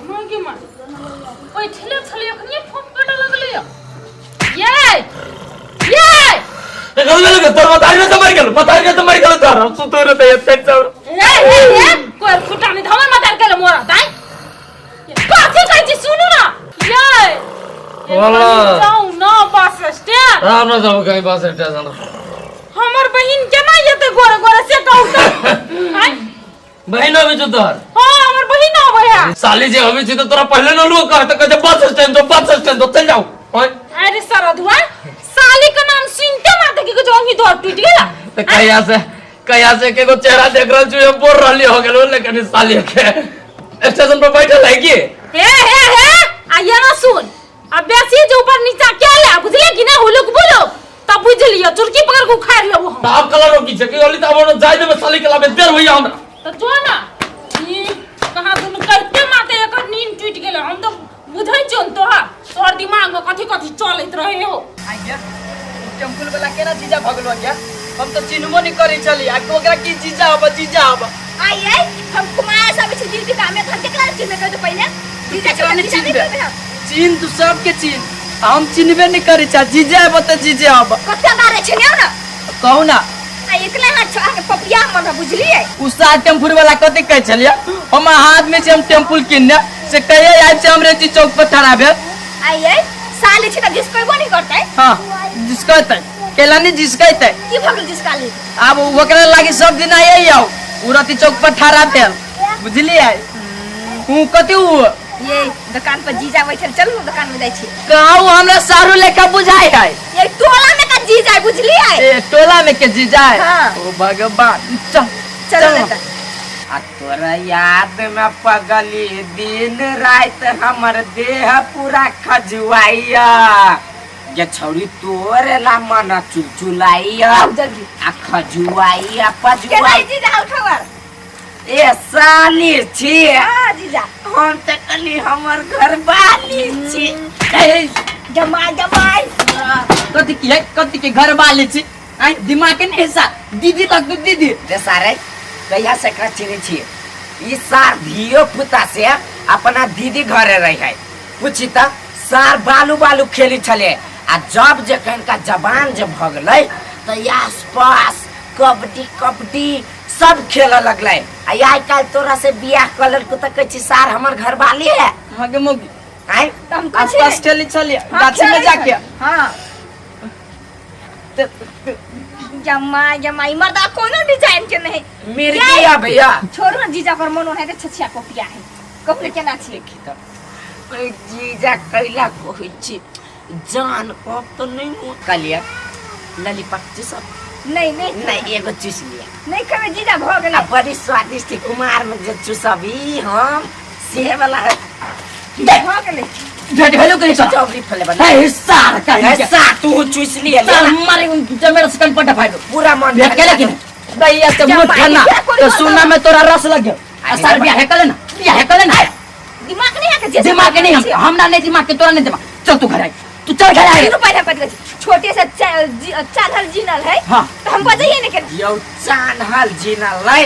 मागे मार बैठले छले अखनी फोन कट लगले ये गलत लगे तोर बताई में तो मर गेल तार सुतोरे ते पेट चाउ ए कोई फुटानी धमर मत कर मोरा ताई काथे काई छी सुनु ना ये वाला जाऊ ना बस स्टैंड राम ना जाओ कहीं बस स्टेशन हमर बहिन केना येते गोरे गोरे से कहू हाय बहिन अभी जो तोर हां हमर बहिन आवे है साली जे अभी छी तो तोरा पहले न लोग कहते कहते बस स्टैंड तो चल जाओ ओए अरे सरधुआ साली का नाम सुनते माते कि जो अंगी दौड़ टूट गेला तो कहिया से के को चेहरा देख रहल छु बोल रहली हो गेलो लेकिन साली के स्टेशन पर बैठल है की हे आया ना सुन अब बेसी जो ऊपर नीचा क्या ले बुझले कि ना हुलुक बोलो तब बुझ लियो चुरकी पकड़ के उखाड़ लेबो हम आप कलर रोकी छ कि ओली त अब जाय देबे साली के लाबे देर होइया हमरा तो जो ना ई कहां दुनु करते माते एक नींद टूट गेले हम तो बुझै छन तोहर दिमाग में कथि कथि चलत रहे हो आइया टेम्पल वाला केना जीजा भगलो क्या हम तो चिन्हबो नहीं करै चली आ ओकरा की जीजा अब आइए हम कुमार सब से ड्यूटी काम में थके क्लास चिन्ह कर तो पहले जीजा के चिन्ह तू सब के चिन्ह हम चिन्हबे नहीं करै छ जीजा अब तो जीजा अब कत्ता बारे छनियो ना कहू ना आ एकला ना छा के पपिया मन बुझलिए उसा टेम्पल वाला कते कह चलिए हम हाथ में से हम टेम्पल किन्ने से कहिए आइ से हमरे चौक पर ठहरा भेल आइए साले छी त जिसको नहीं करतै हां जिसकतै केला नहीं जिसकतै की भगल जिसका ले अब ओकरा लागी सब दिन आइ आओ उरती चौक पर ठहरा भेल बुझलिए हूं कते ये दुकान पर जीजा बैठल चल दुकान में जाई छी कहू हमरा सारू लेखा बुझाई है ये टोला में का जीजा बुझलिए ए टोला में के जीजा है हां ओ भगवान चल चल आ तोरा याद में पगली दिन रात हमर देह पूरा खजुआइया ये छौरी तोरे ला मन चुलचुलाइया जल्दी आ खजुआइया के पजुआई जीजा उठवर ए साली छी हां जीजा हम त कली हमर घर वाली छी ए जमाई कति के घर वाले छी आई दिमाग के नहीं हिस्सा दीदी तक दीदी रे सारे कहिया से का चिने छी ई सार धियो पुता से अपना दीदी घरे रही है पूछी त सार बालू खेली छले आ जब जे कनका जवान जे भगलै त आस पास कबड्डी सब खेले लगलै आ आई काल तोरा से बियाह कलर को त कहै छी सार हमर घर वाली है हां मोगी आई हम आस पास खेली चलिए गाछी में जाके हां जमाई मर्दा कोनो डिजाइन के नहीं मेरे दिया भैया छोड़ो ना जीजा पर मनो है त छछिया पपिया है कपले केना छी जीजा कैला कहै छी जान को तो नहीं मुकलिया ललीपॉप सब नहीं एगो चूस लिया नहीं कमे जीजा भ गेल बड़ी स्वादिष्ट कुमार में जो चूसबी हम से वाला भ गेल भेट हेलो कहीं सा चौबरी फले बना ए सार का ऐसा तू चूस लिया चल मारे मेरा सकन पटा फाड़ दो पूरा मन भेट के लेकिन दैया से मुंह खाना तो सुनना में तोरा रस लग गया सार बियाह है कले ना दिमाग नहीं है के दिमाग के नहीं हमरा नहीं दिमाग के तोरा नहीं दिमाग चल तू घर आई तू चल घर आई रुपया पट गई छोटे से चांदल जीनल है हां तो हम बजाइए नहीं कर यौ चानहल जिनल लै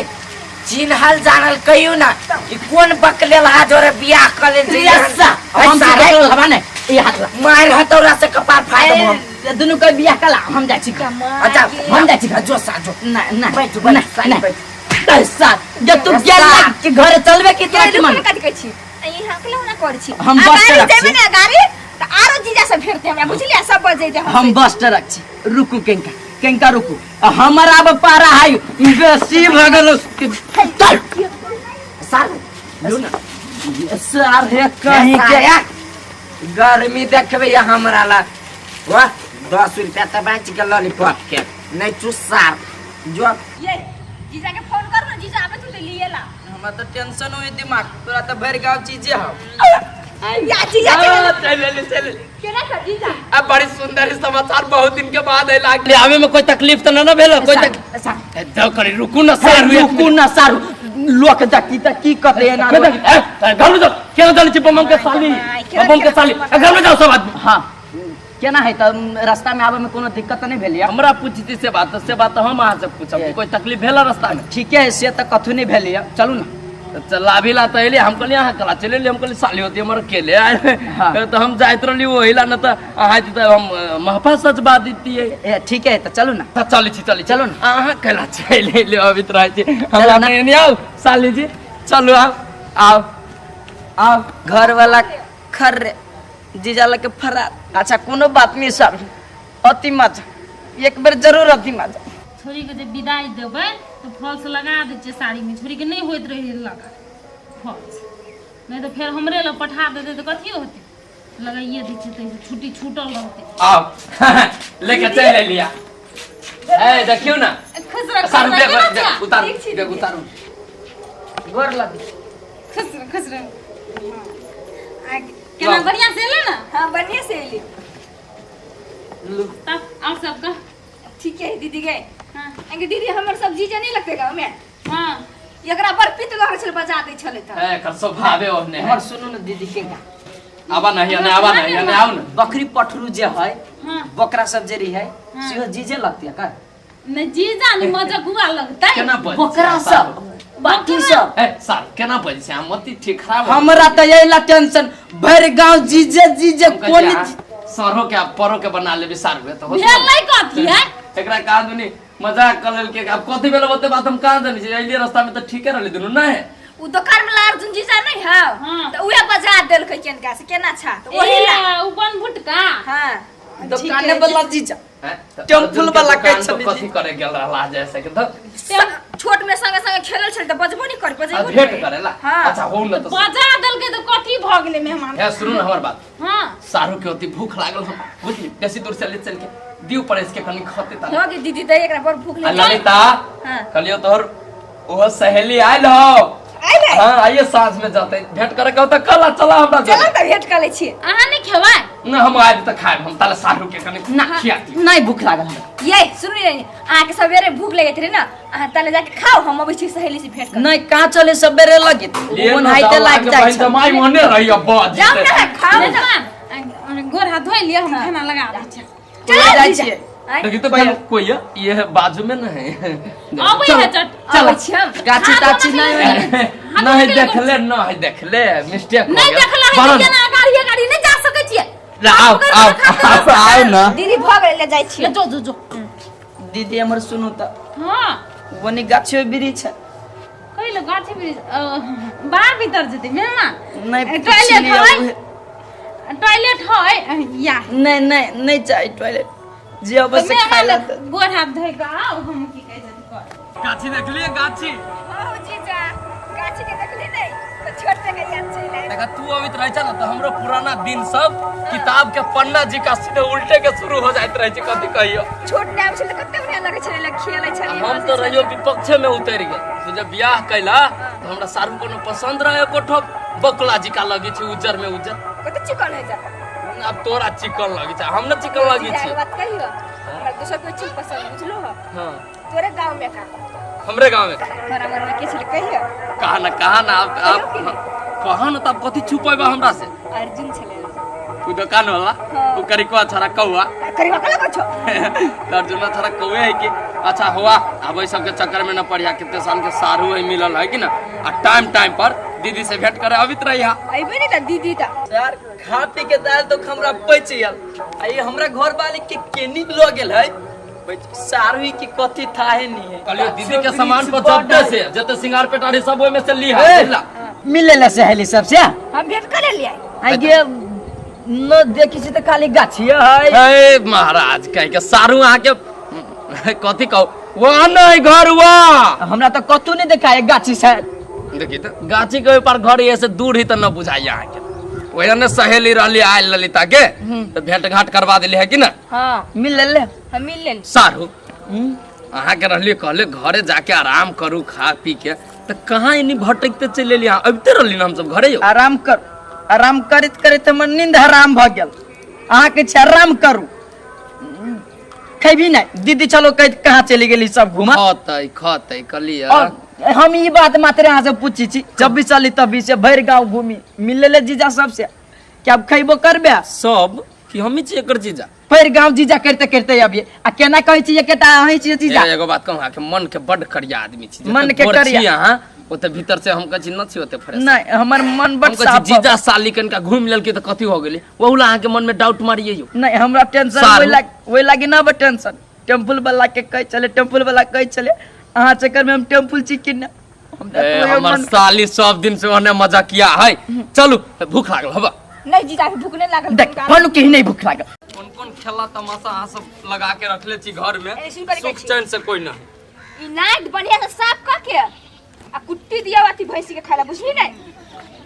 चिन्हल जानल कहियो ना कि कोन बकलेल हाजोरे बियाह कले ऐसा हम सारे हवा ने ये हाथ मार हतौरा से कपार फाड़ दम दोनों का बियाह कला हम जा छी अच्छा हम जा छी जो साजो ना बैठ बैठ ऐसा जब तू गेला कि घर चलबे कि तोरा की मन कथि कहै छी यहाँ के ना कर छी हम बस गाड़ी रख छी। जेबे ना गाड़ी त आरो जीजा से फेरते हमरा बुझलिए सब बजे दे हम बस रख छी रुकू केंका रुकू हमारा अब पारा है बेसी भ गेल चल सार लो ना सार है कहीं के गर्मी देखबे या हमरा ला वाह 10 रुपया त बाच के लॉलीपॉप के नहीं चुसार जो ये जीजा के फोन कर ना जीजा आबे तू लिए ला हमरा तो टेंशन होई दिमाग तोरा तो भर गांव चीजे हो या जीजा चल केना कर जीजा अब बड़ी सुंदर समाचार बहुत दिन के बाद है लागले हमें में कोई तकलीफ तो ना भेल कोई जाओ करी रुकू ना सारू लोक जाकी त की कहते ना घर में जाओ क्या जाने छी बम के साली घर में जाओ सब आदमी हां केना है त रास्ता में आवे में कोनो दिक्कत नहीं भेलिया? हमरा पूछती से बात हम अहाँ से पूछब कि कोई तकलीफ भेला रास्ता में? ठीक है से त कथु नहीं भेलिया, चलू ना। चला भी ला तैले हम कहलिए अहाँ कला चले हम कहलिए साली होती हमर अकेले आए हाँ। तो हम जाइत रहली वहीला न त अहाँ त हम महफा सच बात देती है। ठीक है त चलू ना। चली चलो ना। अहाँ कला चले ले अभी तरह छी चलो हमरा ना। नहीं आओ साली जी चलो आओ आओ घर वाला खर जीजा लगे फरार। अच्छा कोनो बात नहीं सब अति मजा एक बार जरूर अति मजा। छोरी के जब विदाई देबै तो फॉल्स लगा दै छै साड़ी में, छोरी के नहीं होइत रहे लगा फॉल्स, नहीं तो फिर हमरे लग पठा देते तो कथी होते, लगाइए दै छै तो छुट्टी छूटल रहते। आओ लेके चल लिया ए देखियो ना खुश रह सारू खुश रह, बेग उतार बेग उतारू गोर लगी खुश रह। केना बढ़िया से ले ना? हाँ बढ़िया से एली। तब और सब का ठीक है दीदी गए। हां अंगे दीदी हमर सब जीजे नहीं लगते गाँव में। हां एकरा पर पित लहर छल बजा दै छले त। ए कर स्वभाव ओने है हमर सुनो ना दीदी के का आवा नहीं आओ ना बकरी पठरू जे है हां बकरा सब जे रही है हाँ। सेहो जीजे लगती है का? नहीं जी जानी मजा गुआ लगता है केना बज बकरा सब बाकी सब ए सार केना बज से हम मती ठीक खराब हमरा त यही टेंशन भर गांव जीजे जीजे कोन सरो के परो के बना लेबी सार हुए तो भेल नहीं कथी है एकरा का दुनी मजाक कर लेल के अब कथी बेला होते बात हम कहां जानी छै एलिए रास्ता में तो ठीक रहले दुनु ना है उ दुकान में अर्जुन जीजा नहीं है हाँ। तो उहे बजा देल के केनका से केना छा तो वही ला। उपन भुटका हां दुकाने वाला जीजा टेम्पल टेम्पल वाला के तो छली कथी करे गेल रहला जैसे कि तो छोट में संगे संगे खेलल छल त बजबो नहीं कर बजेबो नहीं भेंट करे। करेला हाँ। अच्छा हो न तो बजा दल के तो कथी भ गेले मेहमान। है सुनु न हमर बात हां सारू के होती भूख लागल हम बुझली बेसी दूर से ले चल के दिउ पर इसके कनी खते ता हो गे दीदी दे एकरा पर भूख लगे। ललिता हां कलियो तोहर ओह सहेली आइल हो आइले हां आइए साँझ में जाते भेंट करे कहता कल चला हमरा चलो त भेंट कर ले छी। अहाँ नहीं खेबै? न हम आज तक खाए हम ताले सारू के कनी ना खियाती नहीं भूख लागल हमरा ये सुन रे आ के सवेरे भूख लगे थे ना आ तले जाके खाओ हम अबै छी सहेली से भेंट कर। नहीं कहाँ चले सबेरे लगे ओन हाइते लाग जाय भाई जमाई मने रही अब बाज जाओ ना खाओ नहीं ना। तो गोर हाथ धोइ लियो हम खाना लगा दै छी। चलो जाय जीजा। छियै आइ, देखी तो कोई है ये है बाजू में न है अबै है चट अबै छी हम। गाछी ताछी नहीं नहीं देखले नहीं देखले मिस्टेक हो नहीं गया देखला है बरन। केना गाड़ी नहीं जा सकै छियै। आओ ना दीदी भग ले जाय छी। जो जो जो दीदी हमर सुनु त हां वनी गाछी वृक्ष है कहिलो गाछी ब्रिज बाहर भीतर जते मेहमान नहीं टॉयलेट पूछलियै है उहे। टॉयलेट है या नहीं चाहिए टॉयलेट जे अब से खाइला त गोर हाथ धोइ के आओ हम की कह जति कर गाछी देख लिए गाछी हां जीजा गाछी के देखली नहीं तो छोट से के याद चले। देखा तू अभी रह जा ना तो हमरो पुराना दिन सब किताब के पन्ना जी का सीधे उल्टे के शुरू हो जाइत रहे छै कथी कहियो छोट नाम से कते बढ़िया लगे छले खेले छले। हम तो रहियो विपक्ष में उतर गए तू जब ब्याह कैला तो हमरा सारू कोनो पसंद रहे कोठो बकला जी का लगी छै उज्जर में उज्जर कते चिकन है जा। अब तोरा चिकन लगी छै हम न चिकन लगी जीजा छी के बात कहियो हमरा दूसर कोई चीज पसंद बुझलो हो हां तोरे गांव में का हमरे गांव में हमरा मन में के छले कहियो कहा ना आप कहा ना तब कथी छुपेबा हमरा से अर्जुन छले तू दुकान वाला हाँ। तू करी को छरा कौआ करिवा कला कछो। अर्जुन छरा कौए है कि अच्छा हुआ अब ई सब के चक्कर में न पड़िया कितने साल के सारू है मिलल है कि ना आ टाइम पर दीदी से भेंट करे अबित रही अइबे नहीं त दीदी त यार खा पी के दाल तो हमरा बच गेल आ ये हमरा घर वाले के केनी लो गेल है सारू की कथी थाहे नहीं है कलियो दीदी के सामान पर जब्ते से जते सिंगार पेटारी सब ओय में से ली है ए, मिले ला सहेली सब से हम भेंट करे लिए आई गे न देखी से त खाली गाछी है ए महाराज कह के सारू आ के कथी कहू वहां नहीं घर हुआ हमरा तो कतू नहीं देखा है गाछी से देखी तो गाछी के ऊपर घर ये से दूर ही तो न बुझाई यहाँ के वही ने सहेली रहली आयल ललिता के तो भेंट घाट करवा दिली है कि ना हां मिल ले हम मिल ले। सारू अहाँ के रहली कहले घरे जाके आराम करू खा पी के तो कहाँ इन्हीं भटकते चले लिया अब तो रहली ना हम सब घरे आराम करत करत हमर नींद हराम भ गेल अहाँ के छ आराम करू खैबी नहीं दीदी चलो कहाँ चली गेली सब घुमा खतै कलिया और हम ये बात मात्र यहाँ से पूछी छी जब भी चली तभी से भर गांव घूमी मिले ले जीजा सबसे क्या अब खैबो करबे सब कि हमी छी एकर जीजा फिर गांव जीजा करते करते अबिए आ केना कहै छी केटा अहीं छी जीजा एगो बात कहूं के मन के बड़ करिया आदमी छी मन के करिया हां ओते भीतर से हम कछि न छी ओते फ्रेश नहीं हमर मन बड़ हम साफ जीजा साली कनका घूम लेलके त कथि हो गेलै ओहुला अहाँ के मन में डाउट मारिए यो नहीं हमरा टेंशन ओइ लागी ना बा टेंशन टेम्पल वाला के कह चले टेम्पल वाला कह चले अहाँ चक्कर में हम टेम्पल छी कि ना हमर साली सब दिन से ओने मजा किया है चलू भूख लागल हबा नहीं जीजा के भूख नहीं लागल देख पनु के नहीं भूख लागल कौन कौन खेला तमाशा अहाँ सब लगा के रखले छी घर में ऐसे करके सुख छी। चैन से कोई ना ई नाइट बढ़िया से साफ क के आ कुट्टी दिया बाती भैंसी के खाला बुझली नहीं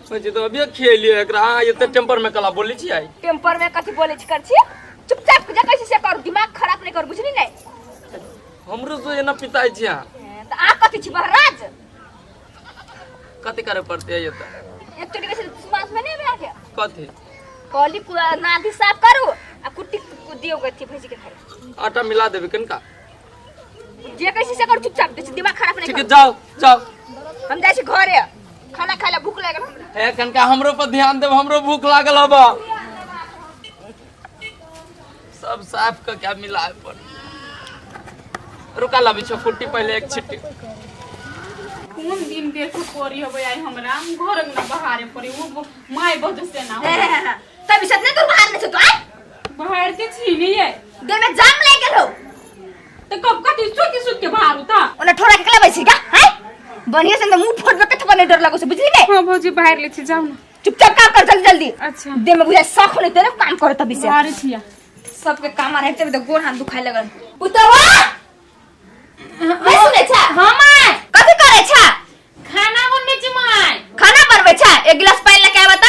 सोचे तो अभी खेलिए एकरा एते टेम्पर में कला बोली छी आई टेम्पर में कथि बोले छी कर छी चुपचाप जा कैसे से कर दिमाग खराब नहीं कर बुझली नहीं हमरो तो एना पिताई छी तो आ कथि छी महाराज कथि करे पड़ते है ये तो एक चोटी कैसे समाज में नहीं आके कथि कॉली पूरा नादी साफ करू आ कुट्टी दियो गथि भैंसी के खाला आटा मिला देबे कनका जे कैसे से कर चुपचाप दिमाग खराब नहीं ठीक है कर जाओ जाओ हम जाय छी घरे खाना खाला भूख लागल हमरा हे कनका हमरो पर ध्यान देब हमरो भूख लागल हबा सब साफ का क्या मिला पर रुका ला बिछो कुट्टी पहले एक छिट्टी कौन दिन देखो कोरी हो आई हमरा घर में बहारे पड़ी वो माय बद से ना हो तब इसे नहीं तो बाहर में से तो आए बाहर के छीनी है दे में जाम ले गेलो तो कब का सुत के बाहर उता ओने ठोरा के कला बैसी का हैं बढ़िया से मुंह फोड़ के थपने डर लगो से बुझली नहीं हां भौजी बाहर ले छी जाओ ना चुपचाप काम कर जल्दी जल्दी अच्छा दे में बुझा शौक नहीं तेरे काम करे तभी से बाहर छिया सबके काम आ रहते तो गोड़ हाथ दुखाए लगल उतवा मैं सुने छा हां माय कथि करे छा खाना बनने छी माय खाना बनवे छा एक गिलास पानी लेके आवा त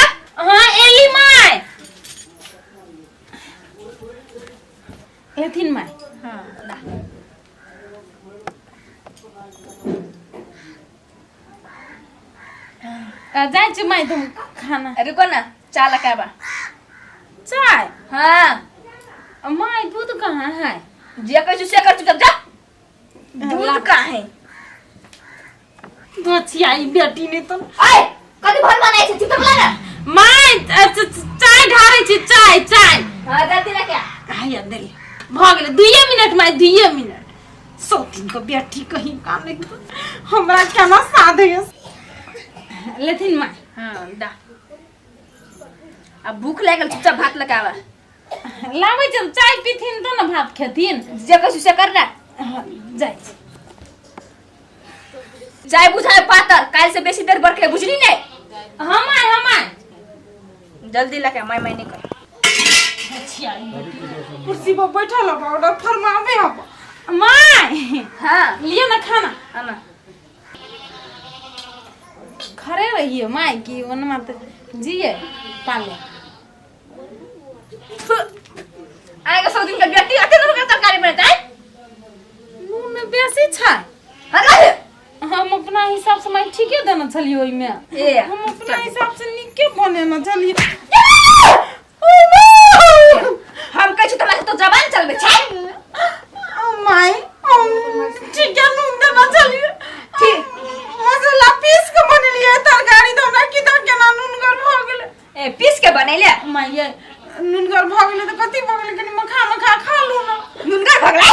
हां एली माय एथिन माय हां जाय छी माय तुम खाना रुको ना चाय लेके आवा चाय हां माय दूध कहाँ है जे कहै से कर चुपचाप जा दूध कहाँ है बचिया ई बेटी ने तो आय कथि भन बनाय छै चुपचाप ला ना माय चाय ढारै छी चाय चाय हां जल्दी लेके आ आया देली भ गेलै 2 मिनट माय 2 मिनट सोतिन को बेटी कहीं काम नहीं हमरा केना साध है लेथिन माय हां दा अब भूख लागल चुपचाप भात लेके आवा लाबै छ चाय पीथिन तो न भात खेथिन जे कहै से कर ना जाय छी चाय बुझाए पातर काल से बेसी देर बरखे बुझली नहीं हमाय जल्दी लेके माय नहीं कर बचिया ई बेटी कुर्सी पर बैठल हो ऑर्डर फरमावे हो माय हां लियो ना खाना आना खड़े रहिए माय की ओनमा त जिए पाले आएगा 100 दिन का बेटी अते दूर का तरकारी बने जाए मुंह में बेसी छै अरे हम अपना हिसाब से मैं ठीके देना छलिए ओइ में ए हम अपना हिसाब से निके बने ना चलिए हम कहै छी तुम्हारे तो जबान चलबे छै माय ठीक है नून देना चलिए ठीक मसाला पीस के बनलिए तरकारी तो हमरा की तो केना नूनगर भ गेले ए पीस के बनैले माय ये नूनगर भ गेले तो कथि भ गेले कनी मखा खा लू ना नुनगर भगले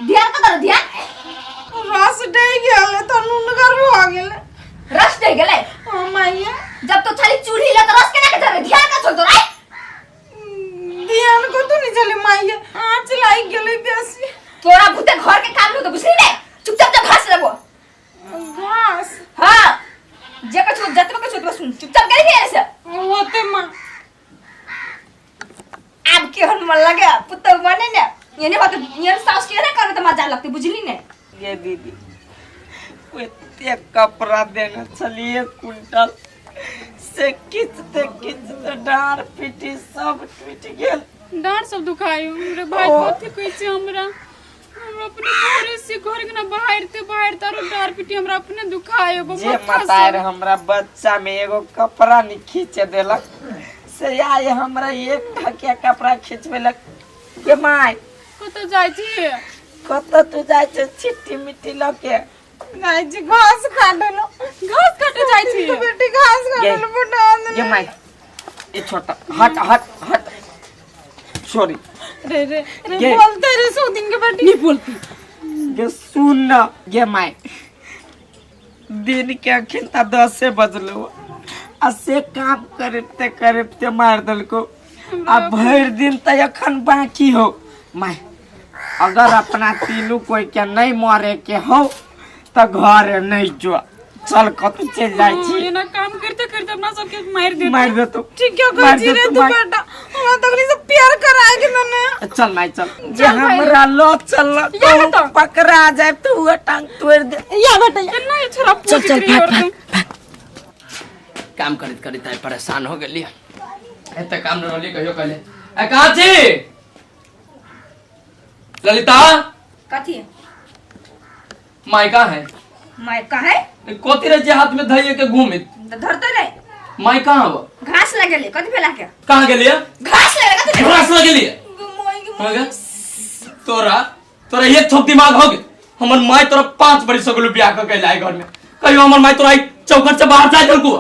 ध्यान तो करो ध्यान रस डे गेले तो नूनगर भ गेले रस दे गेले ओ माय जब तो खाली चूड़ी ले तो रस केना के जाबे ध्यान का छोड़ दो रे ध्यान को तो नहीं चले माय आँच लाई गेले बेसी तोरा भूते घर के काम लो तो बुझली नहीं चुपचाप जा घास लगो घास हां जे कछु जतबे कछु तो सुन चुपचाप कर के ऐसे होते मां अब के हन मन लगे पुत्र बने ने ये नहीं बात ये सास के ना करे तो मजा लगती बुझली नहीं ये दीदी कोई कपड़ा देना चलिए कुंटल से किचते डार पिटी सब टूट गेल डार सब दुखायो हमरे भाई कथि कहै छै हमरा अपने घरे से घर के ना बाहर तारो डार पिटी हमरा अपने दुखायो जे मतार हमरा बच्चा में एगो कपड़ा नहीं खींचे देलक से आय हमरा एक ठकिया कपड़ा खींचबेलक के माय कत जाय छी कत तू जाय छ चिट्ठी मिट्टी लके गाय जी घास काटे जाय छी तो बेटी घास काटे ले बटा ये माय ये छोटा हट सॉरी रे रे रे ये- बोलते रे 100 दिन के बेटी नहीं बोलती ये सुन ना ये माय दिन के अखिनता 10 से बजलो आ से काम करते मार दल को अब भर दिन त अखन बाकी हो माय अगर अपना तीनों कोई के नहीं मारे के हो त घर नहीं जो चल कतु चल जाई छी ये ना काम करते करते अपना सबके मार दे तो ठीक क्या मार कर दे रे तो, तू मार। बेटा हमरा तकली से प्यार कराएगी मैंने चल माय चल जे हमरा लो चल तो पकड़ा जाए तो वो टांग तोड़ दे या बेटा ये ना ये छोरा पूछ रही और तुम काम करित करित आई परेशान हो गेली एते काम न रहली कहियो कहले ए कहां छी ललिता कथी है? माई कहां है माय कहा है? कोती रे जे हाथ में धइए के घूमित धरते रहे माई कहां हो घास लगेले कथी भेला के कहां गेलिए घास लगेले कथी घास लग गेलिए हो गया तोरा एक थोक दिमाग हो गए हमर माई तोरा 5 बड़ी सगुल बियाह क के लाई घर में कहियो हमर माई तोरा चौखट से बाहर जाय दलको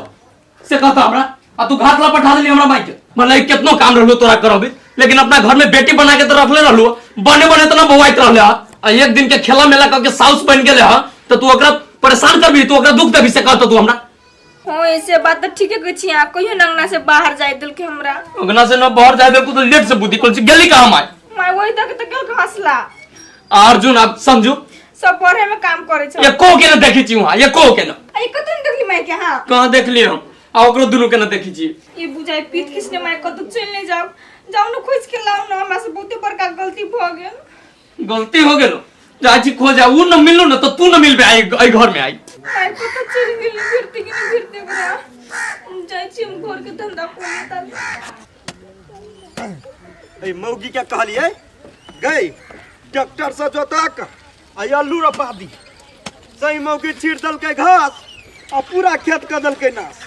से कहता हमरा आ तू घाट ला पठा देली हमरा माई के मतलब कितनो काम रहलो तोरा करबे लेकिन अपना घर में बेटी बना के तो रखले रहलो बने तो ना बवाइत रहले आ एक दिन के खेला मेला करके साउस बन गेले ह तो तू ओकरा परेशान करबी तू ओकरा दुख देबी से कहत तू हमरा हो ऐसे बात तो ठीक है कछि आ कहियो नंगना से बाहर जाय दल के हमरा ओकना से न बाहर जाय दे तो लेट से बुद्धि कोल गेली कहां माई माय वही तक तो के घासला अर्जुन आप समझू सब पढ़े में काम करे छ ये को के न देखी छी वहां ये को के न आई कतन देखी माय के हां कहां देख लिए हम आ ओकरो दुनु के न देखी छी ये बुझाई पीत किसने माय कत चल नहीं जाओ जाओ न खोज के लाओ न हमरा से बहुते बड़का गलती भ गेल गलती हो गेलो जाची खोजा उ न मिललो न तो तू न मिलबे आई घर में आई माय कत चल गेल फिरते कि नहीं फिरते करा जाई छी हम घर के धंधा कोने तब ए मौगी क्या कहलिए गई ट्रैक्टर से जोता के आ आलू रोपा दी सही मौगी छीट दल के घास आ पूरा खेत कर दल के नाश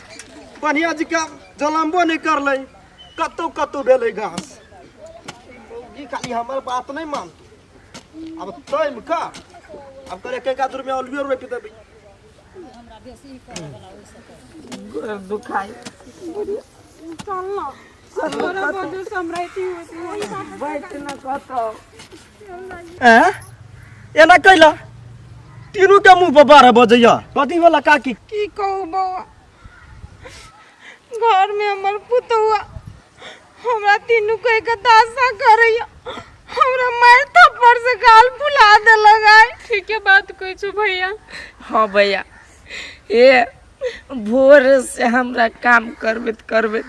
बढ़िया जी का जलम्बो नहीं कर ले कतौ कतौ भेले घास मौगी खाली हमर बात नहीं मानती अब टाइम का अब करे के का दूर में आलू रोपी देबी दुखाई चल ना तोरा बदल समराइती होती बैठ न कहतो एना कैला तीनों के मुंह पर 12 बजैया कथी वाला काकी की कहू बउआ घर में हमर पुतौआ हमरा तीनों के दासा करैया हमरा मार थप्पड़ से गाल फुला दे लगाए ठीक है बात कोई छु भैया हाँ भैया ये भोर से हमरा काम करबे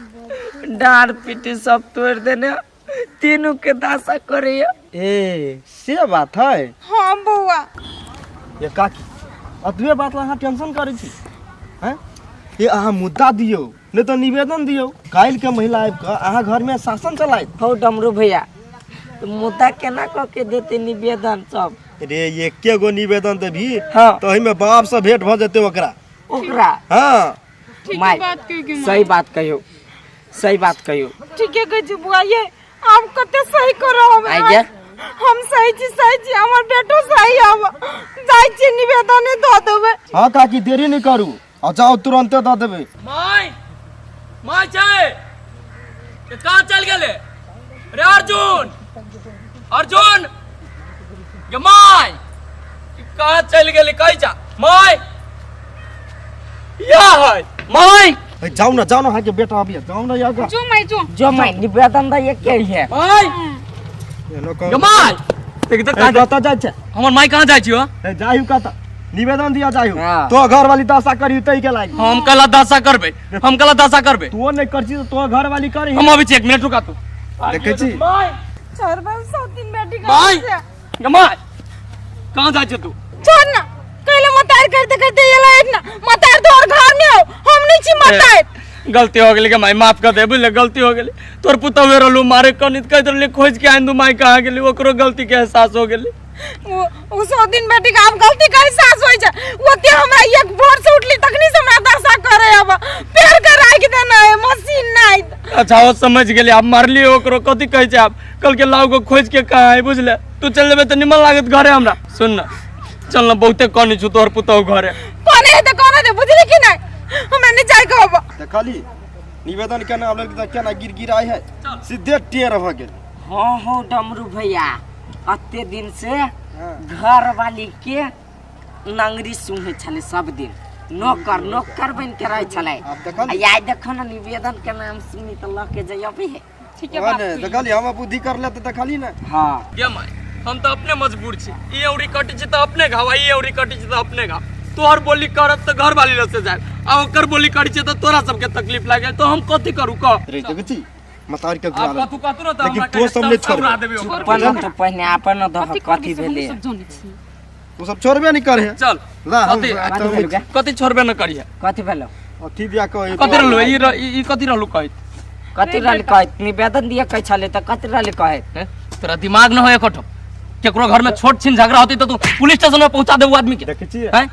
डार पीटी सब तोड़ देने तीनों के दासा करे ए से बात है हाँ बउआ ये काकी अतबे बात ला अहाँ टेंशन करै छी हैं ये अहाँ मुद्दा दियो नहीं तो निवेदन दियो काल के महिला आबि के अहाँ घर में शासन चलाए हो डमरू भैया तो मुद्दा केना क के देते निवेदन सब रे ये के गो निवेदन देबी हाँ। तो एहि में बाप से भेंट भ जेते ओकरा ओकरा हाँ ठीक माय है बात कही सही बात कहियो सही बात कहियो ठीक है कह बुआ ये आप कते सही करो आई जा हम सही छी हमर बेटो सही आव जाई छी निवेदन द देबे हाँ काकी देरी नहीं करू आ जाओ तुरंते द देबे माई चाहे ये कहां चल गेले रे अर्जुन ये माई कहां चल गेले कहि जा माई या है माई ए, जाओ ना हाँ के बेटा अभी जाओ ना यार जो मैं निवेदन दा ये के है माई ये माई देख तो कता जाय छे हमर माई कहां जाय छियो ए जायु कता निवेदन दिया जायु हाँ। तो घर वाली दशा करी तई के लागी हम कला दशा करबे तू नहीं करछी तो तो घर वाली करी हम अभी 1 मिनट रुका तू देखे छी माई चार बार 100 दिन बेटी का माई ये माई कहां जाय छ तू छोड़ ना कहले मतार करते ये लायक ना मतार तो और घर में हो हम नहीं छी मतार गलती हो गेली के माई माफ कर दे बुझले गलती हो गेली तोर पुता वे रहलू मारे कनित कह दले खोज के आंदू माई कहां गेली ओकरो गलती के एहसास हो गेली वो 100 दिन बेटी का आप गलती का एहसास होई जा वो ते हमरा एक भोर से उठली तखनी से हमरा दशा करे अब पैर के राख देना है मशीन नहीं अच्छा वो समझ गेली अब मारली ओकरो कथि कहै छै आप कल के लाउ को खोज के कहां है बुझले तू चल जेबे त निमन लागत घरे हमरा सुन ना चल ना बहुते कनी छु तोर पुता घरे कोने है तो कोने दे बुझली कि नहीं हमरा नहीं जाय कहब देखली निवेदन केना अब लग केना गिर गिराई है सीधे टेर भ गेल हाँ हो डमरू भैया, अते दिन से घर वाली के नंगरी सुने छले सब दिन, नौकर बन के रहे छले। आई देखो ना निवेदन के नाम सुनी तो लग के जयबे है। ठीक है बात हुई। देखली हम बुद्धि कर ले तो देखली ना। हाँ गे माय हम तो अपने मजबूर छी। ई औरी कटी छी तो अपने घाव, ई औरी कटी छी तो अपने घाव। तोहर बोली करत तो घर वाली से जाए, आ ओकर बोली करी छी तो तोरा सबके तकलीफ लागे, तो हम कथी करू कह? रे देखी मतार के आप गुलाल कतु कतु न त लेकिन हमरा तो सबने छोड़ उड़ा देबे ओकर। अपन तो पहले अपन दह कथी भेले। तू सब छोड़बे नहीं करे। चल ला हम कथी छोड़बे न करिए। कथी भेलो? अथी दिया कह कथी रहलो ई कथी रहलो कहत? कथी रहल कहत? निवेदन दिए कह छले त कथी रहल कहत? तेरा दिमाग न होए कठो। केकरो घर में छोट छिन झगड़ा होती तो तू पुलिस स्टेशन में पहुंचा देबू आदमी के। देखी छी हैं?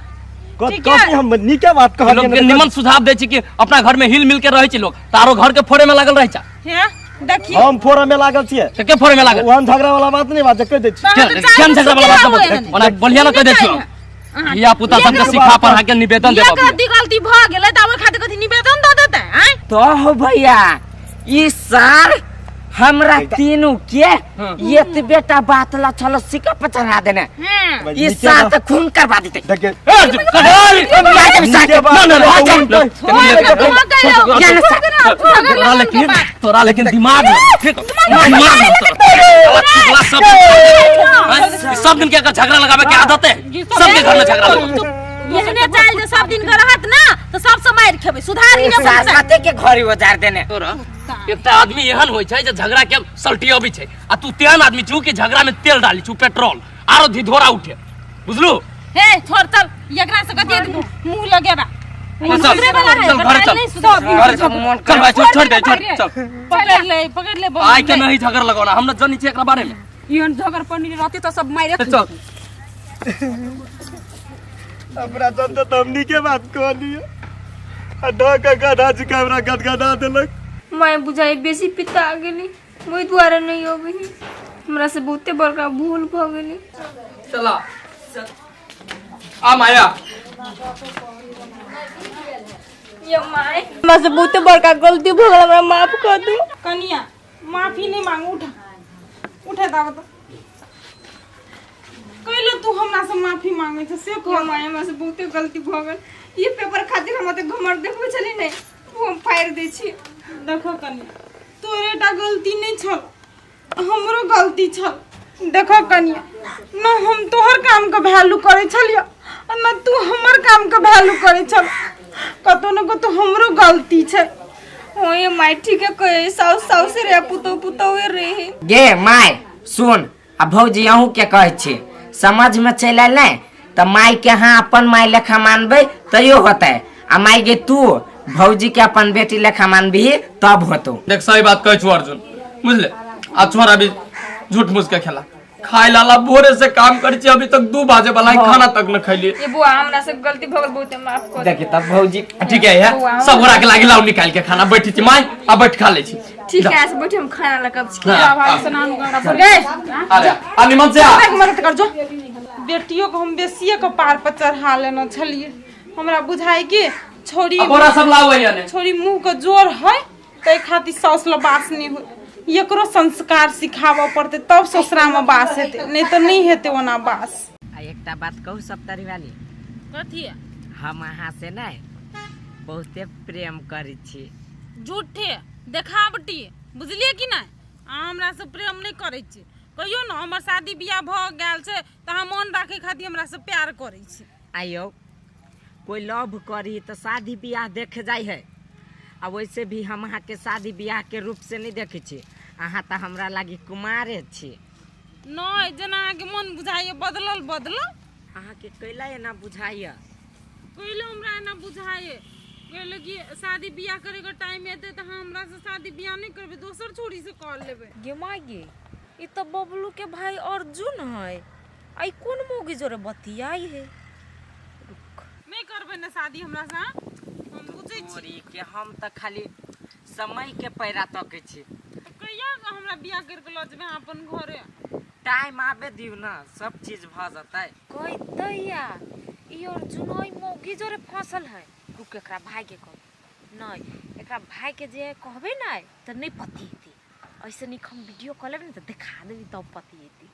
कथी हम नीके बात लोग के कहलिए निमन सुझाव दे छी कि अपना घर में हिल मिल के रहे छी लोग, तारो घर के फोड़े में लागल रहे छा। हैं देखिए हम फोरम में लागल छिए। से के फोड़े में लागल? वहां झगड़ा वाला बात नहीं बात कह दे छी। केन झगड़ा वाला बात बोल? ओना बढ़िया न कह दे छी। या पुता सबके सिखा पढ़ा के निवेदन देबो। कथी गलती भ गेलै त ओइ खातिर कथी निवेदन द देतै हैं? तो हो भैया ई सार हमरा तीनों के ये तो बेटा बात ला चलो सिक्का पर चढ़ा देने। हैं ई सार तो खून करवा देते। देखे तोरा लेकिन दिमाग सब दिन के झगड़ा लगावे के आदत है। सबके घर में झगड़ा लगा। एहने चाल जे सब दिन के रहत ना तो सब समय खेबे सुधार ही न सार साथे के घरी उजार देने। तोरा एकटा आदमी एहन होय छै जे झगड़ा के सल्टी अबै छै, आ तू तेहन आदमी छू कि झगड़ा में तेल डाली छू, पेट्रोल आरो धिधोरा उठे। बुझलू? हे छोड़ चल एकरा से कथी मुंह लगेबा। चल चल घर चल। घर चल चल भाई छोड़ दे चल। पकड़ ले आई के नहीं झगड़ा लगाना, हम न जानी छी एकरा बारे में। इहन झगड़ पनी रहती तो सब मारे। चल हमरा जनता तो हमनी के बात कहलिए। आ ध का गधा जी कैमरा गदगदा देलक। मैं बुझाई बेसी पिता आ गेली, वही द्वारा नहीं होबी। हमरा से बहुते बड़का भूल भ गेली। चला आ माया ये माय हमरा से बहुते बड़का गलती भ गेल, हमरा माफ कर दे। कनिया माफी नहीं मांगू, उठा दाव तो कहलो तू हमरा से माफी मांगे छ से ये माय हमरा से बहुते गलती भ गेल। ये पेपर खातिर हम त घमर देखबै छली नै, वो हम फाड़ दै छी। देखो कनिया तोरेटा गलती नहीं छल, हमरो गलती छल। देखो कनिया न हम तोहर काम के वैल्यू करे छलियो न तू हमर काम के वैल्यू करे छल। कतो न कतो हमरो गलती छै। ओ ये माय ठीक है कहे साउस से रे पुतो रे। गे माय सुन, आ भौजी अहूँ के कहे छी समझ में चल आयल नहीं तो माई के हाँ अपन माई लेखा मानबे तैयो होते, आ माई गे तू भौजी के अपन बेटी लेखा मानबी तब होतो। देख सही बात कहै छु अर्जुन, बुझले? आ छोरा भी झूठ मूठ के खेला खाए लाला भोरे से काम करी छी, अभी तक 2 बजे वाला खाना तक न खैलिए। ये बुआ हमरा से गलती भ गेल, बहुते माफ कर। देखी तब भौजी ठीक है यार, सब गोरा के लागी लाऊ निकाल के खाना बैठी छी माई आ बैठ खा ले छी। ठीक है ऐसे बैठे हम खाना लगा हाँ, भाई से नानू गाना पर अरे आ निमन से आ। मदद कर जो। बेटियों को हम बेसिए के पार पर चढ़ा लेना छलिए। हमरा बुझाई कि छोरी बोरा सब लाओ याने छोरी मुंह के जोर है तै खातिर सास ल बास नहीं हो। एकरो संस्कार सिखावा पड़ते तब ससुरा में बास हेते, नहीं तो नहीं हेते ओना बास। आ एकटा बात कहू सब तरी वाली, कथी हम अहाँ से नहीं बहुते प्रेम करी छी। झूठे देखावटी, बुझलिए कि नहीं? हमरा से प्रेम नहीं करे छी। कहियो ना हमर शादी बियाह भ गेल छै त हम मन राखे खातिर हमरा से प्यार करे छी। आयो कोई लव करी तो शादी ब्याह देखे जाय है, आ वैसे भी हम अहाँ के शादी ब्याह के रूप से नहीं देखे छी। अहाँ तो हमरा लागी कुमारे छी। नहीं जना के मन बुझाइए बदलल अहाँ के कैला एना बुझाइए? पहले हमरा एना बुझाइए कहले कि शादी बियाह करे के टाइम एते त हमरा से शादी बियाह नहीं करबे, दोसर छोरी से कर लेबे। गे मागे ई तो बबलू के भाई अर्जुन है, आई कौन मोगी जोरे बतियाई है। नहीं करबे ना शादी हमरा से, हम बुझै छी। ओरी के हम तो खाली समय के पैरा तके छी। कहिया हमरा बियाह कर के ल जेबे अपन घरे? टाइम आबे दियो ना, सब चीज भ जतै। कहि दैया ई अर्जुन आई मोगी जोरे फसल है। रुक एकरा भाई के कह नहीं, एकरा भाई के जे कहबे ना त नहीं पति थी। ऐसे नहीं हम वीडियो कॉल में तो दिखा देवी तब पतियेती।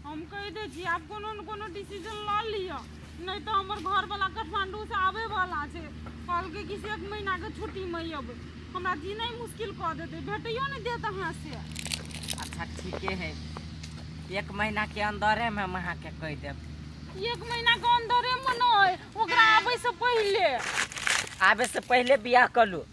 हम कह दे छी आप कोनो न कोनो डिसीजन ला लिया, नहीं तो हमर घर वाला काठमांडू से आवे वाला छे, कल के किसी एक महीना के छुट्टी में अबे हमरा जीना मुश्किल कर देते, भेटियो नहीं देता हाथ से। अच्छा ठीक है, 1 महीना के अंदर में हम अहाँ के कह देब। 1 महीना के अंदर में नहीं, ओकरा आवे से पहले। आबे से पहले बियाह कर लू।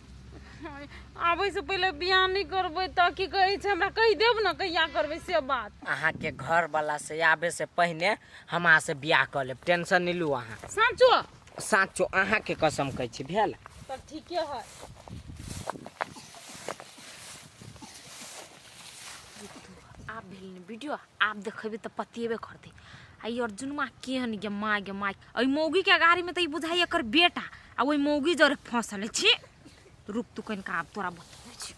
आवे से पहले बियाह नहीं करबे त की कहे छै हमरा कह देब न कहिया करबे से बात। अहाँ के घर वाला से आबे से पहले हम अहाँ से बियाह कर लेब, टेंशन नहीं लू अहाँ। साचो साचो अहाँ के कसम कहै छी भेल। त ठीके है। आप भेल वीडियो आप देखबे तो पतियेबे करते। आई अर्जुन माँ केहन गे माय आई मौगी के गाड़ी में तो बुझाई एकर बेटा आ ओई मौगी जरे फंसल छी। रुक तू कन का आप तोरा बतबै छी।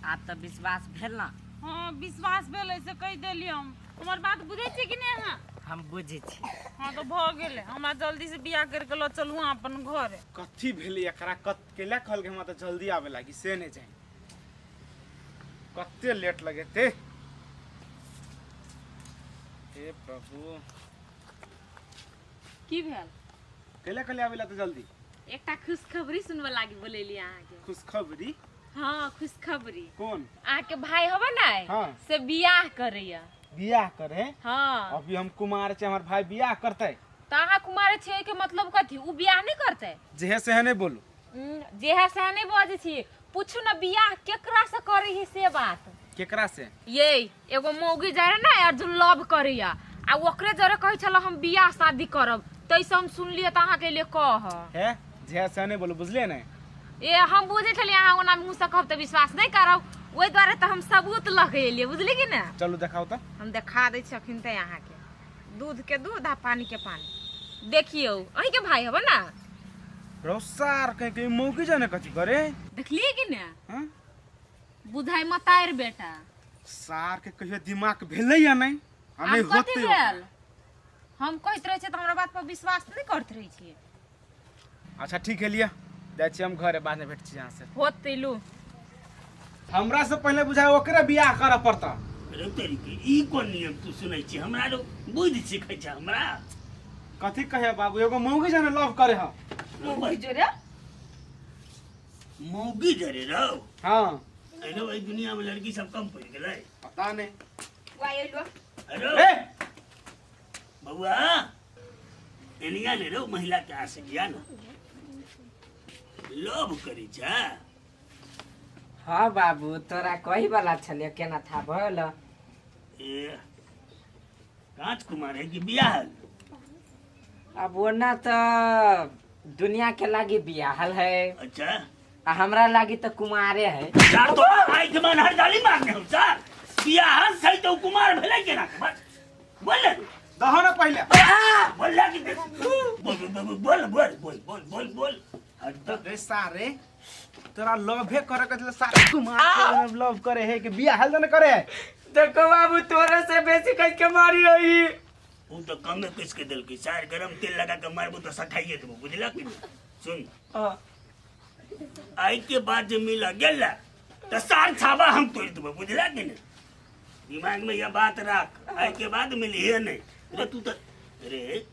आप तो विश्वास भेल ना? हां विश्वास भेल से कह देली हम। हमर बात बुझै छी कि नहीं अहाँ? हम बुझै छी। हां तो भ गेले, हमरा जल्दी से बियाह करके ल चलू अपन घर। कथी भेलै एकरा केला कहल के हमरा तो जल्दी आवे लागी से नहीं जाए, कते लेट लगेते। हे प्रभु की भेल? केला आवेला तो जल्दी? एकटा खुशखबरी सुनबे लागी बोलेली अहाँ के। खुशखबरी? हां खुशखबरी। कौन? अहाँ के भाई होबे ना हाँ। से बियाह करैया। बियाह करे? हां अभी हम कुमार छे, हमर भाई बियाह करते। त अहाँ कुमार छे के मतलब कथी? उ बियाह नहीं करते? जेहे से नहीं बोलू। जेहा से नहीं बजे छी, पूछू ना बियाह केकरा से करे ही से बात। केकरा से? ये एगो मौगी जरे ना अर्जुन लव करैया आ ओकरे जरे कहै छला हम बियाह शादी करब, तैसे हम सुनलिए त अहाँ के लिए कह है जेहा से नहीं बोलू, बुझलिए नहीं? ए हम बुझे छलिए अहाँ ओना मुंह से कहब त विश्वास नहीं करब, ओइ द्वारे त हम सबूत लगेलिए, बुझली कि ना? चलू दिखाओ तो। हम दिखा दै छखिन त अहाँ के दूध के दूध आ पानी के पानी। देखियो अही के भाई हबे ना? रोसार कह के मौकी जाने कथी करे? देखलिए कि ना? हां बुझाई मतायर बेटा। सार के कहियो दिमाग भेलै या नहीं? हमें आब कथी होते भेल? हम कहत रहे छे त हमरा बात पर विश्वास नहीं करत रही छिए। अच्छा ठीक है लिया, जाय छी हम घरे, बाद में भेट छी यहां से। होते लू हमरा से पहले बुझाय ओकरे बियाह करे पड़ता। अरे तेरी की ई कोन नियम तू सुनै छी? हमरा रो बुझ सिखै छ हमरा। कथी कहे बाबू, एगो मौगी जाने लव करे ह। मौगी जोरे? मौगी जरे रहो? हां अरे भाई दुनिया में लड़की सब कम पड़ गेलै। पता नहीं। वाये लो अरे ए बबुआ एनिया ने रो महिला के आसे गया ना लव करी छ। हाँ बाबू तोरा कही वाला छलिए, केना था भल? ए कांच कुमार है कि बियाह? अब ओना तो दुनिया के लागी बियाहल है, अच्छा आ हमरा लागी तो कुमारे है। यार तो आई के मन हर डाली मारने हम सर बियाह सही तो कुमार भेलै केना के बस बोल दहो ना पहले। बोल कि बोल बोल बोल बोल बोल बोल बोल बोल रे सारे तोरा लव करे के सारे कुमार के लव करे है कि बियाह जाने करे है? देखो बाबू तोरे से बेसी कह के मारी रही। वो तो कम में किस के दिल की सार गरम तेल लगा के मारबो तो सखाइए देबो, बुझला कि नहीं? सुन आई के बाद जब मिला गेला तो सार छाबा हम तोड़ देबो, बुझला कि नहीं? दिमाग में यह बात रख, आई के बाद मिली है नहीं। अरे तू तो अरे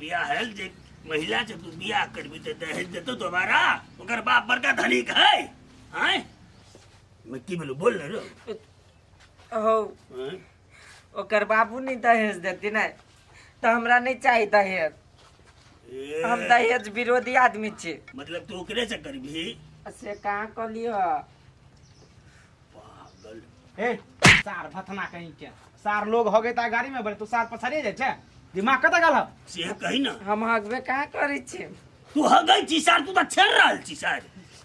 बियाह है जे महिला से तू बियाह करबी तो दहेज देतो तुम्हारा, ओकर बाप बड़का धनिक है। हैं मैं की बोलू बोल रे हो ओकर बाबू नहीं दहेज देती ना, तो हमरा नहीं चाहिए दहेज। हम दहेज विरोधी आदमी छे। मतलब तू ओकरे से करबी? से कहाँ कलियो पागल। ए सार भतना कहीं के सार लोग हो गए ता गाड़ी में बड़े तू सार पछाड़िए जाय छे, दिमाग कत गल? से कही ना हम हगबे कहाँ करे छे? तू हगई छी सार, तू तो छेड़ रहल छी सार।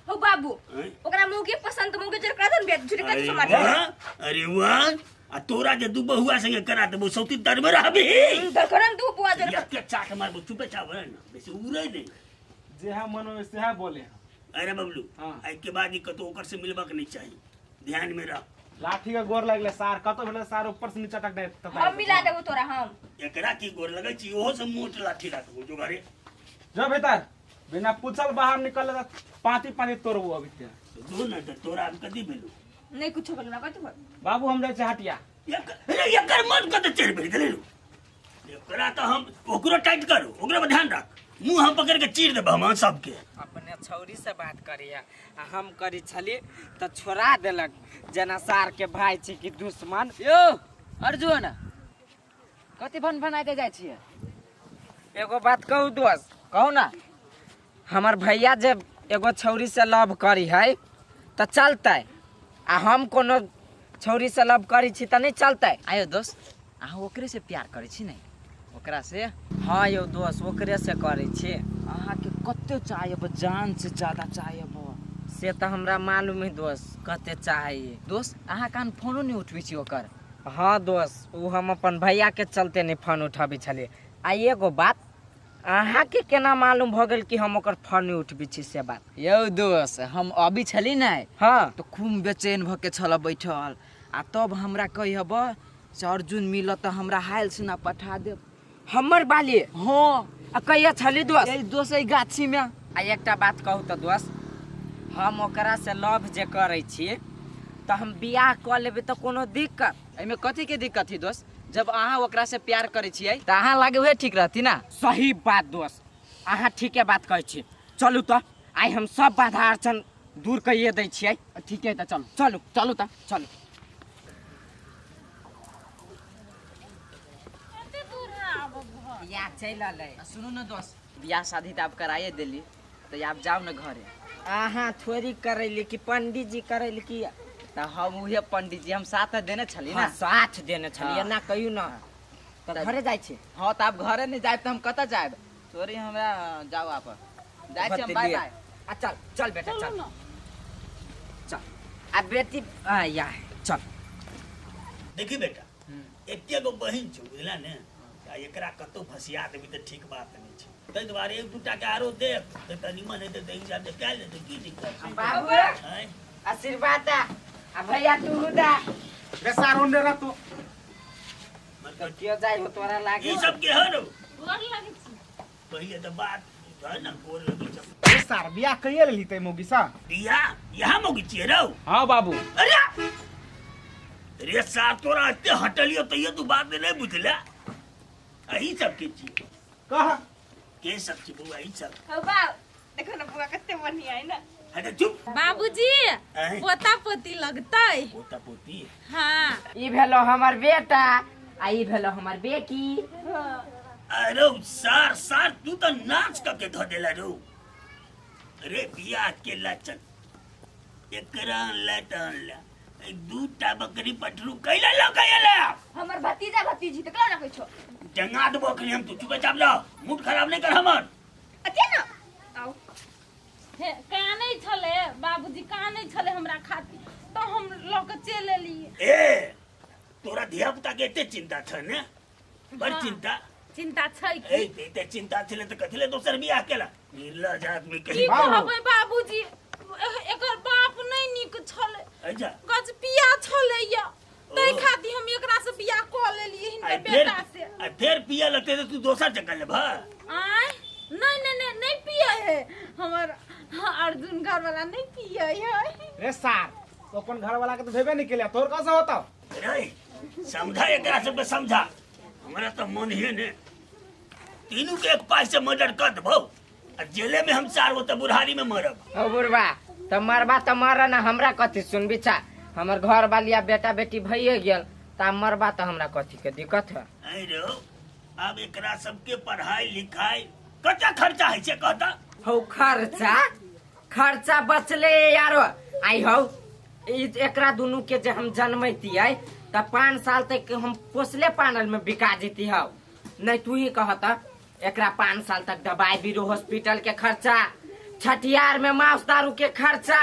हो बाबू हैं? ओकरा मौगी पसंद मौगी जोरे करा दन बेट झुरे अरे कत समाज। वाह, अरे वाह, आ तोरा जे दू बहुआ संगे करा देबो सौती दर में रहबी। दरखरन दू बुआ जोरे या के चाट मारबो चुपे चाप है ना, बेसी उड़े नहीं। जे है मन में से है बोले। अरे बबलू हाँ। आई के बाद कतो ओकर से मिलबा के नहीं चाहिए, ध्यान में रख। लाठी का गोर लगले सार कतो भेले सार ऊपर से नीचे तक दे। हम मिला देबो तोरा हम। एकरा की गोर लगै छी ओहो से मोट लाठी राखबो जो घरे। जो भीतर बिना पूछल बाहर निकल पाती पानी तोड़बो अभी ते। तो दो ना तो तोरा अब कदी भेलू नहीं कुछ बोल ना कथि बोल बाबू हम जाए हटिया एकर मन कते चढ़ बढ़ गेलै एकरा तो हम ओकरो टाइट करू ओकरा पर ध्यान रख मुंह हम पकड़ के चीर देब हम सबके अपने छौरी से बात करिए आ हम करी छली तो छोड़ा देलक जना सार के भाई छी कि दुश्मन। यो अर्जुन कति भन बनाते जाइ छियै एगो बात कहू दोस्त, कहू ना, हमर भैया जब एगो छौरी से लव करी है तो चलते, आ हम कोनो छौरी से लव करी छी तो नहीं चलते। आयो दोस्त अहाँ ओकरे से प्यार करै छी नहीं ओकरा से? हाँ यो दोस्त ओकरे से करी छी। अहाँ के कते चाहब जान से ज्यादा चाहब से तो हमरा मालूम है दोस्त कते चाहिए। दोस्त अहाँ कान फोनो नहीं उठबै छी ओकर? हाँ दोस्त वो हम अपन भैया के चलते नहीं फोन उठाबी छलिए। आ एगो बात अहाँ के केना मालूम भ गेल कि हम ओकर फोन नहीं उठबी छी से बात? यो दोस्त हम अभी छली नहीं हाँ तो खूब बेचैन भ के छल बैठल आ तब हमरा कहब से अर्जुन मिलत तो हमरा हाल सुना पठा देब। हमर बाली हाँ आ कहिया छली दोस्त? यही दोस्त एहि गाछी में। आ एकटा बात कहू तो दोस्त, हम ओकरा से लव जे करै छी तो हम बियाह क लेबै तो कोनो दिक्कत? एमे कथी के दिक्कत है दोस्त? जब अहाँ ओकरा से प्यार करे छियै तो अहाँ लागे उहे ठीक रहती ना। सही बात दोस्त, अहाँ ठीके बात कहै छी। चलू तो आइ हम सब बाधा अड़चन दूर कइए दै छियै। ठीक है तो चलो चलू चलू तो चलू। कते दूर है आब घर? या चल अलै। सुनू ना दोस्त बियाह शादी तो आप कराइए दिली तो आप जाओ ना घरे। अहाँ थोड़ी करैली कि पंडित जी करैली कि? तो हम उहे पंडित जी हम साथ देने छली ना। हाँ, साथ देने छलिए हाँ। ना कहियो ना। तो घरे जाइ छी। हाँ तो आप घरे नहीं जाए तो हम कत जाए? सॉरी हमरा जाओ आप जाए छी हम। Bye bye. आ चल चल बेटा चलो चल ना। चल। आ बेटी या चल। देखी बेटा एके गो बहिन छौ बुझला ने आ एकरा कतौ फसिया देबी त ठीक बात नहीं छै तै दुआरे एक दूटा के आरो देख त तनी मन हेतै त हिसाब से कए लेतै की दिक्कत छै बाबू हैं? आशीर्वाद दा। आ भैया तू दा। बेसार होने रह तू तो कियो जाय हो तोरा लागे? ई सब के हरो गोर लागै छी। पहिले त बात है ना गोर लगी सब बेसार बियाह कइए लेली तै मोगी सा? दिया यहाँ मोगी छिए रौ हाँ बाबू। अरे रे साथ तोरा एते हटलियो त ये तू बात नहीं बुझला अही सब के छिए कह के सब छी बुआ ई सब हो बा देखो ना बुआ कते बढ़िया है ना। अरे चुप बाबूजी हैं? पोता पोती लगतै? पोता पोती हाँ ई भेलो हमर बेटा आ ई भेलो हमर बेटी। अरे सार सार तू तो नाच के धो देला रो अरे बियाह के लचन एकरा लटन ला दूटा बकरी पटरू कैला लो कैला हमर भतीजा भतीजी त कौन कोइ छो जंगा दबो के हम तू चुपे चाप लो मूड खराब नहीं कर हमर अते ना आओ हे कानै छले बाबूजी कानै छले हमरा खातिर तो हम लऽ के चलि एलियै। ए तोरा धिया पुता के एते चिंता छ ने बड़ हाँ। चिंता चिंता छै ए कि? एते चिंता छले त कथिले दोसर बियाह केला निर्लज आदमी की कही कहबै बाबूजी एकर बाप नहीं निक छले अच्छा गजपिया छले या तै खातिर हम एकरा से बियाह क लेलियै हिनके बेटा से। फिर पिया लगते तो तू दोसर जगह ले भा आय नहीं नहीं नहीं नहीं पिए है हमर अर्जुन घर वाला नहीं पिए है। रे सार तो अपन घर वाला के तो भेबे नहीं केलिया तोर कैसे होता? रे समझा एकरा सब के समझा हमरा तो मन ही ने तीनों के एक पास से मर्डर कर देबो आ जेले में हम चार तो बुढ़ारी में मरब ओ बुढ़वा तो मरबा तो मर ना हमरा कथी सुनबी छा? हमर घर वालिया बेटा बेटी भइए गेल ता मरबा तो हमरा कथी के दिक्कत है? आई रो अब एकरा सबके पढ़ाई लिखाई कच्चा खर्चा है से कहता हो खर्चा खर्चा बचले यारो। आई हो एकरा दुनू के जे हम जन्मैतियै त 5 साल तक हम पोसले पानल में बिका जेती हो। नहीं तू ही कहता एकरा 5 साल तक दवाई बीरो हॉस्पिटल के खर्चा छठियार में मांस दारू के खर्चा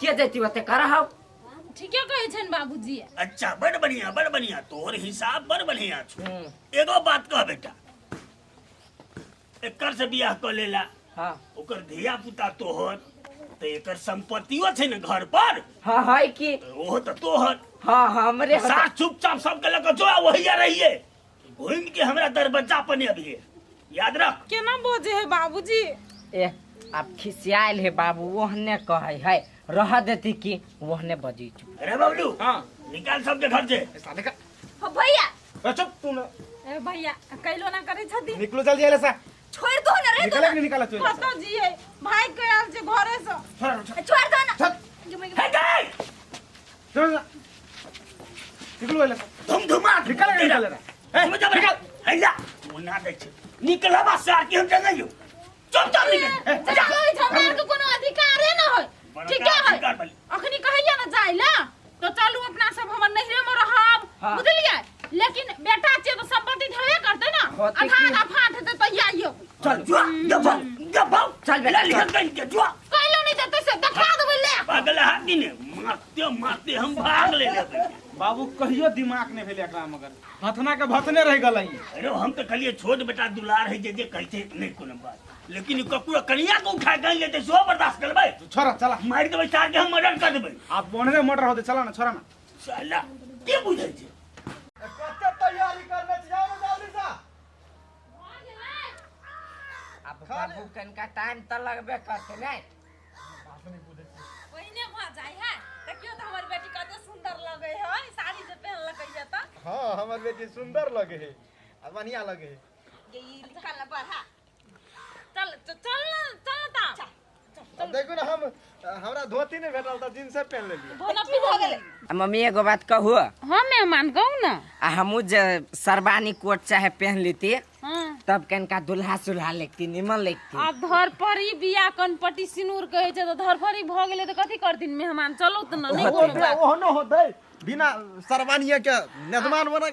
के देती होते करहौ। ठीके कहै छन बाबूजी। अच्छा बड़ बढ़िया तोर हिसाब बड़ बढ़िया छो एगो बात कह बेटा एकर से बियाह कर लेला हाँ ओकर धिया पुता तोहर तो एकर संपत्तियो छै ने घर पर हाँ है कि ओहो तो तोहर हाँ हमरे साथ चुपचाप सबके लगे जो वही रहिए घूम के हमरा दरवाजा पर नहीं अभी याद रख केना बोझे है बाबूजी? ए अब खिसियाल है बाबू ओहने कहे है रह देती कि वहने बजी चुप। अरे बबलू हाँ निकाल सबके घर से। ऐसा देखा हो भैया ए, चुप तू ना ए भैया कैलो ना करे छथि निकलो जल्दी आले सा छोड़ दो ना रे निकला कि नहीं निकाला तू कतो जिए भाई के आल जे घरे से छोड़ दो ना चल हे गई चल निकलो आले सा तुम धुमा निकल के निकाले रे तुम जब निकल हैला मुन्ना देख निकला बस यार की हम जगह यो चुप चुप निकल जा हमरा के कोनो अधिकार न होय ठीक है अखनी कहिया न जाइला तो चलू अपना सब हमर नहरे में रहब बुझलिए लेकिन बेटा छै तो संपत्ति ढेरे करते ना आधा फाट दे तो आइयो चल जब चल बेटा, ले लिखल गई के जो कैलो नहीं देते से दिखा देबे ले पागल हाथी ने मारते मारते हम भाग ले लेबे। बाबू कहियो दिमाग ने भेले एकरा मगर भथना के भथने रह गलई। अरे हम तो कलिए छोट बेटा दुलार है जे कहते नहीं कोनो बात लेकिन ई कपूर कनिया को उठा गई लेते सो बर्दाश्त करबे। तू छोरा चला मार देबे चार के हम मर्डर कर देबे। आप बोनरे मोटर होते चला ना छोरा ना साला के बुझै छै कच्चा तैयारी करने जाओ ना जल्दी सा। अब बाबू कनका टाइम त लगबे करते नहीं। पहिने भ जाय है देखियो त हमर बेटी कते सुंदर लगे है साड़ी जे पहन लकैया त हाँ हमार बेटी सुंदर लगे है और बढ़िया लगे है। ये निकाल ना बढ़ा चल चल ता अब देखो ना हम हमरा धोती नहीं भेटल था जींस पहन लेलिए। भोना पी हो गेले मम्मी एगो बात कहू हां मेहमान कहू ना आ हमू जे सरबानी कोट चाहे पहन लेती हां तब कनका दुल्हा सुल्हा लेती निमन लेती। आ धरपरी बिया कनपटी सिनूर कहे छै तो धरपरी भ गेले तो कथी करथिन मेहमान चलो त न नहीं बोल बा ओहनो होतै बिना सरबानिया के मेहमान बना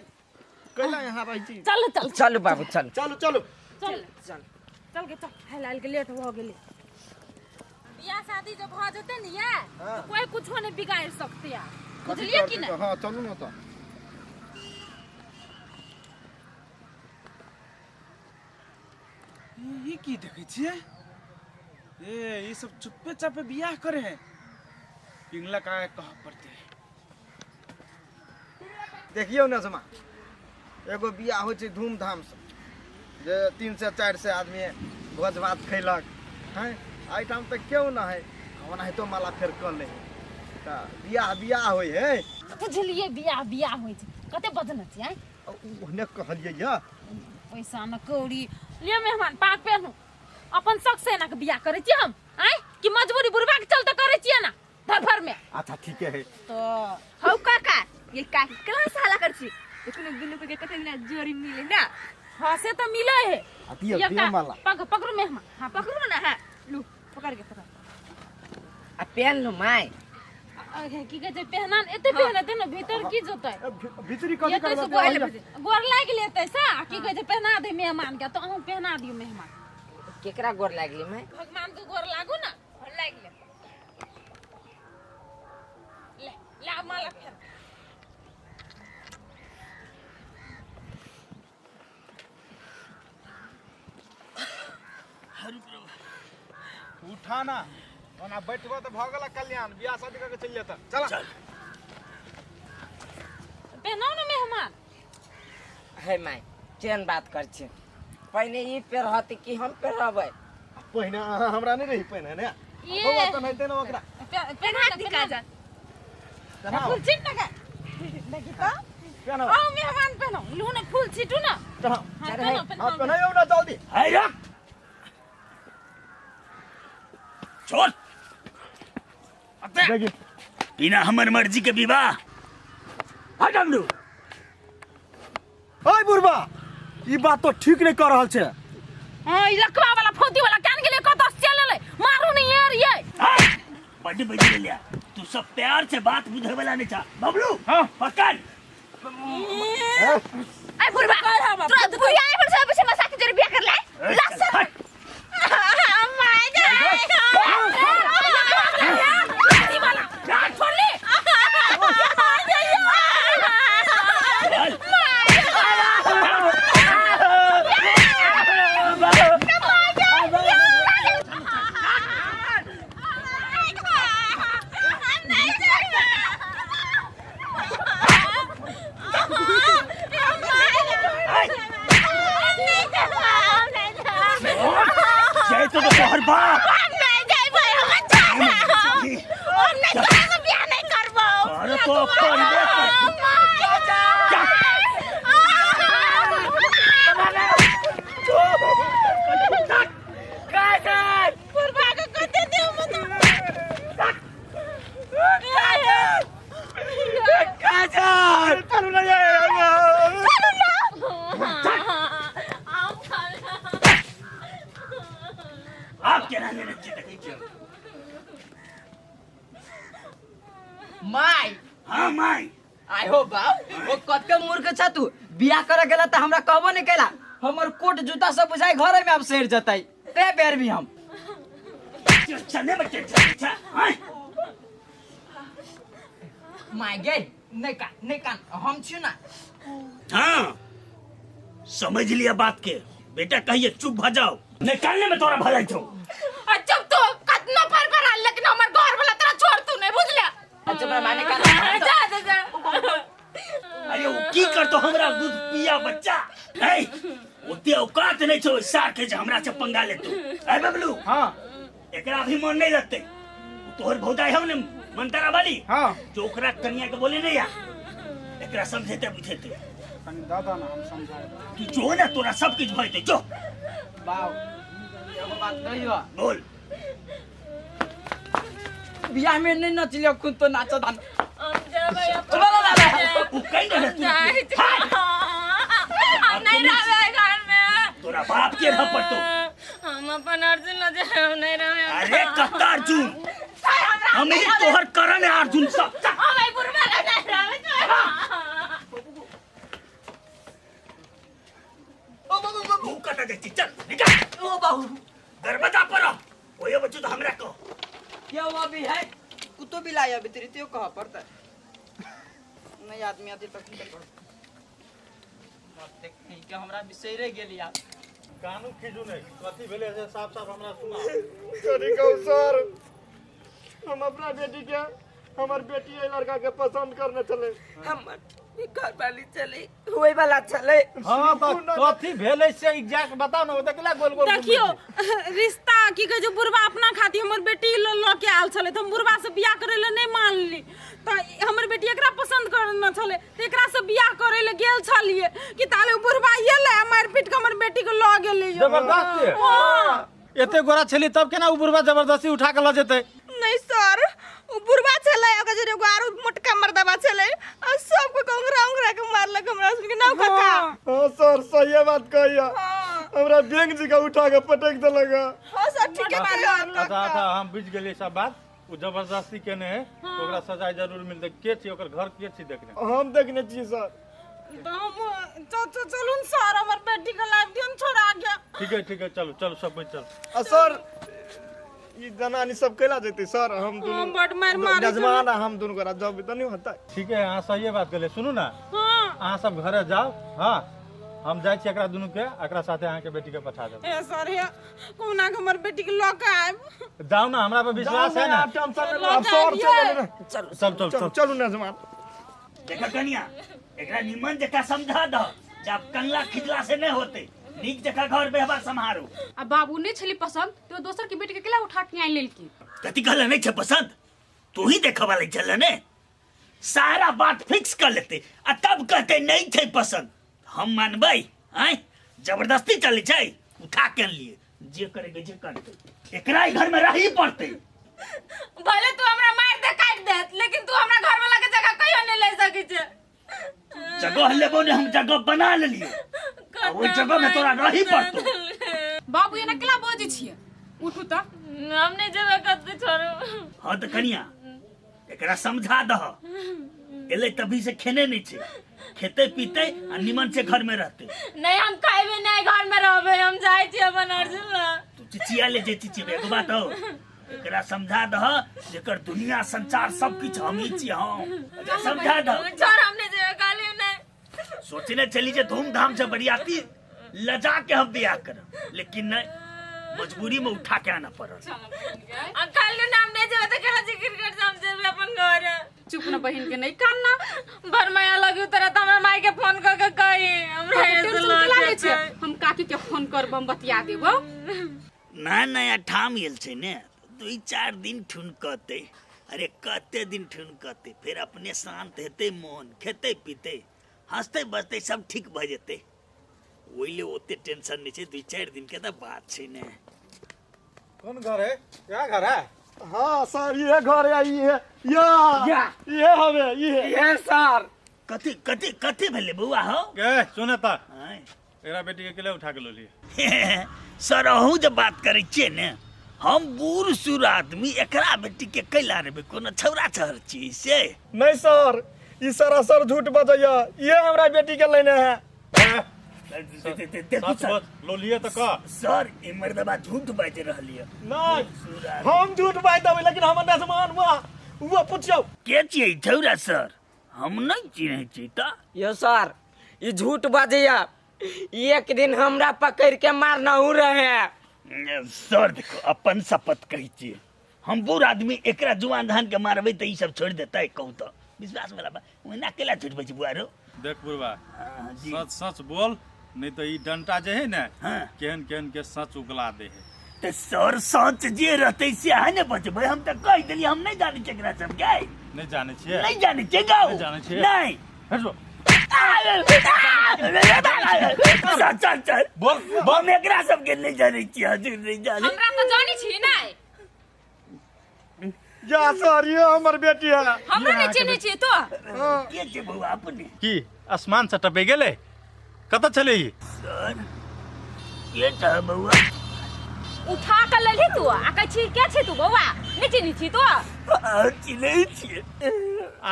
कैला यहाँ रही छी। चल चल चलू बाबू चल चलो चलो चल चल के चल हेलाल के लेट भ गेले बियाह शादी जब भ जते न या तो कोई कुछो नहीं बिगाड़ सकते या बुझलिए कि नहीं। हाँ चलू ना तो ये की देखे छिए ए ये सब चुप्पे चापे बियाह करे है पिंगला का कह पड़ते है। देखियो ना समा एगो बियाह हो छै धूमधाम से जे 3 से 4 से आदमी भोज भात खैलक हैं आइटम तक क्यों ना है ओना है तो माला फेर कर ले त बियाह होय है। बुझलिए बियाह होय छै कते बजन छै ओने कहलिए या पैसा न कौड़ी ले मेहमान पाक पहनू अपन शौक से ना के बियाह करे छी हम आय कि मजबूरी बुरबा के चलते करे छी ना धरफर में। अच्छा ठीक है तो हौ काका ये का क्लास हाला कर छी लेकिन दुनु के कते मिला जोड़ी मिले ना हां से तो मिले है अतिया दिया माला पकड़ो मेहमान हां पकड़ो ना हां लू पकड़ के पकड़ आ पहन लो माय अरे की कहे पहना एते पहनते न भीतर की जोतै भीतरी ये कथि तो करबा गोर लाग लेते सा की कहे पहना दे मेहमान के तो हम पहना दियो मेहमान केकरा गोर लागली माय भगवान के गोर लागो ना लाग ले ला माला फेर उठाना ओना बैठबो तो भ गेला कल्याण बियाह शादी करके चल जाता चला पहनाओ ना मेहमान है माय केन बात कर छी पहले ई पे रहती कि हम पे रहबै पहिने हमरा नहीं रही पहिने ने ये होवा तो नहीं तेन ओकरा पहना दिखा जा फूल छीट ना देखी तो पहनो आओ मेहमान पहनो लू ना फूल छीटू ना पहनो हां पहनो आप पहनायो ना जल्दी है रख छोड़ देखी बिना हमर मर्जी के विवाह हट हमरू। ओए बुढ़बा ई बात तो ठीक नहीं कर रहल छे। हां ई लकवा वाला फोती वाला कान के लिए कत चल ले मारू नहीं यार ये बड़ी बड़ी ले लिया तू सब प्यार से बात बुझे वाला नहीं था बबलू। हां पकड़ ए बुढ़बा तुरंत बुढ़िया आई पर सब से मसाक जरे बियाह कर ले लस माय तो हर बात नहीं जाए भाई हम अच्छा आप केना लेने छियै देखै छियै माय हाँ माय आय हो बाप ओ कतके मूर्ख छ तू बियाह करे गेला त हमरा कहबो नहीं कैला हमर कोट जूता सब बुझाई घरे में अब सड़ जतई ते बेर भी हम चने बच्चे अच्छा हां माय गे नहीं कान हम छु ना हाँ समझ लिया बात के बेटा कहिए चुप भ जाओ निकालने में तोरा भलाई छौ चुप तो कतना पर लेकिन हमर घर वाला तेरा छोड़ तू नहीं बुझले अच्छा मैं माने कान जा अरे वो की करतो हमरा दूध पिया बच्चा है ओते औकात नहीं छौ सार के जे हमरा से पंगा लेतो ए बबलू हाँ एकरा भी मन नहीं लगते तोहर भौजाई हम ने मंतरा वाली हाँ जो ओकरा कन्या के बोले नहीं या एकरा समझेते बुझेते कनी दादा ना हम समझाए तू जो ना तोरा सब कुछ भइते जो बाव एगो बात कहियो बोल बियाह में नहीं नचलियो खुद तो नाचो दान हम जाबे तू कहीं ना तू हम नहीं रहे घर में तोरा बाप के घर पर तो हम अपन अर्जुन ल जे हम नहीं रहे अरे कत्ता अर्जुन हम ही तोहर करण है अर्जुन सब हम आई बुरबा नहीं रहे ओ बाबू बाबू कटा जाती चल निकल ओ बाबू दरवाजा पर ओए बच्चू तो हमरा को ये वो भी है कुत्तो भी लाया भीतर तो कहा पड़ता है नहीं आदमी आदि तक निकल पड़ता देख नहीं के हमरा विषय रह गेल यार कानू खिजू नहीं कथी भेले से साफ साफ हमरा सुना करी कहू सर हम अपना बेटी के हमर बेटी ए लड़का के पसंद करने चले हमर घर वाली चले होए वाला चले हां तो कथी भेले से एग्जैक्ट बताओ ना देखला गोल गोल देखियो रिश्ता की कहे जो बुरबा अपना खाती हमर बेटी ल के आल छले तो हम बुरबा से बियाह करे ले नहीं मानली तो हमर बेटी एकरा पसंद करना छले तो एकरा से बियाह करे ले गेल छलिए कि ताले बुरबा ये ले मार पीट के हमर बेटी के ल गेले जबरदस्ती हां एते गोरा छली तब केना उ बुरबा जबरदस्ती उठा के ल जेते नहीं सर उ बुरबा छले ओकर जे एगो आरो मोटका मर्दबा छले आ सब को कंगरा के मारलक हमरा सुन के नाव काका हां सर सही बात कहिया हमरा बैंक जी का उठा के पटक देलक हां सर ठीक है अच्छा हम बुझ गेली सब बात उ जबरदस्ती केने है ओकरा सजा जरूर मिलते के छी ओकर घर के छी देखने हम देखने छी सर तो हम चलून सर हमर बेटी के लाइफ दिन छोड़ा गया ठीक है चलो चलो सब कुछ चल सर ई जनानी सब कैला जेते सर हम दोनों बड़ मार मार जजमान हम दोनों का जब तो नहीं होता ठीक है हां सही बात कहले सुनू ना हां अहाँ सब घरे जाओ हां हम जाय छी एकरा दुनू के एकरा साथे अहाँ के बेटी के पठा देब ए सर हे कोना के हमर बेटी के लक आइब जाओ ना हमरा पे विश्वास है ना टेंशन अब सर चलो चल चलो ना जजमान देखा कन्या एकरा निमन जका समझा द जब कंगला खिजला से नहीं होते नीक जका घर व्यवहार संभारो अब बाबू नहीं छली पसंद तो दोसर के बेटी के केला उठा के आई लेल की कति कहला नहीं छे पसंद तू ही देखा वाले चल ने सारा बात फिक्स कर लेते आ तब कहते नहीं थे पसंद हम मानबै आय जबरदस्ती चले छै उठा के लिए जे करेगे जे करते एकरा ही घर में रही पड़ते भले तू हमरा मार दे काट दे लेकिन तू हमरा घर वाला के जगह कहियो नहीं ले सकी छे जगह लेबो ने हम जगह बना लेलियो ओई जगह में तोरा रही पड़तो बाबू एना केला बजै छियै उठू त हम नहीं जेबे कत छोड़ो हां त कनिया एकरा समझा दह एले तभी से खेने नहीं छे खेते पीते आ निमन से घर में रहते नहीं हम खाइबे नहीं घर में रहबे हम जाय छी अपन अर्जुन ला तू चिचिया ले जे चिची एगो बात हो एकरा समझा दह जेकर दुनिया संसार सब कुछ हम ही छी हम समझा दह छोड़ हमने जेबे काली नहीं सोचने चली जे धूमधाम से बरियाती लजा के हम बियाह करब लेकिन नहीं मजबूरी में उठा के आना पड़ल काली नाम नहीं जेबे त केला जिक्र कर हम जेबे अपन घर चुप न बहिन के नहीं कानना भरमाया लगी उतर त हमरा माई के फोन क के कही हमरा टेंशन केला ले छै हम काकी के फोन करबम बतिया देबो नया ठाम गेल छै ने 2-4 दिन ठुनकते अरे कते दिन ठुनकते फिर अपने शांत हेते मन खेते पीते हंसते बसते सब ठीक भ जेते ओइले ओते टेंशन नहीं छै 2-4 दिन के त बात छै ने कौन घर है क्या घर है हाँ सर ये घर है ये हवे ये सर कथी कथी कथी भेले बउआ हो के सुने त आय एकरा बेटी के केला उठा के लो लिए सर अहू जब बात करे छिए ने हम बूढ़ सूर आदमी एकरा बेटी के कैला रे कोनो छौरा छहर छी से नहीं सर ई सरासर झूठ बजैया ये हमरा बेटी के लेने है सच लो लिए तो का सर ई मर्दबा झूठ बाज रहलिए नहीं हम झूठ बाज देबै लेकिन हमर नजमान वो पूछो के छियै छौरा सर हम नहीं चिन्है छी त यो सर ये झूठ बजैया एक दिन हमरा पकड़ के मारना हूँ रहे सर देखो अपन शपथ कहै छियै हम बूढ़ आदमी एकरा जुआन धान के मारबै त ई सब छोड़ देतै कहू त विश्वास वाला बा ओना केला छुटबै छी बुआरो देख बुढ़वा सच सच बोल नहीं तो ई डंटा जे है ना हाँ। केहन केहन के सच उगला दे है त सर सच जे रहतै से है ने बचबै हम त कहि देली हम नहीं जानै छी एकरा सब के नहीं जाने छिए नहीं जानै छी गाओ नहीं जानै छिए नहीं हटो चल चल चल बोल हम एकरा सब के नहीं जानै छी हजुर नहीं जानै हमरा तो जानी छी नहीं या सर ये हमर बेटी है हमरा नहीं चिन्है छी तो के छै बउआ अपने की आसमान से टपे गेले कत चले ई सर के त बउआ उठा के लेली तू आ कहै छी के छै तू बौआ नहीं चिन्है छी तो चिन्है छी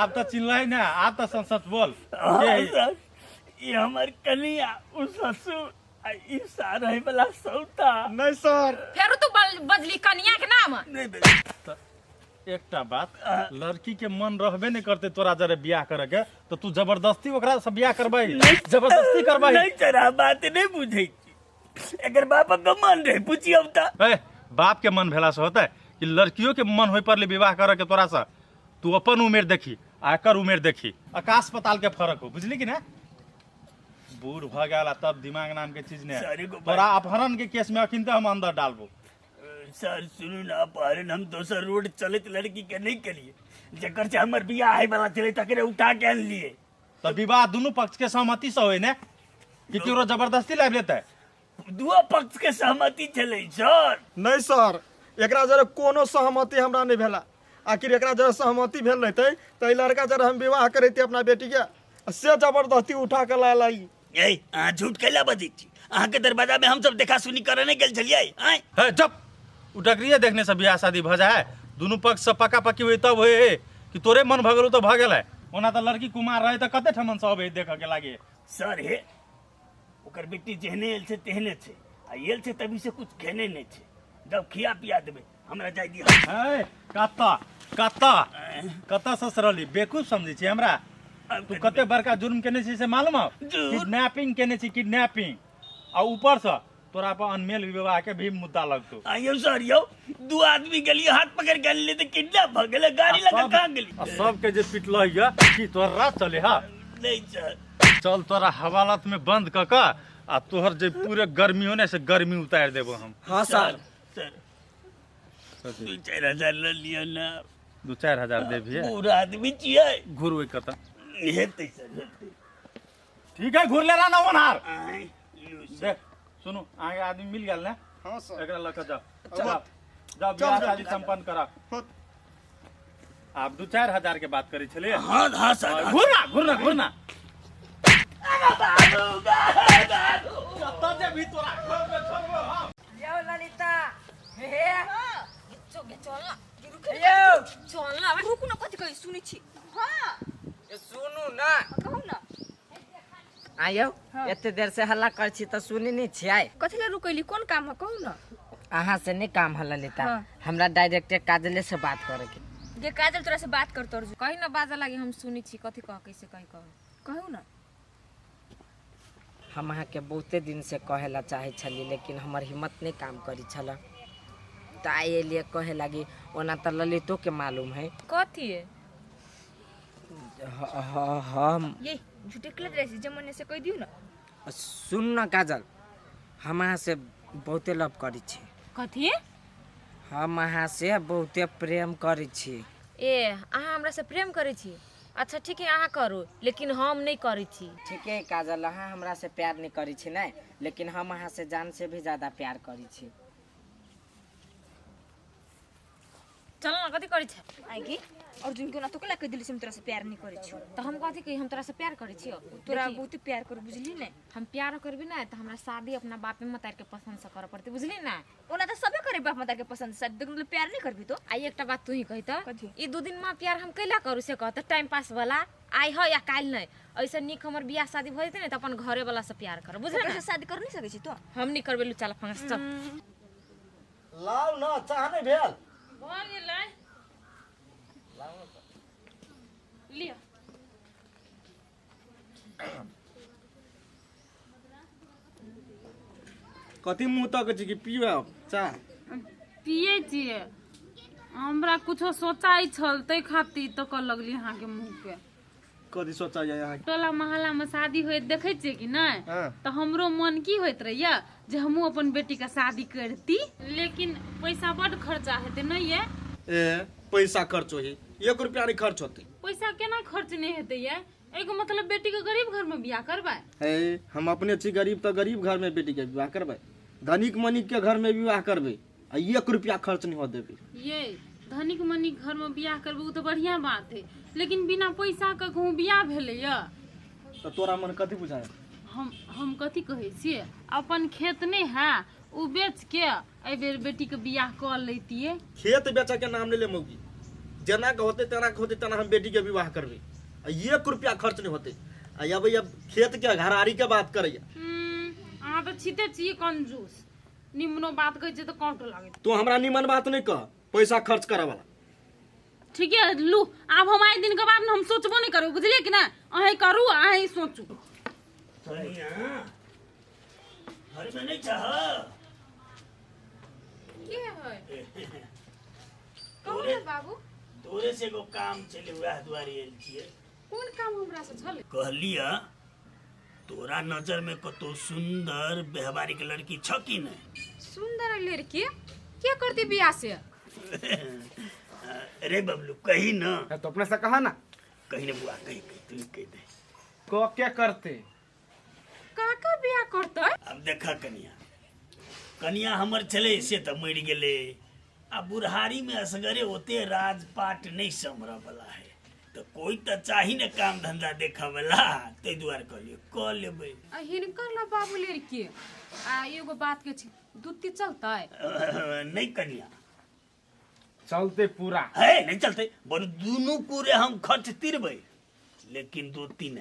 आप तो चिल्लाई ना आप तो सच बोल सर ये हमर कनिया उ ससुर आ ई सारा वाला सौता नहीं सर फेर तू बजली कनिया के नाम नहीं बेटा एकटा बात लड़की के मन रहबे नहीं करते तोरा जरे बियाह करे के तो तू जबरदस्ती ओकरा से बियाह करबै जबरदस्ती करबै नहीं तेरा बात नहीं बुझै छी एकर बाप के मन रहे पूछियो त बाप के मन भेला से होता है कि लड़कियों के मन होई पर ले विवाह करे के तोरा से तू अपन उम्र देखी आ एकर उम्र देखी आकाश पाताल के फर्क हो बुझली कि ना बूढ़ भ गेला तब दिमाग नाम के चीज नहीं तोरा अपहरण के केस में अखिन हम अंदर डालबो सर सुनू ना अपहरण हम दोसर रोड चलत लड़की के नहीं करिए जकर से हमर बियाह है वाला चले तकरे उठा के आन लिए तो विवाह दोनों पक्ष के सहमति से होई ने कि केकरो जबरदस्ती लाइब लेते दुआ पक्ष के सहमति चले सर नहीं सर एकरा जरे कोनो सहमति हमरा नहीं भेला आखिर एकरा जरे सहमति भेल रहते तो लड़का जरे हम विवाह करते अपना बेटी के से जबरदस्ती उठा के ला लाई ए आ झूठ कैला बजै छी अहाँ के दरवाजा में हम सब देखा सुनी करे नहीं गेल छलिए आय है जब उठकरिए देखने से बियाह शादी भ जाए दोनों पक्ष से पक्का पक्की हुई तब होए कि तोरे मन भगलो तो भ गेलै ओना तो लड़की कुमार रहे तो कते ठमन सब देख के लागे सर हे ओकर बेटी जेहने एल छै तेहने छै आ एल छै तभी से कुछ खेने नहीं छै जब खिया पिया देबे हमरा जाय दिया है कत्ता कत्ता कत्ता ससरली बेवकूफ समझै छी हमरा तू कते बड़का जुर्म केने छी से मालूम हो किडनैपिंग केने छी किडनैपिंग आ ऊपर से तोरा पर अनमेल विवाह के भी मुद्दा लगतो आइयो सर यो दू आदमी गेलिए हाथ पकड़ के ले तो किडनैप भ गेले गाड़ी लगा कहां गेली सब के जे पिटलो हिया कि तोरा चले हा नहीं सर चल तोरा हवालात में बंद क के आ तोहर जे पूरे गर्मी होने से गर्मी उतार देबो हम हाँ सर सर 2-4 हजार ले लियो ना 2-4 हजार देबिए पूरा आदमी छियै घुरवे कत हेतै सर हेतै ठीक है घुर ले रहा ना वनार आय देख सुनो आगे आदमी मिल गेल ना हां सर एकरा लक जाओ जाओ बियाह शादी संपन्न करा आप 2-4 हजार के बात करी छले हां हां सर घुरना घुरना घुरना यो ललिता हे चल ना रुकु न कथि कहै सुनै छी सुनू ना कहू ना आयो एते देर से हल्ला कर छी तो सुनी नहीं छियै कथि ले रुकैली कोन काम है कहू ना अहाँ से नहीं काम है ललिता हमरा डायरेक्ट काजले से बात करे के जे काजल तोरा से बात करतो अर्जुन कहि न बाजा लागि हम सुनै छी कथि कह कैसे कहि कहू ना हम अहाँ के बहुते दिन से कहेला चाहे छली लेकिन हमर हिम्मत नहीं काम करी छल ताई लिए कहे लगी ओना तो ललितो के मालूम है कथि हम ये झूठे क्लत रहे जमने से कह दियो ना सुन न काजल हम अहाँ से बहुते लव करी छी कथि हम अहाँ से बहुते प्रेम करी छी ए अहाँ हमरा से प्रेम करै छी अच्छा ठीक है अहाँ करू लेकिन हम नहीं करै छी ठीक है काजल अहाँ हमरा से प्यार नहीं करी छी नहीं लेकिन हम अहाँ से जान से भी ज्यादा प्यार करी छी चल ना कथी करै छै आगे अर्जुन के ना तो कला कह दिली से हम तोरा से प्यार नहीं करे छी तो हम कथी कही हम तोरा से प्यार करै छियो तोरा बहुत प्यार कर बुझली ने हम प्यार करबी ना तो हमरा शादी अपना बाप में मतार के पसंद से करे पड़ते बुझली ना ओना तो सबे करे बाप माता के पसंद से मतलब प्यार नहीं करबी तो आई एकटा बात तू ही कही त कथी? ई 2 दिन में प्यार हम कैला करू से कहत टाइम पास वाला आई है या काल नहीं ऐसे निक हमर बियाह शादी भ जेते ने त अपन घरे वाला से प्यार कर बुझले ना कैसे शादी कर नहीं सके छी तो हम नहीं करबे लू चल फंगस चल लाओ ना चाह नहीं भेल भ गेलै लिया कथी मुंह तक छी कि पीबे चाह पिए छियै हमरा कुछो सोचाई छल तै खातिर तो कर लगली अहाँ के मुंह के कथी सोचा जाय अहाँ टोला मोहल्ला में शादी होइत देखै छियै कि नहीं हाँ। तो हमरो मन की होइत रहैया जे हमहू अपन बेटी के शादी करती लेकिन पैसा बड खर्चा हेतै नहीं ये ए पैसा खर्च होई 1 रुपया नहीं खर्च होते पैसा केना खर्च नहीं हेतै ये एगो मतलब बेटी के गरीब घर में बियाह करबै है हम अपने छी गरीब तो गरीब घर में बेटी के विवाह करबै धनिक मनिक के घर में विवाह करबै आ 1 रुपया खर्च नहीं हो देबै ये धनिक मनिक घर में बियाह करबै उ तो बढ़िया बात है लेकिन बिना पैसा के कहूँ बियाह भेलै या तो तोरा मन कथी बुझाय हम कथी कहै छियै अपन खेत नहीं है उ बेच के एहि बेर बेटी के बियाह कर लेतियै खेत बेचा के नाम ले मौगी जेना के होते तेना हम बेटी के विवाह करबै आ 1 रुपया खर्च नहीं होते आ अब खेत के घरारी के बात करैया अहाँ तो छिते छियै कंजूस निम्नो बात कहै छै तो कांटो लागै तू हमरा निमन बात नहीं कह पैसा खर्च करे वाला ठीक है लू आब हम आए दिन के बाद हम सोचबो नहीं करू बुझलिए कि ना अहीं करू अहीं सोचू घर में नहीं चाह के है कहू तोरे ना बाबू तोरे से एगो काम चले वएह दुआरे आयल छियै कोन काम हमरा से छले कहलिया तोरा नजर में कतो सुंदर व्यवहारिक लड़की छ कि नहीं सुंदर लड़की क्या करती बियाह से अरे बबलू कही ना तो अपने से कहा ना कही ना बुआ कही तू कह दे को क्या करते काका बियाह करते अब देखा कनिया कनिया हमर चले से तो मर गेले आ बुढ़ारी में असगरे होते राजपाट नहीं समरा वाला है तो कोई तो चाही ना काम धंधा देखा वाला ते दुआर कह लेबै हिनकर ला बाबू लड़की आ एगो बात के छी दूती चलता है नहीं कनिया चलते पूरा है नहीं चलते बड़ दोनों पूरे हम खर्च तिरबै लेकिन 2-3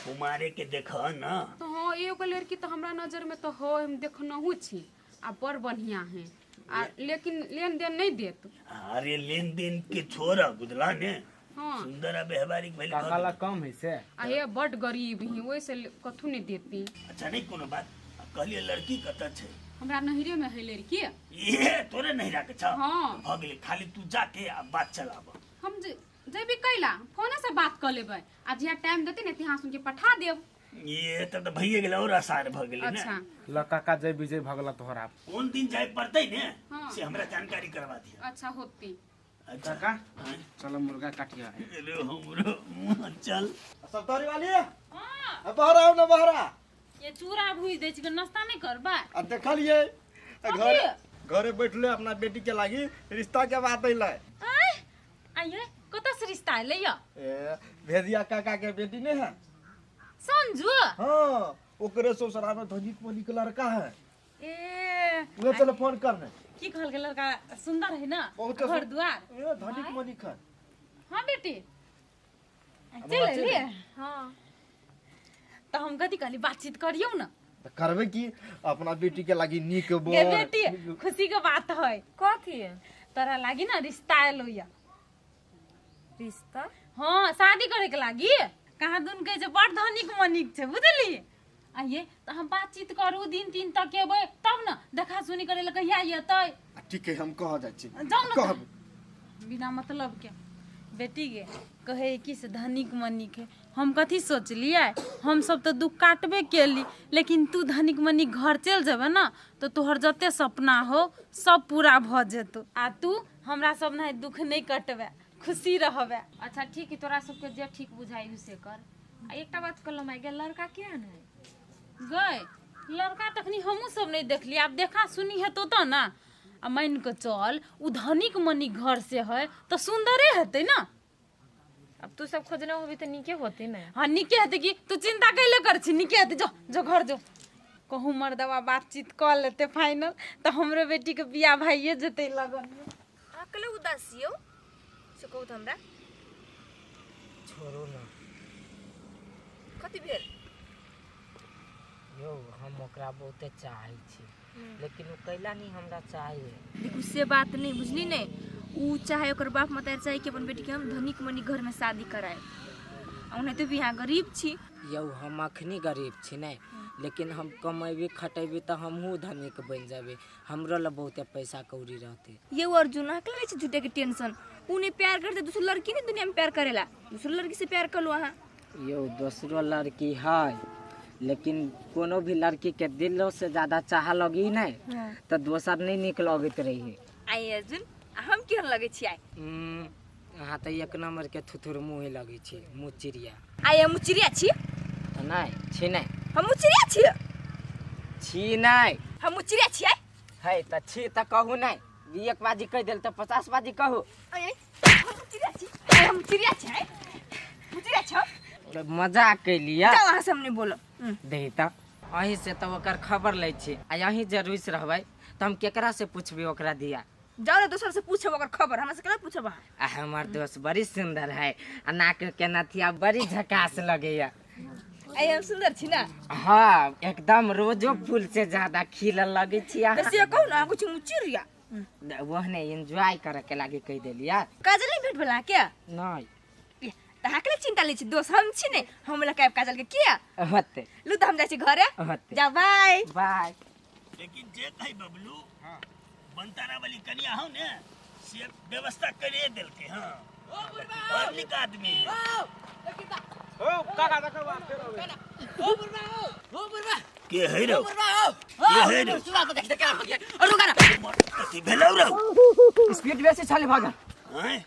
कुमारे के देख ना तो हाँ एगो लड़की तो हमरा नजर में तो हो हम देखनहु छी आ बड़ बढ़िया है आ लेकिन लेन देन नहीं देत अरे लेन देन के छोरा बुझला ने हाँ सुंदर आ व्यवहारिक भइल काकाला कम है से आ ये बड़ गरीब ही वैसे कथू नहीं देती अच्छा नहीं कोनो बात कहलिए लड़की कतऽ छै हमरा नहिरे में है लड़की ये तोरे नहीं राखे छ हाँ। भ गेलै खाली तू जाके आ बात चलाब हम जेबी कैला फोने से बात कर लेबै आ जिया टाइम देते ने तिहा सुन के पठा देब ये तो भइए गेलै और आसार भ गेलै अच्छा ने लका का जय विजय भगला तोहरा कोन दिन जाय पड़तै ने हाँ। से हमरा जानकारी करवा दिया अच्छा होती अच्छा काका हाँ। चलो मुर्गा काटिया अरे हमरो मुँह चल सप्तारी वाली बाहर आओ ना बाहर ये चूरा भूज दै छी नाश्ता नहीं करबै आ देखलिए घरे बैठले अपना बेटी के लागी रिश्ता के बात अइलै आइए कतऽ से रिश्ता एलै या ए भेदिया काका के बेटी नहीं है संजू हाँ ओकरे ससुराल में धनिक मनिक लड़का है ए उहे चलो फोन करने की कहल के लड़का सुंदर है ना बहुत घर द्वार ए धनिक मनिक है हाँ बेटी चल लिए हाँ तो हम कथी कहली बातचीत करियो ना तो करबे की अपना बेटी के लागी नीक गे बोल बेटी खुशी के बात है कथी तोरा लागी ना रिश्ता एलो या रिश्ता हाँ शादी करे के लागी कहाँ दुन के जे बड़ धनिक मनिक छै बुझली आइए तो हम बातचीत करू दिन तीन तक एबै तब ना देखा सुनी करे ला कहिया एतै ठीक है हम कह जाइ छी जाऊ ना कहब बिना मतलब के बेटी गे कहे कि से धनिक मनिक है हम कथी सोचलिए हम सब तो दुख काटबे केली लेकिन तू धनिक मनिक घर चल जेबे ना तो तोहर जते सपना हो सब पूरा भ जेतो आ तू हमरा सब ना दुख नहीं कटबे खुशी रहबे अच्छा ठीक है तोरा सबके जे ठीक बुझाई से कर आ एकटा बात कहलो माय गे लड़का केहन है गए लड़का तखनी हमू सब नहीं देखली अब देखा सुनी है तो ना आ मान के चल उ धनिक मनी घर से है तो सुंदरे हेतै ना। अब तू सब खोजना होबी तो नीके होते ना। हाँ निके हेतै कि तू चिंता कैले कर छी, निके हेतै। जो जो घर जो कहूँ मर्दवा बातचीत कर लेते फाइनल तो हमरे बेटी के बियाह भाइये जेतै लगन में। अकले उदासी हो से कहू हमरा छोड़ो ना कथी भेल। यो हम ओकरा बहुते चाहै छी लेकिन वो कैला नहीं हमरा चाहिए। देखू से बात नहीं बुझली नहीं, ऊ चाहे ओकर बाप मतार चाहे कि अपन बेटी के हम धनिक मनी घर में शादी कराए। उन्हें तो भी यहाँ गरीब छी। यौ हम अखनी गरीब छी नहीं, लेकिन हम कमेबे खटेबे तो हमहू धनिक बन जाबे, हमरो ला बहुते पैसा कौड़ी रहते। ये अर्जुन अकेले छी झूठे के टेंशन। उन्हें प्यार करते दूसरी लड़की नहीं दुनिया में प्यार करेला, दूसरी लड़की से प्यार कर लो। हाँ यो दूसरो लड़की है लेकिन कोनो भी लड़की के दिलों से ज्यादा चाह लगी नहीं तो दोसर नहीं निक लगत रही। आई अर्जुन हम केहन लगे छी? आई यहाँ तो एक नंबर के थुथुर मुँह लगे छे, मुचिरिया। आई हम चिड़िया छी? नहीं छी नहीं, हम चिड़िया छी? छी नहीं, हम चिड़िया छी? है तो छी तो कहू नहीं, एक बाजी कह दिल तो 50 बाजी कहू। हम चिड़िया छी? हम चिड़िया छी? चिड़िया छ? मजाक के लिया वहाँ से हमने बोलो दे तो अही से तो ओकर खबर ले छी आ यही जरूर से रहबै तो हम केकरा से पूछबे ओकरा दिया। जाओ रे दूसरा से पूछो अगर खबर, हमरा से केना पूछब? हमार दोस्त बड़ी सुंदर है, नाक के नथिया बड़ी झकास लगेया। आई हम सुंदर छी ना? हाँ एकदम रोजो फूल से ज्यादा खिलल लगे छी। से कहू ना कुछ मुचिरिया वहने एंजॉय करे के लागे कह देलिया। काजल नहीं भेट भेला क्या? नहीं त हाकले चिंता ले छी दोस्त हम छी ने, हमरा कैब काजल के किया होते लु त हम जाय छी घरे। होते जा बाय बाय। लेकिन जे कही बबलू बनतारा वाली कन्या हो ने से व्यवस्था करे दिल के। हाँ पब्लिक आदमी है। ओ काका देखो बा फेर हो बुरबा के है रो के है रो सुना तो देख क्या हो गया और रुका ना कथी भेलौ रो? स्पीड बेसी चले भागा। हैं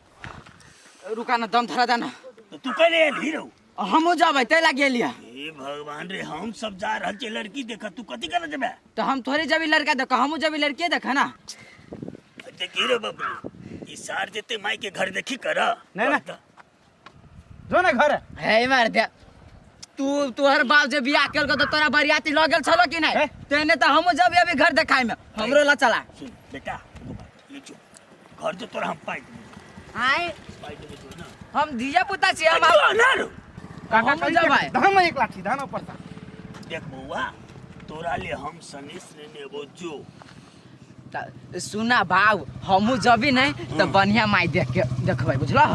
रुका ना दम धरा देना तो तू कले एलही रो? हमहू जाबै तै ला गेलिया। हे भगवान रे हम सब जा रहल छे लड़की देखा, तू कथी करे जेबे? तो हम थोड़ी जबी लड़का देख, हमहू जबी लड़के देखा ना। देखी रे बबलू ई सार जेते माई के घर देखी कर नहीं ना जो ना घर है मार दे। तू हर बाप जे बियाह केल तो तोरा बरियाती ल गेल छलो कि नहीं? तेने तो हमहू जब अभी घर देखाई में हमरो ला चला। सुन बेटा ले जो घर जो तोरा हम पाई देबो। आए पाई देबो तो ना हम दिया पुता छी हम ना रो काका कह जाबै धाम में एक लाठी धान पड़ता। देख बउआ तोरा ले हम सनेस ने नेबो जो सुना भाव हमहू जबी नहीं तो बढ़िया माई देख के देखबै बुझला।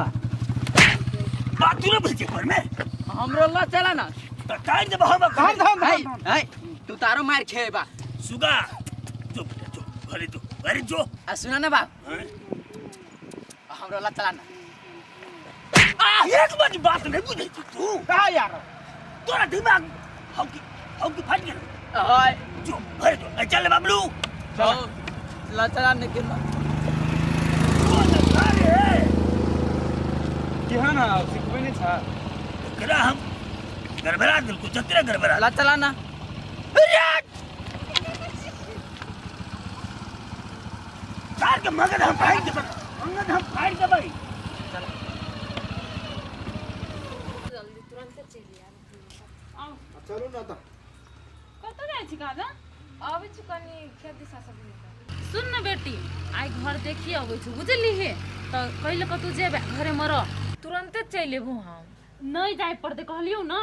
बात तू ना बुझे पर में हमरो ला चला ना तो काई जब हम है तू तारो मार खेबा सुगा जो जो घरे जो आ सुना ना बाप हैं? हमरो ला चला ना। एक बात नहीं बुझे तू कहा यार तोरा दिमाग हौ की फट गेल। हाय जो घरे जो चल बबलू ला चला निकल के ना सिखबै नहीं था एकरा हम गड़बड़ा दिल को जतरा गड़बड़ा ला चला ना। तार के मगज हम फाड़ के मगज हम फाड़ के भाई चलो ना तो कत जाय छी काजा? अबे छु कनी खेत दिशा सब। सुन न बेटी आई घर देखी अबै छु बुझली हे तो कहिले कतु जेबे घरे मर तुरंते चल लेबू हम। नहीं जाय पड़ते कहलियो ना।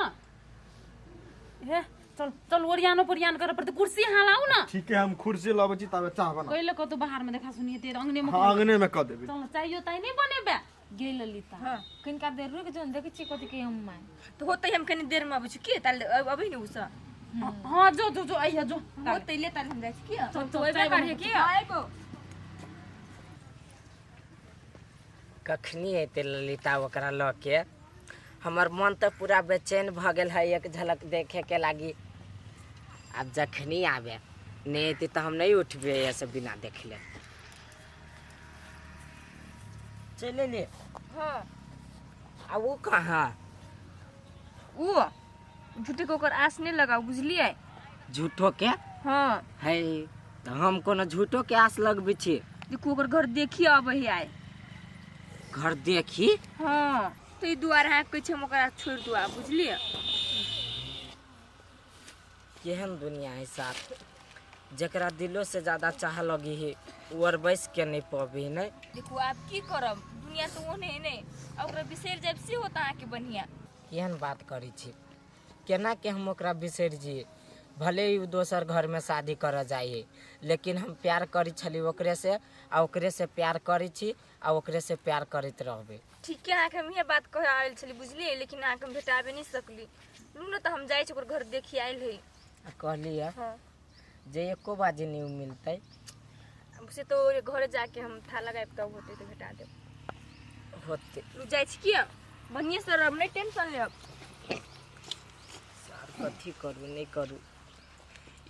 हे चल चल ओरियानो परियान करे पड़ते कुर्सी हालाऊ ना। ठीक है हम कुर्सी लाबै छी तबे चाह बना। कहिले कतु बाहर में देखा सुनिए तेरे अंगने में हाँ आंगने में क देबे। चल चाहिए ताई नहीं बनेबे गेल ललिता। हां किनका देर रुक जन देखि छी कथि के हम माय तो होते हम कनी देर में आबै छी की ताल अबै नहीं उसा। हां जो जो जो आइया जो होते ले ताल हम जाय छी की चल तो चल एबे काढ़िए की आइबो। कखनी एते ललिता ओकरा ल के हमर मन तो पूरा बेचैन भ गेल है एक झलक देखे के लागी। अब जखनी आवे नहीं एती तो हम नहीं उठबे ऐसे बिना देखले। चले ले हां आ वो कहाँ वो झूठे को ओकर आस नहीं लगाओ बुझलिए। झूठो के हां है तो हम कोनो झूठो के आस लगबे छी। देखू ओकर घर देखी अब ही आए। घर देखी? हाँ तो ई दुआर है कुछ हम ओकरा छोड़ दुआ बुझलिए। केहन दुनिया है साथ, जकरा दिलो से ज्यादा चाह लगी है वो बैस के नहीं पबी नहीं। देखू आप की करब, दुनिया तो वो नहीं ओकरा बिसर जाब से होता है कि बढ़िया। केहन बात करी छी, केना के हम ओकरा बिसर जी। भले ही दोसर घर में शादी कर जाइए, लेकिन हम प्यार करी छली ओकरे से, आ ओकरे से प्यार करी छी, आ ओकरे से प्यार करते रहबे। ठीक है आके हम ये बात कह आयल छली बुझलिए, लेकिन आके हम भेटाबे नहीं सकली। लू ना तो हम जाए छी ओकर घर देखी आयल है। कहली है हाँ जे एको बाजी नहीं मिलते से तो घर जाके हम था लगाए तब होते तो भेटा दे होते। लू जाए छी किया बढ़िया सर, अब नहीं टेंशन ले। अब कथी करू नहीं करू,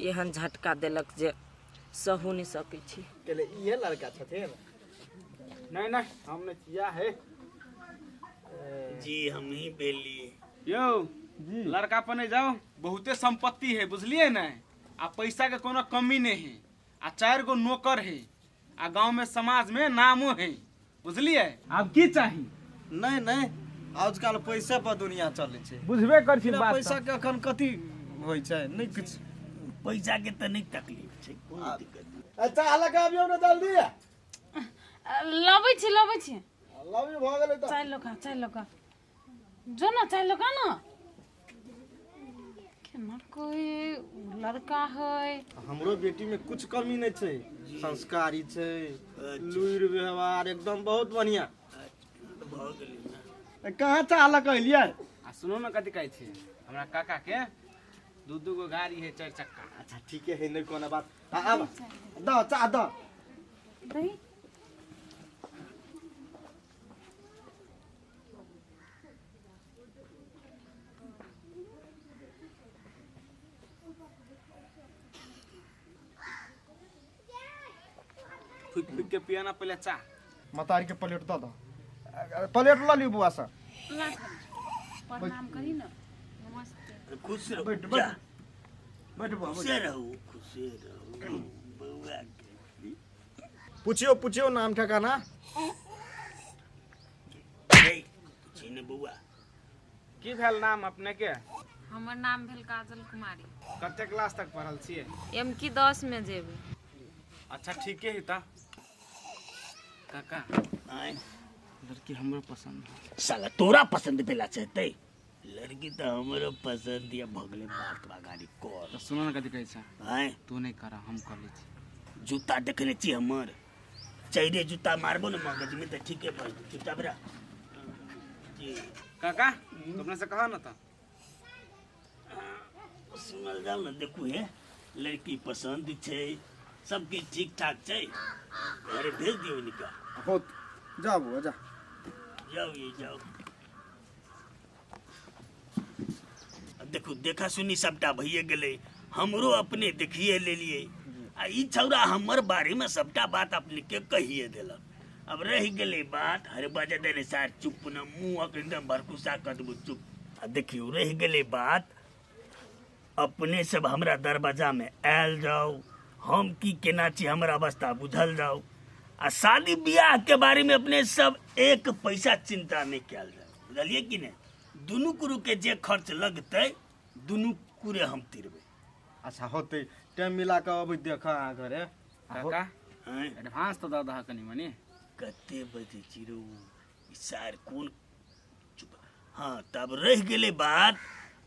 एहन झटका देलक जे सहू नहीं सकै छी। केले ये लड़का छथिन? नहीं नहीं हमने किया है। जी हम ही बेली। यो लड़का पर नहीं जाओ, बहुते संपत्ति है बुझलिए न, आ पैसा के कोनो कमी नहीं है, आ 4 गो नौकर है, आ गांव में समाज में नामो है बुझलिए। आप की चाहिए? नहीं नहीं आजकल पैसा पर दुनिया चले छे, बुझबे कर छी बात। पैसा के अखन कथी होय छै? नहीं कुछ पैसा के तो नहीं तकलीफ छै, कोई दिक्कत नहीं। अच्छा लगाबियो ना जल्दी। लबै छी लवी भ गेलै त चाय लोका जो ना चाय लोका ना। केना कोई लड़का है, हमरो बेटी में कुछ कमी नहीं छै, संस्कारी छै, लुइर व्यवहार एकदम बहुत बढ़िया। भ गेलै ना। कहाँ चालक अलियै? आ सुनो ना कथी कहै छी, हमरा काका के दू गो गाड़ी है 4 चक्का। अच्छा ठीक है नहीं कोनो बात। आब द चा द दही फुक के पियाना पहले चा। मतारी के प्लेट द द, प्लेट ल लियो बुआ सा। प्रणाम करी ना, नमस्ते। खुश रहो, बैठ जा। बैठ बुआ खुश रहो बउआ के। पूछियो नाम ठिकाना। चिन्ह बउआ की भेल नाम अपने के? हमर नाम भेल काजल कुमारी। कते क्लास तक पढ़ल छिए? एम की 10 में जेबे। अच्छा ठीक है ता काका, आय लड़की हमरो पसंद है। साला तोरा पसंद पेला चाहते? लड़की तो हमरो पसंद या भगले बात गाड़ी कर। तो सुनो ना कथी कहै छै, आय तू नहीं करा हम कर लै छी। जूता देखले छी हमर, चाहिए जूता मारबो ना मगज में तो ठीक है भाई। चुपचाप रह जी। काका तुमने से कहा ना था सुनल जाओ ना, देखू है लड़की पसंद छै, सबके ठीक ठाक छै, घरे भेज दियो इनका। हो जा बुआ जा। जाओ ये जाओ। अब देखो देखा सुनी सबटा भइए गेलै, हमरो अपने देखिए ले लिए, आ ई छौरा हमर बारे में सबटा बात अपने के कहिए देलक। अब रह गेलै बात, हरे बजे देने सार चुप न, मुंह एकदम भरकुसा कर देबो चुप। आ देखियो रह गेलै बात, अपने सब हमरा दरवाजा में आयल जाओ, हम की केना छी हमरा अवस्था बुझल जाओ, आ शादी ब्याह के बारे में अपने सब एक पैसा चिंता नहीं कयल जाए, बुझलिए कि नहीं? दुनू कुरु के जे खर्च लगते दुनू कुरे हम तिरबे। अच्छा होते टाइम मिला के अब देख आ घरे। काका हैं? एडवांस तो दे दहा कनी मनी। कते बजे चिरो सार कोन चुप। हाँ तब रह गेले बात,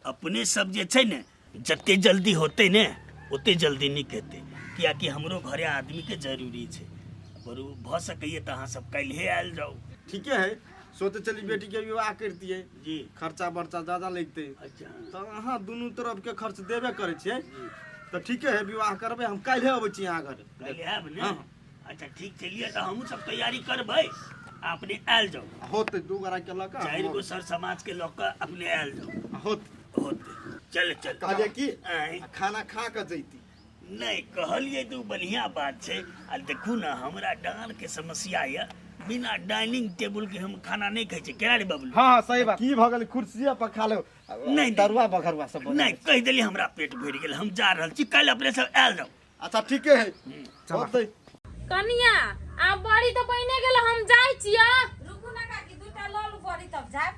अपने सब जे छै ने जते जल्दी होते ने ओते जल्दी नहीं कहते, कियाकि हमरो घरे आदमी के जरूरी छै। बरु भ सकैए तो अहाँ सब कल आयल जाओ। ठीक है सोते चली बेटी के विवाह करती है जी। खर्चा बर्चा ज्यादा लगते अच्छा तो अहाँ दुनू तरफ के खर्च देबे करे छियै, तो ठीक है विवाह करबे। हम कल अबै छी यहाँ घर। कल आयब ने? अच्छा ठीक चलिए तो हम सब तैयारी करबै, अपने आयल जाओ। होते दू गोरा के लका 4 गो सर समाज के लोग अपने आयल जाओ। होते चल कहलिए कि आय। खाना खा के जैती। नहीं कहलिए तो बढ़िया बात छै। आ देखू ना हमरा डान के समस्या है, बिना डाइनिंग टेबल के हम खाना नहीं खाई छै। केना रे बबलू? हाँ सही बात। की भ गेल कुर्सिया पर खा लो, नहीं तरुआ बघरुआ सब नहीं कह देली हमरा पेट भर गेल, हम जा रहल छी, कल अपने सब आयल जाओ। अच्छा ठीक है होतै कनिया आ बड़ी तो बने गेल हम जाय छियै रुकू ना काकी दुटा ल लू बड़ी तब जाब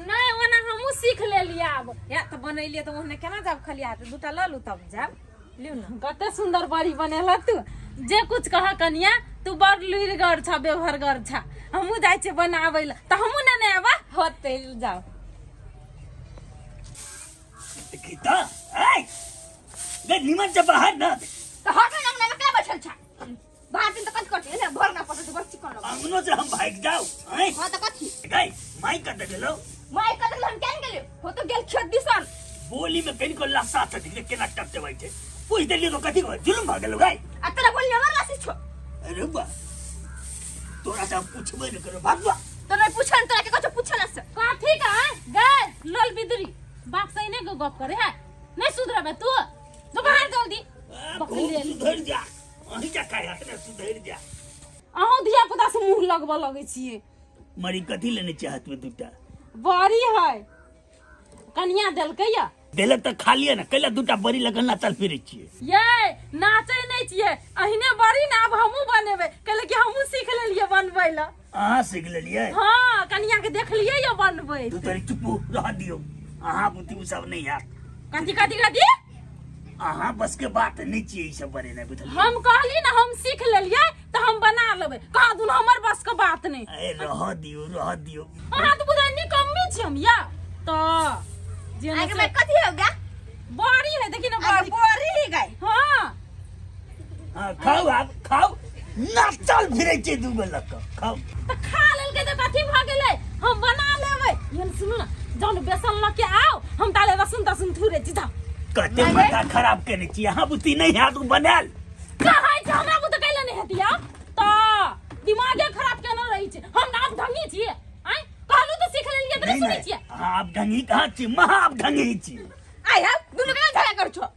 नहीं ओना हमहू सीख लेलिए अब या तो बनैलिए तो ओहने केना जाब खाली हाथ दुटा ल लू तब जाब लियो ना कते सुंदर बड़ी बनेला तू जे कुछ कह कनिया तू बड़ लुरिगर छ व्यवहारगर छ हमहू जाय छियै बनाबै ल त हमहू ना ने आबा होते जाओ गीता ए गे निमन से बाहर ना तो हट ना में का बैठल छ बाहर दिन तो कत करते ने भरना पड़े तो बच्ची कोन अंगनो से हम भाग जाओ हैं हां तो कथी गई माई कत गेलो मैं कत हम केन गेलियो हो तो गेल खेत दिसन बोली में कहीं को लसा था दिखे केना टपते बैठे पूछ देलियो तो कथी को जुलुम भाग गेलो गई आ तेरा बोल ने रासी छ अरे बा तोरा से पूछबे न करो भागवा तो नहीं पूछन तोरा के कुछ पूछन से काठी का गए लोल बिदरी बाप सही ने गप करे है नहीं सुधरबे तू तो बाहर जल्दी बकरी ले सुधर जा अही जा काय हटने सुधर जा अहू धिया पुता से मुंह लगबा लगे छिए मरी कथी लेने चाहत में दूटा बड़ी है कन्या देलकै या देलक त खालिए ना कैला दूटा बड़ी लगन ना चल फिरे छिए ये नाचे नहीं छिए अहिने बड़ी ना अब हमहू बनेबे कहले कि हमहू सीख लेलिए बनबै ला अहाँ सीख लेलिए हां कन्या के देखलिए या बनबै तू तरी चुप रह दियो अहाँ बुद्धि उ सब नहीं यार काठी काठी काठी अहाँ बस के बात नहीं चाहिए सब बने ना बुझलिए हम कहली ना हम सीख लेलिए त हम बना लेबै कहा दुन हमर बस के बात नहीं ए रह दियो अहाँ तो बुझानी कम्मी छी हम या तो आगे में कथी हो गया बड़ी है देखी ना बड़ी बड़ी ही गई हां हां खाओ आप खाओ ना चल फिरे छी दू बेलक खाओ त खा लेल के त कथी भ गेलै हम बना लेबै ये सुनु ना जान बेसन ल के आओ हम ताले रसुन थुरे छी जाओ कते माथा खराब करे छी अहाँ बुद्धि नहीं है तू बनाल कहाय छ हमरा बुत कैला नहीं हतिया त दिमागे खराब केना रही छै हम नाम ढंगी छी आय कहलु त सीख लेलिए त नहीं सुनै छी आप ढंगी कहां छी महा आप ढंगी छी आय हा दुनु के झगड़ा कर छ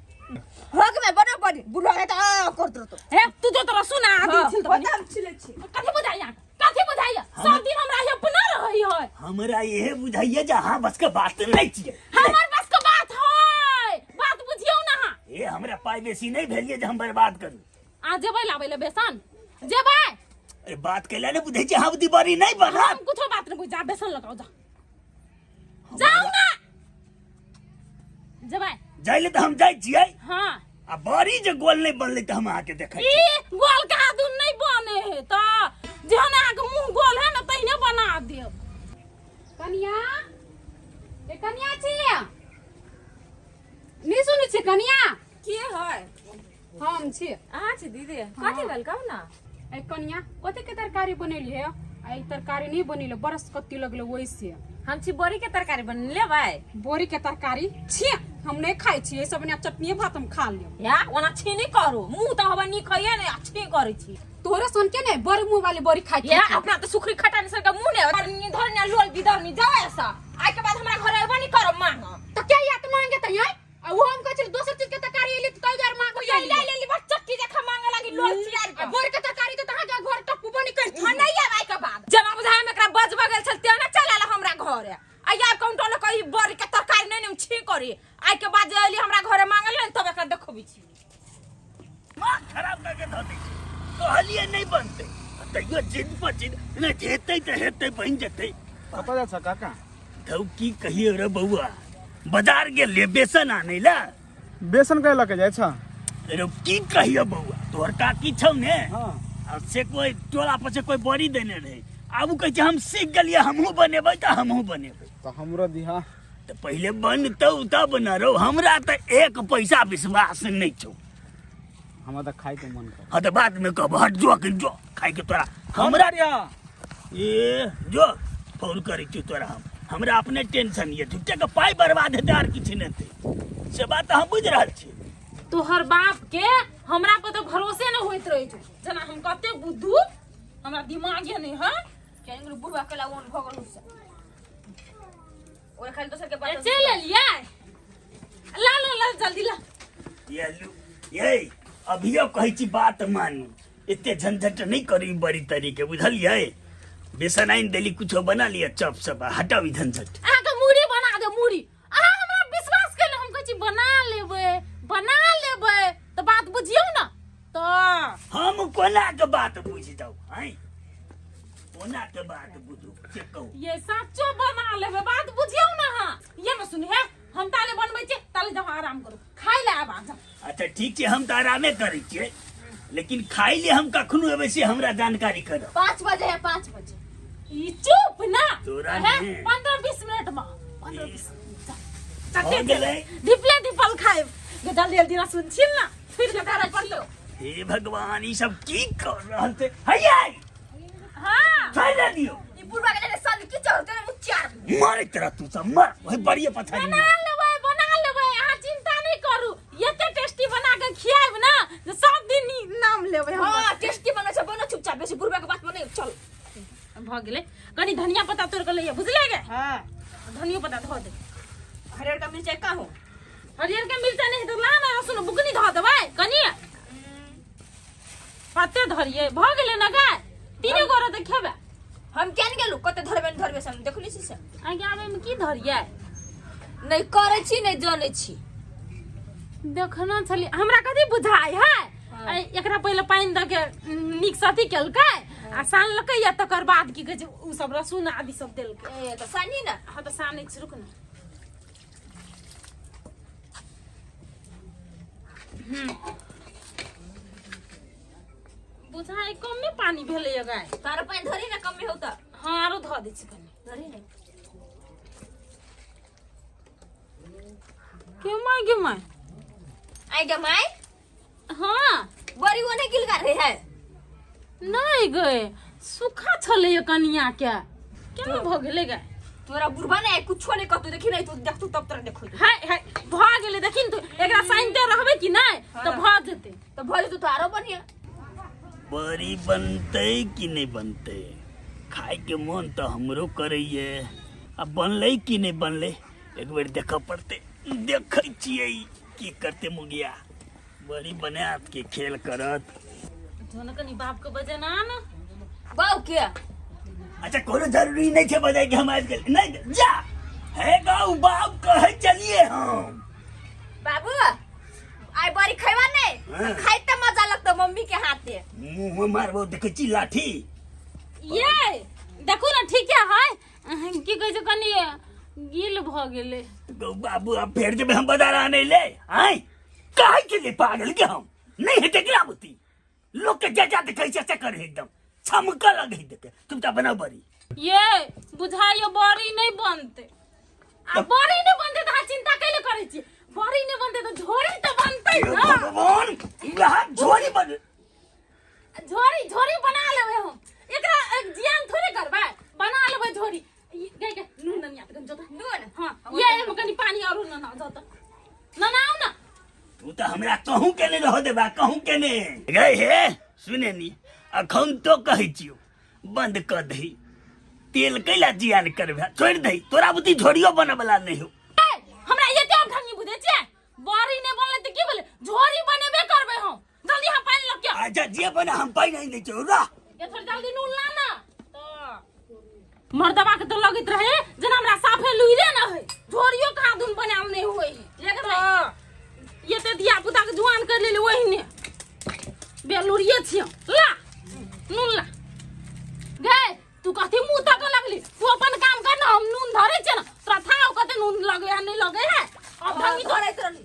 होग में बना पड़ी बुढ़ा है तो करत रतो हे तू जो तोरा सुना आदि छिल त हम छिले छी कथी बुझाइया सब दिन हमरा ये बना रही है हमरा ये बुझाइए जे हां बस के बात नहीं छी हमर बस के बात है बात बुझियौ ना ए हमरा पाई बेसी नहीं भेलिए जे हम बर्बाद करू आ जेबै लाबै ले बेसन जेबै अरे बात कैला ने बुझै छी हम बुद्धि बड़ी नहीं बना हम कुछो बात नहीं बुझा बेसन लगाओ जा जाओ ना जेबै जाइले त हम जाय छियै हां आ बड़ी जे गोल नहीं बनले त हम आके देखै छी ई गोल का दून नहीं बने है त जहन आके मुंह गोल है ना तइने बना देब कनिया ए कनिया छी नहीं सुनै छी कनिया के है हम छी अहाँ छी दीदी कथी भेल कहू ना ए कनिया कते के तरकारी बनेली है आई तरकारी नहीं बनेले बरस कत्ती लगले वैसे हम छी बोरी के तरकारी बन लेबै बोरी के तरकारी छी हम नहीं खाई छी सब ने चटनी भात हम खा लेब या ओना छी नहीं करू मुंह त हवा नहीं खइए ने अच्छी करै छी तोरे सुन के नहीं बड़ी मुंह वाली बोरी खाई या अपना तो सुखरी खटानी सर का मुंह ने धरनी धरनी लोल बिदरनी जाओ ऐसा आई के बाद हमरा घर आबा नहीं करब मांग तो क्या या तो मांगे त यई आ वो हम कहै छी दोसर चीज के तरकारी एली त कई बार मांगो ये ले ले ली बस चक्की देखा मांगे लगी लोल चियार आ बोरी के तरकारी तो तहां के घर टप्पू बनी कर छी नहीं आबै के बाद जना बुझाय में एकरा बजबा गेल छल ते ना चलाला हमरा घर आ यार काउंटर ल कही बोरी के तरकारी नहीं छी करी आई के बाद जे एली हमरा घरे मांगल न तब एकरा देखबी छी मां खराब करके धो दै कहलिए नहीं बनते तैयो जिद पर जिद न जेते त हेते बन जेते पता जा छ काका धौ की कहिए रे बउआ बाजार गेल ले बेसन आनै ला बेसन कै लके जाय छ रे की कहिए बउआ तोर काकी छौ ने हां अब से कोई टोला पर से कोई बड़ी देने रहे आबू कहै छै हम सीख गेलिए हमहू बनेबै त हमहू बनेबै तो हमरो दिहा तो पहले बनतौ तब न रहो हमरा त एक पैसा विश्वास नहीं छौ हमरा त खाइ के मन कर हाँ तो बाद में कब हट जो खाई के तोरा हमरा ए जो फोन करी छी तोरा हमरा अपने टेंशन ये झूठे के पाई बर्बाद हेते आर किछ नहीं से बात हम बुझ रहल छी तोहर बाप के हमरा पे तो भरोसे न होइत रहे छै जना हम कते बुद्धू हमरा दिमागे नहीं है केंगरू बुढ़वा केला ओन भगल से ओए खाली दोसर के बात चल लिया ला जल्दी ला ये अभियो कहै छी बात मानू एते झंझट नहीं करी बड़ी तरीके बुझलिए बेसन आइन देली कुछो बना लिया चप सब हटाओ ई झंझट आ के मुड़ी बना दे मुड़ी आ हमरा विश्वास के हम कहै छी बना लेबै तो बात बुझियौ ना तो हम कोना के बात बुझतौ हैं कोना के बात बुझू से कहू ये सच्चो बना लेबे बात बुझियौ ना हां ये न सुनी है हम ताले बनबै छी ताले जाओ आराम करू खाइ ले आबा जा अच्छा ठीक छै हम त आरामे करै छियै लेकिन खाइ ले हम कखनो एबै से हमरा जानकारी करो 5 बजे है 5 बजे ई चुप ना तोरा है नहीं। 15-20 मिनट में 15-20 हो गेलै डिपल खाए जल्दी जल्दी ना सुन छिल ना फिर के तारा पड़ियो हे भगवान ई सब की कर रहल छै हैया हां फाइल दियो ई बुढ़वा के ले साल की चढ़ते ने उच्चार मारे तेरा तू सब मर वही बढ़िया पथारी बना लेबै अहाँ चिंता नहीं करू एते टेस्टी बना के खियाब ना जे सब दिन नाम लेबै हम हां टेस्टी बने छै बनो चुपचाप बेसी बुढ़वा के बात बने चल भ गेलै कनी धनिया पत्ता तोड़ के लइए बुझले गे हां धनिया पत्ता धो दे हरियर का मिर्चाई का हो हरियर के मिर्चा नहीं तो ला ना सुन बुकनी धो देबै कनी पत्ते धरिए भ गेलै ना गे तीने गोरा देखबे हम केन गेलु कते धरबे से हम देखली छी से आगे आबे में की धरिए नहीं करे छी नहीं जाने छी देखना छली हमरा कथी बुझाय है एकरा पहले पानी द के नीक सती केलकै आ सान लकै या तकर बाद की कहै छै उ सब रसून आदि सब देलकै ए त सानी ना हां त सानै छी रुक ना बुझाय कमे पानी भेलै गाय तार पानी धरी ना कम होता हां आरो ध दै छी कनी धरी ना के माय आई गे माय हां बड़ी ओने गिल कर रही है नहीं गए सुखा छले कनिया के केना भ गेलै गाय तोरा बुढ़वा ने कुछो नहीं कहतू देखी नहीं तू देख तू तब तरह देखो हाय हाय भ गेलै देखिन तू एकरा साइनते रहबे कि नहीं तो भ जेते तो भले तू तो आरो बढ़िया बड़ी बनते कि नहीं बनते खाए के मन तो हमरो करैये अब बनले कि नहीं बनले एक बेर देख पड़ते देखे छियै की करते मुगिया बड़ी बनात के खेल करत जोन कनी बाप के बजे ना ना बाऊ के अच्छा कोनो जरूरी नहीं है बजाय के हम आज गेल नहीं जा है गाँव बाप कहे चलिए हम बाबू आई बड़ी खैबा नहीं खाई त मजा लगता मम्मी के हाथ से मुंह में मारबो देखे छी लाठी ये देखो ना ठीक है की कहै छै कनी गिल भ गेलै गौ बाबू अब फेर जब हम बाजार आने ले आए काहे के लिए पागल के हम नहीं है टेकला बुती लोग के जा देखे से करे एकदम छमका लगे देखे तुम ता बनाओ बड़ी ये बुझाइयो बड़ी नहीं बनते आ बड़ी नहीं बनते त चिंता कैले करै छी बड़ी नहीं बनते तो झोरी तो बनते ना भगवान यहाँ झोरी बन झोरी बना लेबे हम एकरा एक जियान थोड़े करबे बना लेबे झोरी गई के नून ननिया त जोता नून हां ये में कनी पानी और ना जोता ना ना ना तू तो हमरा कहूं के ने रह देबा कहूं के ने गए हे सुने नी अखन तो कहै छियो बंद कर दही तेल कैला जियान करबे छोड़ दही तोरा बुती झोरियो बनबला नहीं हो हमरा ये तो ढंगी बुझे छे बड़ी ने बनले त की बोले झोरी बनेबे करबे हम जल्दी हम पानी लग के अच्छा जे बना हम पाई नहीं छोड़ा ये थोड़ी जल्दी नून ला ना तो मर्दबा के तो लगत रहे जना हमरा साफे लुइरे ना है झोरियो कहां दुन बनाल नहीं होई लेकिन ये ते दिया पुता के जुआन कर लेले वही ने बेलुरिए छियो ला नून ला गए तू कथि मुंह तक लगली तू अपन काम कर ना हम नून धरे छ ना तोरा थाव कते नून लगे है नहीं लगे है अब ढंगी करे तरली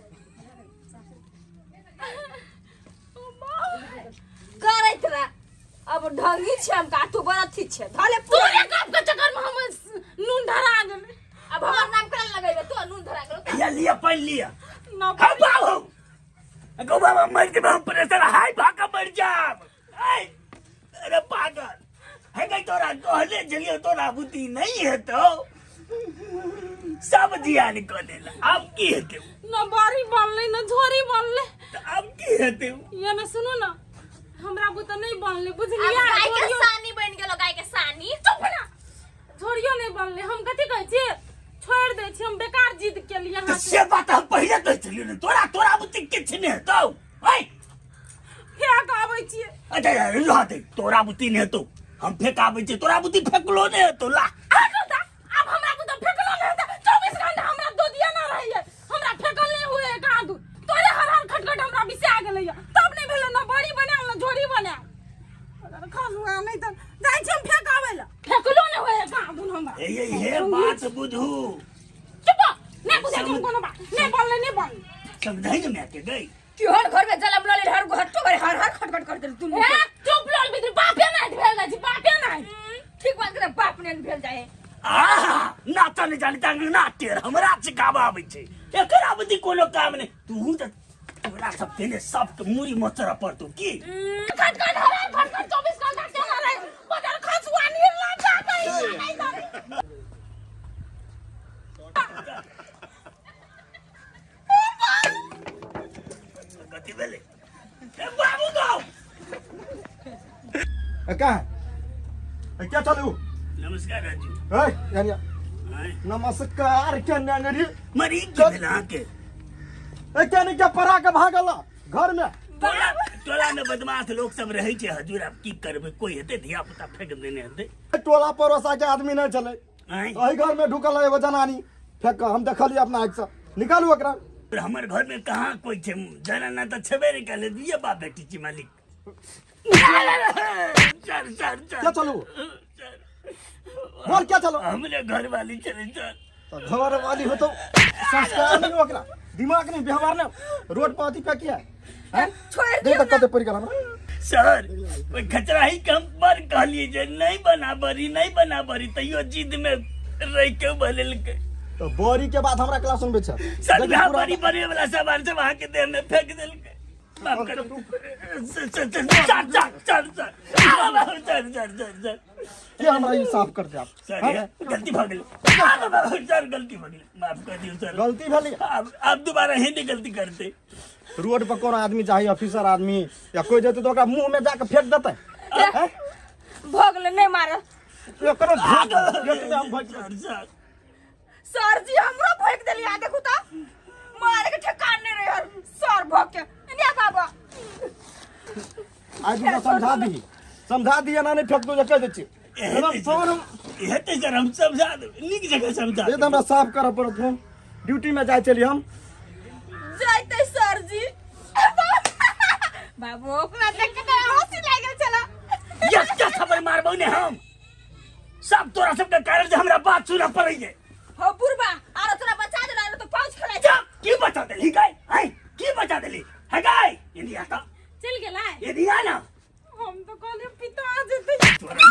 करे तरा अब ढंगी छे हम का तू बड़ा ठीक छे धले तोरे काम के चक्कर में हम नून धरा गेले अब हमर नाम करे लगेबे तो नून धरा गेलो या लिया पाई लिया ना हाँ बाबू गो बाबा मर के हम प्रेशर हाई भागा मर जाब अरे पागल है गई तोरा कहले जलियो तोरा बुद्धि नहीं है तो सब जियान कर देला अब की हेते ना बारी बनले ना झोरी बनले तो अब की हेते ये ना सुनो ना हमरा को तो नहीं बनले अब बुझलिया गाय के सानी बन गेलो गाय के सानी चुप ना झोरियो नहीं बनले हम कथि कहै छी छोड़ दे छी हम बेकार जिद के लिए तो से बात हम पहले कह चलियो ने तोरा बुद्धि किछ नहीं तो ओए फेंक आबै छी अच्छा यार ला दे तोरा बुद्धि नहीं तो हम फेंकाबै छी तोरा बुद्धि फेंकलो नहीं तो ला अब हमरा को तो फेंकलो नहीं था 24 घंटा हमरा दो दिया ना रहिए हमरा फेंकल नहीं हुए कहां दू तोरे हर खटखट हमरा बिसे आ गेलै तब नहीं भेले ना बड़ी बने ये बात बुझू चुप नहीं बुझे तुम कोनो बात नहीं बोलले नहीं बोल समझाई ना मैं के गई क्यों घर में जलम लले हर घर तो करे हर खटखट कर दे तुम ए चुप लोल बिदरी बापे नहीं भेल जाई बापे नहीं ठीक बात करे बाप ने भेल जाए नाचा नहीं जानता ना तेर हमरा सिखावा आबै छै एकर अवधि कोनो काम नहीं तू त तोरा सब तेने सब के मूरी मोचरा पड़तो की खटखट हर खटखट 24 घंटा चला रहे बदर खसवानी लगा नहीं गति बेले ए बाबू दो क्या चालू नमस्कार राजू यानी नमस्कार क्या नंगरी मरी गेला के क्या नहीं क्या परा के भागला घर में टोला में बदमाश लोग सब रहे छे हजूर आप की करबे कोई हेते धिया पुता फेंक देने हेते टोला परोसा के आदमी नहीं चले वही घर में ढुकल है एगो जनानी फेंक हम देखलिए अपना आँख से निकालू एकरा हमर घर में कहाँ कोई छे जनाना तो छबे नहीं करे दिए बाप बेटी छी मालिक चल चल चल क्या चलू बोल क्या चलो हमरे घर वाली चले चल तो घर वाली हो तो संस्कार नहीं हो एकरा दिमाग नहीं व्यवहार नहीं रोड पर अति फेंकिया है दे तक कते परी करा सर कोई खचरा ही कम पर कहलिए जे नहीं बना बरी तैयो जिद में रह के बदल के तो बोरी के बाद हमरा क्लास में बेचा सर बड़ी बने वाला सामान से वहां के देह में फेंक दिल के माफ करो चल ये हमरा ये साफ कर दे आप सर गलती हो गई सर गलती हो गई माफ कर दियो सर गलती भली आप दोबारा नहीं गलती करते रोड पर कौन आदमी चाहिए ऑफिसर आदमी या कोई देते तो ओकरा मुंह में जाके फेंक देते हैं भोगले नहीं मारे ये करो हम भोग सर जी हमरो भोग देली आ देखू तो मारे के ठिकान नहीं रहे यार सर भोग के नहीं बाबा आज तो समझा दिया ना नहीं फेंक दो कह देची एकदम फोन हम हेते सर हम समझा दे नीक जगह समझा एकदम हमरा साफ कर पड़त हम ड्यूटी में जाय चली हम जाते सर जी बाबू अपना देख के हंसी लागल चला ये क्या खबर मारबो ने हम सब तोरा सब के कारण से हमरा बात सुना पड़ै है हो बुरबा आरो तोरा बचा देला तो पांच खड़ा जा की बचा देली गाय हाय की बचा देली है गाय इंडिया का चल गेला ये दिया ना हम तो कहले पिता आ जते तोरा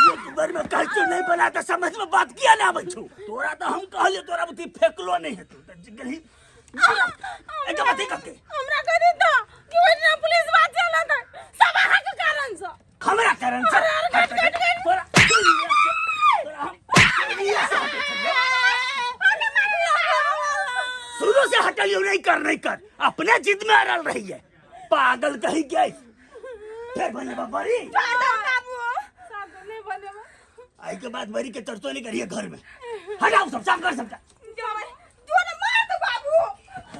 ये खबर में कह क्यों नहीं बना तो समझ में बात किया ना बच्चों तोरा तो हम कहले तोरा बुती फेंकलो नहीं है तू गली एक बात ही कहते हमरा कह दे तो कि ओइना पुलिस बात चला था सब अहाँ के कारण से हमरा कारण से तोरा शुरू से हटलियो नहीं कर अपने जिद में अड़ल रही है पागल कहीं गई फिर बने बाबरी बाबू साथ नहीं बने आई के बाद बरी के तरतो नहीं करिए घर में हटाओ सब साफ कर सबका जो ने मार दो बाबू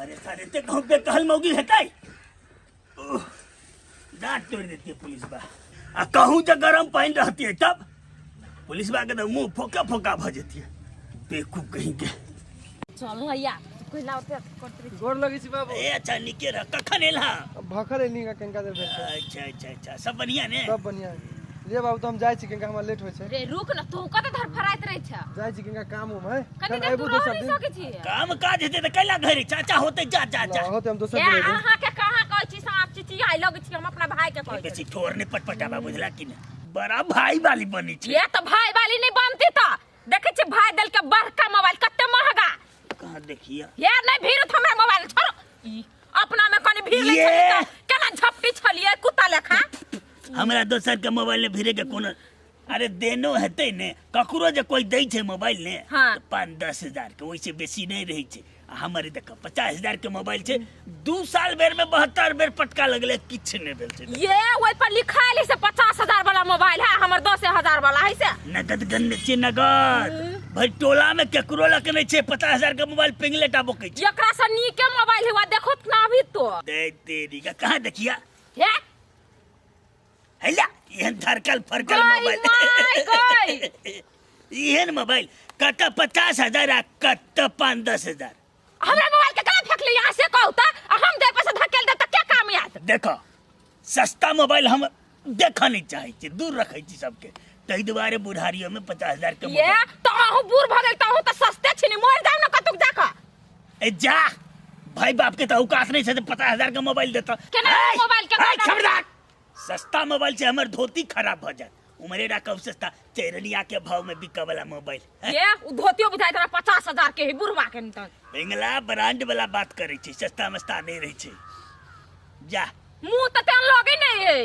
अरे सारे ते कहूं पे कहल मौगी है काई दांत तोड़ देती है पुलिस बा आ कहूं जो गरम पानी रहती है तब पुलिस बा के तो मुंह फोका फोका भ जाती है बेवकूफ कहीं के चल भैया कोई लावते करते गोर लगी छी बाबू ए अच्छा निके रह कखन एला भखल एनी का कंका देर भेट अच्छा अच्छा अच्छा सब बढ़िया ने सब बढ़िया ले बाबू तो हम जाय छी कंका हमरा लेट होय छै रे रुक न तू कत धर फराइत रही छ जाय छी कंका काम हम है कनी देर तू रह नहीं सके छी काम काज हेते त कैला घरे चाचा होते जा जा जा होते हम दोसर ए दिन अहाँ के कहां कहै छी साफ चिची आई लगे छी हम अपना भाई के कहै छी बेसी ठोर ने पटपटाबा बुझला कि ने बड़ा भाई वाली बनी छी ये तो भाई वाली नहीं बनती तो देखे छी भाई दल के बड़का मोबाइल कते महंगा कहां देखिया ये नहीं भीड़ हमरा मोबाइल छोड़ो ई अपना में कनी भीड़ ले छली तो केना झपटी छलिए कुत्ता लेखा हमरा दोसर के मोबाइल में भीरे के कोनो अरे देनो हेते ने ककरो जे कोई दै छै मोबाइल ने हाँ। तो 5-10 हजार के ओइसे बेसी नहीं रही छै हमारे देखो 50 हजार के मोबाइल छै 2 साल बेर में 72 बेर पटका लगले किछ नहीं भेल छै ये ओइ पर लिखाइल है से 50,000 वाला मोबाइल है हमर 10,000 वाला है से नगद गन छै नगद भाई टोला में केकरो लक नहीं छै 50 हजार के मोबाइल पिंगलेटा बोकै छै एकरा से नीके मोबाइल हुआ देखो ना अभी तो दे तेरी का कहां देखिया हे हैला एहन धरकल फरकल कोई मोबाइल एहन मोबाइल कत 50 हजार आ कत 5-10 हजार हमरा मोबाइल के कला फेंक ले यहां से कहू त हम दे पैसा धकेल दे त क्या काम याद देखो सस्ता मोबाइल हम देखा नहीं चाहे छी दूर रखे छी सबके तई दुआरे बुढ़ारियों में 50,000 के ये तो हूं बूढ़ भ गेल तो तो सस्ते छिनी मोर जाओ ना कतुक जाका ए जा भाई बाप के तो औकात नहीं से 50,000 का मोबाइल देता केना मोबाइल के खबरदार सस्ता मोबाइल से हमर धोती खराब हो जाए उमरे रा कब सस्ता चेरनिया के भाव में बिका वाला मोबाइल ये धोतियो बुझाई तोरा 50,000 के ही बुढ़वा के न बेंगला ब्रांड वाला बात करे छी सस्ता मस्ता नहीं रही छी जा मुंह त तेन लगे नहीं है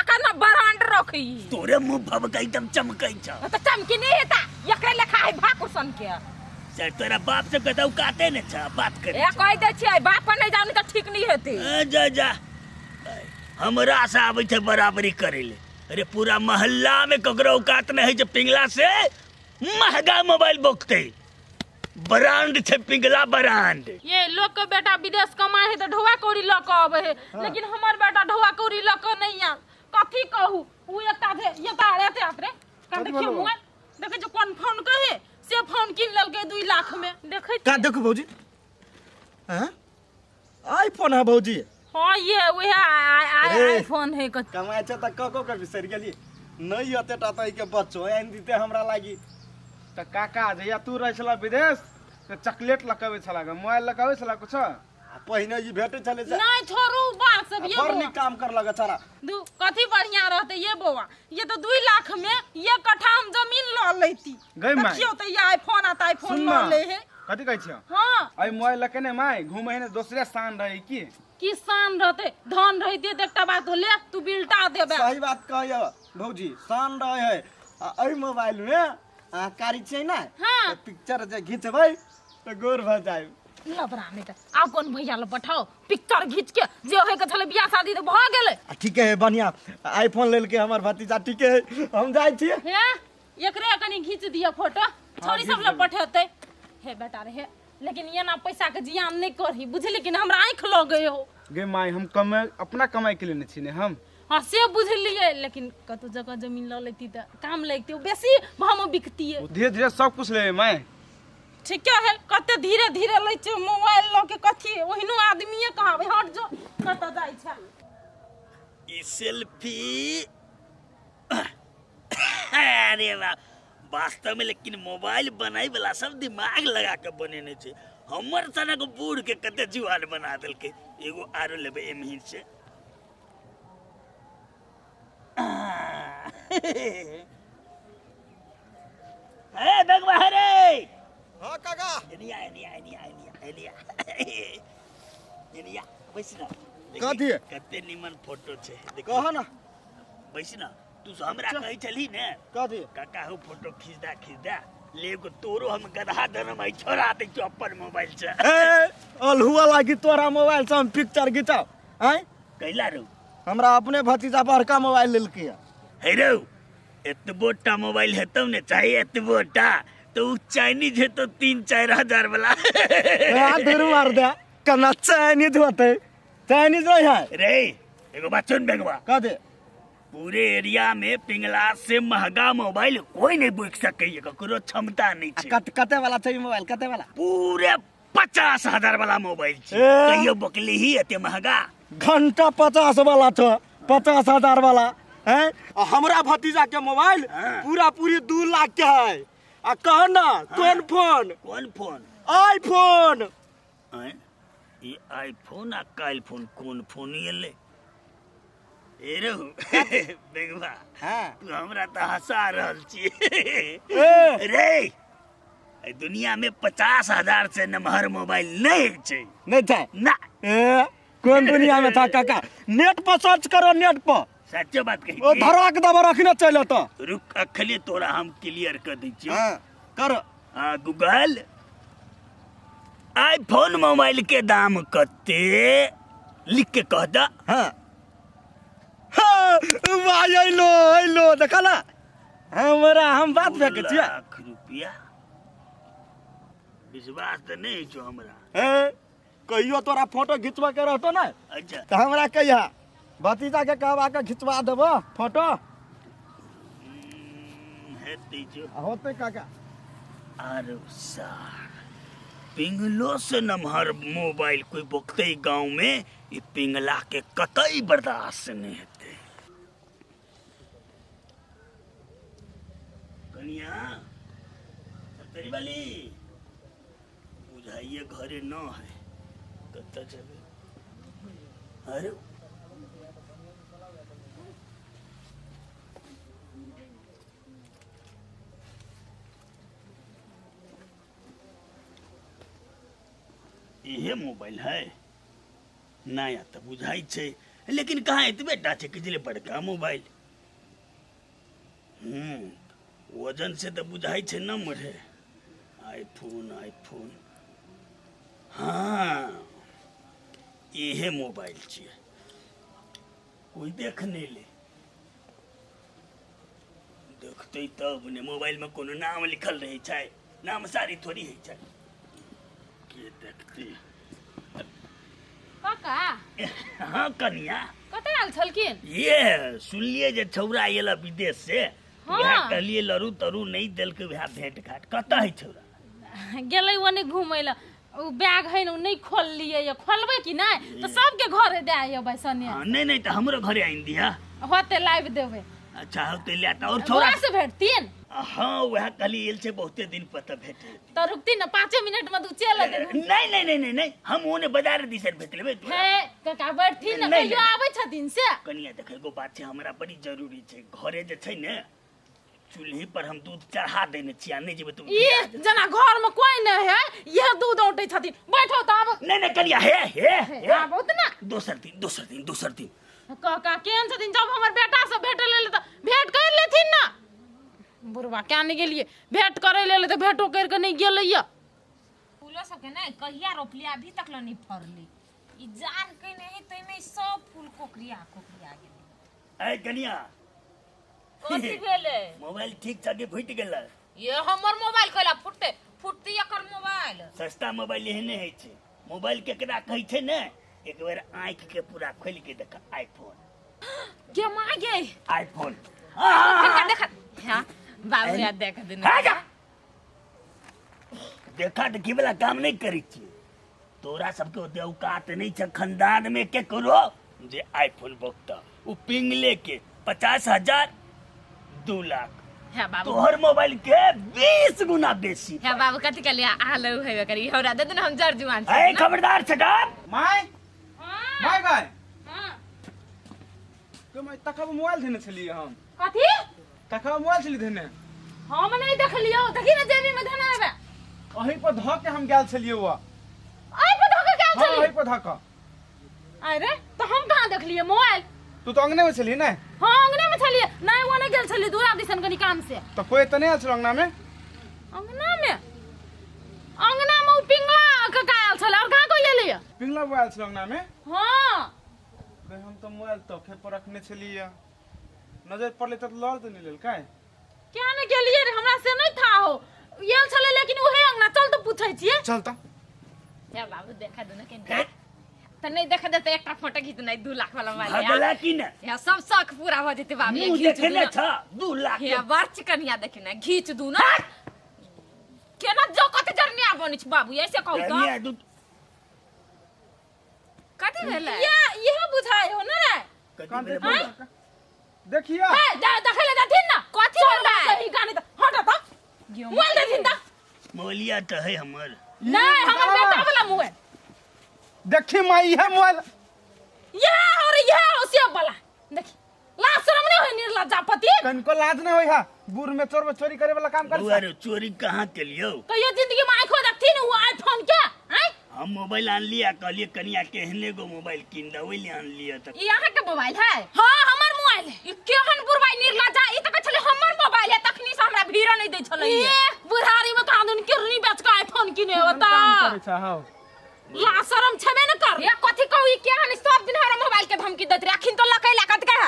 अकन में ब्रांड रखी तोरे मुंह भबका एकदम चमकै छ तो चमकी नहीं हेता एकरे लेखा है भाकुसन के सर तोरा बाप से कहता काटे ने छ बात करे ए कह दे छी बाप पर नहीं जानी तो ठीक नहीं हेते जा जा हमरा से आबै छै बराबरी करे ले अरे पूरा मोहल्ला में ककरो औकात नहीं है जो पिंगला से महंगा मोबाइल बोकते ब्रांड छे पिंगला ब्रांड ये लोग के बेटा विदेश कमाए है तो ढोआ कौड़ी ल के आवे है लेकिन हमर बेटा ढोआ कौड़ी ल के नहीं आ कथी कहू उ एकटा दे ये तारे ते आपरे का देखियो मोबाइल देखे जो कोन फोन कहे से फोन किन लेल के 2 लाख में देखे का देखो भौजी हैं आईफोन है भौजी हां ये वह आईफोन है कमाए छ त कको के बिसर गेली नहीं होते टाटा के बच्चो एन दीते हमरा लागी तो काका जया तू रह छला विदेश तो चॉकलेट लकावे छला मोबाइल लकावे छला कुछ पहिने जी भेटे चले जा नहीं छोड़ू बात सब ये पर नहीं काम कर लगा छरा दू कथी बढ़िया रहते ये बौआ ये तो 2 लाख में ये कट्ठा हम जमीन ल लेती देखियो त ये आईफोन आता आईफोन ल ले है कथी कहै छियो हां आई मोबाइल लकने माय घूमे ने दूसरे स्थान रही की किसान रहते धन रहते देखता बात ले तू बिल्टा देबे सही बात कहयो भौजी शान रहे है आई मोबाइल में कारी छै ना हां पिक्चर जे घिचबै तो गोर भ जाय लबरा में त अपन भैया ल पठाओ पिक्चर खींच के जे होय के छले बियाह शादी त भ गेले ठीक है बढ़िया आईफोन लेल के हमर भतीजा ठीक है हम जाय छी हे एकरे कनी खींच दिया फोटो छोरी सब ल पठेते हे बेटा रे हे लेकिन ये ना पैसा के जियान नहीं करही बुझली कि हमरा आंख लगे हो गे माई हम कमाई अपना कमाई के लिए छी ने हम हां से बुझलिए लेकिन कतो जगह जमीन ल लेती त काम लगते बेसी भाव में बिकती है धीरे धीरे सब कुछ ले माई ठीक है कते धीरे धीरे ले छ मोबाइल ल के कथी ओहिनो आदमीए कहबे हट जो कत जाय छ ई सेल्फी अरे वाह वास्तव में लेकिन मोबाइल बनाई वाला सब दिमाग लगा के बनेने छे हमर सनक बूढ़ के कते जुआन बना देल के एगो आरो लेबे एमहिन से ए दगवा रे हां काका एनिया बैसना कथी कते निमन फोटो छे कह ना बैसना तू हमरा कहि चली ने कथी काका हो फोटो खींचदा लेगो तोरो हम गधा दनम आई छोड़ा दे तो अपन मोबाइल से ए अलहुआ लागी तोरा मोबाइल से हम पिक्चर घिचाओ हैं कैला रो हमरा अपने भतीजा बड़का मोबाइल लेल के हे रो एतबोटा मोबाइल है तब ने चाहिए एतबोटा तो चाइनीज है तो 3-4 हजार वाला दूर मार दे कना चाइनीज होते चाइनीज नहीं है रे एगो बात सुन बेगवा कह दे पूरे एरिया में पिंगला से महंगा मोबाइल कोई नहीं बेच सके ककरो क्षमता नहीं छे कते वाला चाहिए मोबाइल कते वाला पूरे 50,000 वाला मोबाइल छे कहियो बकली ही एते महंगा घंटा 50 वाला था 50,000 वाला है हमरा भतीजा के मोबाइल पूरा पूरी 2 लाख के है आ कह ना कौन फोन आईफोन ये आईफोन आ काल फोन फोन ये ले ए रे बेगवा हां तू हमरा त हंसा रहल छी रे ए दुनिया में 50,000 से नमहर मोबाइल नहीं छे नहीं था ना कौन दुनिया में था काका नेट पर सर्च करो नेट पर सच्चो बात कही ओ धरा के दबा रखना चले तो रुक अखली तोरा हम क्लियर कर दी छी हां कर गूगल आईफोन मोबाइल के दाम कते लिख के कह दा हां भाई लो देखा ना हमरा हम बात फेंके छियै लाख रुपया विश्वास तो नहीं छो हमरा कहियो तोरा फोटो खिंचवा के रहतो ना अच्छा तो हमरा कहिया भतीजा के कहवा के खिंचवा देबो फोटो हेतै जो होते काका अरे सार पिंगलो से नमहर मोबाइल कोई बोकते गांव में ये पिंगला के कतई बर्दाश्त नहीं हेते कनिया तेरी वाली बुझाइए घरे न है कत्ता चले अरे ये मोबाइल है नया तो बुझाई छे लेकिन कहाँ एतबेटा छे कि जिले बड़का मोबाइल वजन से तो बुझाई छे न मरे आईफोन हाँ ये मोबाइल छे कोई देखने ले देखते तब ने मोबाइल में कोनो नाम लिखल रहे छे नाम सारी थोड़ी है छे के देखते काका हाँ कन्या कते आल छलकिन ये सुनलिए जे छौरा आयल विदेश से हाँ। वहाँ कहलिए लरू तरु नहीं दिल के वहाँ भेंट घाट कता है छौरा गेलै ओने घूमै ला उ बैग है न नहीं खोल लिए या खोलबै कि नहीं तो सबके घरे दे आइयो बैसने हाँ, नहीं तो हमरो घरे आइन दिया होते लाइव देबै अच्छा होते लाता और छौरा वहाँ से भेटतीन हाँ वहाँ कहली एल से बहुते दिन पता भेटे तो रुकती न 5 मिनट में तू चल दे नहीं हम ओने बाजार दिसर भेट लेबै हे काका बैठती न नहीं, कहियो आबै छथिन से कनिया देखे एगो बात छै हमरा बड़ी जरूरी छै घरे जे छै ने चूल्ही पर हम दूध चढ़ा देने छियै नहीं जेबै तुम ये जना घर में कोई नहीं है ये दूध औटे छथिन बैठो त आब नहीं कनिया हे आबो त ना दोसर दिन काका केहन छथिन जब हमर बेटा से भेट ले त भेट कर लेथिन ना बुढ़वा क्या नहीं गेलिए भेट करे ले त भेटो कर के नहीं गेलैया फूलो सबके नहीं कहिया रोपली अभी तक ल नहीं फरली ई जान के नहीं तई में सब फूल कोकरिया गेल ए कनिया कथि भेले मोबाइल ठीक छके फुट गेल ये हमर मोबाइल कला फुटती एकर मोबाइल सस्ता मोबाइल एहने है छै मोबाइल केकरा कहै छै ने एक बार आंख के पूरा खोल के देख आईफोन के मागे आईफोन देखा हां बाबू याद देख दिन देखा तो की वाला काम नहीं करी छी तोरा सबके ओते औकात नहीं छ खानदान में के करो जे आईफोन बकता उ पिंगले के 50,000 2 लाख है बाबू तोहर मोबाइल के 20 गुना बेसी है बाबू कथि के लिए आलो हेबे करी हमरा दे दिन हम जर जुआन ए खबरदार छटा माय माय गाय हां तो मैं तखब मोबाइल देने छलिए हम कथि तखब मोबाइल छली देने हम नहीं देखलियो देखि न जेबी में धना हेबे अही पर ध के हम गेल छलिए हुआ आई पर धके गेल हां छली अही पर ध के अरे तो हम कहां देखलिए मोबाइल तू तो अंगने में छली ना हां अंगने में छलिए नहीं वो नहीं गेल छली दूरा दिसन कनी काम से तो कोई तो नहीं आछल अंगना में अंगना में उ पिंगला के कायल छले और कहां कोई ले लिया पिंगला मोबाइल छल अंगना में हां बे हम तो मोबाइल तो खे पर रखने छलिए नजर पड़ले तो लड़ तो नहीं लेल काहे क्या ने गेलिए रे हमरा से नहीं था हो येल छले लेकिन उहे अंगना चल तो पूछै छिए चल त है बाबू देखा दो ना के तो नहीं देखा देते एक फोटो खींच नहीं 2 लाख वाला मोबाइल भगला की ना या सब शौक पूरा हो जेते बाबू मुंह देखने छ 2 लाख या बर्च कनिया देखे ना खींच दू ना केना जो कते जरनिया बनि छ बाबू ऐसे कहू तो कनिया दू कथि भेले ये बुझाय हो ना रे कान कथी दे देखिए ए देखले जाथिन ना कथि भेले सही गाने तो हटा तो मोबाइल दे दिन ता मोबाइलिया तो है हमर नहीं हमर बेटा वाला मोबाइल देखी माई है मोबाइल ये हो सेब वाला देखी लाज शर्म नहीं होई निर्लज्जा पति कनको लाज नहीं होई हा बुर में चोरी करे वाला काम कर बुआरे चोरी कहाँ के लियो कहियो जिंदगी में आंखों देखती न वो आईफोन के हैं हम मोबाइल आन लिया कहलिए कनिया केहने गो मोबाइल किन दे ओइले आन लिया त ये यहाँ के मोबाइल है हाँ हमर मोबाइल है केहन बुरबाई निर्लज्जा ई त कहले हमर मोबाइल है तखनी से हमरा भीड़ नहीं दै छलै ये बुढ़ारी में कांदन किरनी बेच के आईफोन किने होता काम करे छ हां ला शर्म छबे न कर ये कथि कहू ई केहन सब दिन हमरा मोबाइल के धमकी दैत रे अखिन तो लकै लागत के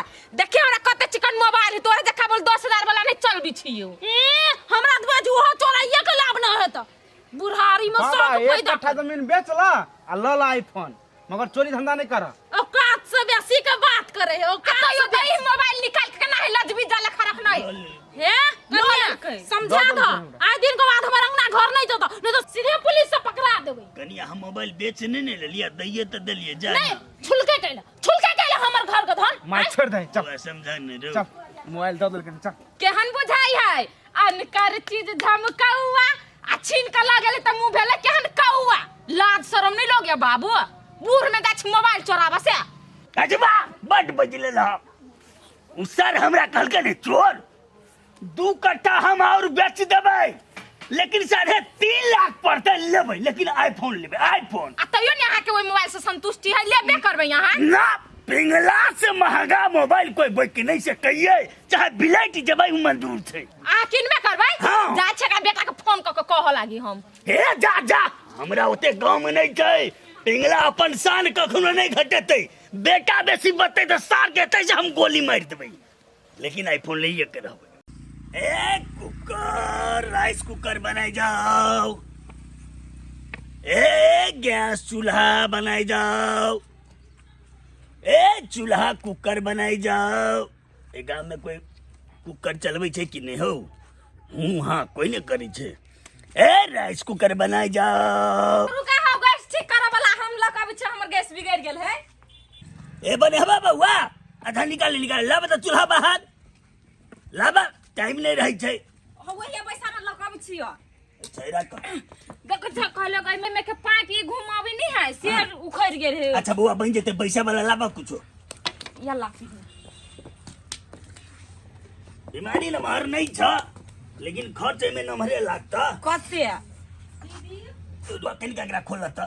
देखिए हमरा कते चिकन मोबाइल है तोरे देखा बोल 10,000 वाला नहीं चल बिछियो ए हमरा बाजू हो चोराइए के लाभ न है त बुढ़ारी में सब बाबा एक पैदा कट्ठा जमीन बेचला आ ल आईफोन मगर चोरी धंधा नहीं कर औकात से बेसी के बात करे है औकात से दही मोबाइल निकाल के ना लजबी जाला खरख नहीं हे कनिया समझा दो आज दिन के बाद हमारा अंगना घर नहीं जाता नहीं तो सीधे पुलिस से पकड़ा देबे कनिया हम मोबाइल बेचने ने लिया दैये त दलिए जा नहीं छुलके कैला हमर घर के धन मार छोड़ दे चल समझा नहीं रे चल मोबाइल दे दल के चल केहन बुझाई है अनकर चीज धमकाउआ आ छीन के लागले त मुंह भेले केहन कौआ लाज शरम नहीं लोगे बाबू बूढ़ में गाछ मोबाइल चोराबा से अजबा बड बजले ला उ सर हमरा कहलके ने चोर 2 कट्ठा हम और बेच देबै लेकिन 3.5 लाख पड़ते लेबै लेकिन आईफोन लेबै आईफोन आ तइयो ने अहाँ के ओइ मोबाइल से संतुष्टि है लेबे करबै यहाँ ना पिंगला से महंगा मोबाइल कोई बैठ के नहीं से कहिए चाहे बिलाइट जबै मंजूर छै आ किनबे करबै हाँ। जा छै का बेटा के फोन क के कह लागी हम हे जा जा हमरा ओते गांव में नहीं छै पिंगला अपन शान कखनो नहीं घटेतै बेटा बेसी बते तो सार कहते से हम गोली मार देबै लेकिन आईफोन लेइए के रहबै ए कुकर राइस कुकर बनाई जाओ ए गैस चूल्हा बनाई जाओ ए चूल्हा कुकर बनाई जाओ ए गांव में कोई कुकर चलबै छै कि नहीं हो हाँ कोई नहीं करी छै ए राइस कुकर बनाई जाओ रुका हो गैस ठीक करे वाला हम लगाबै छै हमर गैस बिगड़ गेल है ए बने हवा बउआ आधा निकाल ला बता चूल्हा बाहर लाबा टाइम नहीं रही छै हो वही पैसा में लगाबै छियो छैरा का देखो छ कहलो गई में के पाइप ये घुमावे नहीं है शेर उखड़ गेल है अच्छा बुआ बन जेते पैसा वाला लाबा कुछो या लाफी बीमारी नमहर नहीं छ लेकिन खर्च में नमहरे लागता कते तो दुआ कन का खोलता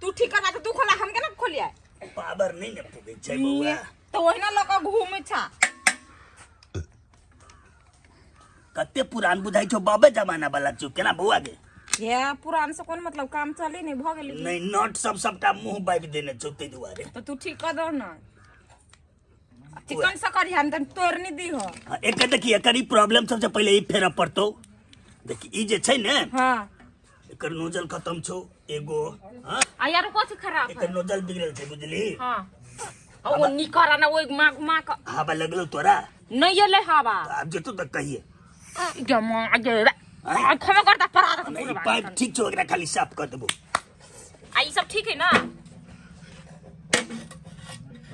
तू ठीक करा तो तू खोला हम केना खोलिया पावर नहीं ने पुगे छै बुआ तो ओहिना लगा घूमे छा कते पुरान बुझाई छो बाबे जमाना वाला छो केना बुआ गे ये पुरान से कोन मतलब काम चले नहीं भ गेली नहीं नट सबटा मुंह बाइब देने छो ते दुआरे तो तू ठीक कर दो ना चिकन से करी हम तन तोड़ नहीं दी हो एक देखिए एकरी प्रॉब्लम सबसे पहले ई फेर पड़तो देखि ई जे छै ने हां एकर नोजल खत्म छो एगो हां आ यार कोथि खराब एकर नोजल बिगड़ल छै बुझली हां ओ निकरा ना ओइ मां का हवा लगलो तोरा नहीं एले हवा अब जेतो त कहिए जमा जे खमा करता परा नहीं पाइप ठीक छो एकरा खाली साफ कर देबो आ ई सब ठीक है ना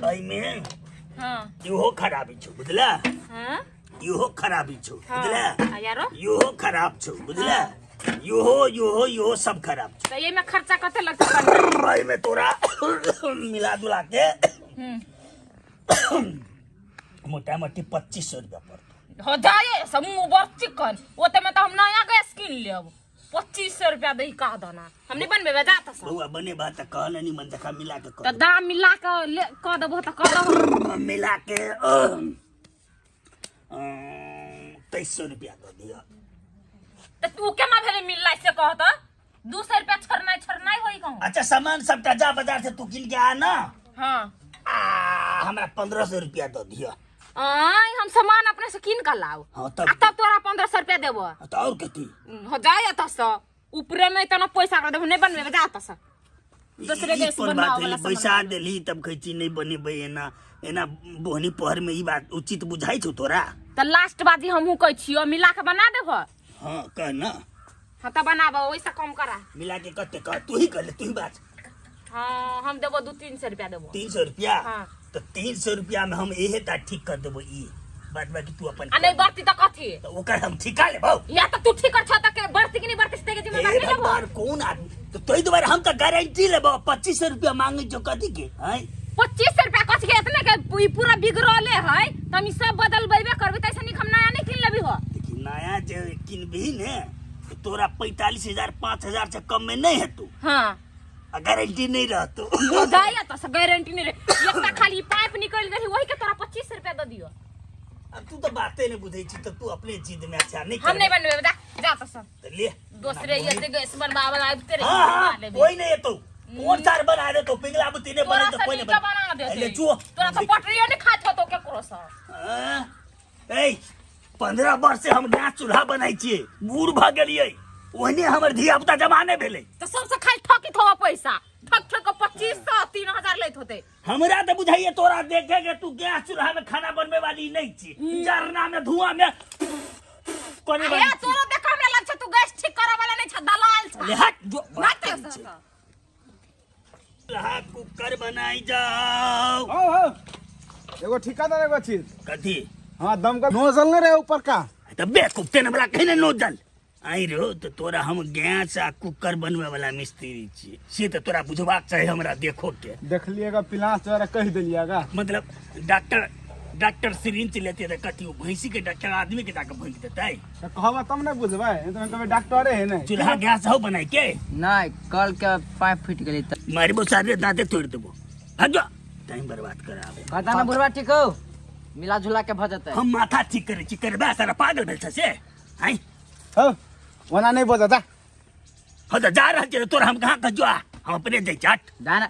भाई में हां इहो खराबी छो बुझला हां इहो खराबी छो बुझला आ यारो इहो खराब छो बुझला इहो सब खराब छो तो ये में खर्चा कते लगता भाई में तोरा मिला दुला के मोटा मोटी 2500 रुपया पड़ता हो जाए समूह बर चिकन ओते में तो हम नया गैस किन लेब 2500 रुपया दही का दाना हम नहीं बनबे जाता सब बउआ बने बात कहले नहीं मन देखा मिला के तो दाम मिला के क देबो त क देबो मिला के 2300 रुपया दे दिया तो तू केना भेले मिलला से कहत 200 रुपया छरनाई होई कहूं अच्छा सामान सबटा जा बाजार से तू किन के आ ना हां हमरा 1500 रुपया दे दिया आय हम सामान अपने से किन के लाओ हां तब तोरा 1500 रुपया देबो तो और कथी हो जाए त स ऊपरे में इतना पैसा कर देबो नहीं बनबे जाता स दूसरे गैस बनवाओ वाला पैसा देली तब कहती नहीं बनेबै एना बोहनी पहर में ई बात उचित बुझाई छौ तोरा त लास्ट बाजी हमहू कहै छियो मिला के बना देबो हां कह ना हां त बनाबो ओइसा कम करा मिला के कते कह तू ही कर ले तू ही बात हां हम देबो 200-300 रुपया देबो 300 रुपया हां तो 300 रुपया में हम एहे ता ठीक कर देबो ई बात बाकी तू अपन आ नहीं बढ़ती त कथी तो ओकर हम ठिका लेबो या त तू ठीक कर छ त के बढ़ती कि नहीं बढ़ती से के जिम्मेदार नहीं लेबो भगवान कौन आदमी तो तोई दोबारा हम त गारंटी लेबो 2500 रुपया मांगे जो कथी के हैं 2500 रुपया कथी के इतने के पूरा बिगड़ले है त हम सब बदलबेबे करबे तैसे नहीं हम नया नहीं किन लेबी हो लेकिन नया जे किनबी ने तो तोरा 45000 5000 से कम में नहीं है तू हां गारंटी नहीं रहतो हो जाए त गारंटी नहीं रे एकटा खाली पाइप निकल गई वही के तोरा 2500 रुपया दे दियो अब तू तो बातें नहीं बुझै छी तो तू अपने जिद में अच्छा नहीं हम नहीं बनबे जा त सन तो ले दूसरे ये से गैस बनवावे आब तेरे हां कोई नहीं है तू कौन सार बना दे तो पिंगला बुती ने बने तो कोई नहीं बना दे ले चुओ तोरा तो पटरिया नहीं खात तो के करो सा ए 15 वर्ष से हम गैस चूल्हा बनाई छिए बूढ़ भ गेलिए ओहने हमर धिया पुता जमाने भेले तो सबसे खाली ठकित होवा पैसा ठक 2500 3000 लेत होते हमरा तो बुझाइए तोरा देखे के तू गैस चूल्हा में खाना बनवे वाली नहीं छी जरना में धुआं में कोने वाली ए तोरा देख हमरा लग छ तू गैस ठीक करे वाला नहीं छ दलाल छ ले हट जो मत चूल्हा कुकर बनाई जाओ हो एगो ठिकादार एगो चीज कथी हाँ दम का नोजल नहीं रहे ऊपर का तो बेकूफ तेने बला कहीं नो जल आई रो तो तोरा हम गैस आ कुकर बनवे वाला मिस्त्री छी से तो तोरा बुझबाक चाही हमरा देखो के देख लिएगा पिलास द्वारा कह दिलिएगा मतलब डॉक्टर सिरिंज लेते तो कथी भैंसी के डॉक्टर आदमी के जाके भैंस देते तो कहबा तब नहीं बुझबै तो कभी डॉक्टरे है नहीं चूल्हा गैस हो बनाई के नहीं कल के पाइप फूट गई मारबो सारे दांते तोड़ देबो भागो टाइम बर्बाद कराबे कहता ना बुढ़वा ठीक हो मिला जुला के भजते हम माथा ठीक करे छी करबा सारा पागल भेल से आई हो वना नहीं बजता हो तो जा रहा छै तोरा हम कहां का जो हम अपने जाई चाट दाना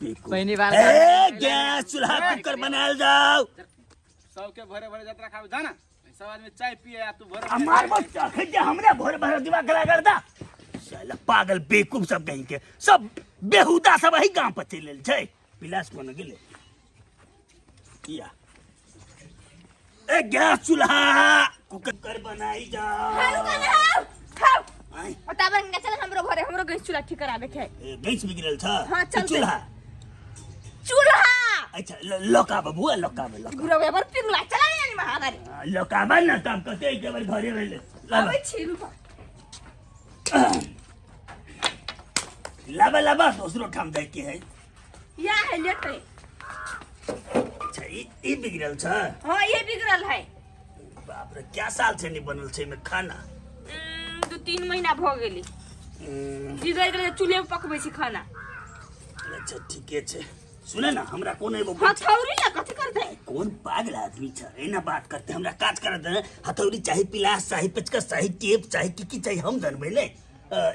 पहली बार ए गैस चूल्हा कुकर बनाल जाओ सबके भरे भरे यात्रा खावे जाना सब आदमी चाय पिए या तू भरे हमार मत खजे हमरा भोर भर दिमाग लगा कर दा साला पागल बेवकूफ सब कहीं के सब बेहुदा सब ही गांव पर चलल छै पिलास कोन गेले किया ए गैस चूल्हा कुकर बनाई जाओ बताबन के चल हमरो गैस चूल्हा ठीक कराबे के ए गैस बिगड़ल छ हां चल चूल्हा अच्छा लोका बबुआ लोका गुरवे पर पिरुला चला नहीं महागारी लोका बन ना काम करते एक बार घरे रहले आबै छी रुपा लाबा दूसरो ठाम जाय के है या है लेते अच्छा ई बिगड़ल छ हां ये बिगड़ल है बाप रे क्या साल से नहीं बनल छै में खाना 2-3 महीना भ गेली बिगड़ गेले चूल्हे पे पकबै छी खाना अच्छा ठीके छै सुने ना हमरा कोन एगो हथौड़ी ना कथि करते कौन पागल आदमी छ एना बात करते हमरा काज करत है हथौड़ी चाहे पिलास चाहे पेचकस चाहे टेप चाहे की चाहे हम जानबै ने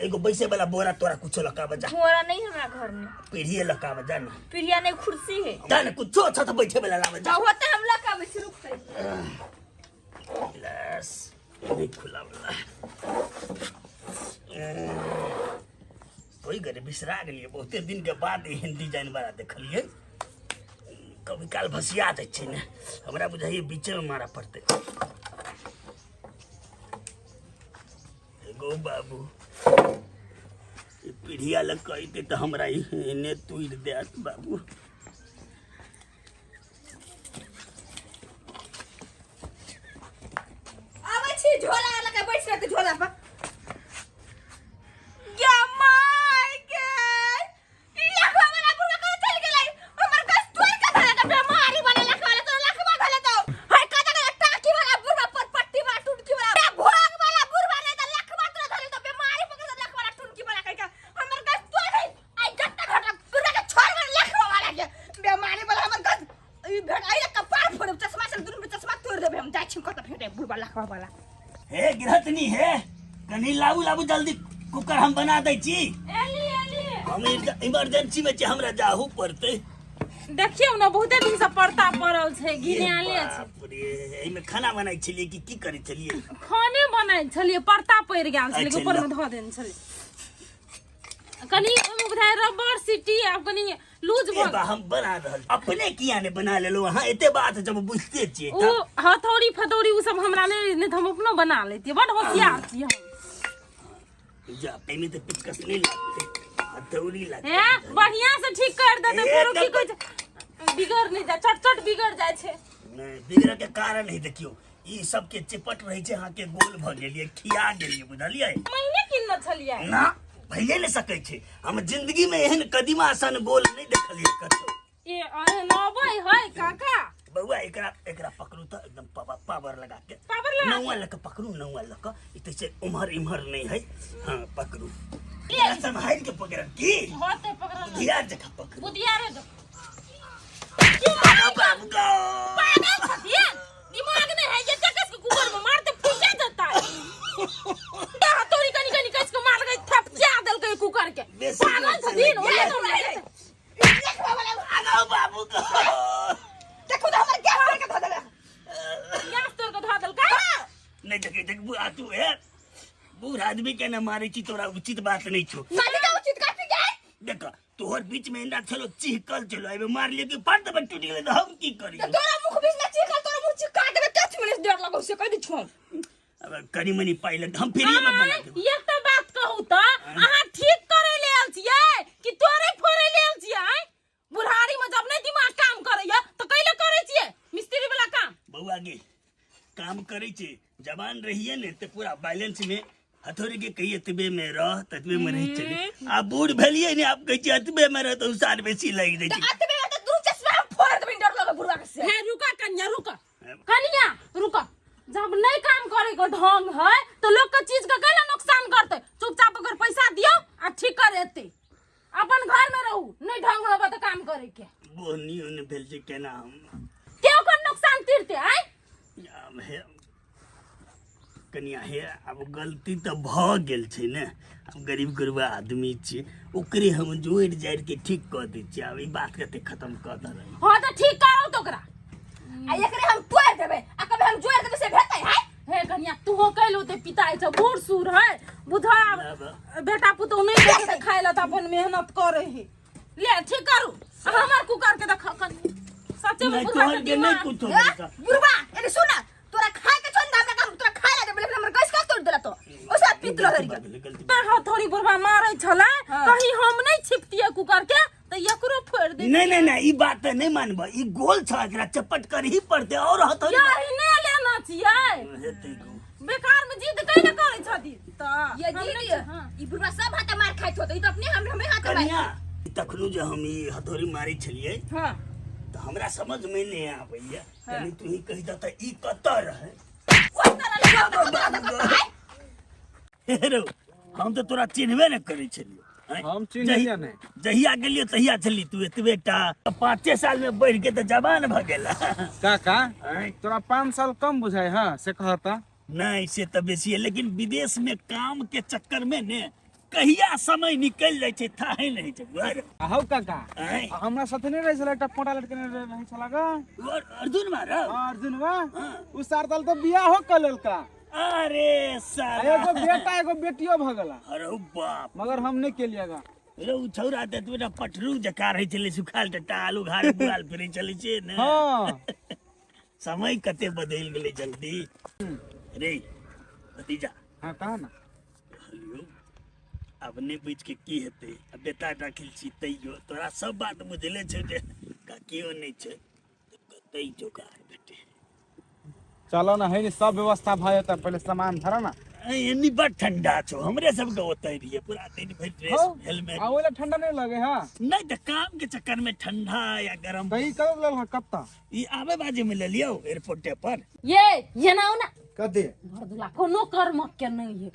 एगो बैसे वाला बोरा तोरा कुछो लकाबा जा बोरा नहीं हमरा घर में पीढ़िए लकाबा जा ना पीढ़िया नहीं कुर्सी है जाने कुछो छ त बैठे वाला लाबा जा होते हम लकाबे छी रुकते पिलास नहीं खुला वाला कोई गरे बिसरा गेलिए बहुते दिन के बाद हिंदी जान वाला देखलिए कभी काल भसिया दे छै ने हमरा बुझाइए बीचे में मारा पड़ते एगो बाबू पीढ़िया लग कहते तो हमरा इन्हें तुर देत बाबू आबै छी झोला लगा बैठ रहते झोला पर या माय के लखवा वाला बुढ़ा कहाँ चल गेलै हमर गस तोड़ के धरे त बीमारी बने लखवा तो लखवा धले तो हाय कता टाकी वाला बुढ़ा पर पट्टी वाला टुटकी वाला भोग वाला बुढ़ा ने त लखवा तो धले तो बीमारी पकड़ लखवा वाला टुटकी वाला कह के हमर गस तोड़ है आई गट्टा घटा बुढ़ा के छोड़ कर लखवा वाला के बीमारी वाला हमर गस ई भेड़ाई कपार फोड़ चश्मा से दुनु चश्मा तोड़ देबे हम जाय छी कत फेटे बुढ़ा लखवा वाला हे गिरहतनी है कनी लाबू जल्दी कुकर हम बना दै छी एली हम इमरजेंसी में हमरा जाहू पड़ते देखियो ना बहुते दिन से पड़ता पड़ल छै गिने आले छै बाप रे एमे खाना बनाई छलिए कि की करै छलिए खाने बनाई छलिए पड़ता पड़ गेल छलिए ऊपर में ध देन छलिए कनी ओमे बुझाय रबर सीटी अब कनी लूज भ हम बना रहल अपने किया ने बना लेलो हां एते बात जब बुझते छिए ओ हथौड़ी फतौड़ी उ सब हमरा नहीं हम अपनो बना लेती बड़ होशियार छी हम जा एमे तो पिचकस नहीं लगते हथौड़ी लगते हैं बढ़िया से ठीक कर देते फेरो की कोई बिगड़ नहीं जा चट बिगड़ जाय छै नहीं बिगड़ के कारण है देखियो ई सब के चिपट रही छै हां के गोल भ गेलिए खिया गेलिए बुझलिए महीने किन छलिए ना भइए नहीं सकै छै हम जिंदगी में एहन कदीमा सन गोल नहीं देखलिए कतो ए अरे नबै है काका बउआ एकरा पकड़ू तो एकदम पावर लगा के पावर लगा नौवा लक पकड़ू नौवा लक इते से उमर इमर नहीं है हां पकड़ू ये संभाल के पकड़ की होते पकड़ बुधियार जगह पकड़ बुधियार दो बाबू को पागल छथिए दिमाग नहीं है ये चक्कस के कुकर में मारते फूट जाता है हथौड़ी कनी कस के मार गई थपचा दल के कुकर के पागल छथिन ओए तो नहीं आगो बाबू को देखो तो हमर गैस तोड़ के ध देले गैस तोड़ के ध दल का नहीं देख बुआ तू है बूढ़ आदमी के न मारे छी तोरा उचित बात नहीं छो काटी का उचित काटी के देख तोहर बीच में इंदा चलो चिहकल चलो एबे मार लियो कि फट दबे टूट गेले तो हम की करी तोरा मुख बीच में चिका तोरा मुंह चिका देबे 10 मिनट डर लगौ से कह दी छो अब कनी मनी पाइले हम फ्री में बना देब एक तो बात कहू तो अहाँ ठीक करे ले आल छियै कि तोरे फोरे ले आल छियै बुढ़ारी में जब नहीं दिमाग काम करैया तो कैले करे छियै मिस्त्री वाला काम बउआ गे काम करे छे जवान जवान रहिए ने तो पूरा बैलेंस में हथौड़ी के कही अतबे में रह ततबे में नहीं चले आप बूढ़ भेलिए ने आप कही अतबे में रह तो सार बेसी लग दे अतबे में तो दू चश्मा फोड़ दे डर लगे बुढ़वा के से। है रुका कन्या रुका कन्या रुका। जब नहीं काम करे को ढंग है तो लोग का चीज का कैला नुकसान करते। चुपचाप अगर पैसा दियो आ ठीक कर देते। अपन घर में रहू नहीं ढंग होबा तो काम करे के बोनी ने भेल जे केना हम क्यों कर नुकसान तीरते आय अब हे कनिया हे अब गलती तो भ गेल छै ने। अब गरीब गुरबा आदमी छी ओकरे हम जोड़ जाड़ के ठीक कर दै छी। अब ई बात के खत्म कर दे हां तो ठीक करो तो ओकरा आ एकरे हम तोड़ देबे आ कबे हम जोड़ देबे से भेटै है। हे कन्या तू हो कैलो ते पिताई छ बूढ़ सूर है बुझा बेटा पुतो नहीं देखे खाए ला त अपन मेहनत करे है। ले ठीक करू हमर कुकर के देख कन्या सच्चे में बुझा के के नहीं कुछ बुढ़वा एने सुन तोरा खाए के छोड़ हमरा काम तोरा खाए ला देबे हमर कैसे का तोड़ देला तो ओसा पितलो हरि हां थोड़ी बुढ़वा मारै छला कहीं हम नहीं छिपतिए कुकर के तो एकरो फोड़ दे। नहीं नहीं नहीं ई बात नहीं मानबा ई गोल छ एकरा चपट कर ही पड़ते और हथौड़ी यही नहीं लेना चाहिए हेतै बेकार में जिद कहीं न करे छथि त ये दीदी ई बुढ़वा सब हाथ मार खाइत होत ई तो अपने हमें हाथ मार कन्या तखनु जे हम ई हथौड़ी मारी छलिए हां तो हमरा समझ में नहीं आबैया तनी तू ही कहि दत ई कत रहे कोई तरह लगा हेरो हम तो तोरा चिन्हबे न करै छलियो हम चिन्हिया नहीं जहिया गेलियो तहिया छली तू एतबेटा 5 साल में बढ़ के तो जवान भ गेला काका तोरा 5 साल कम बुझाई हां से कहता नहीं से तो बेसी है लेकिन विदेश में काम के चक्कर में ने कहिया समय निकल जाय छै थाहे नहीं छै गुआर हौ काका हमरा साथे नहीं रहे छला एकटा पोटा लटके रहे छला ग अर्जुन मारा अर्जुन वा उ सार साल तो बियाह हो कलेल का अरे साला एगो बेटा एगो बेटियो भ गेला अरे बाप मगर हम नहीं केलियागा रे उ छौरा त तोरा पटरू जका रहे छले सुखाल टटा आलू घारे बुआल फिरे चले छै ने हां समय कते बदल गेले जल्दी रे भतीजा हां कहा ना अपने बीच के की हेते अब बेटा राखिल छी तैयो तोरा सब बात बुझले छै जे कियो नहीं छै कतै जोगा बेटे चलो ना है सब व्यवस्था भ जाता पहले सामान धरा ना एनी बड़ ठंडा छो हमरे सब के ओतै रहिए पूरा दिन भर ड्रेस हेलमेट आ ओला ठंडा नहीं लगे हां नहीं तो काम के चक्कर में ठंडा या गरम कहीं कब लल कत्ता ई आवे बाजे में ले लियो एयरपोर्ट पर ये ना ना कदे घर दुला कोनो कर्म के नहीं है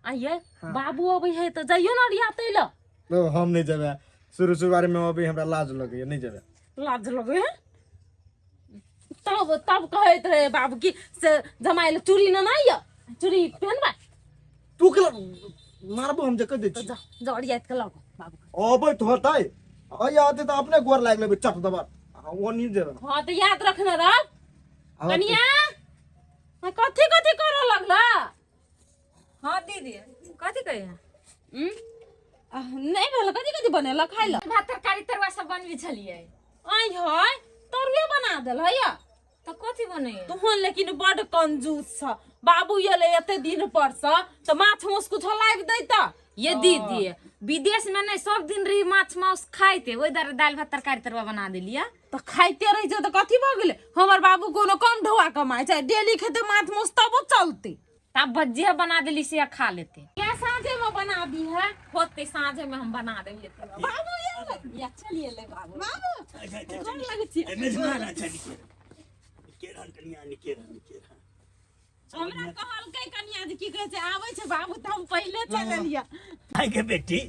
आइए बाबू अबै है तो जाइयो ना रियाते ल लो हम नहीं जेबे शुरू बारे में अभी हमरा लाज लगे नहीं जेबे लाज लगे है तब कहत रहे बाबू की से जमाइल चूड़ी ना नहीं चूड़ी पहनबा तू के मारबो हम जे कह दे छी जड़ियात के लगो बाबू अबे तो होतै आ आते तो अपने गोर लाग लेबे चट दबा वो नहीं जेबे हां तो याद रखना रे कनिया मैं कथि करे लगला हां दीदी कथि कहे नहीं भेल कथि बनेला खाइ ल भात तरकारी तरवा सब बनबी छलिए आई है तरुए बना देल है तो कथि बने तुहन लेकिन बड़ कंजूस छ बाबू ये ले एते दिन पर से तो माछ मांस कुछ लाग दैता ये दीदी विदेश में नहीं सब दिन रही माछ मांस खाइते ओइ दर दाल भात तरकारी तरवा बना देलिया तो खाइते रही जो तो कथी भ गेले हमर बाबू कोनो कम ढोआ कमाए चाहे डेली खेते माछ मांस तब चलते तब भजिया बना देली से खा लेते क्या साँझे में बना दी है होते साँझे में हम बना देंगे बाबू ये चलिए ले बाबू बाबू कौन लगे छी मेजबान अच्छा निकेरा कनिया निकेरा हमरा कहल के कनिया जी की कहे छै आबै छै बाबू त हम पहले चल लिया आइ के बेटी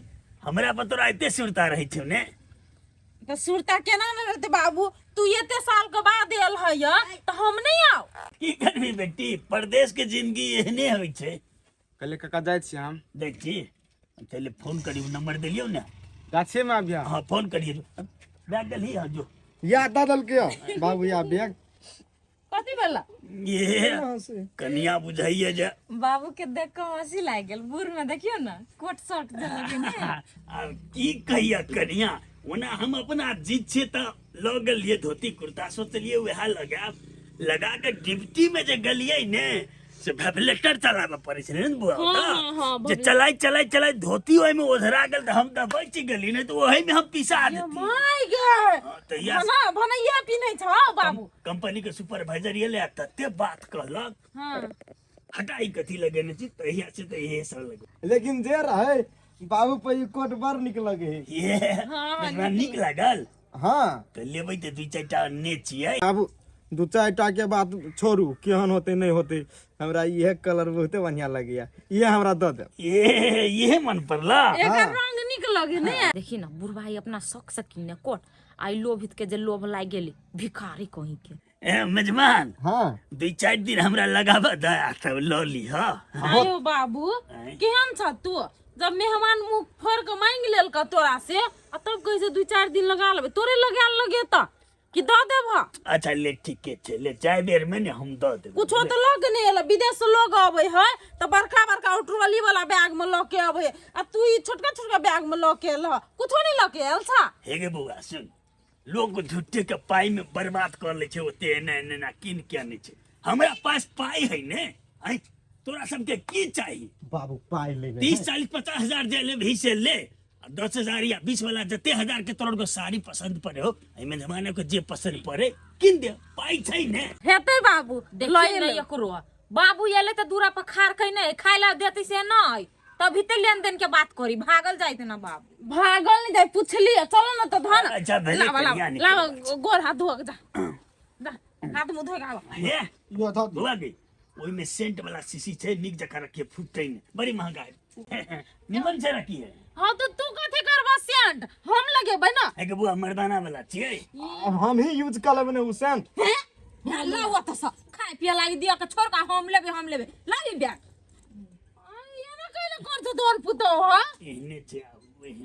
हमरा पर तोरा एते सुरता रहै छै ने तो सुरता केना न रहते बाबू तू एते साल के बाद एल है तो हम नहीं आओ की करबी बेटी परदेश के जिंदगी एहने होइ छै कल काका जाय छी हम देखी चले फोन करी नंबर देलियो ने गाछे में आबिया हां फोन करिए बैग दली हां जो याद दादल के बाबू या बैग कथी भेला ये कनिया बुझाइए जा बाबू के देख के हंसी लाग गेल बूढ़ में देखियो ना कोट शर्ट जल्दी नहीं अब की कहिया कनिया ओना हम अपना जीत छे त ल गेलिए धोती कुर्ता सोचलिए वह लगा के डिप्टी में जे गलिए ने से वेबलेटर चलाबे पड़े छै ने बुआ जे चलाई धोती ओइ में ओझरा गेल त हम त बच गेली ने तो ओहि में हम पिसा देती माय गे त या भनैया पीनै छ बाबू कंपनी के सुपरवाइजर ये ले तते बात कहलक हां हटाई कथी लगेने छी तहिया से तो ये सब लगे लेकिन जे रहे बाबू पे ई कोट बड़ निक लगे है। ये हमरा नीक लागल हाँ तो लेबै त 2-4टा अन्ने छियै बाबू 2-4टा के बात छोड़ू केहन होते नहीं होते हमरा ये कलर बहुते बढ़िया लगे ये हमरा दे दे ये मन पड़ला एकर रंग निक लगे ने। देखी ना बुढ़वाई अपना शौक से किने कोट आई लोभित के जे लोभ लाग गेली भिखारी कहीं के। ए मेजबान हाँ 2-4 दिन हमरा लगाबा दया तब लऽ ली हाँ आयो बाबू केहन छ तू जब मेहमान मुंह फोड़ के मांग लेल का तोरा से आ तब कहे से 2-4 दिन लगा लेबे तोरे लगाल लगे त कि द देब। अच्छा ले ठीके छै ले चाय बेर में ने हम दऽ देब कुछो तो लग नहीं एला विदेश से लोग आवे है तो बड़का बड़का ट्रॉली वाला बैग में लग के आवे आ तू ई छोटका छोटका बैग में लग के ल कुछो नहीं लग के आल छा। हे गे बौआ सुन लोग झुट्ठे के पाई में बर्बाद कर ले छै ओते एना एना किन के आने छै हमरा पास पाई है ने आई तोरा सबके की चाहिए बाबू पाई लेबे 30-40-50 हजार जे ले भी से ले 10,000 या 20 वाला जते हजार के तोर को साड़ी पसंद पड़े हो एमे जमाने को जे पसंद पड़े किन दे पाई छै ने हेते बाबू देखिए नहीं एकरो बाबू एले त दूरा पर खार कहीं नहीं खाइला देती से नहीं तभी ते लेन देन के बात करी भागल जाइत ना बाबू भागल नहीं जाए पूछली चलो ना तो धन अच्छा भले कन्या निकल लावा गोर हाथ धो जा जा हाथ मुंह धो के आवा हे यो धो बुआ गई ओई में सेंट वाला शीशी छै निक जका रखे फुटै ने बड़ी महंगा है निमन से रखी है हां तो तू कथि करबा सेंट हम लगेबै ना है के बुआ मर्दाना वाला छियै हम ही यूज कर लेबे ने उ सेंट लावा तो सब खाए पिए लागी दिया के छोड़ का हम लेबे लागी बैग ये ना कहले कर तो तोर पुतो हो एहने छै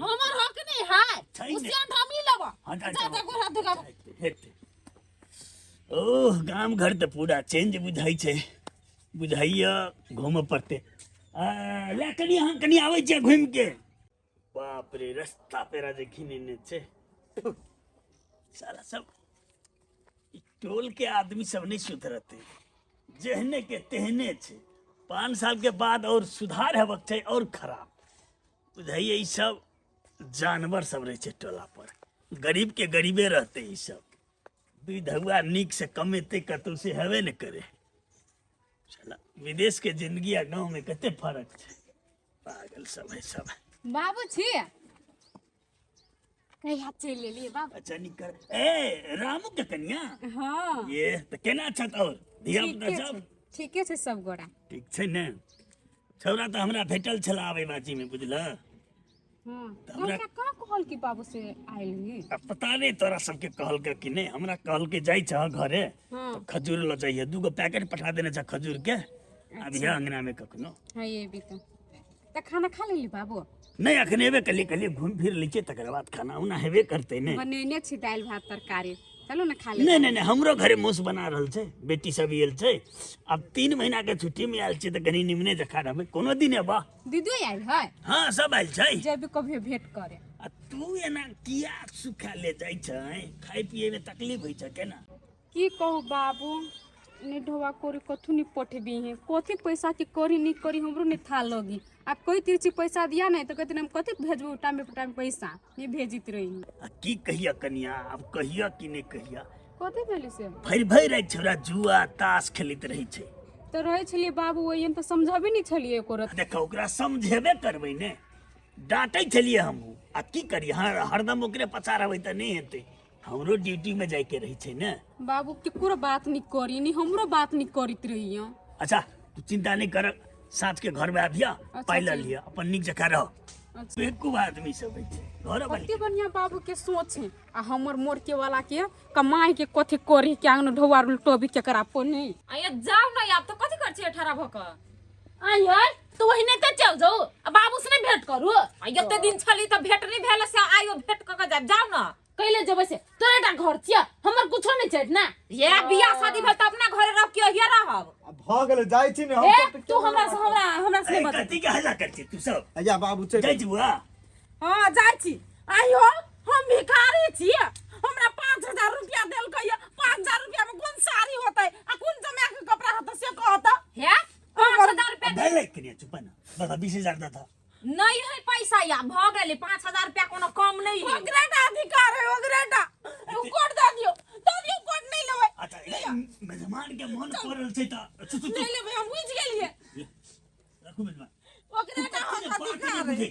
हमर हक नहीं है छै उ ने। सेंट हम ही लेबो हटा जा जा गोर हाथ धो के आवा। हेते ओह गाम घर तो पूरा चेंज बुझाई छै बुझाइया घूम पड़ते ले कनी हाँ कनी आवे छै घूम के बाप रे रास्ता पेरा जे खिने छै सारा सब ई टोल के आदमी सब नहीं सुधरते जेहने के तेहने छै 5 साल के बाद और सुधार हेबक छै और खराब बुझाइए ई सब जानवर सब रहे छै टोला पर गरीब के गरीबे रहते ई सब विधवा नीक से कमेते कतौ से हेबे न करे चला विदेश के जिंदगी आ गांव में कते फर्क छै पागल सब है सब बाबू छी कहिया चलि लेलिए बाबू। अच्छा निकर ए रामू के कन्या हाँ ये तो केना छत और धिया पुता सब ठीके छै सब गोरा। ठीक छै ने छौरा तो हमरा भेटल छला आबै बाजी में बुझल हाँ हमरा- लड़का का कहल कि बाबू से आइल ही। अब पता नहीं तोरा सबके कहल के कि नहीं हमरा कहल के जाई छ घरे हाँ तो खजूर ल जाइए 2 पैकेट पठा देने छ खजूर के अभी अंगना में कखनो हाँ ये भी तो खाना खा लेली बाबू। नहीं अखन हेबे कली घूम फिर लीचे तकर बाद खाना उना हेबे करते ने बनेने छी दालि भात तरकारी चलू ना खा ले। नहीं नहीं नहीं हमरो घरे मूस बना रहल छै बेटी सब आयल छै अब 3 महीना के छुट्टी में आयल छै त कनी निमने जखा रहबै कोनो दिन एबा दीदी आइल है हाँ सब आयल छै जब भी कभी भेंट करे। आ तू एना किया सुखा ले जाइ छै खाए पिए में तकलीफ होइ छै केना की कहू बाबू ने ढोवा कोरी कथु नहीं पठबी है कथी पैसा की करी नहीं करी हमरो नहीं था लगी। आप कोई तिरछी पैसा दिया नहीं तो कहते हम कथी भेजबो टाइम पे टाइम पैसा नहीं भेजित रही। आ की कहिया कनिया अब कहिया कि नहीं कहिया कथी भेली से भरि भरि राति छोरा जुआ ताश खेलैत रहै छै तो रहे छलिए बाबू वही तो समझबे नहीं छलिए एको रत। देखो ओकरा समझेबे करबै ने डांटै छलिए हमहूँ आ की करिए हरदम ओकरे पछा रहबै तऽ नहीं हेतै हमरो ड्यूटी में जाय के रहै छै ने। बाबू केकरो बात नहीं करी नहीं हमरो बात नहीं करित रही। अच्छा तू चिंता नहीं कर साँझ के घर में आबिया पाइ ल लिया अपन नीक जकाँ रह अच्छा बेवकूफ आदमी सब है घर वाली कते बढ़िया बाबू के सोच है आ हमर मोर के वाला के कमाई के कथी करी के आंगन ढोवा उल्टोबी केकरा पोनी। आया जाओ ना आप तो कथी कर छी 18 भक आई है तो वही नहीं तो चल जाओ अब बाबू से नहीं भेंट करू एते दिन छली त भेट नहीं भेल से आइयो भेट क के जाओ ना कैले जब से तोरेटा घर छिया हमर कुछो नहीं छैट ना ये बियाह शादी भेल त अपना घरे रह के हिया रहब। भ गेल जाइ छी ने ए हम तू हमरा से ए, बता कथी के हल्ला कर छी तू सब अया बाबू चल जाइ छी बुआ हां जाय छी आइयो हम भिखारी छी हमरा 5000 रुपया देल कहिया 5000 रुपया में कोन साड़ी होतै आ कोन जमा के कपड़ा होतै से कहत हे 5000 रुपया भेलै कनिया चुप ना बता 20000 दा था नहीं है पैसा या भ गेले 5000 रुपया कोनो कम नहीं है ओकरेटा अधिकार है ओकरेटा कोट दे दियो कोट नहीं लेबै अच्छा मेहमान के मन पड़ल छै त नहीं लेबै हम बुझ गेलिए रखू मेहमान ओकरेटा अधिकार है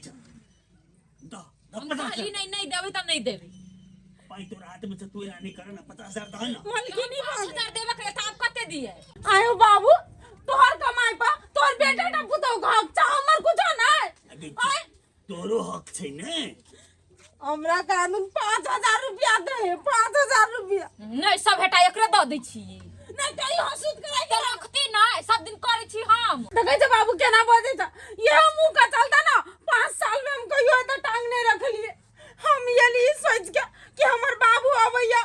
खाली नहीं देबै त नहीं देबै पाई तोरा हाथ में से तू रानी करे ना 50000 दहन ना मालकिनी 5000 देबे के त आप कते दिए आयो बाबू तोहर कमाई पा तोहर बेटा पुतौ घाक चा हमर कुछ नहीं तोरो हक छै ने हमरा कानून 5000 रुपया दे 5000 रुपया नहीं सब हेटा एकरे द दै छी नहीं कहीं हसूद कराई के रखती नहीं सब दिन करे छी हम देखै छ बाबू केना बजै छ ये मुंह का चलता ना 5 साल में हम कहियो त टांग नहीं रखलिए हम ये ली सोच के कि हमर बाबू अबैया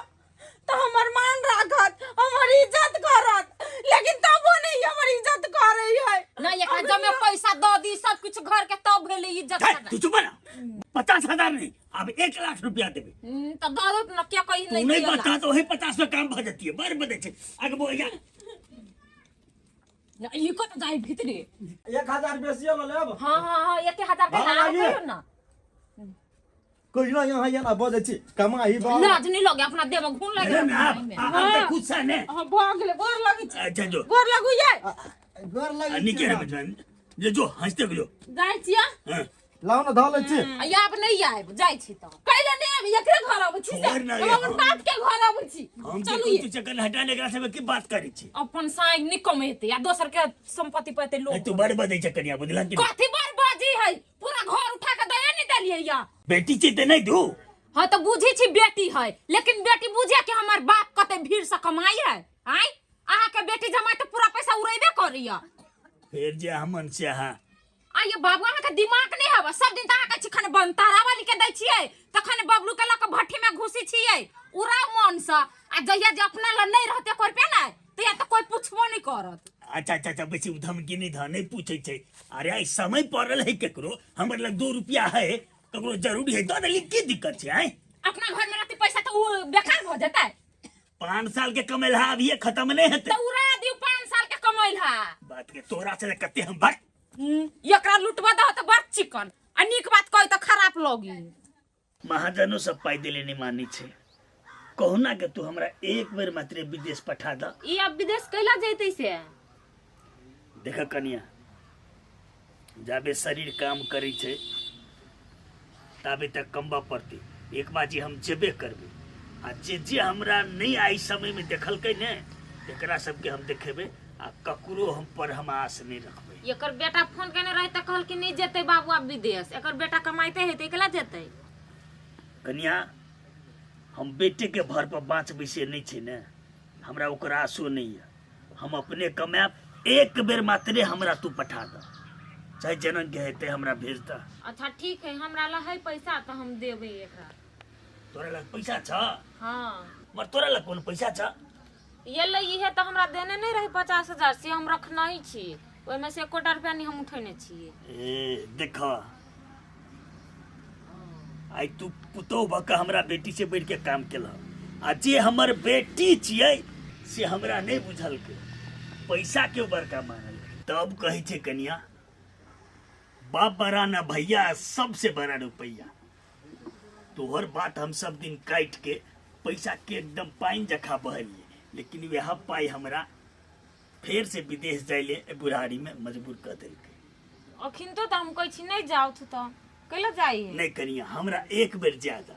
तो हमर मान राखत हमर इज्जत करत लेकिन तबो नहीं हमर इज्जत करे है नहीं एकरा जमे पैसा द दी सब कुछ घर के तब भेले इज्जत तू चुप ना 50000 नहीं अब 1 लाख रुपया देबे त द दो न क्या कहि तू नहीं बता तो वही 50 में काम भ जती है बर बदे छै आगे बोया ई को त जाई भीतरे 1000 बेसियो ल लेब हां 1000 के ना ना कोई ना यहाँ यहाँ बजे छी कमाई बा लाज नहीं लगे अपना देव घून लगे ना आप खुद सा ने हां भागले गोर लगी छ अच्छा जो गोर लगु ये घर लगी निके रे बजन जो हंसते गलो जाय छिया हां लाउ न धले छी या अब नहीं आए जाय छी त कैले नहीं अब एकरे घर आबै छी से और ना हम अपन बाप के घर आबै छी हम चलू तो ये तू चक्कर हटाने का सब की बात करी छी अपन साई निकम हेते या दोसर के संपत्ति पे ते लोग तू बड़ बदे चक्करिया बुझला कि कथि बर्बादी है पूरा घर उठा के दया नहीं दलिए या बेटी छी ते नहीं दू हाँ तो बुझी छी बेटी है लेकिन बेटी बुझे कि हमार बाप कते भीड़ से कमाई है आई आहा के बेटी जमाई तो पूरा पैसा उड़ेबे करिया फिर जे हमन से हां आये बाबू अहाँ के दिमाग नहीं हवा सब दिन तहाँ के छिखन बनतारा वाली के दै छियै तखन बबलू के लक भट्ठी में घुसी छियै उरा मन से आ जहिया जे अपना ल नहीं रहते कोई पे ना तो या तो कोई पूछबो नहीं करत अच्छा बेसी धमकी नहीं धा नहीं पूछे छै अरे आई समय पड़ल है केकरो हमर लग 2 रुपया है ककरो जरूरी है दे देली की दिक्कत छै आई अपना घर में रहती पैसा तो बेकार हो जाता है 5 साल के कमेला अभी ये खत्म नहीं हेते तो उड़ा दियो 5 साल के कमैला बात के तोरा से कते हम बट एकरा लुटवा दो तो बड़ चिकन आ नीक बात कहि तो खराब लगी महाजनो सब पाई देले नहीं मानी छे कहूना के तू हमरा एक बेर मात्र विदेश पठा द ई अब विदेश कैला जैते से देख कनिया जाबे शरीर काम करी छे ताबे तक कमबा पड़ती एक बाजी हम जेबे करबे आ जे हमरा नहीं आई समय में देखल के ने एकरा सबके हम देखेबे आ ककरो हम पर हम आस नहीं रखबे एकर बेटा फोन केने रहे त कहल कि नहीं जेते बाबू अब विदेश एकर बेटा कमाइते हेते केला जेते कनिया हम बेटे के भर पर बाँच बैसे नहीं छे ने हमरा ओकर आसो नहीं है हम अपने कमाब एक बेर मात्रे हमरा तू पठा द चाहे जनन के हेते हमरा भेज द अच्छा ठीक है हमरा ला है पैसा तो हम देबे एकरा तोरा लग पैसा छ हां मर तोरा लग कोन पैसा छ ये ले इहे तो हमरा देने नहीं रहे 50000 से हम रखना ही छी ओय में से 1 रुपया नहीं हम उठेने छी ए देख आई तू पुतो बका हमरा बेटी से बैठ के काम केला आ जे हमर बेटी छियै से हमरा नहीं बुझल के पैसा के बड़का मानल तब कहे छे कनिया बाप बड़ा ना भैया सबसे बड़ा रुपया तोहर बात हम सब दिन काट के पैसा के एकदम पाइन जखा बहलिए लेकिन वह पाई हमरा फिर से विदेश जाइले बुढ़ारी में मजबूर कर देलके अखिन तो हम कहै छी नहीं जाओ तो कैला जाई नहीं करिया हमरा एक बेर ज्यादा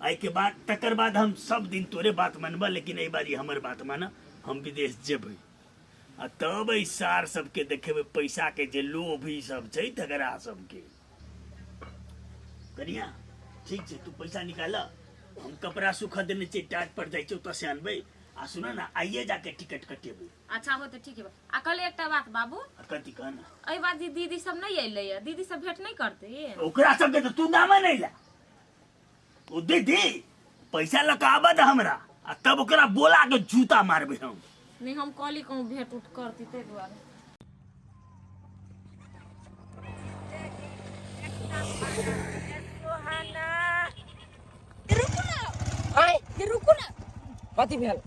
आई के बाद तकर बाद हम सब दिन तोरे बात मानबा लेकिन ए बारी हमर बात माना हम विदेश जेबै आ तब ई सार सबके देखेबे पैसा के जे लोभ ई सब छै तगरा सबके करिया ठीक छै तू पैसा निकाल हम कपड़ा सुखा देने छै टाट पर जाय छै त से अनबै आ सुना ना आइए जाके टिकट कटेबै अच्छा हो तो ठीक है आ कल एकटा बात बाबू कथी कहना एहि बात दीदी सब नहीं अइले दीदी सब भेंट नहीं करते ओकरा सबके तो तू नाम नहीं ला ओ दीदी पैसा लगा आबद हमरा आ तब ओकरा बोला के जूता मारबे हम नहीं हम कॉली कहूँ भेंट उठ करती ते दुआरे रुको ना कथी भेल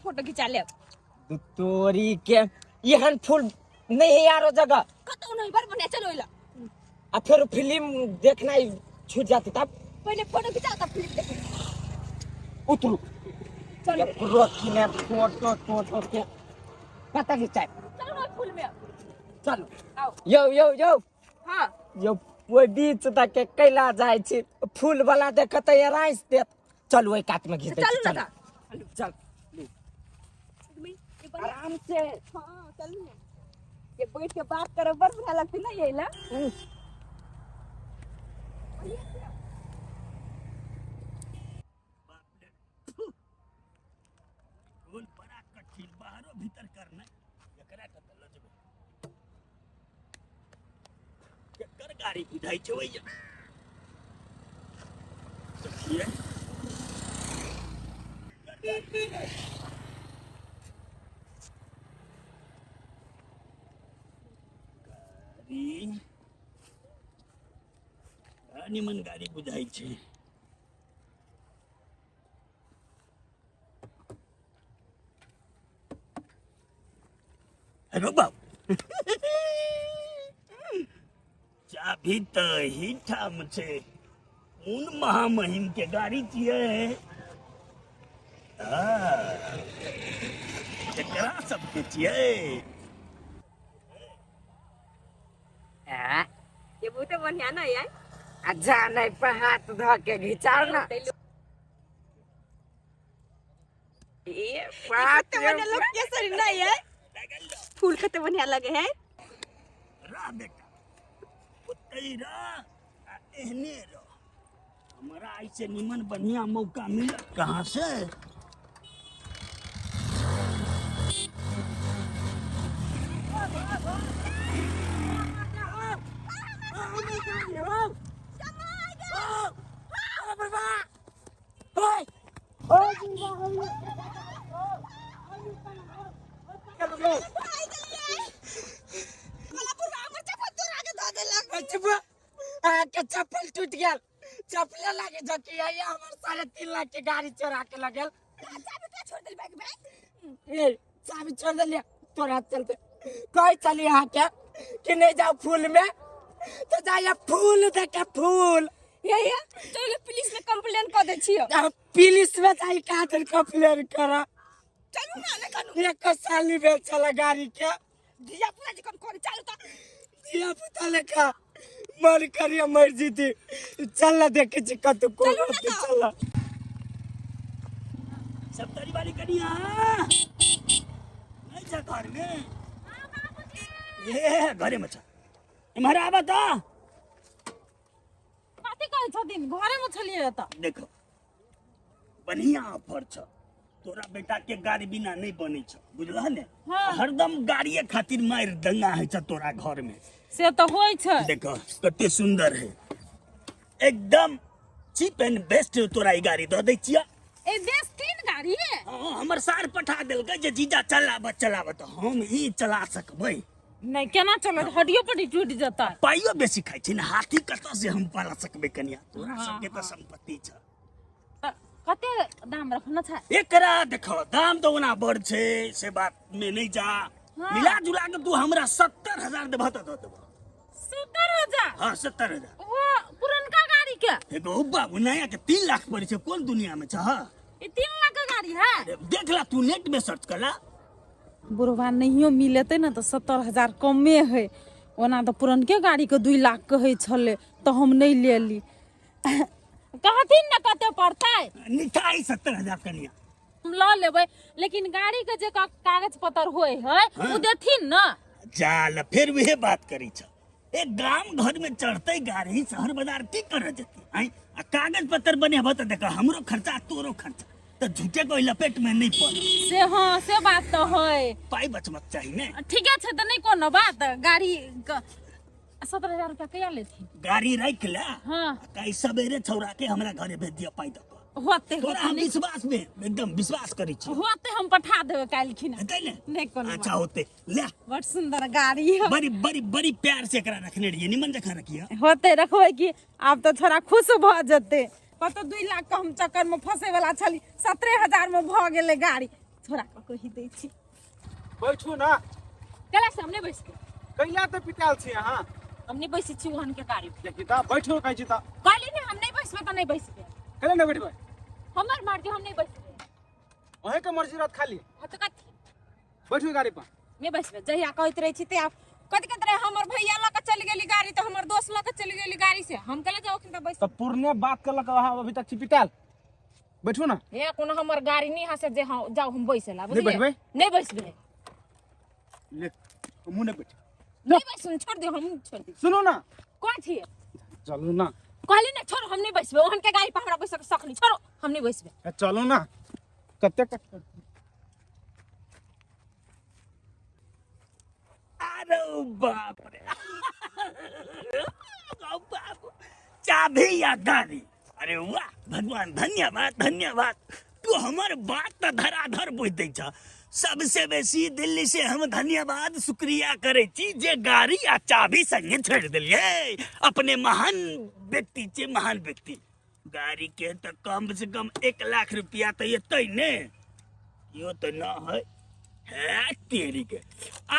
फोटो खिंचा ले तोरी के एहन फूल नहीं है यारो जगह कतो नहीं बार बने चलो इला आ फिर फिल्म देखना ही छूट जाती तब पहले फोटो खिंचा तब फिल्म देखेंगे उतरू चलो रोकी ने फोटो के पता नहीं चाहे चलो ना फूल में चलो आओ यो हां यो वो बीच तक के कैला जाए छी फूल वाला देखत है राइस देत चल ओई काट में घिस दे चलो ना चल आराम से हां चल ना ये बैठ के बात करे बड़ बढ़िया लगती ना ये ला रोल बड़ा कठिन बाहरो भीतर करना एकरा के त लजबे केकर गाड़ी बुझाई छै ओइया देखिए निमन गाड़ी बुझाई छै हेलो बाबू चाभी तो ही ठाम छै उन महामहिम के गाड़ी छियै एकरा सबके छियै ये बहुत बढ़िया ना यार आ जा नहीं पे हाथ धो के घिचाओ ना ये बात तो बढ़िया लग के सरी ना यार फूल खते बढ़िया लगे है रा बेटा पुतई रा आ एहने रो हमरा ऐसे निमन बढ़िया मौका मिला कहाँ से चप्पल टूट गया चप्पल लागे जकी है हमर 3.5 लाख के गाड़ी चोरा के लगल छोड़ दे बैग में ए चाबी छोड़ दे लिया तोरा चलते कोई चली यहाँ के कि नहीं जाओ फूल में तो जाइए फूल देखे फूल ये चलो पुलिस में कंप्लेन कर दे छियो पुलिस में जाई काटर कंप्लेन करा चलो ना कनु एक साली में चला गाड़ी के दिया पूरा जी कम कर चलो तो दिया पुता लेखा मन करिया मर्जी थी चल देखे छी कत को चल सब तारी वाली कनिया नहीं जा घर में ये घरे में छ इमहरा आबा त कथी कहै छथिन घरे में छलिए त देखो बढ़िया ऑफर छ तोरा बेटा के गाड़ी बिना नहीं बनी छ बुझला ने हाँ। हरदम गाड़िए खातिर मार दंगा है छ तोरा घर में से तो होय छै देखो कते सुंदर है एकदम चीप एंड बेस्ट तोरा ई गाड़ी द दै छिया ए देश तीन गाड़ी है हाँ हमर सार पठा देलकै जे जीजा चलाब तो हम ई चला सकबै नहीं केना चलत हड्डियो पट्टी टूट जता पाइयो बेसी खाइ छै ने हाथी कतऽ से हम पाला सकबै कनिया तोरा सबके तऽ संपत्ति छ कते दाम रखना छै एकरा देखो दाम तो ओना बड़ छै से बात में नहीं जा हाँ। मिला जुला के तू हमरा 70,000 देबह त दऽ देबह 70,000 हाँ 70,000 वो पुरनका गाड़ी के एगो बाबू नया के 3 लाख पड़े छै कोन दुनिया में छ ये 3 लाख का गाड़ी है देख ला तू नेट में सर्च कर ला बुढ़वा नहियो मिलते ना तो 70,000 कमे है ओना तो पुरनके गाड़ी के 2 लाख कहे छले तो हम नहीं ले ली कहथिन ना कते पड़तै निठाई 70,000 कनिया हम ल लेबै लेकिन गाड़ी के जे कागज पत्र होय है हाँ। उ देथिन ना जाल फिर वही बात करी छ एक गांव घर में चढ़ते गाड़ी शहर बाजार की कर जती आई आ कागज पत्र बनेबो त देख हमरो खर्चा तोरो खर्चा तो झूठे कोई लपेट में नहीं पड़े से हाँ से बात तो है पाई बचमक चाहिए ने ठीक है तो नहीं कोनो बात गाड़ी 17,000 रुपया कया लेथिन गाड़ी रख ला हाँ कई सवेरे छौरा के हमरा घरे भेज दिया पाई दो होते तोरा हम विश्वास में एकदम विश्वास करी छी होते हम पठा देबे काल खिना हेतै ने नहीं कोनो अच्छा होते ले बड़ सुंदर गाड़ी है बड़ी बड़ी बड़ी प्यार से एकरा रखने रहिए निमन जखा रखिए होते रखबै कि आब तो थोड़ा खुश भ जते कतो 2 लाख के हम चक्कर में फंसे वाला छली 17,000 में भ गेले गाड़ी थोड़ा कहि दै छी बैठू ना कला सामने बैठ के कैला तो पिटाल छी अहाँ हम नहीं बैसी छी ओहन के गाड़ी पे देखी ता बैठो कहै छी ता कहली नहीं हम नहीं बैसबे तो नहीं बैसबे कैला नहीं बैठबै हमर मर्जी हम नहीं बैसबे ओहे के मर्जी रात खाली हां तो कथी बैठो गाड़ी पर नहीं बैसबे जहिया कहत रही छी ते आप कथी कहत रहे हमर भैया ल के चली गेली गाड़ी तो हमर दोस्त ल के चली गेली गाड़ी से हम कले जाओ खिन त बैस तो पुरने बात कर लगा अभी तक छिपिटाल बैठो ना हे कोनो हमर गाड़ी नहीं हसे जे जाओ हम बैसेला बुझलिए बैठबै? नहीं बैसबे ले मुंह ने बैठ नहीं बैसुन छोड़ दे हम छोड़ दे सुनो ना कौन थी चलो ना कहली ना छोड़ हम नहीं बैसबे ओहन के गाड़ी पे हमरा बैस के सकनी छोड़ो हम नहीं बैसबे चलो ना कते कट अरे बाप रे बाप चाबी या गाड़ी अरे वाह भगवान धन्यवाद धन्यवाद तू हमार बात तो धराधर बुझ दै छ सबसे बेसी दिल्ली से हम धन्यवाद शुक्रिया करे छी जे गाड़ी आ चाबी संगे छोड़ दिलिए अपने महान व्यक्ति छे महान व्यक्ति गाड़ी के तो कम से कम 1 लाख रुपया तो ये ने यो तो ना है तेरी के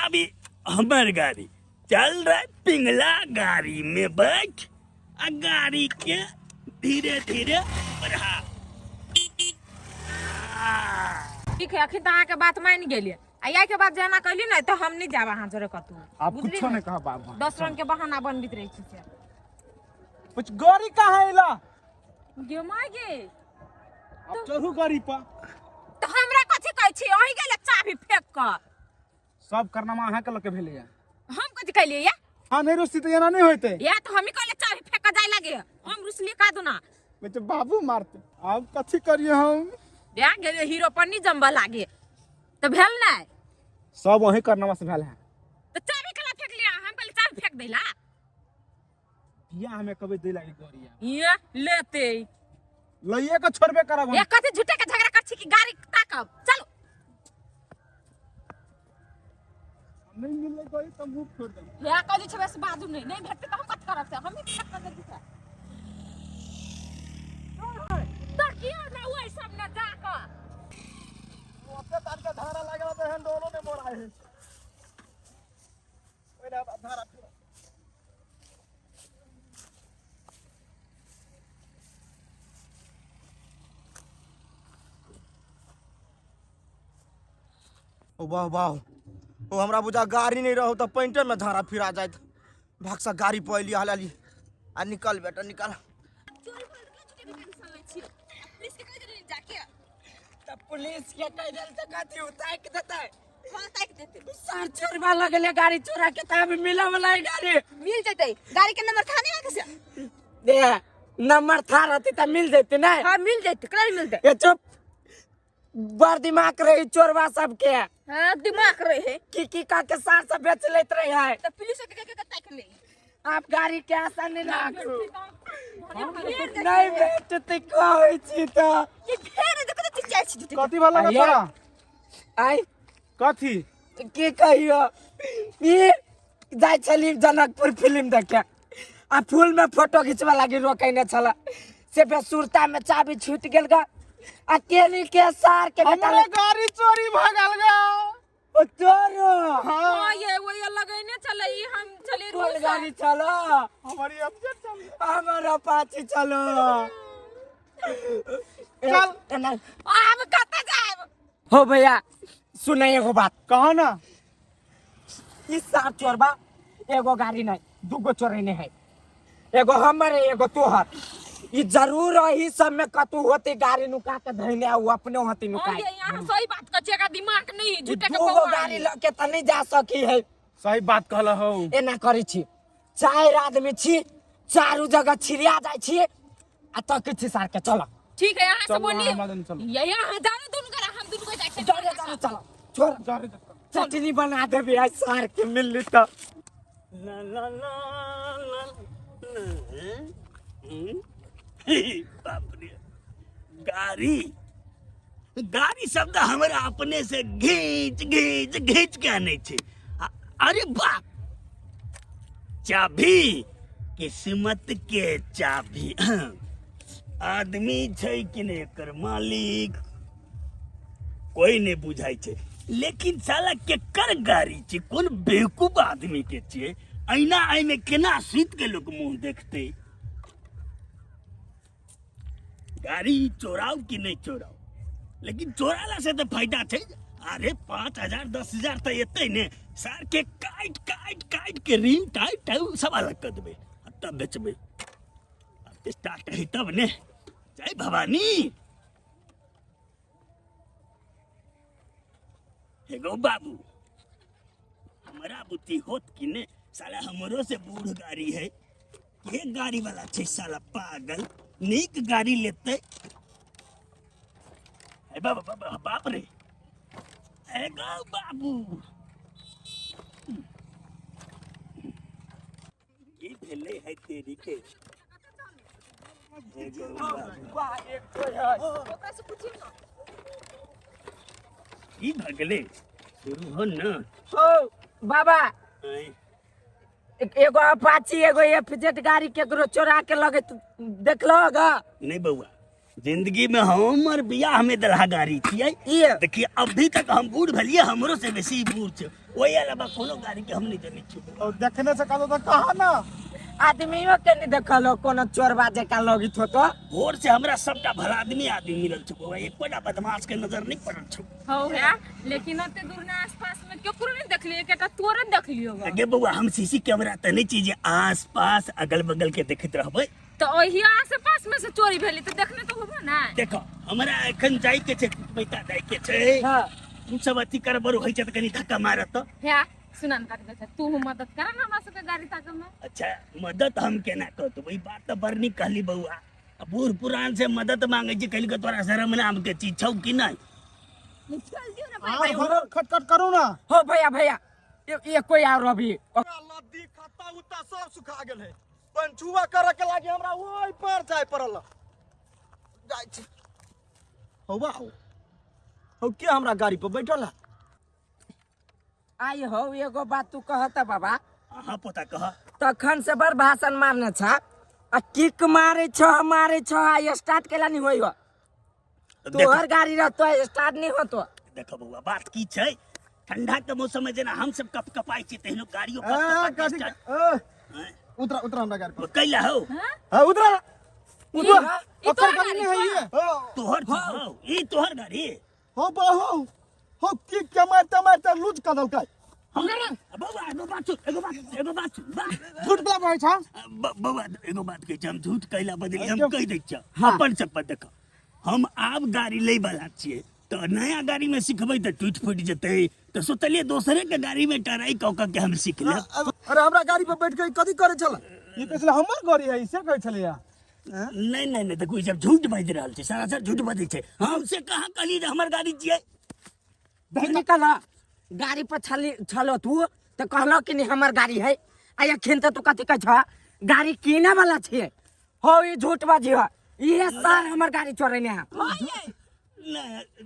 अभी हमार गाड़ी चल रहा पिंगला गाड़ी में बैठ आ गाड़ी के धीरे धीरे बढ़ा ठीक है अखिन तो के बात मान गेलिए आ के बाद जाना कहली ना तो हम नहीं जाब अहाँ जोरे कतू आप कुछ नहीं कहा बाबू 10 रंग के बहाना बनबित रही छी से कुछ गाड़ी कहां आइला गे माय गे अब चढ़ू गाड़ी पर तो हमरा कथि कहै छी ओही गेले चाबी फेंक क सब करनामा अहाँ के लके भेले या हम कथि कहलिए या हां नहीं रुस्ती तो एना नहीं होते या तो हम ही कहले चाबी फेंक के जाय लागे हम रुसली का दूना बेटे बाबू मारते अब कथि करिए हम या गेले हीरो पर नहीं जंबा लागे तो भेल नहीं सब वही करनामा से भेल है तो चाबी कला फेंक लिया हम कहले चाबी फेंक देला या हमें कभी दे लागी गाड़ी ये लेते लइए के छोड़बे करब ये कथि झूठे के झगड़ा कर छी कि गाड़ी ताकब चलो नहीं मिले गाड़ी तो मुंह छोड़ दे या कथि छबे से बाजू नहीं भेटते तो हम कत करब से हम ही फेंक दे दिसा तो किया ना ओइ सब ना जाका ओते तार के धारा लागला तो हैंड दोनों ने मोड़ा है ओइला धारा ओ वाह वाह ओ हमरा बुझा गाड़ी नहीं रहो तो पेंटर में धारा फिरा जाए भागसा गाड़ी पहली हालाली आ निकल बेटा निकल पुलिस के कह दिल तो कथी उतार के देते सर चोरवा लगले गाड़ी चोरा के तब मिला वाला गाड़ी मिल जते गाड़ी के नंबर थाने आ कैसे दे नंबर था रहती तो मिल जते ना हां मिल जते कला मिल जते ये चुप बड़ दिमाग रही चोरवा सबके हां दिमाग रहे है की का के सार सब बेच लेत रहे है तो पुलिस के ताक ले आप गाड़ी के आसान नहीं लागू नहीं बेचते कहै छी तो ये फेर देखो तो जाय छी कथि वाला ना तोरा आई कथी की कहियो ई जाय छली जनकपुर फिल्म देखे आ फूल में फोटो खिंचवा लागी रोकैने छला से बेसुरता में चाबी छूट गेल गा अकेली के सार के हमरा गाड़ी चोरी भगल गा ओ तोरो हां ये वो लगैने चले ई हम चले कौन गाड़ी चलो हमारी अपडेट चल हमारा पाछी चलो चल अब कत जाए हो भैया सुनाई एगो बात कहो ना इस सार चोरबा एगो गाड़ी नहीं दूगो चोरने है एगो हमर एगो तोहर ई जरूर ही सब में कतु होती गाड़ी नुका के धइले आ अपने होती नुका ये यार सही बात कचे का दिमाग नहीं झूठे के दूगो गाड़ी लेके त नहीं जा सकी है सही बात कहला हो एना करी छी 4 आदमी छी चारू जगह छिरिया जाय छी आ त किछि सार के चलो ठीक है यहां से बोली चलो ये यहां जाने दोनों करा हम दोनों को जाके चलो चलो चलो छोड़ चटनी बना दे भी आज सार के मिल ली तो ला ला ला ला बाप रे गाड़ी गाड़ी शब्द हमारे अपने से घींच घींच घींच के आने छे अरे बाप चाबी किस्मत के चाबी आदमी छै कि ने एकर मालिक कोई नहीं बुझाई छे लेकिन साला केकर गाड़ी छे कौन बेवकूफ आदमी के छे ऐना आई में केना सुत के लोग मुंह देखते गाड़ी चोराओ कि नहीं चोराओ लेकिन चोराला से तो फायदा छे अरे 5,000 10,000 तो एते ने सार के काट के रिंग टाइट सब अलग कर देबे तब बेचबे स्टार्ट है तब ने जय भवानी एगो बाबू हमारा बुद्धि होत कि ने साला हमरो से बूढ़ गाड़ी है ये गाड़ी वाला छे साला पागल नीक गाड़ी लेते बाप रे एगो बाबू की भेले है तेरी के एगो की भगले शुरू हो न ओ बाबा एगो अपाची एगो एफजेड गाड़ी केकरो चोरा के लगे देखलो ग नहीं बउआ जिंदगी में हमर बियाह में दलहा गाड़ी छियै देखिए अभी तक हम बूढ़ भलिए हमरो से बेसी बूढ़ छे ओही अलावा कोनो गाड़ी के हम नहीं जानी छी और देखने से कहलो तो कहा ना आदमियों के नहीं देखलो कोनो चोरबा जका लगित हो तो भोर से हमरा सबटा भला आदमी मिलल छ बउआ एक कोटा बदमाश के नजर नहीं पड़ल छ हो है लेकिन ओते दूर ना आसपास में केकरो नहीं देखलिए एकटा तोरे देखलियो ग अगे बउआ हम सीसी कैमरा त नहीं चीज आस-पास अगल-बगल के देखत रहबै तो ओही आसपास में से चोरी भेली तो देखने तो होबो ना देखो हमरा एखन जाई के छे पैसा जाई के छे हां तू सब अथी करबर होई छ त कनी धक्का मारत तो है सुनन काट दे तू मदद कर ना हमरा सबके गाड़ी ताक में अच्छा मदद हम केना करतो वही बात तो बरनी कहली बउआ बूढ़ पुरान से मदद मांगे छी कल के तोरा शर्म नाम के चीज छौ कि नहीं चल दियो ना भाई खटखट करो ना हो भैया ये कोई और अभी लद्दी खाता उता सब सुखा गेल है पंचुआ करे के लागे हमरा ओई पर जाय पड़ल जाय छी होबा हो के हमरा गाड़ी पर बैठल है आई हो एगो बात तू कहता बाबा हां पोता कह तखन से बड़ भाषण मारने छ आ किक मारे छ आ स्टार्ट केला नहीं होइबो तोहर गाड़ी रहतो स्टार्ट नहीं होतो देखो बउआ बात की छै ठंडा के मौसम में जेना हम सब कपाई छी तेहनो गाड़ियों पर उतरा हमरा गाड़ी पर कैला हो हां उतरा ओकर गाड़ी नहीं है ये तोहर हो ई तोहर गाड़ी हो बहु हो की मारते लूज कदल का बउआ एगो बात झूठ बोला भाई छ बउआ एगो बात के हम झूठ कैला बदली हम कह दै छ अपन सब पर देखो हम आब गाड़ी ले वाला छिए तो नया गाड़ी में सिखबै त टूट फूट जतै तो सोचलिए दूसरे के गाड़ी में टराई कौका के हम सीख ले अरे हमरा गाड़ी पर बैठ के कथि करे छला ई कहले हमर गाड़ी है इसे कहै छले या नहीं देखो जब झूठ बाज रहल छै सारा झूठ बाजै छै हमसे कहां कहली हमर गाड़ी छिए निकल गाड़ी पर छलो तू तो कहलो कि नहीं हमर गाड़ी है आ अखन तो तू कथि कह छ गाड़ी कीने वाला छे हो ई झूठ बाजी हो ये साल हमर गाड़ी चोरने है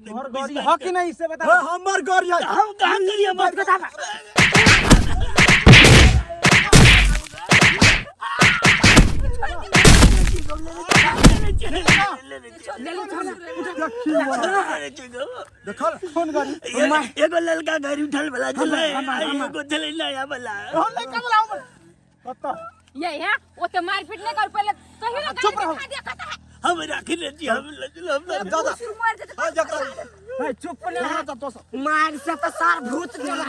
हमर गाड़ी है कि नहीं से बता हमर गाड़ी है हम कहां करिए मत बता देखल फोन गाड़ी एगो ललका गाड़ी उठल वाला चले एगो चले नया वाला हम नहीं कर लाऊं कत्ता ये है ओते मारपीट नहीं कर पहले कहियो ना चुप रहो हम राखी ले छी हम दादा हां जकरा चुप ना तो मार से तो सार भूत चला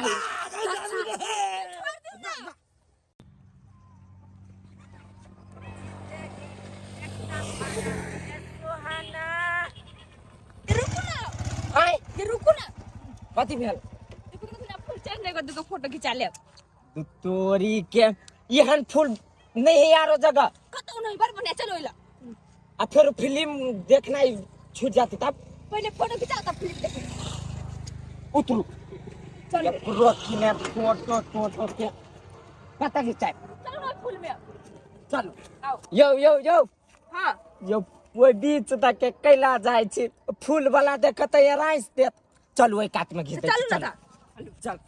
है रुको ना कथि भेल फूल चेंज नहीं कर दे तो फोटो खिंचा ले तोरी के यहन फूल नहीं है यारो जगह कतो नहीं बार बने चलो इला आ फिर फिल्म देखना ही छूट जाती तब पहले फोटो खिंचा तब फिल्म देखेंगे उतरू चलो रोकी ने फोटो के पता नहीं चाहे चलो ना फूल में चलो आओ यो हां यो वो बीच तक के कैला जाय छी फूल वाला देखत है राइस देत चल ओई काट में घिस दे चल चल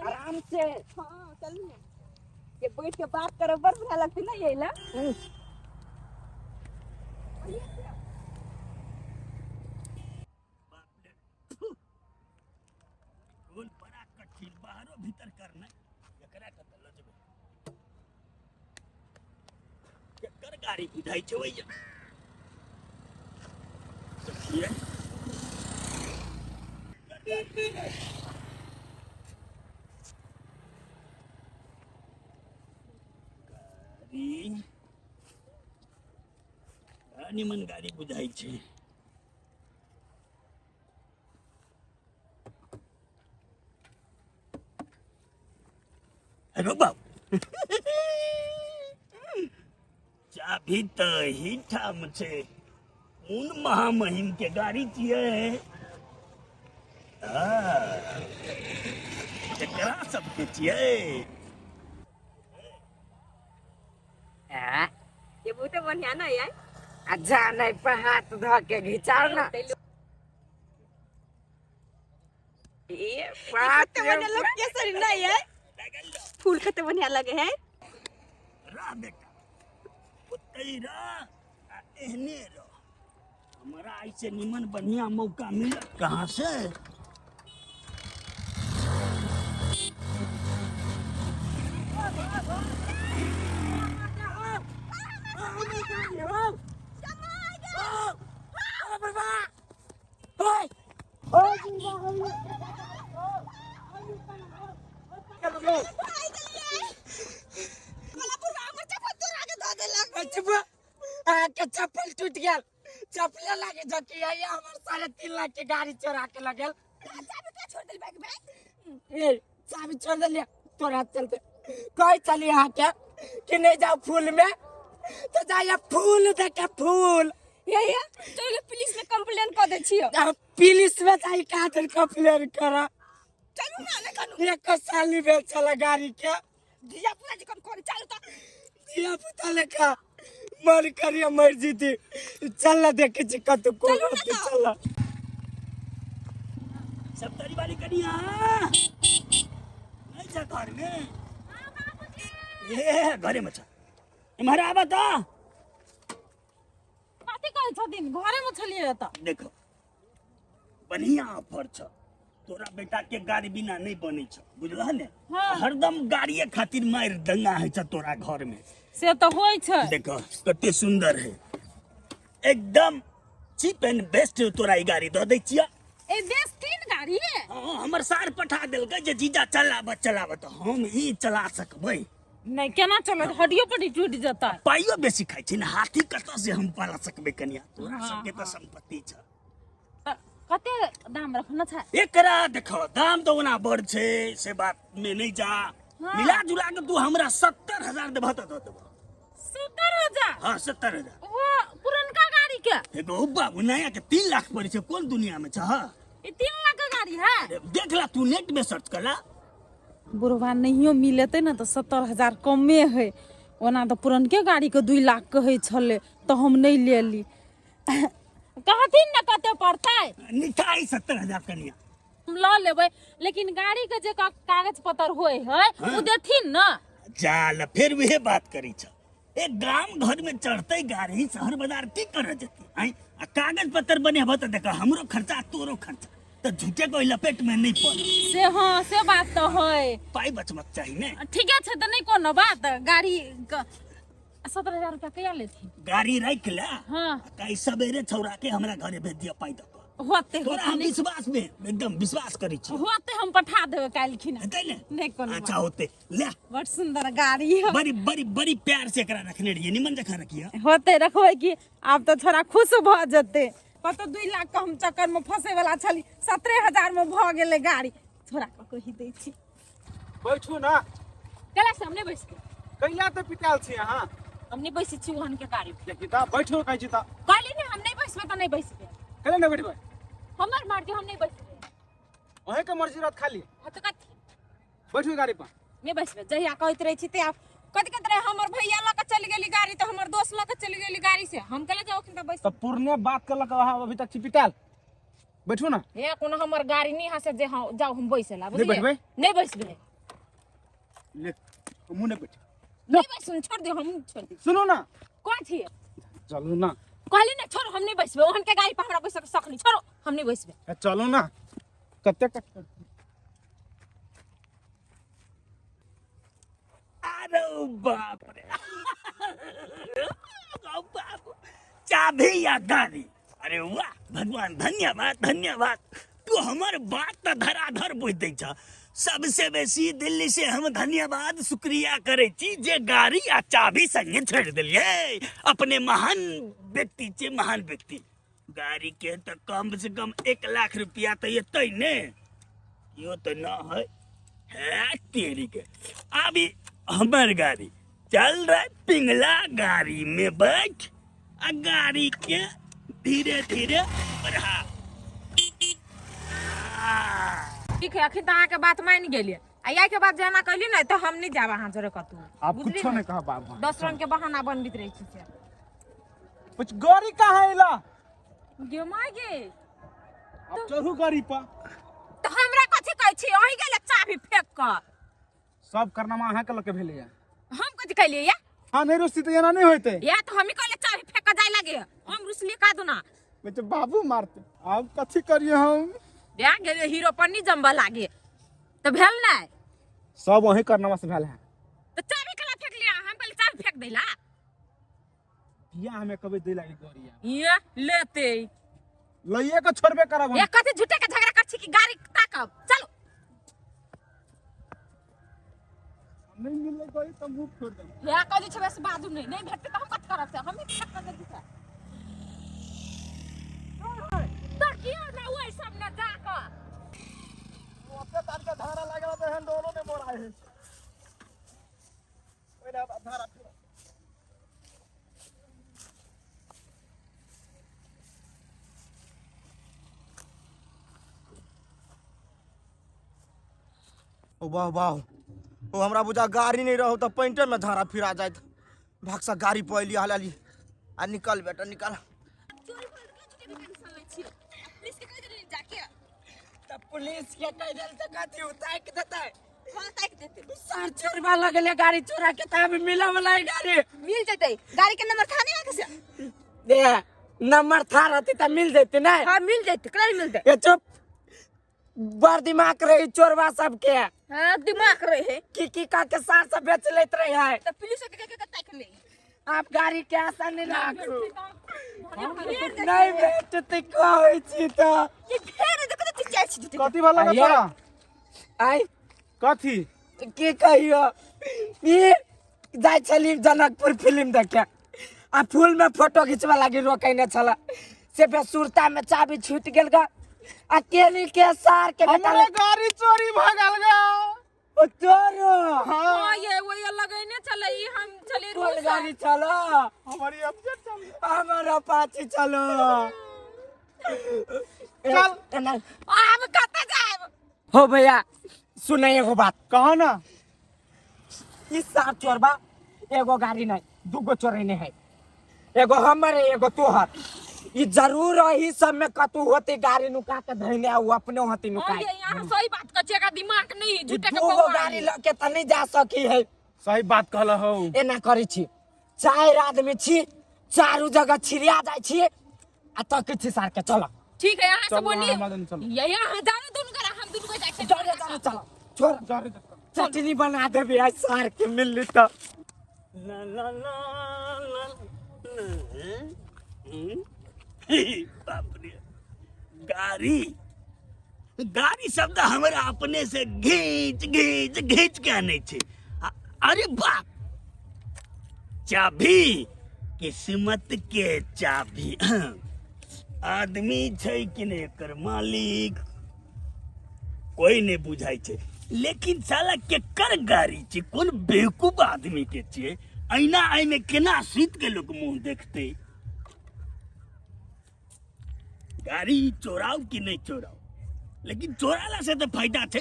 आराम से हां चल ना ये बैठ के बात करे बड़ बढ़िया लगती ना ये ला भीतर करना एकरा कत लजबे केकर गाड़ी बुझाई छै ओइया देखिए निमन गाड़ी बुझाई छै हेलो बाबू चाभी तो ही ठाम छै उन महामहिम के गाड़ी छियै एकरा सबके छियै ये बहुते बढ़िया नहीं है अच्छा नहीं पर हाथ धो के घिचाओ ना ये बात लोग केसरी नहीं है फूल खते बढ़िया लगे है रा बेटा पुतई रा एहने रो हमारा ऐसे निमन बढ़िया मौका मिला कहाँ से चप्पल टूट गया चप्पल लागे जकी है हमर 3.5 लाख के गाड़ी चोरा के लगल छोड़ दिल बैग में ए चाबी छोड़ दिलिया तोरा चलते कोई चली यहाँ के कि नहीं जाओ फूल में तो जाइए फूल देखे फूल ये चलो पुलिस में कंप्लेन कर दे छियो पुलिस में जाई काटर कंप्लेन करा चलू ना ले कनु एक साली में चला गाड़ी के दिया पूरा जी कम कर चल तो दिया पुता लेखा मन करिया मर्जी थी चल देखे छी कत को चल सब तरी वाली कनिया नहीं जा घर में ये घरे में छ इमहरा आबा त कथी कहै छथिन घरे में छलिए त देखो बढ़िया ऑफर छ तोरा बेटा के गाड़ी बिना नहीं बनी छ बुझला ने हरदम गाड़िए खातिर मार दंगा है छ तोरा घर में से तो होय छै देखो कते सुंदर है एकदम चीप एंड बेस्ट तोरा ई गाड़ी द दै छिया ए देश तीन गाड़ी है हां हमर सार पठा देलकै जे जीजा चलाब त हम ई चला सकबै नहीं केना चलत हड्डियो पट्टी टूट जाता पाइयो बेसी खाइ छै ना हाथी कत से हम पाला सकबै कनिया तोरा सबके त संपत्ति छ कते दाम रखना छै एकरा देखो दाम तो ओना बड़ छै से बात में नहीं जा मिला जुला के तू हमरा 70,000 देबह त द देबह 70,000 हां 70,000 वो पुरनका गाड़ी के एगो बाबू नया के 3 लाख पड़े छै कोन दुनिया में छ ये 3 लाख का गाड़ी है देख ला तू नेट में सर्च करला बुढ़वा नहियो मिलते ना तो 70,000 कमे है ओना तो पुरनके गाड़ी के 2 लाख कहे छले तो हम नहीं ले ली कहथिन ना कते पड़तै निकाई 70,000 कनिया हम ल लेबै लेकिन गाड़ी के जे कागज पत्र होय है उ देथिन ना जाल फिर वही बात करी छ एक गांव घर में चढ़ते गाड़ी शहर बाजार की कर जती आई कागज पत्र बने त देख हमरो खर्चा तोरो खर्चा तो झूठे कोई लपेट में नहीं पड़े से हां से बात तो है पाई बचमत चाहिए ने ठीक है त नहीं कोनो बात गाड़ी 70,000 रुपया कया लेथि गाड़ी रख ला हां कई सवेरे छौरा के हमरा घरे भेज दिया पाई दो होते तोरा हम विश्वास में एकदम विश्वास करी छी होते हम पठा देबे काल खिना नहीं कोनो अच्छा होते ले बड़ सुंदर गाड़ी है बड़ी बड़ी बड़ी प्यार से एकरा रखने रहिए निमन जखा रखिए होते रखबै कि अब तो थोड़ा खुश भ जते कतो 2 लाख के हम चक्कर में फंसे वाला छली 17,000 में भ गेले गाड़ी थोड़ा कहि दै छी बैठू ना कला सामने बैस के कैला तो पिटाल छी अहाँ हमने बैसी छी वहन के गाड़ी देखि ता बैठो कहै छी ता कहली ने हम नहीं बैसबे त नहीं बैसबे कैला नहीं बैठबै हमर मर्जी हम नहीं बैसबे ओहे के मर्जी रात खाली ह त कथि बैठू गाड़ी पर नहीं बैसबे जहिया कहत रही छी ते आप कथि कहत रहे हमर भैया ल के चली गेली गाड़ी तो हमर दोस्त ल के चली गेली गाड़ी से हम कले जाओ खिन त बैस तो पुरने बात कर लगा अभी तक छिपिटाल बैठू ना हे कोनो हमर गाड़ी नहीं हसे जे जाओ हम बैसेला नहीं बैठबै नहीं बैसबे ले मुंह ने बैठ नहीं बैसुन छोड़ दे हम छोड़ दे सुनो ना कौन थी चलो ना कहली ना छोड़ हम नहीं बैसबे ओहन के गाड़ी पर हमरा बैस के सकनी छोड़ो हम नहीं बैसबे चलो ना कते अरे बाप रे बाप, चाबी या गाड़ी। अरे वाह भगवान, धन्यवाद धन्यवाद। तू हमार बात तो धराधर बुझ दै छ। सबसे बेसी दिल्ली से हम धन्यवाद शुक्रिया करे छी जे गाड़ी आ चाबी संगे छोड़ दिलिए। अपने महान व्यक्ति छे, महान व्यक्ति। गाड़ी के तो कम से कम 1 लाख रुपया तो ये ने, यो तो ना है तेरी के। अभी हमार गाड़ी चल रहा, पिंगला गाड़ी में बैठ आ गाड़ी के धीरे धीरे बढ़ा। ठीक है, अखिन तो अहाँके बात मान गेलिए। आ के बाद जाना कहली ना तो हम नहीं जाब अहाँ जोरे कतू। आप कुछ नहीं कहा बाबू। 10 रंग के बहाना बनबित रही छी से। कुछ गाड़ी कहाँ है ला? गे माय गे, अब चढ़ू गाड़ी पर। तो हमरा कथि कहै छी? ओही गेले चाबी फेंक क। सब करनामा अहाँ के लके भेले या। हम कथि कहलिए या? हां नहीं रुस्ती तो एना नहीं होते। या तो हम ही कहले चाबी फेंक क जाय लागे। हम रुसली का दुना। बेटे बाबू मारते। अब कथि करिए हम? या गेले हीरो पर नहीं जंबा लागे। तो भेल नहीं? सब वही करनामा से भेल है। तो चाबी कला फेंक लिया, हम कहले चाबी फेंक देला। या हमें कभी दे लागे गाड़ी। ये लेते लइए के छोड़बे करब हम। ये कथि झूठे के झगड़ा कर छी कि गाड़ी ताकब। चलो नहीं मिले गाड़ी तो मुंह छोड़ दे। या कथि छबे से बाजू नहीं भेटते तो हम कत करब से। हम ही फेंक कर देती है। तो किया ना ओइ सब न जाका। ओते तार के धारा लागल तो हम दोनों ने मोड़ाए है। ओइ ना धारा फिर। ओ वाह वाह, ओ हमरा बुझा गाड़ी नहीं रहो तो पेंटर में धारा फिरा जाए। भागसा गाड़ी पहली हालाली आ निकल बेटा निकल। पुलिस के कह दिल तो कथी उतार के देते? सर चोरबा लगले गाड़ी चोरा के तब मिला वाला गाड़ी मिल जते। गाड़ी के नंबर थाने आ कैसे? दे नंबर था रहती तो मिल जते ना। हां मिल जते, कला मिल जते। ये चुप, बड़ दिमाग रही चोरबा सबके। हां दिमाग रहे है की का के सार सब बेच लेत रहे है। तो पुलिस के ताक ले। आप गाड़ी के आसान नहीं लागू। नहीं बेचते कहै छी तो ये फेर देखो तो जाय छी। कथी वाला ना तोरा? आई कथी की कहियो ई जाय छली जनकपुर फिल्म देखे आ फूल में फोटो खिंचवा लागी रोकैने छला से बेसुरता में चाबी छूट गेल ग। अकेली के सार के हमरा गाड़ी चोरी भगल गा। ओ तोरो हां ये वो लगैने चले ई हम चले कौन गाड़ी चलो? हमारी अपडेट चल। हमारा पाछी चलो। चल अब कत जाए? हो भैया सुन एगो बात कहो ना। इस सार चोरबा एगो गाड़ी नहीं दूगो चोरैने है। एगो हमर एगो तोहर। ई जरूर ही सब में कतु होती गाड़ी नुका के धइले आ अपने होती नुका। ये यार सही बात कचेगा दिमाग नहीं झूठे के दूगो गाड़ी लेके त नहीं जा सकी है। सही बात कहला हो। एना करै छी 4 आदमी छी, चारू जगह छिरिया जाय छी आ त किछ सार के चलो। ठीक है यहां से बोली चलो ये यहां जाने दोनों करा हम दोनों को जाए छे। चलो छोड़ चटनी बना देबे आज सार के मिलली त। ला ला ला ला बाप रे, गाड़ी शब्द हमारे अपने से घींच घींच घींच के आने छे। अरे बाप, चाबी किस्मत के चाबी। आदमी छै कि नहीं एकर मालिक कोई नहीं बुझाई छे। लेकिन साला केकर गाड़ी छे, कौन बेवकूफ आदमी के छे। ऐना आई में केना सुत के लोग मुंह देखते। गाड़ी चोराओ कि नहीं चोराओ, लेकिन चोराला से तो फायदा छे।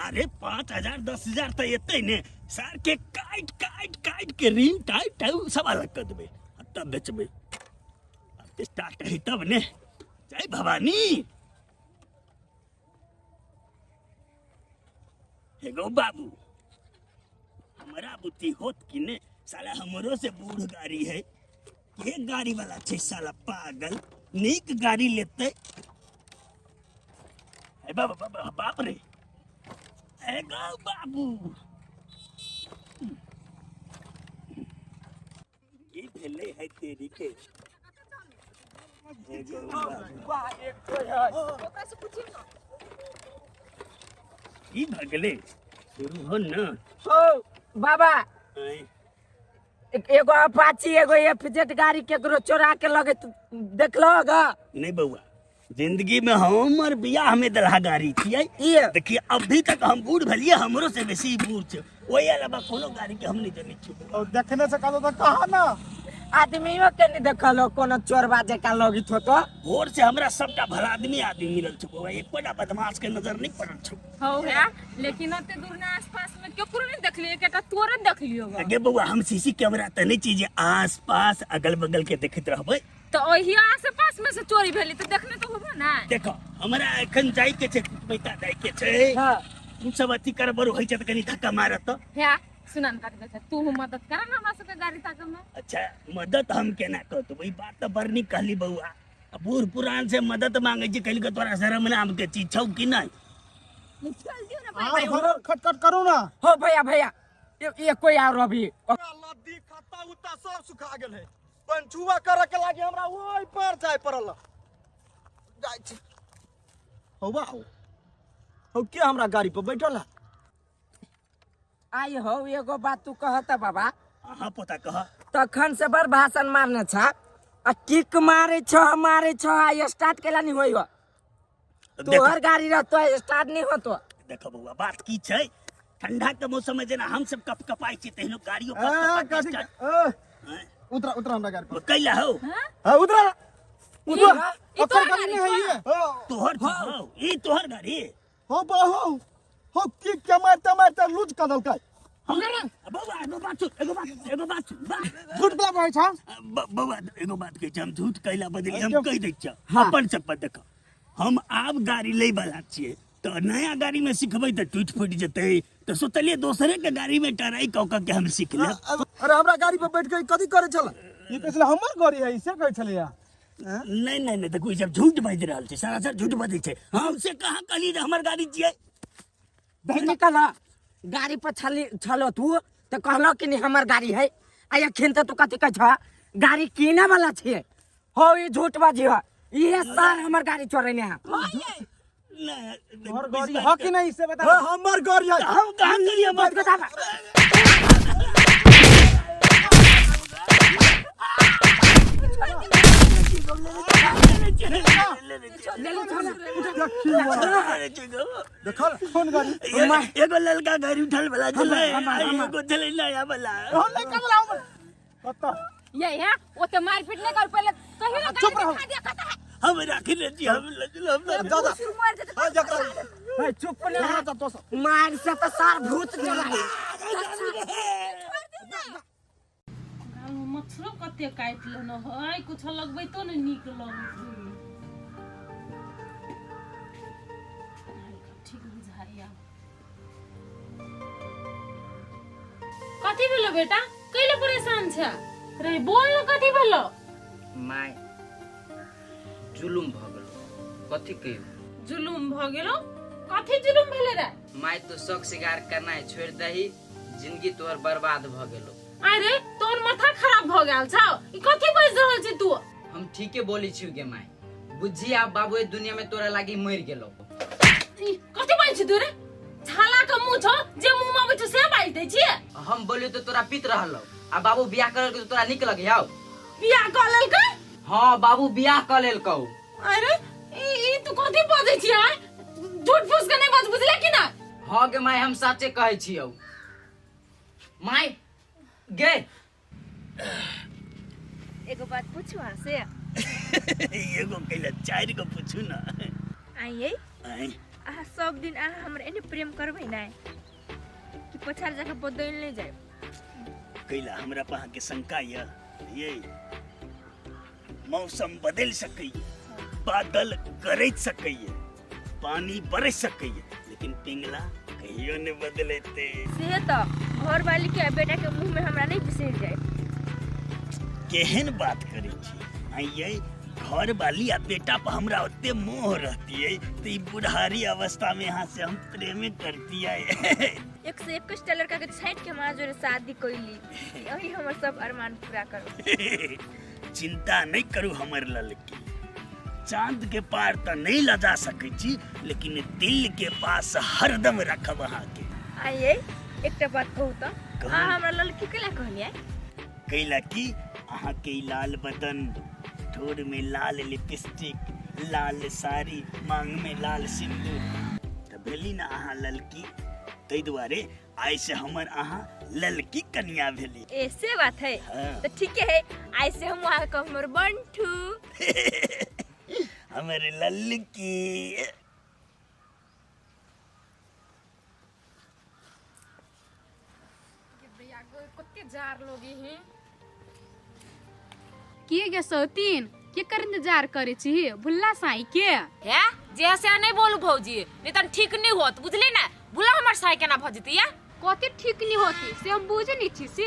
अरे 5,000 10,000 तो एते ने सार के काट काट काट के रिंग टाइट टाइट सब अलग कर देबे तब बेचबे। स्टार्ट है तब ने। जय भवानी। एगो बाबू हमारा बुद्धि होत कि ने, साला हमरो से बूढ़ गाड़ी है। ये गाड़ी वाला छे साला पागल। नीक गाड़ी लेते। बाप रे, एगो बाबू आई तेरी के ई भगले शुरू हो ना ओ बाबा आई, एगो अपाची एगो एफजेड गाड़ी केकरो चोरा के लगे देखलो ग नहीं बउआ जिंदगी में हमर बियाह में दलहा गाड़ी थी ये देखिए अभी तक हम बूढ़ भलिए हमरो से बेसी बूढ़ छे वही अलावा कोनो गाड़ी के हम नहीं जानी छी और देखने से कहलो तो कहा ना आदमियों के नहीं देखलो कोनो चोरबा जका लगित हो तो भोर से हमरा सबटा भला आदमी मिलल छ बउआ एक कोटा बदमाश के नजर नहीं पड़ल छ हो है लेकिन ओते दूर ना आसपास में केकरो नहीं देखलिए एकटा तोरे देख लियो ग अगे बउआ हम सीसी कैमरा त नहीं चीजे आस पास अगल बगल के देखत रहबै तो ओही आसपास में से चोरी भेली तो देखने तो होबो ना देखो हमरा एखन जाई के छै पैसा जाई के छै हां तू सब अथी करबर होई छै त कनी धक्का मारत तो है सुनन काट दे तू मदद कर ना हमरा सबके गाड़ी ताक में अच्छा मदद हम केना करतो वही बात तो बड़ नहीं कहली बउआ बूढ़ पुरान से मदद मांगे छी कल के तोरा शर्म नाम के चीज छौ कि नहीं चल दियो ना भाई खटखट करो ना हो भैया भैया ये कोई और अभी लद्दी खाता उता सब सुखा गेल है पंचुआ करे के लागे हमरा ओइ पर जाय पड़ल जाय छी हौवा हो के हमरा गाड़ी पर बैठल है आई हो एगो बात तू कहता बाबा हां पोता कह तखन से बड़ भाषण मारने छ आ किक मारे छ आ स्टार्ट केला नहीं होइबो तोहर गाड़ी रहतो स्टार्ट नहीं होतो देखो बउआ बात की छै ठंडा के मौसम में जेना हम सब कप कपाई छी तेहनो गाड़ियों पर उतरा उतरा हमरा गाड़ी पर कैला हो हां उतरा उतरा ओकर गाड़ी नहीं है ये तोहर हो ई तोहर गाड़ी हो बहु हो की के मारते लूज कदल का बउआ एगो बात झूठ बोला भाई छ बउआ एगो बात कह हम झूठ कैला बदली हम कह दै छ अपन सब पर देखो हम आब गाड़ी ले वाला छिए तो नया गाड़ी में सिखबै त टूट फूट जतै तो सोचलिए दूसरे के गाड़ी में टराई कौका के हम सीख ले अरे हमरा गाड़ी पर बैठ के कथी करे छला ई कहले हमर गाड़ी है इसे कहै छले या नहीं देखो जब झूठ बाज रहल छै सारा झूठ बाजै छै हमसे कहां कहली रे हमर गाड़ी छिए निकल गाड़ी पर छलो तू तो कहलो कि नहीं हमर गाड़ी है आ अखन तो तू कथी कह छ गाड़ी कीने वाला छे हो ई झूठ बाजी हो ये साल हमर गाड़ी चोरेने है हमर गाड़ी है कि नहीं से बता हमर गाड़ी है हम कहां करिए मत बता देखल फोन गाड़ी एगो ललका गाड़ी उठल वाला चले एगो चले नया वाला हम नहीं कर लाऊं कत्ता ये है ओते मारपीट नहीं कर पहले कहियो ना चुप रहो हम राखी ले छी हम दादा हां जकरा चुप ना मार से तो सार भूत चला है मछलो कते काट लेन है कुछ लगबै तो न नीक लगै ठीक बुझाइया कथी भेलो बेटा कैले परेशान छ रे बोल न कथी भेलो माय जुलुम भ गेलो कथी कहियो जुलुम भ गेलो कथी जुलुम भेले रे माय तो शौक शिकार करना छोड़ दही जिंदगी तोहर बर्बाद भ गेलो अरे तोर माथा खराब भ गेल छ ई कथी बाज रहल छी तू हम ठीके बोली छी गे माय बुझी आ बाबू ए दुनिया में तोरा लागी मर गेलो कथी बाज छी तू रे छाला के मुंह छ जे मुंह में आबै छ से बाज दै छी हम बोलियो तो तोरा पित रहलो आ बाबू बियाह करल के तो तोरा निक लगे आओ बियाह क लेलकै हां बाबू बियाह क लेलकौ अरे ई तू कथी बाजै छी आ झूठ फूस के नहीं बात बुझले कि ना हां गे माय हम सच्चे कहै छियौ माय गे एगो बात पूछू हां से एगो कैला चार को पूछू ना आइए आ सब दिन आ हमरा एने प्रेम करबै ना कि पछाड़ जाके बदल नहीं जाए कैला हमरा पहा के शंका ये मौसम बदल सकैए बादल गरज सकैए पानी बरस सकैए लेकिन पिंगला कहियो नहीं बदलेते से तो घर वाली के बेटा के मुंह में हमरा नहीं बिसर जाए केहन बात करे छी आइए घर वाली आ बेटा पर हमरा ओते मोह रहती है तो ई बुढ़ारी अवस्था में यहाँ से हम प्रेम करती है 121 टेलर का छाट के हमारा जोरे शादी कोइली यही हमर सब अरमान पूरा करो। चिंता नहीं करू हमर ललकी, चांद के पार तो नहीं ला जा सकै छी, लेकिन दिल के पास हरदम रखब अहाँ के। आइए एकटा बात कहू तो हमरा ललकी केला कहलियै? कैला की अहाँ के लाल बदन, ठोर में लाल लिपस्टिक, लाल साड़ी, मांग में लाल सिंदूर तो भेली ना अहाँ ललकी। तै दुआरे आई से हमर अहाँ ललकी कन्या भेली। ऐसे बात है हाँ। तो ठीक है, आई से हम वहाँ का हमर बंठू हमर ललकी। कते जार लोगे हैं के गे सौतीन के कर इंतजार करे छी भुल्ला साई के है जैसे नहीं बोलू भौजी, नहीं तो ठीक नहीं होत, बुझली ना? भुला हमर साई केना भ जती है? कते ठीक नहीं होती से हम बुझे नहीं छी से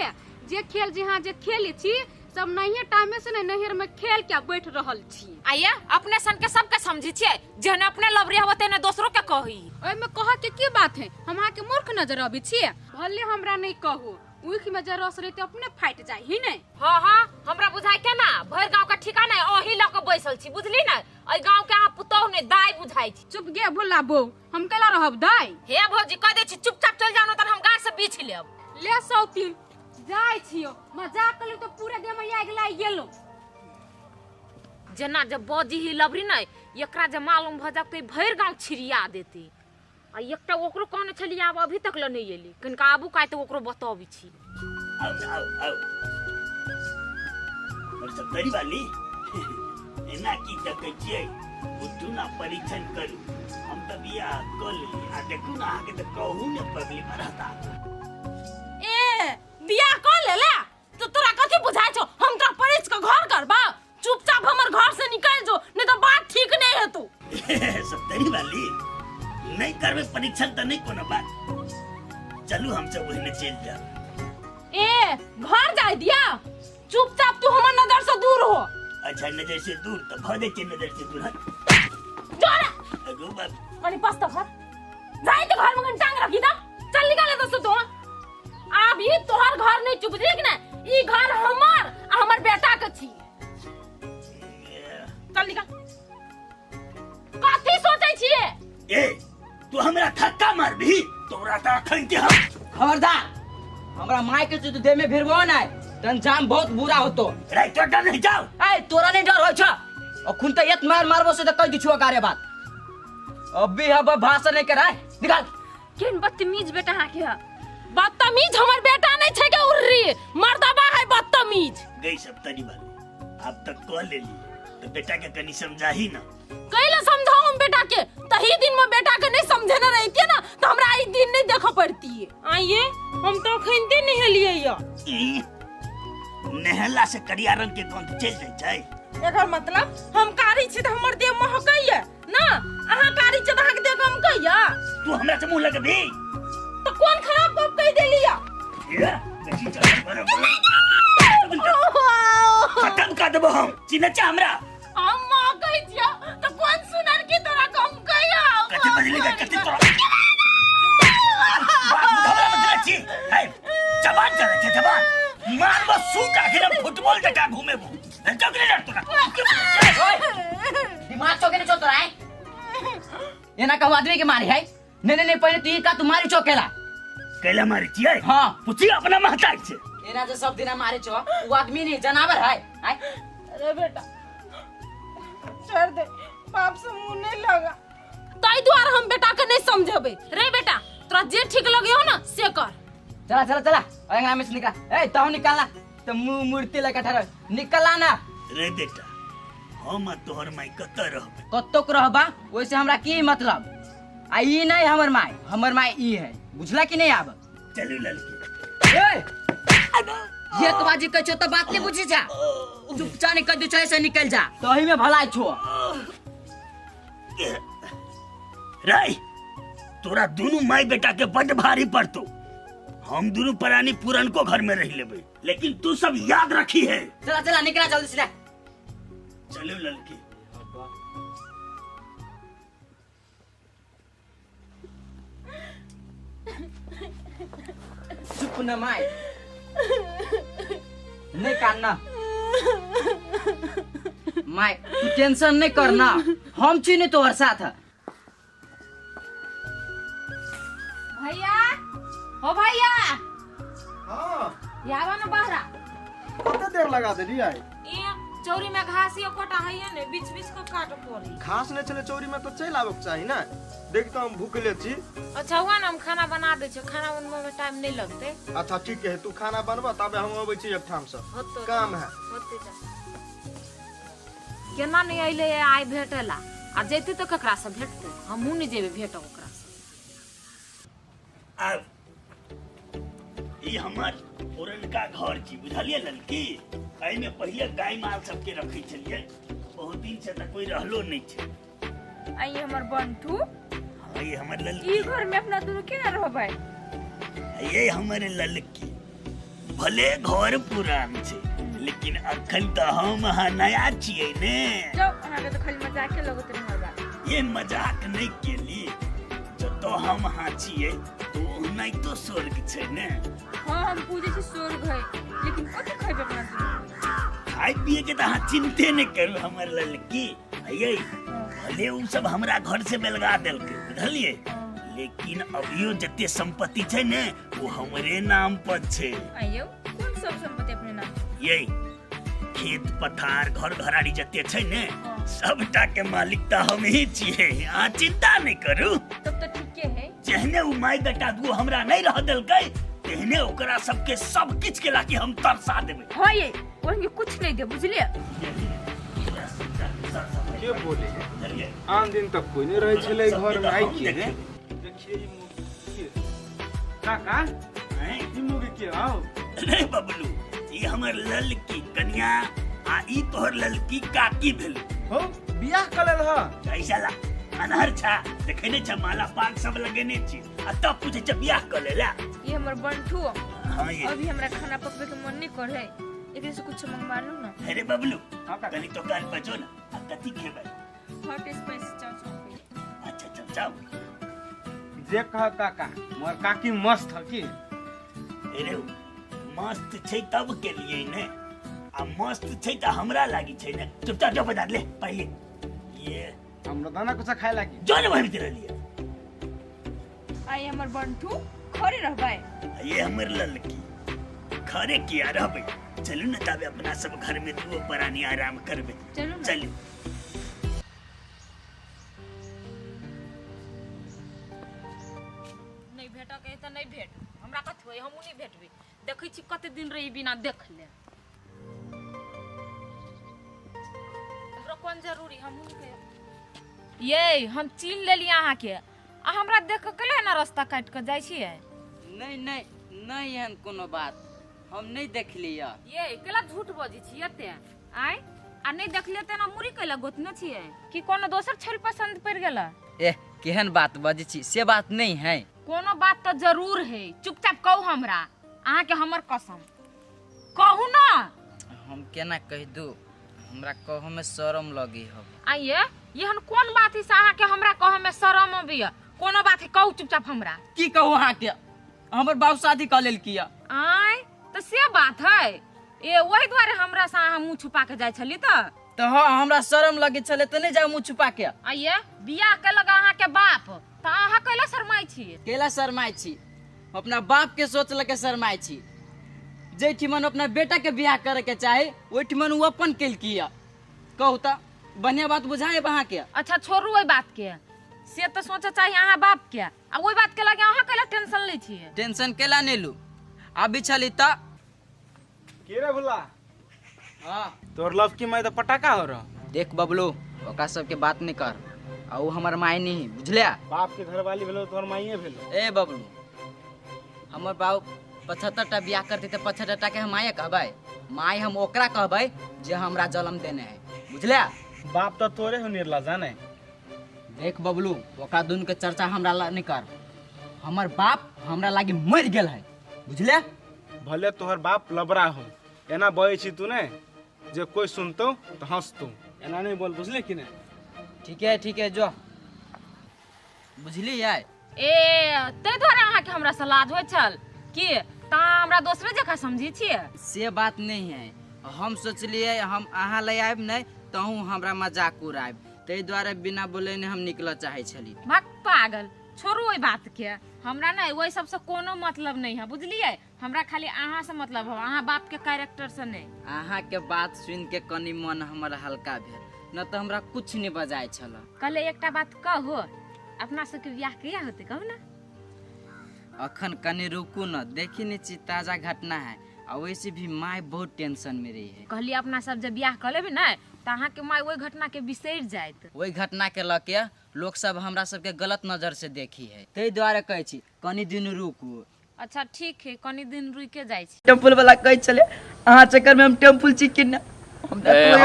जे खेल जहाँ जे खेले छी सब नहीं टाइम से नहीं नहर में खेल के बैठ रहल छी। आइया अपने सन के सबके समझी छिए, जहन अपने लवरी होते ने दूसरों के कही। ओय में कह के की बात है, हम के मूर्ख नजर आबी छी? भले हमरा नहीं कहू, उख में जरस रहते अपने फाट जाय ही नहीं। हां हां हमरा बुझाई के ना भर गांव का ठिकाना है ओही ल के बैसल छी, बुझली ना? ओई गांव के आ पुतौ ने दाई बुझाई छी। चुप गे भुल्ला बो, हम केला रहब दाई? हे भौजी कह दे छी चुपचाप चल जानो त हम गांव से बीछ लेब। ले सौतीन जाय छियो, मजाक कलु तो पूरे देह में आग लाग गेलो। जना जब बजी ही लवरी नै एकरा जे मालूम भ जात त भर गांव छिरिया देती। आ एकटा ओकरो कहने छली आब अभी तक ल नहीं एली, कनका आबू काई तो ओकरो बताबी छी। आओ आओ आओ और सब बड़ी वाली एना की तकै छियै, उठू ना परीक्षण करू। हम त बिया कल आ देखू ना आगे त कहू ने पगली मरता। ए बियाह कर लेला तो तोरा कथी बुझाइ छौ? हम तोरा परिच के घर करबा, चुपचाप हमर घर से निकल जो, नहीं तो बात ठीक नहीं है तू। सब बड़ी वाली नहीं करबे परीक्षण त नहीं कोनो बात, चलू हम सब वही में चल जाओ। ए घर जाय दिया, चुपचाप तू हमर नजर से दूर हो। अच्छा नजर से दूर तो भदे के नजर से दूर हट। जोरा अगो बाप अनि पस्ता घर जाय तो घर में टांग रखी था, चल निकाले तो तू। अभी तोहर घर नहीं चुप देख ना, ई घर हमर आ हमर बेटा के छी। चल निकल। कथी सोचै छिए? ए तू हमरा धक्का मारबी, तोरा त अखन के हम खबरदार, हमरा माय के जो देह में भिरबो ना त अंजाम बहुत बुरा होतो। राइट डर नहीं जाओ। ए तोरा नहीं डर होय छ? अखुन त एक मार मारबो से त कह दिछुआ कारे बात। अभी अब भाषण नहीं कराय, निकाल। केन बदतमीज बेटा हा के? बदतमीज हमर बेटा नहीं छै के उर्री, मर्दबा है बदतमीज। गई सब तनी वाली अब तक कह लेली तो बेटा के कनी समझाही ना। कैला समझाऊं हम बेटा के? तही दिन में बेटा के नहीं समझे ना रहती ना तो हमरा आई दिन नहीं देखा पड़ती है। आइए हम तो खैनते नहलिए या नहला से करिया रंग के कौन चल जाय छै? एकर मतलब हम कारी छी त हमर देह महकैया ना, अहाँ कारी छी त अहाँ के देह महकैया। तू हमरा से मुंह लगे भी तो कौन खराब बात कह देलिया? ये बेटी चल बराबर खत्म कर देबो हम, चिन्ह छ हमरा। अम्मा कह दिया तो कौन सुनर की तरह कम कहिया? कते बजलेगा कते तोरा बात घबरा मत रही है, जवान चले छे जवान मार बस सूट आखिर फुटबॉल जका घूमे वो जगले लड़ तोरा। दिमाग चौके नहीं चोतरा है, ये ना कहू आदमी के मारे है। नहीं नहीं पहले तू का तुम्हारी चौकेला कैला मारी छियै? हाँ पूछी अपना महताज से। एना जो सब दिन मारे छो, वो आदमी नहीं जनावर है। अरे बेटा छोड़ दे, बाप से मुंह नहीं लगा। ताई द्वार हम बेटा के नहीं समझेबे रे। बेटा तोरा जे ठीक लगे हो ना से कर। चला चला चला अंगना में से निकल। ए तो निकालना तो मुंह मूर्ति लगा ठहर निकला ना रे बेटा। हम तोहर माई कत रहबे? कत्तो को रहबा, वैसे हमरा की मतलब? आ ई नहीं हमर माई, हमर माई ई है, बुझला कि नहीं? आब चलू लड़की। ए ये तो बाजी कह छो तो बात नहीं बुझी जा, चुपचाप निकल दू चाहे से निकल जा, तो ही में भलाई छो। राय तोरा दोनों माई बेटा के बड़ भारी पड़तो। हम दोनों परानी पुरन को घर में रह लेबे, लेकिन तू सब याद रखी है। चला चला निकला जल्दी से। चलो लड़की। चुप न माय, नहीं कानना माय, तू टेंशन नहीं करना, हम छी नहीं तोहर साथ। भैया हो भैया हाँ यावा ना बहरा कते देर लगा देली आई? ये चौरी में घास ये कोटा है ने बीच बीच को काट पड़ी। घास नहीं चले चौरी में तो चल आबक चाहिए ना। देख तो हम भूखले छी। अच्छा हुआ ना हम खाना बना दे छे, खाना बनवा में टाइम नहीं लगते। अच्छा ठीक है, तू खाना बनवा तबे हम अबै छी एक ठाम से। होतो काम है। होते जा केना नहीं आइले आइ भेटेला आ जैते तो ककरा से भेटते, हमहू नहीं जेबे भेटो ओकरा से। अब ये हमार पुरनका घर छी, बुझलिए लड़की। एहि में पहले गाय माल सबके रखे छलिए, बहुत दिन से तक कोई रहलो नहीं छे। आई हमर बंटू, हाँ ये हमर ई लड़की, घर में अपना दोनों केना रहबै? ये हमर लड़की। भले घर पुरान छे लेकिन अखन तो हम यहाँ नया छिए ने। जाओ अहाँ के तो खाली मजाक के लगत रहे हमर बात। ये मजाक नहीं केली, जो तो हम यहाँ छिए तो नहीं तो स्वर्ग छे ने। हां हम पूजे छी स्वर्ग है, लेकिन कथि खैबे अपना दोनों? खाए पिए के तो अहाँ चिंते नहीं करू हमर लड़की। ये भले उ सब हमरा घर से बेलगा देलके, बुझलिए, लेकिन अभियो जते संपत्ति छे ने वो हमरे नाम पर छे। आइयो कौन सब संपत्ति अपने नाम? ये खेत पथार घर घराड़ी जते छे ने सबटा के मालिक तो हम ही छिए। अहाँ चिंता नहीं करू। तब तो ठीके है। जहने उ माय बेटा दू हमरा नहीं रह देलकै, तेहने ओकरा सबके सब किछ के लाके हम तरसा देबै। हां ये ओनके कुछ नहीं दे, बुझलिए? के बोले? आन दिन तक कोई नहीं रहे छले घर में, आई के रे? देखिए ई मुर्गी के काका, ई मुर्गी के आओ। रे बबलू, ई हमर ललकी कन्या आ ई तोहर ललकी काकी भेल। हो बियाह कलेल ह? कैसा ला अनहर छा देखने छ, माला पाक सब लगेने छी आ तब पूछे छ बियाह कर लेला। ये हमर बंटू, हां ये अभी हमरा खाना पकवे के मन नहीं करे, एकरे से कुछ मंगवा लू ना। अरे बबलू कनी तो कान बजो ना, आ कथि खेबै? हॉट स्पाइसी चाउ। अच्छा चल जाओ। जे कह काका, मोर काकी मस्त ह की? अरे मस्त छै तब के लिए ने, आ मस्त छै त हमरा लागी छै ने। चुपचाप जो बता ले पहले। ये हमरा दाना कुछ खाए लागी। जो ने भर दिले लिए। आई हमर बंटू खरे रहबै। ये हमर ललकी खरे किया रहबै। चलू न तबे अपना सब घर में दू परानी आराम करबे। चलू ना। चलू। नहीं भेट के त नहीं भेट, हमरा कथि होय, हमहू नहीं भेटबे। देखै छी कते दिन रही बिना देखले, हमरा कोन जरूरी हमहू के। ये हम चीन लेली अहाँ के, आ हमरा देख के कले ना रास्ता काट के जाय छियै। नहीं नहीं नहीं एहन कोनो बात हम नहीं देखलिए। ये केला झूठ बजी छी एते आय, आ नहीं देखलिए त ना मुरी कैला गोतने छियै कि कोनो दोसर छौरी पसंद पड़ गेला। ए केहन बात बजे छी, से बात नहीं है। कोनो बात तो जरूर है, चुपचाप कहू हमरा, अहाँ के हमर कसम कहू ना। हम केना कह दू, हमरा कहो में शर्म लगी हो। आइए यहन कोन बात है से अहाँ के हमरा कहे में शरम अबैया? कोनो बात है कहू चुपचाप हमरा। की कहू अहाँ के, हमर बाबू शादी कर लेल किया। आय तो से बात है, ए वही द्वारे हमरा से अहाँ मुंह छुपा के जाय छली तो हाँ हमरा शर्म लगे छले तो नहीं जाओ मुंह छुपा के। आइए बियाह के लगा अहाँ के बाप, तो अहाँ कैला शरमाई छी? केला शरमाई छी, अपना बाप के सोच लगे शरमाई छी। जे ठिमन अपना बेटा के बियाह करे के चाहे ओहि ठिमन वो अपन केल किया। कहू त बढ़िया बात बुझाए अहाँ के। अच्छा छोड़ू ओई बात के, से तो सोचे चाहिए अहाँ बाप के, आ ओई बात के लगे अहाँ कैला टेंशन ले छी? टेंशन केला नहीं लू, अभी छली त के रे भुला? हां तोर लव की मैं तो पटाखा हो रहा। देख बबलू, ओका सब के बात नहीं कर, आ वो हमर माई नहीं बुझलिया। बाप के घर वाली भेलो तोर माईए भेलो। ए बबलू, हमर बाप 75टा बियाह करते तो 75टा के हम माये कहबै, माई हम ओकरा कहबै जे हमरा जन्म देने है, बुझलिया। बाप तो तोरे हो निर्ला जाने। देख बबलू, ओका दुन के चर्चा हमरा ला नहीं कर, हमर बाप हमरा लागी मर गेल है, बुझलिया। भले तोहर बाप लबरा हो, एना बहे छी तू ने जे कोई सुनतो तो हंसतो, एना नहीं बोल, बुझले कि नहीं? ठीक है जो बुझली यार। ए ते द्वारा अहाँ के हमरा से लाज होइ छल कि ता हमरा दूसरे जगह समझी छिए से बात नहीं है। हम सोचलिए हम अहाँ ले आयब नहीं तहू हमरा मजाक उड़ायब, ताहि दुआरे बिना बोले ने हम निकल चाहे छली। भक पागल, छोड़ू ओई बात के। हमरा ना ओई सब से कोनो मतलब नहीं है, बुझलिए? हमरा खाली अहाँ से मतलब है, अहाँ बाप के कैरेक्टर से नहीं। अहाँ के बात सुन के कनी मन हमर हल्का भेल, न तो हमरा कुछ नहीं बजाय छल। कल एकटा बात कहो, अपना सबके ब्याह कहिया होते कहू ना? अखन कनी रुकू न, देखी नहीं छी ताजा घटना है, और वैसे भी माय बहुत टेंशन में रही है। कहली अपना सब जब ब्याह कर लेबे ना त अहाँ के माय ओई घटना के बिसर जायत। वही घटना के लके लोग सब हमरा सबके गलत नजर से देखी है, ताहि दुआरे कहै छी कनी दिन रुकू। अच्छा ठीक है, कनी दिन रुके जाय छी। टेम्पल वाला कहै छले अहाँ चक्कर में हम टेम्पल चिकन ना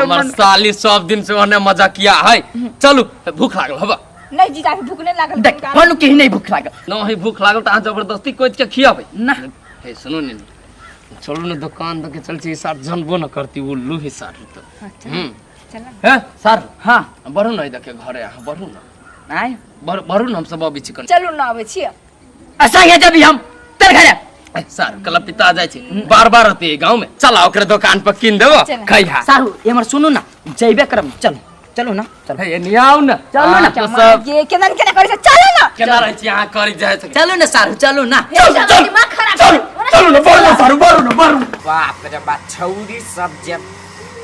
हमर साली सब दिन से ओने मजा किया है। चलू भूख लागल हबा। नहीं जीजा के भूख नहीं लागल। देख कहनु के नहीं भूख लागल। नहीं भूख लागल त अहाँ जबरदस्ती कोच के खियाबे ना। हे सुनो ने, चलो ना दुकान तक चल छी, साथ जानबो न करती उल्लू ही साथ तो। चल है सर। हां बढ़ू न देखे घरे, अहाँ बढ़ू न। आय बढ़ू न, हम सब अभी चिकन। चलू ना आवे छी। ऐसा है जब हम तेरे घरे सर कल पिता जाय छी, बार-बार आते गांव में। चला ओकरे दुकान पर किन देबो खैहा। साहू एमर सुनू ना, जइबे करम। चलो चलो ना, चलो हे नि आउ न। चलो ना तो सब ये केना केना करे चलो ना। केना रहै छी अहाँ करि जाय छ। चलो ना साहू, चलो ना। दिमाग खराब। चलो न, बढ़ू सारू, बढ़ू न, बढ़ू। बाप रे बाप, छौरी सब जे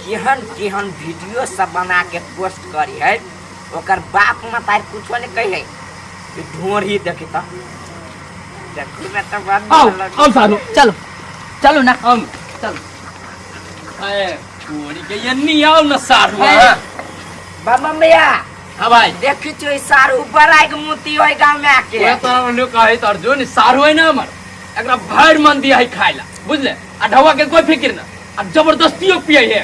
केहन केहन वीडियो सब बना के पोस्ट करी है, ओकर बाप मतार कुछो नहीं कही है। ढोर ही देखी तो देखू में तो बात आओ सारू, चलो चलो ना, हम चलो। ए पूरी के ये नि आउ न सारू। बाबा भैया हां भाई देखी छो सार ऊपर आके मोती होय गांव में आके। ओए तो लोग कहे त अर्जुन सारू है ना हमर, एकरा भैर मन दिया है खाइला, बुझले? आ ढवा के कोई फिक्र ना, आ जबरदस्तियो पिए है।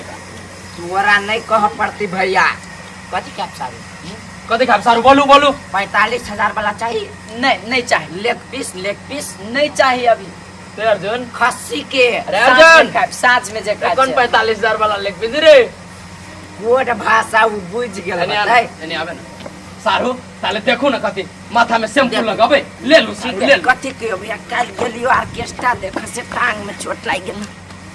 तोरा नहीं कह पड़ती भैया। कथी कैप सारू? कथी खाब सारू? बोलू बोलू। 45,000 वाला चाहिए? नहीं नहीं चाहिए। लेग पीस नहीं चाहिए अभी। ते अर्जुन खस्सी के। अरे अर्जुन साँझ में जे कौन 45,000 वाला लेग पीस रे? कोड भाषा वो बुझ गेल बताई। एने आबे ना सारू, ताले देखो ना कथी माथा में शैम्पू लगाबे। ले लो सारू, ले लो। कथी के भैया काल गेलियो ऑर्केस्ट्रा देखे से टांग में चोट लाग गेल।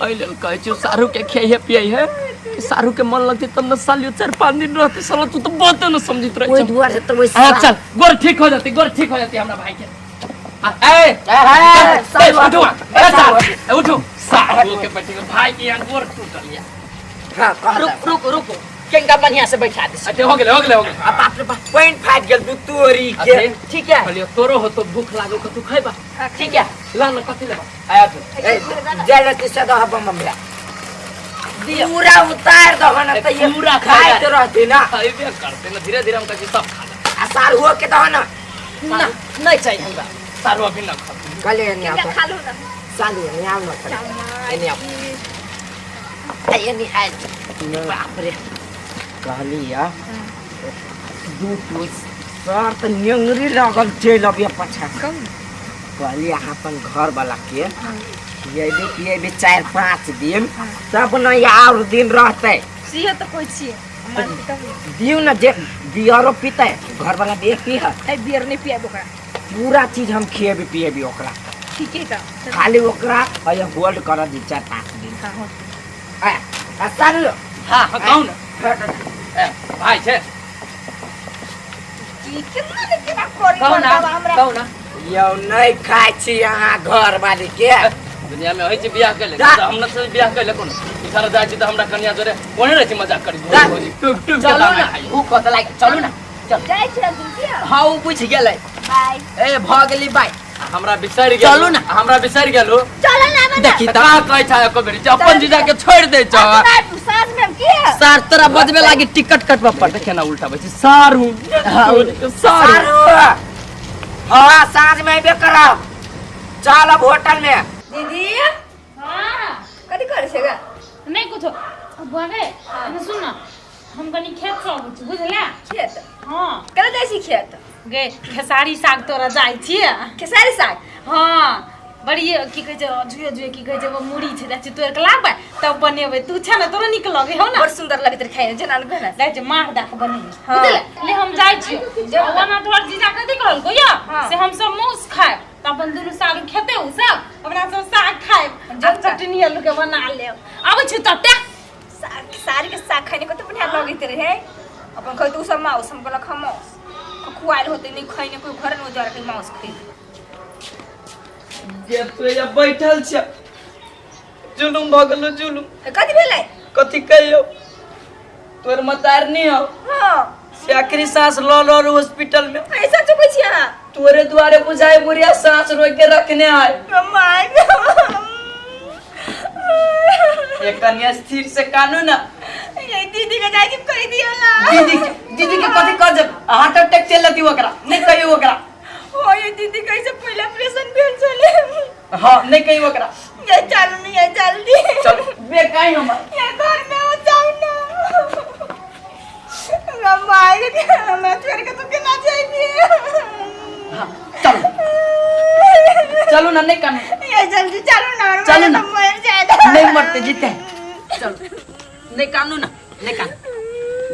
आई लेल कहै छी सारू के खियाई है पियाई है कि सारू के मन लगते तब न सालियो 4-5 दिन रहते। साला तू तो बात न समझित रह। कोई दुआर से तो वही चल गोर ठीक हो जाती, गोर ठीक हो जाती हमरा भाई के। उठो सारू के बेटी के भाई के यहाँ गोर टूटल या। हां कह रुको रुको, केंगा बढ़िया से बैठा दे। अच्छा हो गेले हो गेले हो गेले। अब बाप रे बाप पॉइंट फाट गेल तू तोरी के। ठीक है, कहलियो तोरो हो तो भूख लागो के तू खाइबा। ठीक है। ला न कथी लेबा आया तू। जलती से दह बम भैया पूरा उतार दह न त ये पूरा खाए तो रहती ना। खाइबे करते न, धीरे धीरे हम कथी सब खा ले। आ सार हो के दह न ना नहीं चाहिए हमरा। सारू अभी न खा। कले नहीं आता खा लो ना। सालू नहीं आव न पड़े। नहीं आव ये नहीं आए। बाप रे कहली या दू सर त निंगरी लगल चल अब पछा। कहली यहाँ अपन घर वाला के ये भी 4-5 दिन तब न और दिन रहते। सीहे तो कोई छिए दियो न जे बियरो पीते घर वाला भी पी है। ए बियर नहीं पिए ओकरा। पूरा चीज हम खिएबे पिएबे ओकरा। ठीक है त खाली ओकरा अय होल्ड कर दी 4-5 दिन। हां हो। आ सारू हां कहू न। ए भाई छे की कितना कितना कोरी कहू ना, हमरा। कहू ना। यो नहीं खाए छी यहाँ घर वाली के। दुनिया में होई छै बियाह कइले त हम न से बियाह कइले कोन इधर जाय छी त हमरा कन्या जोरे कोने रहै छै मजाक करी भोजी टुक टुक चलो ना, ऊ कत लाग। चलो ना, चल। जाय छी दिन के। हां ऊ पूछ गेलै। बाय। ए भ गेली बाय। हमरा बिसरि गेल। चलू ना। हमरा बिसरि गेलो। चलो ना मत। देखी त का कहै छै एको बेरी अपन जीजा के छोड़ दे छ। साथ में की है? सार तोरा बजबे लागी टिकट कटवा पड़। देखे ना उल्टा बैठी सारू सारू। सारू हाँ साँझ में भी करब। चल अब होटल में। दीदी हां कथी करे छेगा? नहीं कुछ अब आगे अरे सुन ना, हम कनी खेत से आबै छी बुझला। खेत हां करे जाय छी खेत? गे खेसारी साग तोरा जाय छी। खेसारी साग? हां बड़ी की कहे छै जुए जुए की कहे छै वो मुड़ी छै जाय छै तोड़ के लाबे तब बनेबै तू छै ना तोरा नीक लगे हो ना बड़ सुंदर लगत रे खाए जेना गना जाय छै मार दा के बनेबै बुझले ले हम जाय छी ओना तोहर जीजा कथि कहल को या से हम सब मौस खाए त अपन दुनु सालू खेते उ सब अपना सब साग खाए जब चटनी आलू के बना ले आबै छी तटे सारी के साग खाने को तो बढ़िया लगत रहे अपन कह तू सब मांस हम कहलक हम मांस खुआइल होते नहीं खाइने कोई घर में जरा के मांस खाई जे तू ये बैठल छ जुलुम भगलो जुलुम कथि भेलै कथि कहियो तोर मतारनी हो हां से आखिरी सांस लो लो हॉस्पिटल में ऐसा चुप छी हां तोरे द्वारे बुझाए बुढ़िया सांस रोक के रखने आए माय एक कन्या स्थिर से कानू ना ये दीदी के जाई कह दियो ना दीदी के कथि कर जब हार्ट अटैक चल लती ओकरा नहीं कहियो ओकरा ओ ये दीदी कैसे पहले ऑपरेशन भेल चले हां नहीं कहियो ओकरा ये चल नहीं है जल्दी चल बे काई हम ये घर में हो जाओ ना माय के मैं छोड़ के तो के ना जाएगी हां चलो चलो ना नहीं कानू ये जल्दी चलो ना चलो ना मर जाएगा नहीं मरते जीते चलो नहीं कानू ना नहीं कानू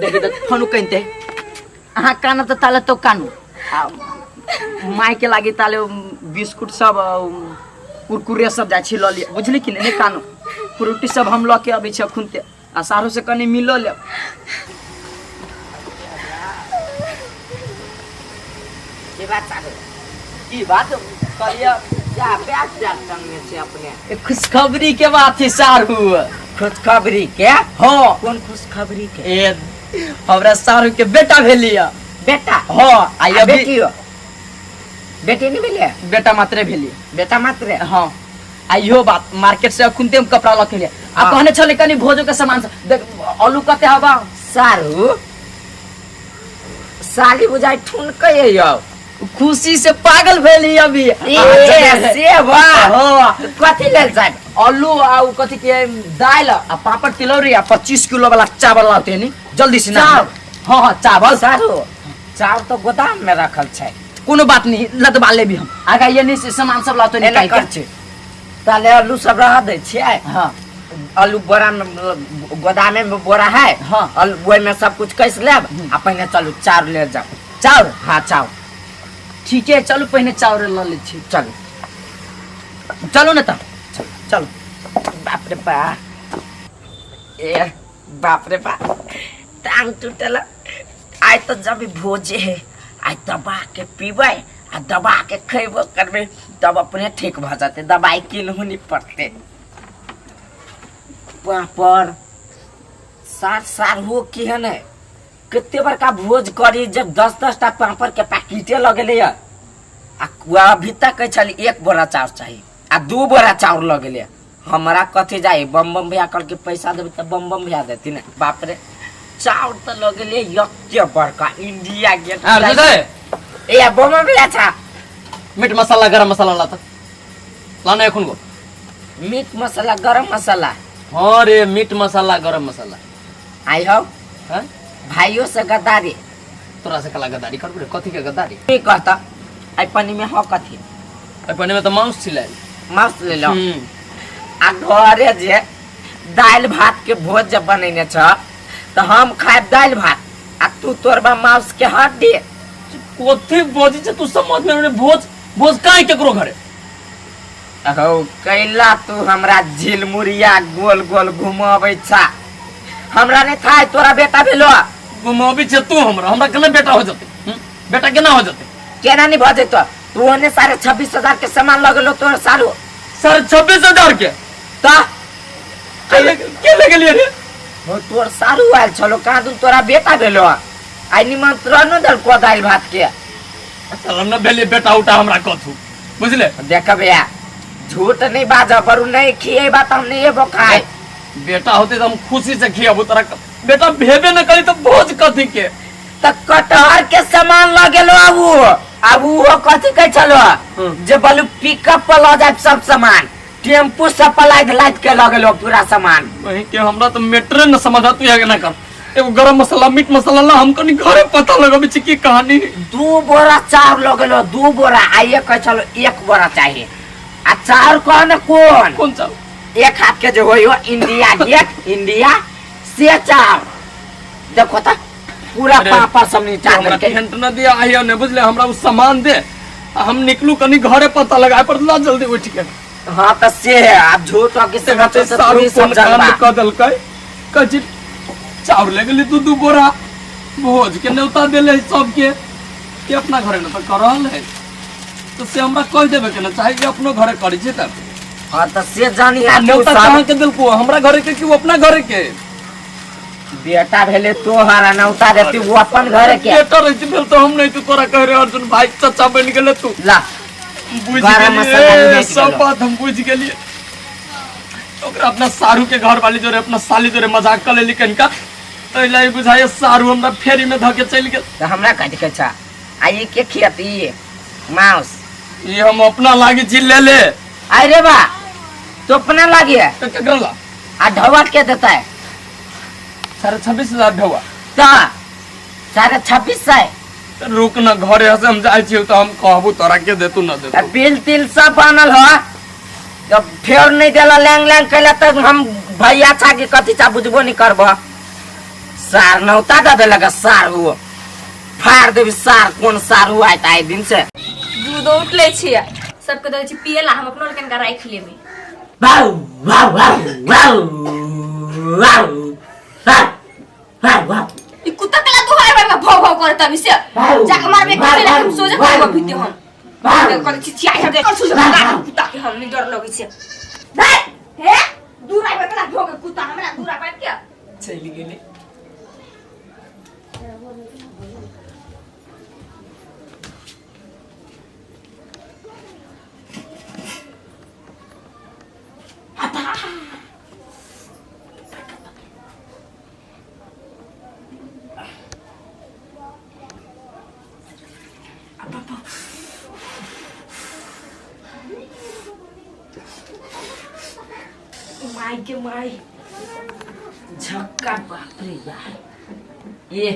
देखि तो फोन कहते हां कान तो ताले तो कानू माय के लागी ताले बिस्कुट सब कुरकुरे सब जा छी ल लिए बुझली कि नहीं कानू फ्रूटी सब हम ल के आबै छ खुनते आ सारो से कनी मिलो ले ये बात कहिया क्या बैठ जा संगे से अपने खुशखबरी के बात है सारू खुशखबरी के हो कौन खुशखबरी के ए हमरा सारू के बेटा भेलिया बेटा हो आइया बेटी हो बेटी नहीं भेलिया बेटा मात्रे भेलिया बेटा मात्रे हां आइयो बात मार्केट से खुनते हम कपड़ा लके ले आ कहने छले कनी भोजो के सामान देख आलू कते हवा सारू साली बुझाई ठुन के यो खुशी से पागल भेली अभी से वाह हो कथि ले जाय आलू आ कथि के दाल आ पापड़ तिलौरी आ 25 किलो वाला चावल लाते नी जल्दी से ना हां हां चावल सारू चावल तो गोदाम में रखल छै कोनो बात नहीं लदबा लेबी हम आगा ये नहीं से सामान सब लाते नहीं काई कर छै ताले आलू सब रह दे छै हां आलू बोरा में गोदाम में बोरा है हां आलू में सब कुछ कैस लेब आ पहले चलू चावल ले जाओ चावल हां चावल ठीक है चलो पहले चावल ल ले छी चलो चलो ना ता चलो बाप रे बा ए बाप रे बा टांग टूटला आज तो जब भोजे है आज दबा के पीबे आ दबा के खइबो करबे तब अपने ठीक भ जाते दवाई किनहु नहीं पड़ते पर सार हो की है ना कितने बड़का भोज करी जब 10-10 टा पापड़ के पैकेटे लगले आ अभी तक चल 1 बोरा चाउर चाहिए आ 2 बोरा चाउर लगले हमरा कथि जाए बम बम भैया कल के पैसा देबे त बम बम भैया देती ना बाप रे चाउर त लगले यक्के बड़का इंडिया गेट ए बम बम भैया था मीट मसाला गरम मसाला लाता लाना एखन गो मीट मसाला गरम मसाला हां रे मीट मसाला गरम मसाला आई हो हां भाइयों से गद्दारी तोरा से कला गद्दारी करबे रे कथि के गद्दारी के कहता आई पानी में हो कथि आई पानी में तो मांस छिले मांस ले लो आ घरे जे दाल भात के भोज जब बनेने छ त हम खाए दाल भात आ तू तोरबा मांस के हड्डी कथि बोजी छ तू समझ में भोज भोज काहे केकरो घरे अहो कैला तू हमरा झिलमुरिया गोल गोल घुमाबै छ हमरा ने था तोरा बेटा भेलो घुमाबी छ तू हमरा केना बेटा हो जते बेटा केना हो जते केना नहीं भ जतो तू ओने 26,500 के सामान लगलो तोर सालू 26,500 के ता के लगलिए रे हो तोर सालू आइल छलो का दू तोरा बेटा भेलो आई निमंत्रण दल को दाल भात के साला न भेले बेटा उठा हमरा कथू बुझले देख भैया झूठ नहीं बाजा पर नहीं खिए बात हम नहीं एबो खाए बेटा होते तो हम खुशी से खियाबो तोरा बेटा भेबे न करी तो भोज कथि के त कटहर के सामान लगेलो अब वो कथि के चलो जे बोलू पिकअप पर ल जाए सब सामान टेम्पू से पलाद लाद के लगेलो पूरा सामान वही के हमरा तो मेट्रे न समझ तू है ना कर एगो गरम मसाला मीट मसाला ला हम कनी घरे पता लगबे छी की कहानी 2 बोरा चावल लगेलो 2 बोरा आइए के चलो 1 बोरा चाहिए चाउर कौन कौन कौन चाउर? एक हाथ के जो हो इंडिया गेट इंडिया से चाउर देखो तो पूरा अरे, पापा सब नीचा हमरा करके हिंट न दिया आइयो ने बुझले हमरा उ सामान दे आ हम निकलू कनी घरे पता लगाए पर ला जल्दी उठ के हाँ तो से है आप झूठ और किसी बात से सारू पूरी कोन सब जानबा कांड क देलकै कजी चाउर ले गेली दू बोरा भोज के न्योता देले सब के अपना घरे न त करल है तो से हमरा कह देबे के न चाहे कि अपनो घरे करी छै त हाँ तो से जानी न्योता कहां के देलको हमरा घरे के कि अपना घरे के बेटा भेले तोहरा नौता देती वो अपन घर के बेटा रही भेल तो हम नहीं तो तोरा कह रहे अर्जुन भाई चाचा बन गेले तू ला बुझ गरम मसाला भी गेलिए भेज सब देलो। बात हम बुझ गेलिए ओकरा अपना सारू के घर वाली जोरे अपना साली जोरे मजाक कर लेली कनका तो लाई बुझाए सारू हमरा फेरी में धके चल गेल तो हमरा कह के छा आई के खेत ये माउस ये हम अपना लागी जिल ले ले अरे बा तो अपना लागी है तो केकरा ला आ ढवा के देता है 26,500 ढवा तो 26,500 रुक न घरे से हम जाय छी तो हम कहबू तोरा के देतू न देतू बिल तिल सब बनल हो जब फेर नहीं देला लैंग लैंग कैला तो हम भैया छा के कथी चा बुझबो नहीं करबो सार नौता दे देलक सार वो फाड़ देबी सार कोन सार हुआ है ताई दिन से दूध उठ ले छिया सबके दे छी पिएला हम अपनो लकन का राख लेबे वाव वाव वाव वाव वाव वाव वाव ई कुत्ता कला दुहार बार में भौ भौ करता भी से जाके मार में कैसे हम सोचे को भीते हम कर छी आई हगे कर सोचे कुत्ता के हम नहीं डर लगे छे नहीं हे दूर आई बकला भौ के कुत्ता हमरा दूर आ पाट के चली गेली माई के माई झक्का बाप रे यार ये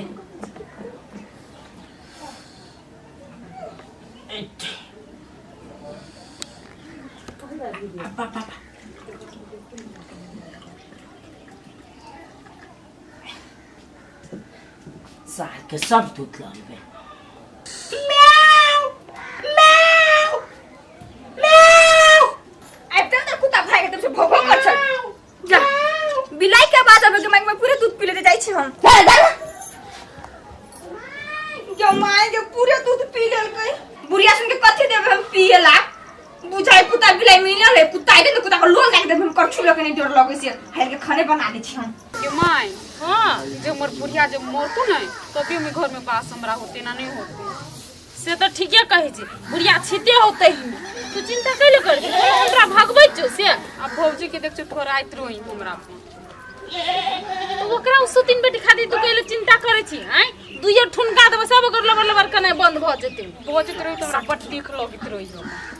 सार के सब दूध लावे म्याऊ म्याऊ म्याऊ अब तक कुत्ता भाई के तब से भौ भौ कर चल जा बिलाई के बात अब के मैं पूरे दूध पी लेते जाई छी हम जो माय के पूरे दूध पी लेल कई बुढ़िया सुन के कथि देबे हम पिएला बुझाई कुत्ता बिलाई मिलल है कुत्ता आइले तो कुत्ता को लोल लाग देबे हम करछु लगे नहीं डर लगे से हेल के खाने बना दे छी हम ये माय हाँ जो मोर बुढ़िया जब मोरतो नहीं तभी में घर में बास हमरा होते ना नहीं होते से तो ठीके कहे छी बुढ़िया छिते होते ही तू चिंता कैले कर हमरा भगबै छौ से अब भौजी के देख थोड़ा आइत रोई हमरा पे तो ओकरा उसो तीन बेटी खादी तू कैले चिंता करे छी हैं दुइयो ठुनका देबे सब ओकर लबर लबर कने बंद भ जेते भौजी तो रही तो हमरा बट देख लगित रोई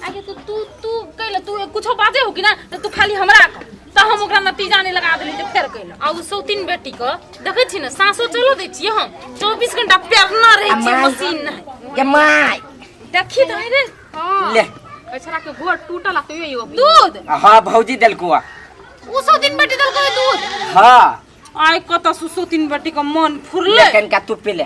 आगे तो तू कैले तू कुछो बाजे हो कि ना तो तू खाली हमरा कह तो हम ओकरा नतीजा नहीं लगा देली तो फेर कैले आ उसो तीन बेटी को देखे छी ना सांसो चलो दे छी हम 24 घंटा पैर ना रहे छी मशीन नहीं के माई देखी तो रे हां ले बेचारा के गोड़ टूटल आ तो यो दूध हाँ भौजी देलको उसो तीन बेटी दल को दूध हाँ आय कत सुसो तीन बेटी का मन फुरले लेकिन का तू पी ले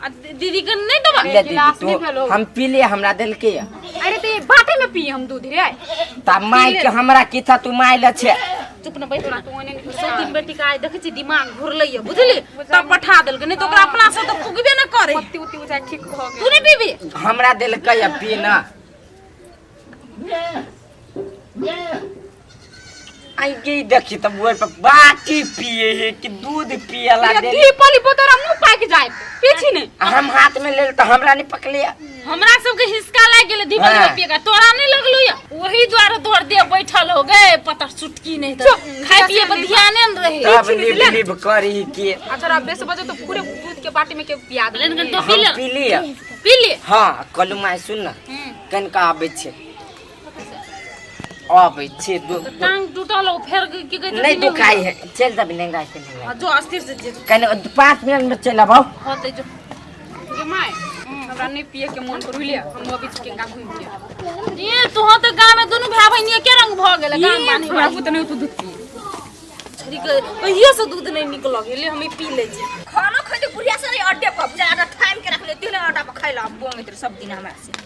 आ दीदी के नहीं दबा ले दीदी तू हम पी ले हमरा देलके अरे तो ये बाटे में पी हम दूध रे ता माई के हमरा की था तू माई ले छे चुप न बैठ ना सो तीन बेटी का आय देखे छी दिमाग घुरले बुझली तब पठा देल के नहीं तो ओकरा अपना से तो पुगबे न करे पत्ती उती बुझा ठीक भ तू नहीं पीबी हमरा देलके या पी ना आई गई देखी तब वो पे बाटी पिए है कि दूध पियला ये दे दी पली पोतरा मुंह पाक जाए पीछी ने हम हाथ में ले तो हमरा नहीं पकलिया हमरा सब के हिसका लाग गेले दीपक हाँ। पिएगा तोरा नहीं लगलो या वही द्वारा तोड़ दे बैठल हो गए पता चुटकी नहीं तो खाए पिए पर ध्यान न रहे तब लिब करी के अच्छा अब बेस बजे तो पूरे दूध के बाटी में के पिया दे लेकिन तो हम पी लिया पी ले हां कलु माई सुन ना कनका आबे छे आबे छे दो टांग टूटल हो फेर की कहते नहीं दुखाई है चल तब लेंगा के लेंगा जो अस्थिर से जे कने 5 मिनट में चला भाव होते जो ये माय हमरा नहीं पिए के मन कर लिया हम अभी के का घूम के ये तोहा तो गांव में दोनों भाई बहन के रंग भ गेल गांव माने बाबू तने तो दूध पी छरी के कहियो से दूध नहीं निकल गेले हमें पी ले छी खाना खैते बुढ़िया से अड्डे पर ज्यादा टाइम के रख ले तिले आटा पर खैला बोंगे तेरे सब दिन हमरा से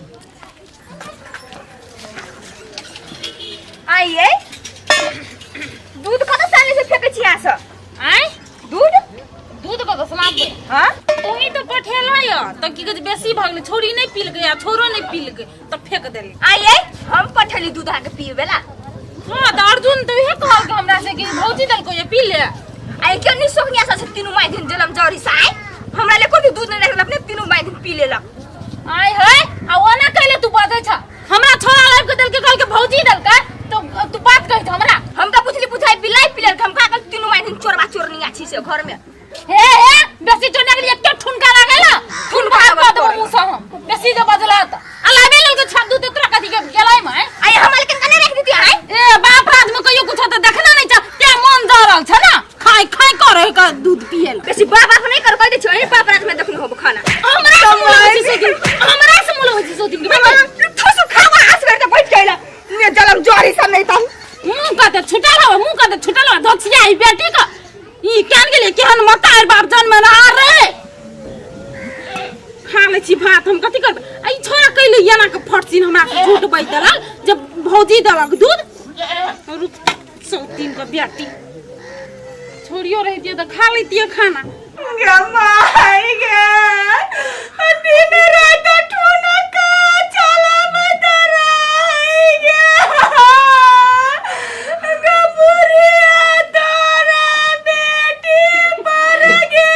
आइए दूध कत साले से फेंके छिया से आय दूध दूध का सलाम दे हां तो ही तो पठेला या तो की कह बेसी भ गेले छोरी नहीं पील गया छोरो नहीं पील गए तो फेंक देली आइए हम पठेली दूध आके पीवेला हां तो अर्जुन तो ये कहल के हमरा से कि भौजी दल को ये पी ले आई क्यों नहीं सोनिया से तीनों माई दिन जलम जौरी साई हमरा ले कोई दूध नहीं रखल अपने तीनों माई दिन पी लेला आय है आ ओना कहले तू बाजे छ हमरा छोरा लाइफ के दल के कहल के भौजी दल का तो तू बात कह हमरा हम का पूछली बुझाई बिलाई पिलर हम का तीनों माई दिन चोरबा चोरनी आछी से घर में हे बेसी जोने के लिए एक ठुनका लागेला ठुन भाग कर दो मुंह से हम बेसी जो बजला त अलावे लोग के छाप दू तो तोरा कथि के गेलाई में आई हमल के कने रख देती है ए बाप रात में कहियो कुछ तो देखना नहीं छ क्या मन जा रहल छ ना खाई खाई करे का दूध पियल बेसी बाप बाप नहीं कर कह दे छ ए बाप रात में देखनो हो खाना हमरा से मुलो होछि सो दिन के ठोसु खावा आस करके बैठ गइला ने जलम जोरी सब नहीं तम मुंह का तो छुटा रहो मुंह का तो छुटा रहो धोछिया ई बेटी का ई केन के लिए केहन मतार बाप जन्म ना रे खा ले छी भात हम कथि करब आई छोरा कइले याना के फटसिन हमरा के झूठ बैठ दलल जब भौजी दलक दूध रुक सौ तीन का बेटी छोरियो रहती तो खा लेती खाना गमाई गे दिन रात ठुना का चला मदराई गे गपुरिया तोरा बेटी पर गे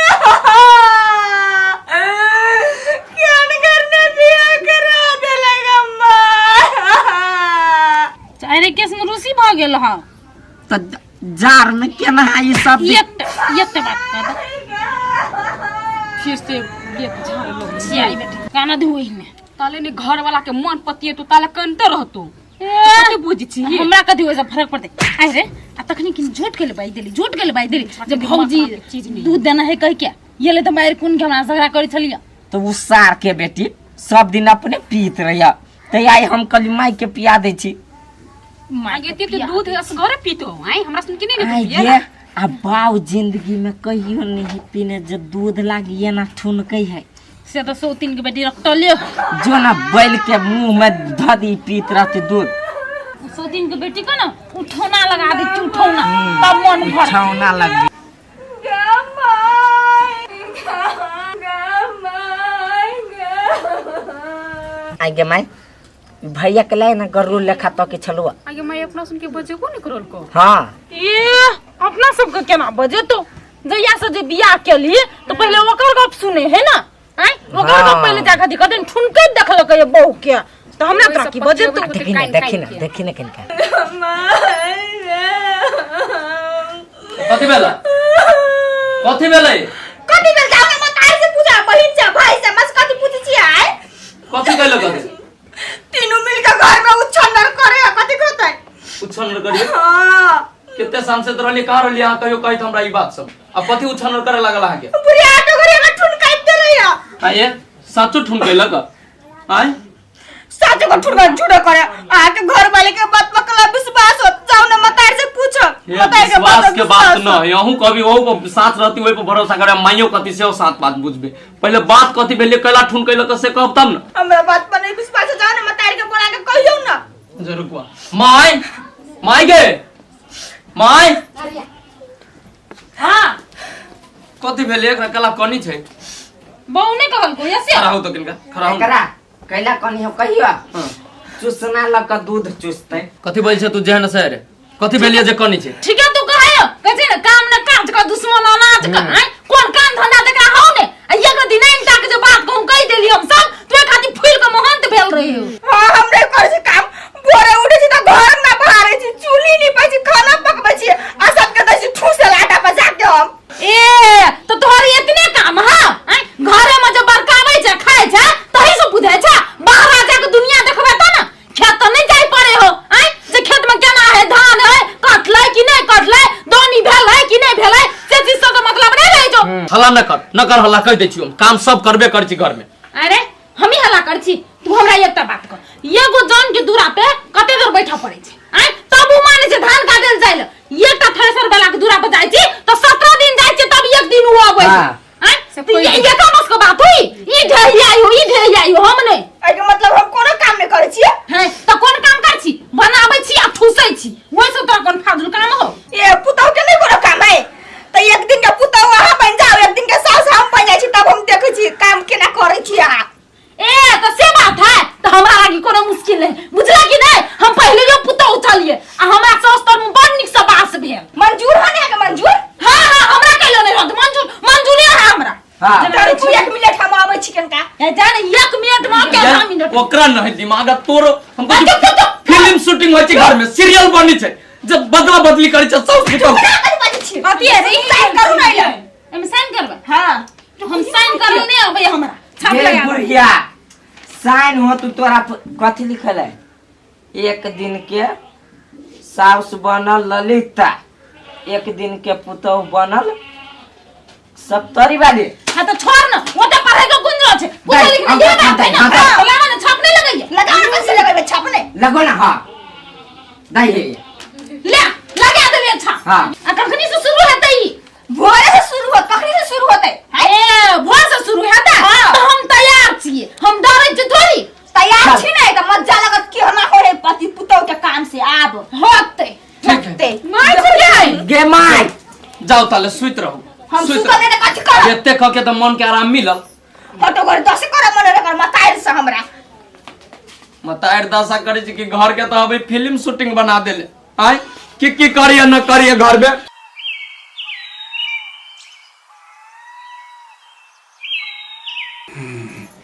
क्या करने दिया करा दे गम्मा चाहे केस में रूसी भ गेल ह तो जार में केना है ये सब एक बात कर फिर से ये झाड़ लोग सियाई बेटी काना धोई में ताले ने घर वाला के मन पतिए तो ताले कंते रहतो कते बुझी छी हमरा कथि होय फर्क पड़ते आइ रे आ तखनी कि झूठ के ले बाई देली जब भौजी दूध देना है कह के ये ले तो मार कुन के हमरा झगड़ा करी छलिया तो वो सार के बेटी सब दिन अपने पीत रहिया तो आई हम कल माई के पिया दे छी आगे ती तो दूध असगरे पीतो आई हमरा सुन के नहीं आई ये अब बाऊ जिंदगी में कहियो नहीं पीने जो दूध लागिए ना ठुनके है से तो सौ तीन के बेटी रखटले जो ना बैल के मुंह में धदी पीत रहते दूध सौ तीन के बेटी का ना उठौना लगा दे उठौना तब मन भर छौना लग आई गे माई भैया के लाए ना गरुड़ लेखा तो के छलुआ आगे मैं अपना सुन के बजे को निकरोल को हाँ ये अपना सबके केना बजे तो जइया से जे बियाह के लिए तो पहले ओकर गप सुने है ना हैं ओकर गप पहले जाके दिखा दे ठुनके देखल के ये बहू के तो हमरा तोरा की बजे तो देखी ना किनका कथि बेला कथि बेला जाने मत आई से पूछा बहिन से भाई से मस कथि पूछी छी आय कथि कहलो कथि तीनों मिलकर घर में उच्छन्नर करे कथि कहतै उच्छन्नर करिए हां कितने सांसद रहली कहां रहली यहां कहियो कहित हमरा ई बात सब अब कथि उच्छन्नर करे लागल आके पूरी आटो करे में ठुनकाइते रहिया आये साचो ठुनकेलक आय साचो को ठुनका झूठो करे आके घर वाले के बात पकला विश्वास हो जाओ ना मतार से पूछो विश्वास के बात न यहू कभी वो को साथ रहती वही पर भरोसा करे माइयो कथि से साथ बात बुझबे पहले बात कथि भेले कला ठुनकेलक से कहब तब न हमरा बात पर नहीं विश्वास हो जाओ ना मतार के बोला के कहियो ना जरूर कुआ माय गे माय हां कथि भेले एकरा कला कनी छै बहू ने कहल को ऐसे खड़ा हो तो किनका खड़ा हो करा कैला कनी हो कहियो हां चुसना लक दूध चुसते कथि बोल छै तू जेहन से रे कथि भेलिए जे कनी छै ठीक है तू कहे कहे ना काम ना काज का दुश्मन अनाज का हैं कौन काम धंधा देखा हो ने ये का दिन इन तक जो बात कहूं कह देली हम सब तू खाती फूल का महंत भेल रही हो हां हमरे कर से काम भोरे उठे छी त घर में बाहर छी चूल्ही नहीं पाछी खाना पकबै छी आ सब के दसी ठूसे लाटा पर जाके हम ए तो तोहर इतने काम हां घरे में जो बरकावे छै खाए छै तही से बुझे छै बाहर आ जाके दुनिया देखबे त ना खेत तो नहीं जाई पड़े हो हैं जे खेत में केना है धान है कटले कि नहीं कटले दोनी भेल है कि नहीं भेल है से चीज से तो मतलब नहीं रही जो हल्ला न कर हल्ला कह दे छी हम काम सब करबे कर छी घर में अरे हम ही हल्ला कर छी तू हमरा एकटा बात कर एगो जन के दूरा पे कते देर बैठा पड़े छै आय तब उ माने छै धान काटे जाय ले एकटा थ्रेसर वाला के दूरा पे जाय छी तो 17 दिन जाय छै तब एक दिन उ आबै छै आय तो ये कामस के बात हुई ई ढेरिया आयो हम नै एके मतलब हम कोनो काम नै करै छियै हैं तो कोन काम कर छी बनाबै छी आ ठुसै छी ओइ से तो कोन फाजुल काम हो ए पुतौ के नै कोनो काम है त एक दिन के पुतौ वहां बन जाओ एक दिन के सास हम बन जाय छी तब हम देखै छी काम केना करै छी अहाँ ए तो से बात है तो हमरा लागी कोनो मुश्किल है बुझला कि नहीं हम पहले जो पुतौ उठलिए आ हमरा सस्तर में बड़ निक से बास भेल मंजूर होने के मंजूर हां हां हमरा कहलो नहीं रहत मंजूरी है हमरा हां जाने छी 1 मिनट हम आबै छी कनका ए जाने 1 मिनट में के 5 मिनट ओकरा नहीं दिमाग तोरो हम फिल्म शूटिंग होय छै घर में सीरियल बनी छै जब बदला बदली करै छै सब कुछ अति है रे साइन करू नहीं ले हम साइन करबे हां तो हम साइन करे नहीं आबै हमरा छाप ए लगा बुढ़िया साइन हो तू तोरा कथी लिखल है एक दिन के साउस बनल ललिता एक दिन के पुतौ बनल सप्तरी वाली हां तो छोड़ ना वो तो पढ़ाई का गुंजो छै पूरा लिखना ये बात है ना तो लगा ना छाप नहीं लगाइए लगाना कैसे लगाबे छापने लगो ना हां दाई ले लगा दे अच्छा हां आ कखनी से शुरू होता ही भोरे से शुरू होत कखनी से शुरू होते ए भोर से शुरू होता तो हम तैयार छिए हम डरै छी थोड़ी तैयार छी नहीं त मजा लगत कि हम होरे पति पुतौ के काम से आब होते होते माय छुड़ाई गे माय जाओ ताले सुइत रहो हम सुतने त कथि कर एते क के त मन के आराम मिलल हटो घर दस कर मन रे कर मताइल से हमरा मतायर दशा करे छी कि घर के तो अभी फिल्म शूटिंग बना देले आय की करिए न करिए घर में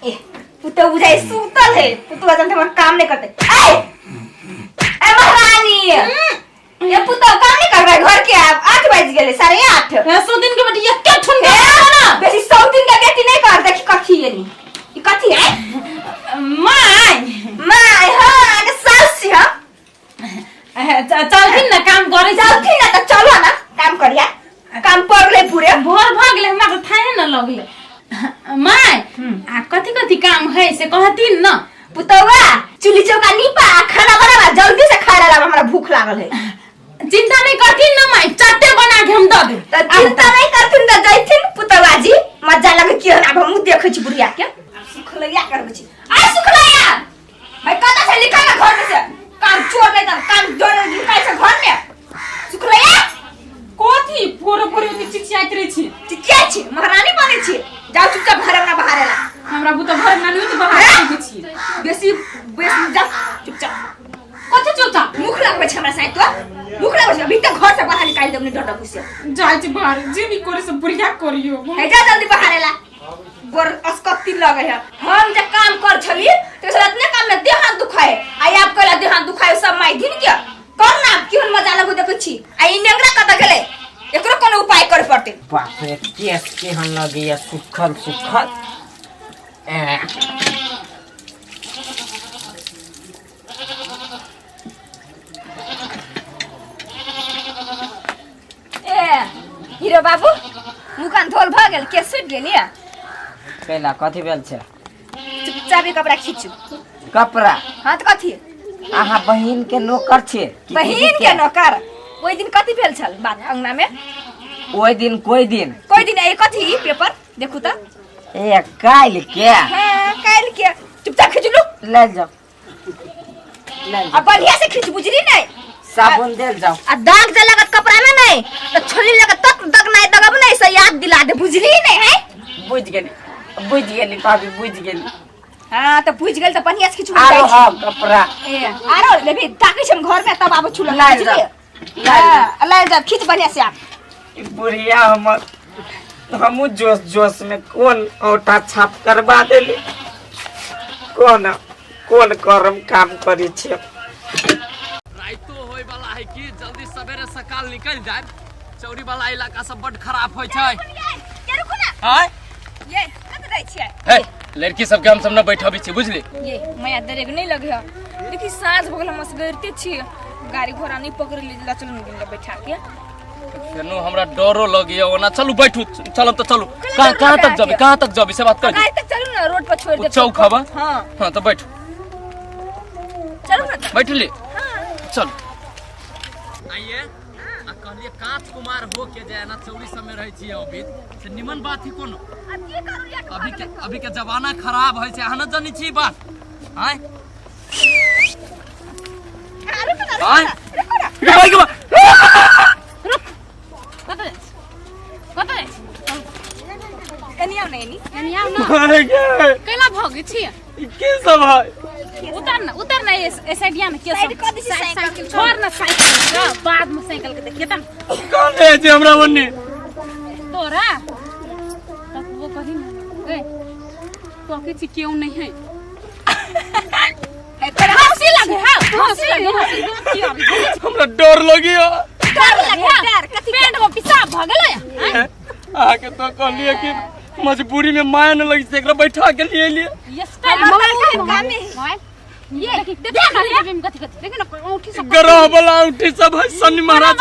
ए पुतौ बुझाई सुतल है पुतौ जन हमर काम नहीं करते ए महारानी ये पुतौ काम नहीं करबे घर के आब 8 बज गेले 8:30 100 दिन के बेटी एक ठुन के ना बेसी 100 दिन के बेटी नहीं कर देखी कथी है नी ई कथी है माय हां के सास छी हम चलथिन ना काम करे चलथिन ना त चलो ना काम करिया काम पर ले पूरे भोर भाग ले हमरा तो थाहे न लगले माय आ कथी काम है से कहथिन न पुतौआ चूल्ही चौका नीपा खाना बनावा जल्दी से खा लेला हमरा भूख लागल है चिंता नहीं करथिन न माय चट्टे बना के हम द दे त चिंता नहीं करथिन त जैथिन पुतौआ जी मजा लगे कि हम मुंह देखै छी बुढ़िया के सुखलैया करबै छी आइ सुखलैया भाई कता से निकल घर में से काम छोड़ नहीं त काम दोनों निकाल से घर में सुखलैया कथी फोरो फोरो चिचियाइत रहे छी चिचिया छी महारानी बने छी जाओ चुपचाप घर में बाहर एला हमरा बुतो घर नानी तो बाहर के छी बेसी जा चुपचाप कथी चुपचाप मुख लगबै छ हमरा साथ तो मुख लगबै छ अभी तक घर से बाहर निकाल देबनी डटा गुस्से जाय छी बाहर जे भी करे से बढ़िया करियो हे जा जल्दी बाहर एला गोर अस्कत्ती लगे है हम जे काम कर छली तो से इतने काम में देह हाथ दुखाए आई आप कहला देह हाथ दुखाए सब माई दिन के कर ना क्यों मजा लगो देखै छी आई नेंगरा कत गेले एकरो कोनो उपाय करे पड़ते बाप रे केस के हम लगे या सुखल ए हीरो बाबू मुकान धोल भ गेल के सुट गेली कैला कथी भेल छै चुपचाप ई कपड़ा खींचू कपड़ा हां त कथी आहा बहिन के नौकर छे बहिन के नौकर ओइ दिन कथी भेल छल बात अंगना में कोई दिन ए कथी पेपर देखू त ए काल के हां काल के चुपचाप खींच लो ले जाओ अब बढ़िया से खींच बुझली नहीं साबुन दे जाओ आ दाग जे लगत कपड़ा में नहीं तो छोरी लगत तक दग नहीं दगब नहीं से याद दिला दे बुझली नहीं है बुझ गेली भाभी बुझ गेली हां तो बुझ गेल तो बढ़िया से खींच आरो हां कपड़ा ए आरो लेबी ताकि छम घर में तब आबो छुला ला जा ला जा खींच बढ़िया से आप बुढ़िया हमू जोश में कौन औटा छाप करवा देली कौन करम काम करी छे राइतो होय वाला है कि जल्दी सवेरे सकाल निकल जाए चौरी वाला इलाका सब बड़ खराब होय छै के रुकू ना हां ये कत दै छियै हे लड़की सब के हम सब न बैठबी छी बुझली ये माया दरेग नहीं लगे है देखी साँझ भगल हम असगरते छी गाड़ी घोड़ा नहीं पकड़ लीला चलो न बैठा के फेनो हमरा डरो लगियो ओना चलू बैठू चलब तो चलू कहां तक जाबे से बात कर गाड़ी तक चलू ना ना रोड पर छोड़ दे चौक हवा हाँ हाँ तो बैठो चलो ना बैठ ले चल आइए कहलिए कांच कुमार हो के जाए ना चौरी समय रहे छी अभी से निमन बात ही कोनो अब की करू या अभी के जमाना खराब है से अहाँ जानी छी बात आय आय कनिया नहीं नी कनिया ना कैला भगे छी के सब है उतर ना ये साइडिया में के साइड कर दी साइकिल छोड़ ना साइकिल बाद में साइकिल के देखिए तन कौन है जे हमरा बन्नी तोरा तब वो कही ना ए तो के छी क्यों नहीं है हंसी लगे हंसी लगे हमरा डर लगी हो डर लगे डर कथि पेट में पेशाब भ गेलै आके तो कहलिए कि मजबूरी में माया न लगी से एकरा बैठा के लिए लिए ये स्टाइल ये देखो ना ये में कथि देखो ना औठी सब गरह वाला औठी सब है शनि महाराज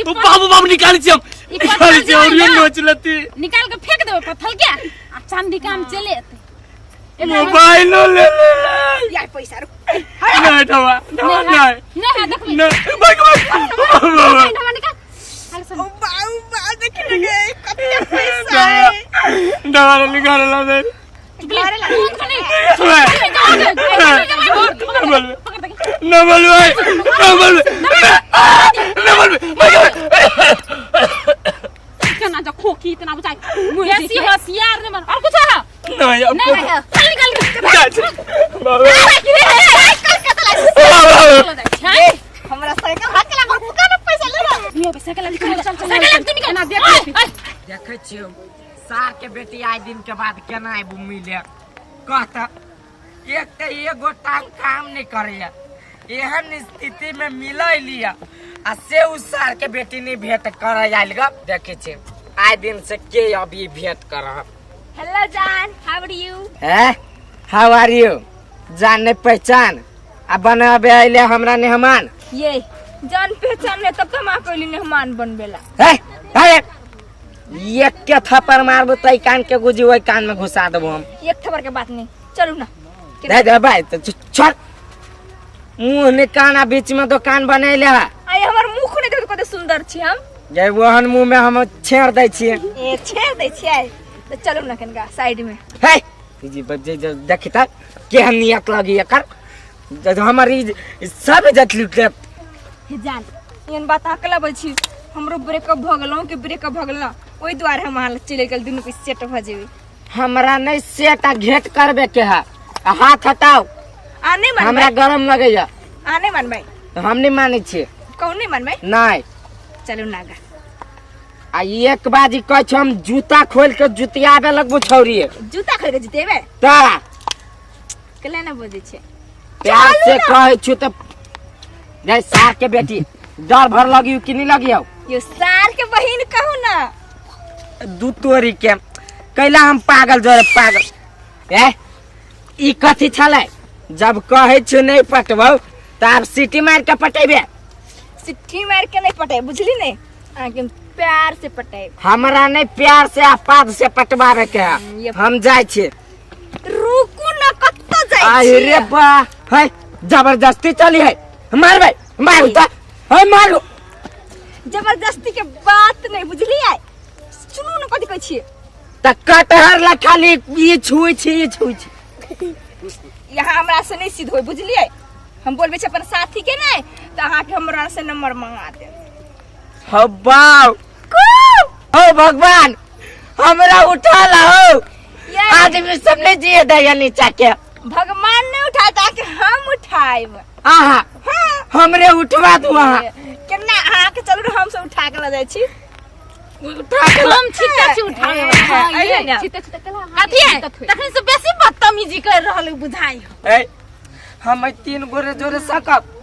तू बाबू निकाल छी हम निकाल छी और ये नोच लेती निकाल के फेंक देबे पत्थर के आ चांदी काम चले मोबाइल ले यार पैसा नहीं दवा नहीं देख नहीं भाई निकाल ओ बाऊ देख लगे कते पैसा है दवा निकाल ला दे घरे ला न बोल भाई न बोल केना जो खोकी इतना बुझाई ऐसी होशियार ने और कुछ है नहीं अब चल निकल बाबा हमरा साइकिल हाथ के लगा दुकान में पैसा ले लो ये साइकिल निकाल साइकिल तू निकाल ना देखे छियो सार के बेटी आए दिन के बाद केना आबू मिले कहता एक तो एगो टांग काम नहीं करे एहन स्थिति में मिल लिया आ से उस सार के बेटी नहीं भेंट कर आयल ग देखे छी आए दिन से के अभी भेंट कर हेलो जान हाउ आर यू है हाउ आर यू जान पहचान आ बनाबे आइले हमरा मेहमान ये जान पहचान ले तब तो मां कोइली मेहमान बनबेला है एक के थप्पड़ मारबो तई कान के गुजी ओई कान में घुसा देबो हम एक थप्पड़ के बात नहीं चलू ना दे भाई तो छोड़ मुंह ने काना बीच में दुकान बनैले है आई हमर मुंह ने देख कते सुंदर छी हम जे वहन मुंह में हम छेड़ दै छियै ए छेड़ दै छियै तो चलू ना कनका साइड में हे जी बजे देखि त केहन नियत लगी एकर जब हमारी सब इज्जत लूट हे जान एहन बात अकला बल छी हमरो ब्रेकअप भ गेलौ कि ब्रेकअप भ गेलौ ओइ द्वारे हम हाल चले गेल दुनु के सेट भ जेबे हमरा नहीं सेट आ घेट करबे के है हाथ हटाओ आ नहीं मान हमरा गरम लगैया आ नहीं मान भाई तो हम नहीं मानै छियै कौन नहीं मान भाई नहीं चलू नागा आ एक बाजी कह छ हम जूता खोल के जुतियाबे लगबो छौरी जूता खोल के जुतेबे ता केला ना बोझे छे प्यार से कहे छु त जय सार के बेटी डर भर लगी कि नहीं लगी हो यो सार के बहिन कहू ना दू तोरी के कैला हम पागल जोरे पागल ए ई कथि छले जब कहे छु नहीं पटबौ त आप सीटी मार के पटेबे सिट्ठी मार के नहीं पटे बुझली नहीं आके प्यार से पटे हमरा नहीं प्यार से आपाद से पटवावे के है हम जाय छी रुकू ना कत्तो जाय आई रे बा है जबरदस्ती चली है मार भाई मार त है मारो जबरदस्ती के बात नहीं बुझली है सुनू ना कथि कहै छी त कटहर ला खाली ई छुई छी यहाँ हमरा से नहीं सीध होय बुझलिए हम बोलबे छ अपन साथी के नहीं त अहाँ के हमरा से नंबर मांगा दे हो बाऊ ओ भगवान हमरा उठा ला हो आदमी सब नहीं जिए दया नीचा के भगवान ने उठाता कि हम उठाएब आहा हमरे उठवा दू आहा केना अहाँ के चलू हम सब उठा के ल जाय छी उठा के हम छिटा छी उठाए हां छिटा छिटा कला कथि है तखन से बेसी बदतमीजी कर रहल बुझाई ए हम तीन गोरे जोरे सकब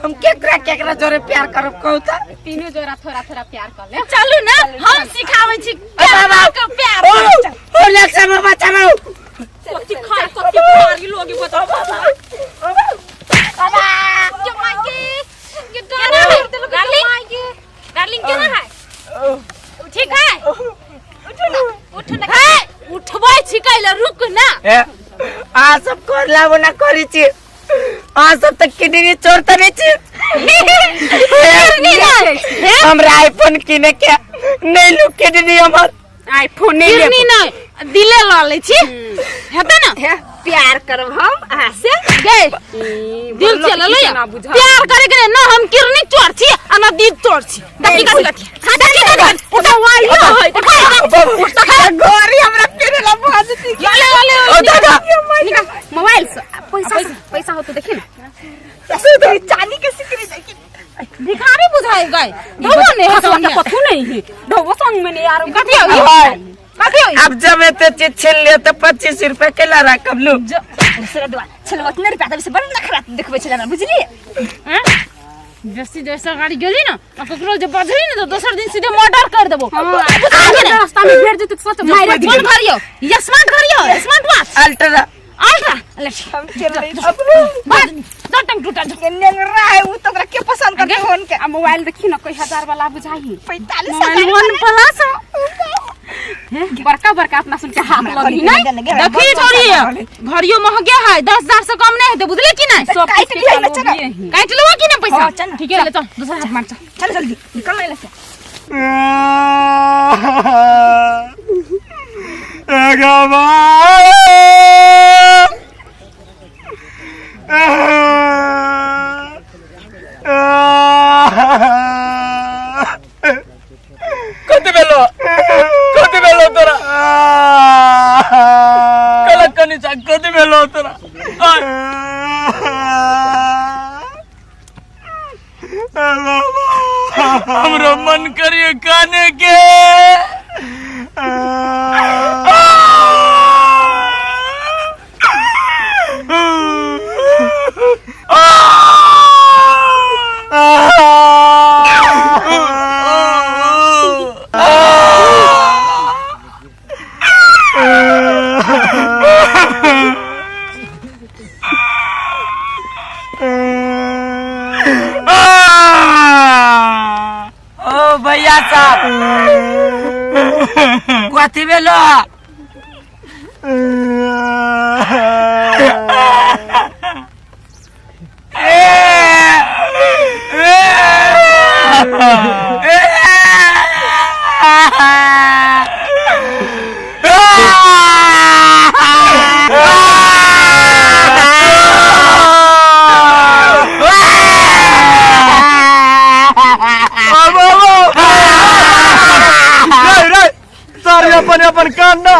हम केकरा जोरे प्यार करब कहू त तीनों जोरा थोड़ा थोड़ा प्यार कर ले चलू ना हम सिखावे छी बाबा के प्यार ओ लक्ष्य बाबा चलो कथि खाए कथि मारी लोगी बताओ बाबा बाबा जो मांगे ये डर डार्लिंग डार्लिंग क्या है ठीक है उठो ना है उठबै छी कैले रुक ना आ सब करला बना करी छी आ सब तक किडनी चोरता नहीं छी हमरा आईफोन किने के नहीं लू किडनी हमर आईफोन नहीं नहीं दिले ला ले छी हेतै ना प्यार करब हम अहाँ से गए दिल चला लो प्यार करे के ना हम किडनी चोर छी आ ना दिल चोर छी देखी कथि उठा वाई उठा गोरी हमरा पेरे ला भाजती ले ओ दादा मोबाइल से पैसा हो तो देखी ना चांदी के सिकरी देखी भिखारी बुझाई गए ढोबो ने हसवा के पथु नहीं है ढोबो संग में नहीं यार कथि हो अब जब एते चीज छीन लियो तो 25 रुपए के ला रकम लो दूसरा दुआ चलो इतने रुपया से बड़ नखरा देखबै छला ना बुझली हैं जैसी जैसा गाड़ी गेली ना आ ककरो जे बजली ना तो दोसर दिन सीधे मर्डर कर देबो आगे रास्ता में भेट जेतै सच मारे फोन करियो या स्मार्ट वॉच अल्ट्रा हम चल रही बस दो टंग टूटा केने रहा है वो तो ओकरा के पसंद करके फोन के आ मोबाइल देखी ना कोई 1000 वाला बुझाई 45 वन प्लस बड़का बड़का अपना सुन के हाथ लगी नहीं देखी छोड़ी घड़ियो महंगे है 10,000 से कम नहीं है बुझले कि नहीं सब काट लिया ना चल काट लो कि ना पैसा ठीक है ले चल दूसरा हाथ मार चल जल्दी निकल ले से कति बेलो तोरा कलक कनी चा कति बेलो तोरा हमरो मन करिए काने के ओ भैया साहब कथी बेलो अपन कान ना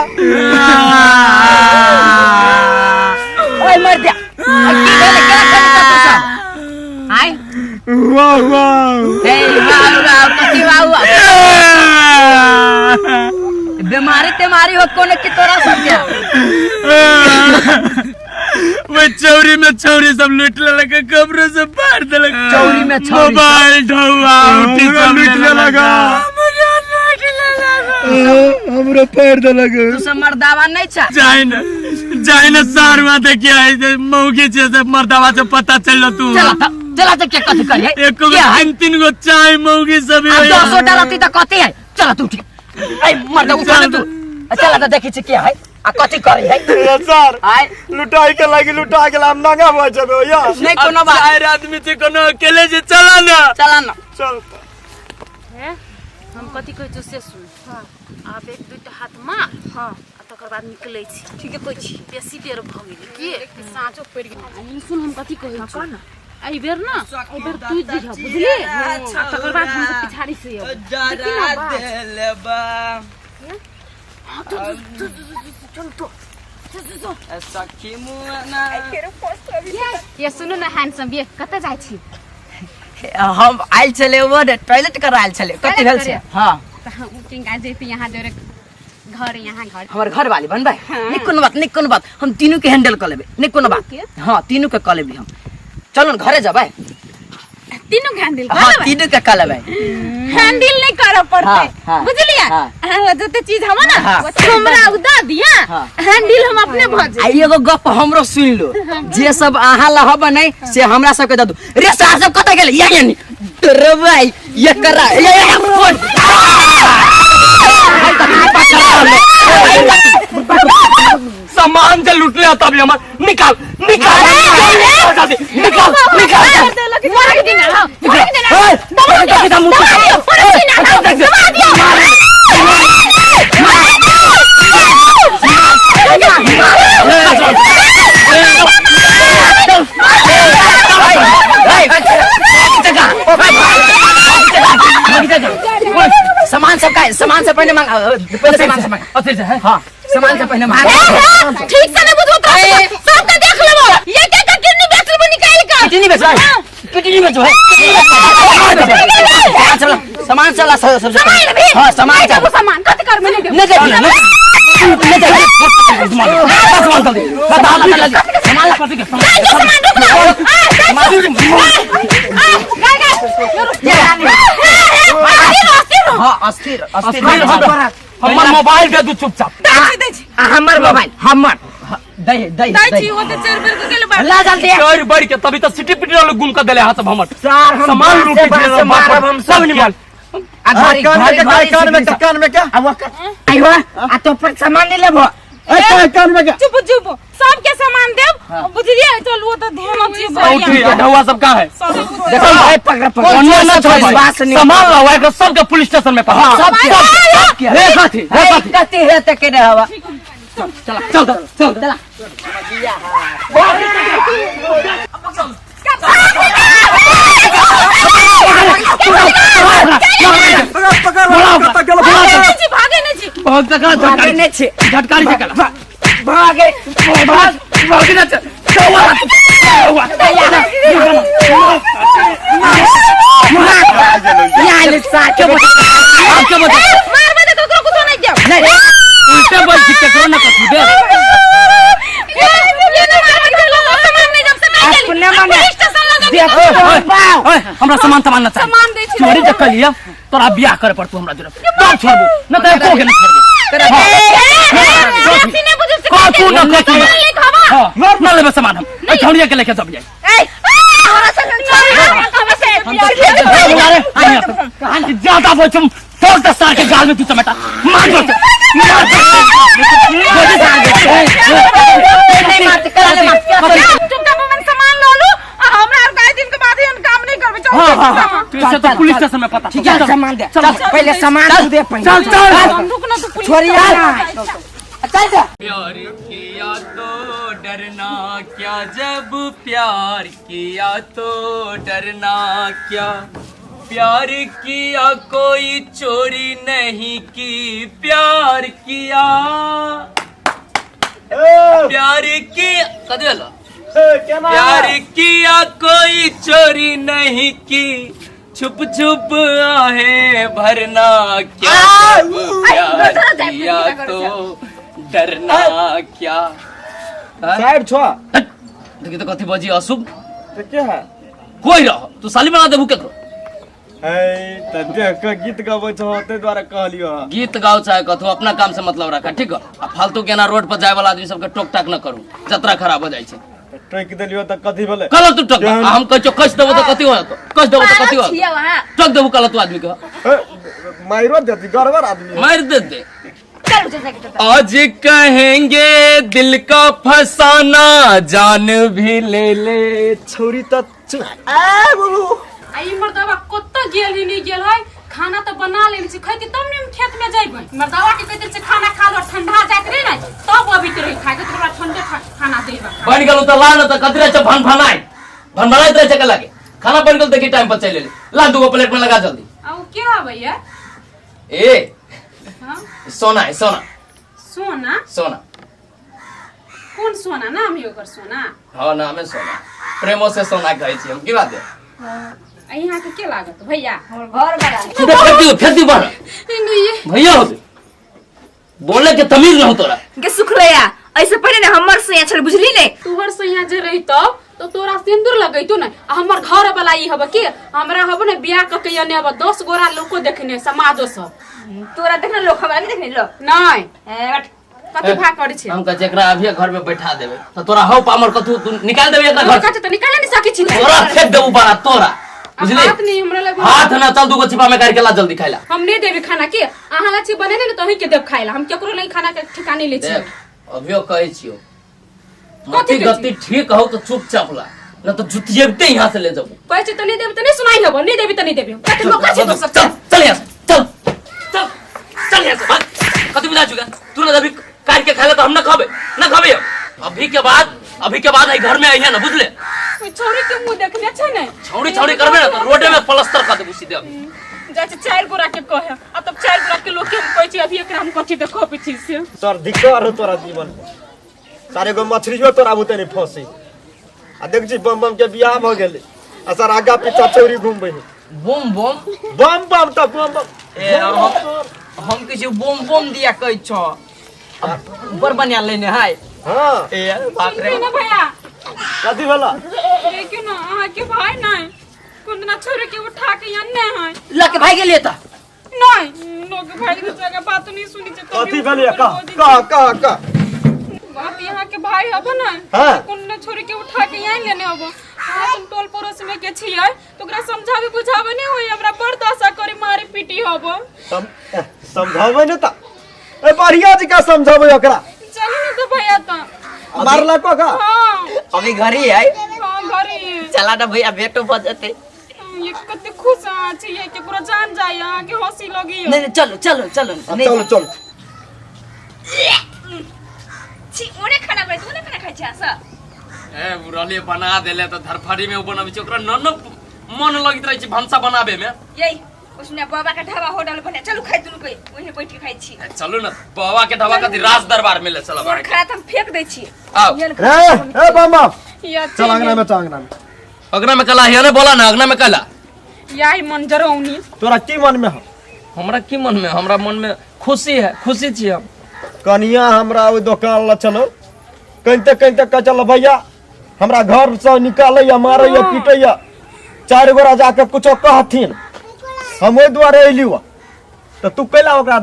ओए मर जा की भेले केना कनी कतो सब हाय वाह वाह ए वाह कथी वाह बीमारी तेमारी हो कोने की तोरा सब क्या वो चौरी में चौरी सब लूट लगा कब्रों से फाड़ देलक चौरी में चौरी मोबाइल ढौआ उठी सब लूटने लगा हमरा पैर दे लगे तू सब मर्दावा नहीं छा जाए ना सारवा देखिए आई मौगी से मर्दावा से पता चल तू चला तो क्या कथी करिए एक को तीन गो चाय मौगी सब 200 डालती तो कथी है चला तू उठ ए मर्दा उठा तू चला तो देखी छ क्या है आ कथी करी है सर आय लुटाई के लागी लुटा के हम नंगा हो जबे या नहीं कोनो बात चार आदमी से कोनो अकेले से चला ना चल है हम कथी कहै छ से सुन आप एक दुटा हाथ मार हां तकर बाद निकलै छी ठीक है कहै छी बेसी देर भ गेलै की साँचो पड़ गेलै सुन हम कथी कहै छ आई बेर ना आई बेर तू दिह बुझली तकर बाद हम पिछाड़ी से चल तो सखी मुना ये सुनो ना हैंडसम ये कत जाय छी हम आइल चले वो टॉयलेट कराइल चले कथी भेल छै हां त हम टिंगा जेती यहां जोरे घर हमर घर वाली बनबे नहीं कोनो बात हम तीनों के हैंडल कर लेबे नहीं कोनो बात हां तीनों के कर लेबे हम चलो न घरे जाबे तीनों के हैंडल कर हां तीनों के कर लेबे हैंडल नहीं कर पड़ते बुझलिए जते चीज हम ना हमरा उदा दिया हैंडल हम अपने भज आ एगो गप हमरो सुन लो जे सब आहा लहब नहीं से हमरा सब के द दू रे सार सब कत गेल या नहीं रे भाई ये करा ये फोन तब हमर निकाल निकाल निकाल निकाल मार के देना मार के देना सामान सब का सामान से पहले मांग पहले सामान से मांग हां सामान से पहले मांग ठीक से नहीं बुझो सब का देख लेबो ये क्या का किडनी बेच लेबो निकाल का किडनी बेच किडनी बेच है चलो सामान चला सब हां सामान चला सामान कत कर मैंने नहीं दे सामान अस्थिर हमर मोबाइल दे दू चुपचाप हमर मोबाइल हमर दे दे दाई वो तो 4 बेर के गेल बा ला जल्दी चोर बड़ी के तभी तो सिटी पिटी वाले गुम कर देले हाथ सब हमर सामान लूटी दिले मारब हम सब निकाल कान में क्या आइवा आ तो पर सामान नहीं लेबो कान में क्या चुप चुप सब के सामान देब बुझलिए चल वो तो ध्यान अच्छे उठी ढौआ सब का है देखो भाई पकड़ कोनिया ना छोड़ सामान लावा के सब के पुलिस स्टेशन में पकड़ सब रे साथी कति है त के हवा चल चल चल चला भागे नहीं जी बहुत तक झटकारी से कला भागे भागे ना यार साके आपके बता मार दे तो को तो नहीं जाओ नहीं उल्टे बोल के करो ना कछु दे ये ना मार के लो सामान नहीं जब से मैं अपने माने स्टेशन लगा देखो ओए हमरा सामान ना चाहिए सामान दे छी चोरी जब कर लिया तोरा बियाह करे पड़ तू हमरा जरा तब छोड़बो न त को के न छोड़बो ऐसी नहीं बुझ से कछु न कछु ले खावा हां न लेबे सामान हम छोड़िया के लेके सब जाए थोड़ा सा खावा से ज्यादा बोल तुम फोड़ दस साल के गाल में तू टमाटा मार दो नहीं मारते करा ले मत चुपचाप अपन सामान लो लो हमरा और कई दिन के बाद ही हम काम नहीं करबे चल तू से तो पुलिस स्टेशन में पता ठीक है सामान दे चल पहले सामान तू दे पहले चल चल बंदूक ना तू पुलिस छोड़िया चल जा प्यार किया तो डरना क्या जब प्यार किया तो डरना क्या प्यार किया कोई चोरी नहीं की प्यार किया प्यार किया कदे ला प्यार किया कोई चोरी नहीं की छुप छुप आहे भरना क्या जब प्यार किया तो डरना क्या साइड छो देखी तो कथी बजी अशुभ तो क्या है कोई रहो तू साली बना देबू केकरो है त देख के गीत गाबै छो ते द्वारा कहलियो गीत गाओ चाहे कथो अपना काम से मतलब रखा ठीक है आ फालतू के ना रोड पर जाए वाला आदमी सबके टोक टाक न करू जतरा खराब हो जाए छे टोक देलियो त कथी भेले कल तू टोक हम कह कस देबो तो कथी हो तो कस देबो तो कथी हो टोक देबो कल तू आदमी के माइरो देती गड़बड़ आदमी मार दे आज कहेंगे दिल का फसाना जान भी ले ले छोरी त आई मर्दवा कत्तो गेल ही नहीं गेल है खाना तो बना लेनी छी खैती तब ने हम खेत में जाइबै मर्दवा के कहते से खाना खा लो ठंडा जात रे ना तब अभी तो रही खाए तो थोड़ा ठंडे खाना देबा बन गेल त ला न त कतरे छ भन भनाई त चके लागे खाना बन गेल देखी टाइम पर चले ले ला दू प्लेट में लगा जल्दी अब क्या है भैया ए हां सोना है सोना सोना सोना कौन सोना नाम है ओकर सोना हाँ नाम है सोना प्रेमो से सोना कहै छी हम की बात है यहाँ के क्या लागत भैया घर बड़ा फेंक दी बाहर भैया होते बोले के तमीज न हो तोरा के सुखलैया ऐसे पहले ने हमर से छल बुझली ने तुहर से यहाँ जे रही तो तोरा सिंदूर लगैतो न हमर घर वाला ई हब के हमरा हब ने बियाह क के ने अब 10 गोरा लोको देखने समाजो सब तोरा देखना लोग हमरा नहीं देखने लो नहीं कथि भा करै छै हम कह जेकरा अभी घर में बैठा देबे त तोरा हौ पामर कथु तू निकाल देबे एकरा घर कथि त निकाले नहीं सकी छी तोरा फेंक देबू बारा तोरा बुझली हाथ नहीं हमरा लगे हाथ ना चल दूगो छिपा में करके ला जल्दी खाइला हम नहीं देबे खाना के आहा ला छी बने ने तोही के देब खाइला हम केकरो नहीं खाना के ठिकाने ले छी देख अभियो कहै छियो गति गति ठीक हो तो चुपचाप ला ना तो जुतियेबते यहाँ से ले जाओ। पैसे तो नहीं देबे तो नहीं सुनाई हबो, नहीं देबे तो नहीं देबे। कते लोग कैसे तो सब चल यहाँ से, चल यहाँ से भाग। कति बुझा चुका तू ना अभी काट के खाले तो हम ना खाबे अभी के बाद आई घर में आई है ना बुझले। छोरी के मुंह देखने छै नहीं छौड़ी करबे ना तो रोडे में प्लास्टर कर देबू सीधे। जाचे 4 गोरा के कहे आ तब 4 गोरा के लोग के कहै छी अभी एकरा हम कथि देखो पीछे से तोर दिक्कत हो तोरा जीवन में सारे गो मछली जो तोरा बुते नहीं फंसी आ देख छी बम के बियाह भ गेले आ सर आगा पीछा चोरी घूमबे बम त बम ए हम किसी बम दिया कहै छ ऊपर बनिया लेने है। हां ए बाप रे ना भैया कथि भेला ए कि ना आ के भाई नहीं कुंदना छोरे के उठा के अन्ने है लके भाई गेलिए त नहीं लोग भाई के जगह बात नहीं सुनी छै कथि भेलिए का बात यहाँ के भाई हबो ना हां कुंदना छोरे के उठा के यहीं लेने हबो तुम टोल पड़ोस में के छियै तो ओकरा समझावे बुझावे नहीं होई हमरा बर्दाश्त करी मारी पीटी हबो समझावे न त ए बढ़िया जी का समझावे ओकरा चल न तो भैया त मारला को का हां अभी घर ही है। हां घरे चला ना भैया बेटो बजते ये कते खुश छी ये के पूरा जान जाय आगे हंसी लगी नहीं चलो छी ओने खाना खाइ तूने खाना खाइ छ स ए बुराली बना देले तो धरफड़ी में ऊपर नबी ओकरा न मन लगित रही भंसा बनाबे में। यही उसने बाबा का ढाबा होटल बने चलू खाइ दुनु कोई ओने बैठ के खाइ छी। चलू ना बाबा के ढाबा का राज दरबार में ले चला और खरात हम फेंक दै छी आओ ए बाबा या चल अंगना में अगना में कला है ने बोला ना अगना में कला याही मन जरौनी तोरा की मन में हो हमरा की मन में हमरा मन में खुशी है खुशी छी हम कनिया हमरा ओ दुकान ला चलो कहिते कह चलो भैया हमरा घर से निकालैया मारैया पीटैया 4 गोरा जाके कुछो कहथिन हम ओइ दुआरे अइलियो तो तू कैला ओकरा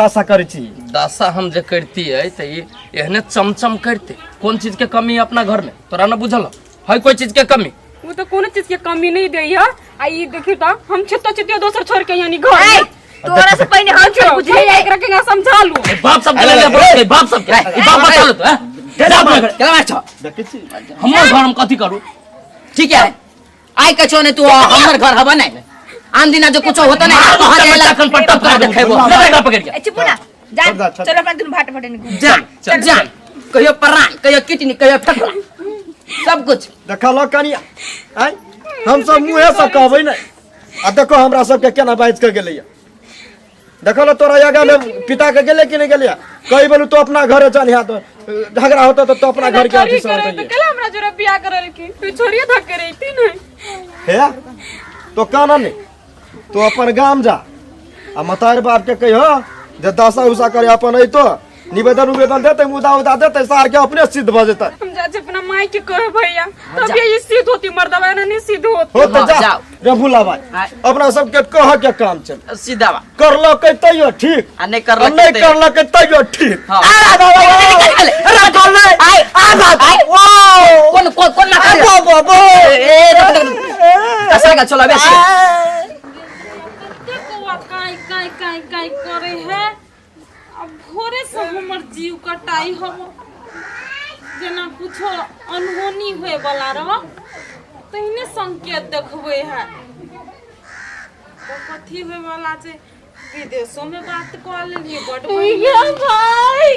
दासा करे छी दासा हम जे करती है तो ये एहने चमचम करते कौन चीज के कमी है अपना घर में तोरा ना बुझल है कोई चीज के कमी वो तो कोनो चीज के कमी नहीं दैया आ ई देखि त हम छितो दोसर छोड़ के यानी घर तोरा से पहले हम छोड़ बुझे एकरा के समझा लू बाप सब के बाप सब के बाप बता लो हैं जा अपना घर केला मार छ देखै छी हमर घर में कथी करू ठीक है आई कछो ने तू हमर घर हबा नहीं आन दिन जो कुछ होता नहीं कहां जाएला कन पट्टा कर देखेबो लगा पकड़ के चुप ना जा चलो अपन दुनु भाट फटे निकल जा कहियो प्राण कहियो किडनी कहियो फेफड़ा सब कुछ देखल कनिया आई हम सब मुंहे से कहबै नहीं आ देखो हमरा सब के केना बाज के गेलैया देखल तोरा आगा में पिता के गेले कि नहीं गेले कई बोलू तो अपना घर चल यहाँ तो झगड़ा होता तो अपना घर के ऑफिस में तो कल हमरा जोरा बियाह करल की तू छोरिया धक के रही नहीं है तो काना नहीं तो अपन गांव जा आ मतार बाप के कहियो जे दशा उसा करे अपन आई तो निवेदन देते मुदा देते सार के अपने सिद्ध भ जेतै हम जा अपना माई के कहे भैया तब ये सिद्ध होती मर्दवा नहीं सिद्ध होती हो तो जा रे भूला भाई अपना सब के कह के काम चल सीधा करलो के तइयो ठीक आ नहीं करलो के तइयो ठीक कौन ना चलो काय करे है अब भोरे से हमर जीव कटाई हम जेना कुछो अनहोनी होए वाला रह तहिने संकेत देखबे है तो कथी होए वाला जे विदेशों में बात कर लेलिए बड बढ़िया भाई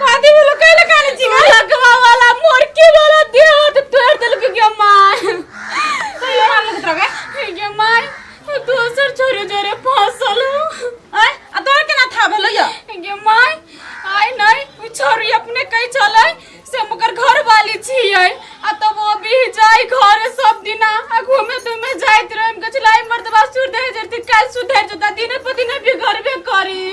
कादी बोलो कहले काले जीवा लगवा वाला मोरकी वाला देह तो तोड़ देल के मां ये नाम लगत रहे ये मां दोसर छोरे जोरे फसल आय आ तोर केना था भेलो ये मां आय नहीं छोरी अपने कहि चलै से मकर घर वाली छियै आ तब वो भी जाय घर सब दिना आ घूमे तुमे जाइत रहम गछलाई मर्दबा सुधर जरती काल सुधर जता दिन पति ने भी घर में करी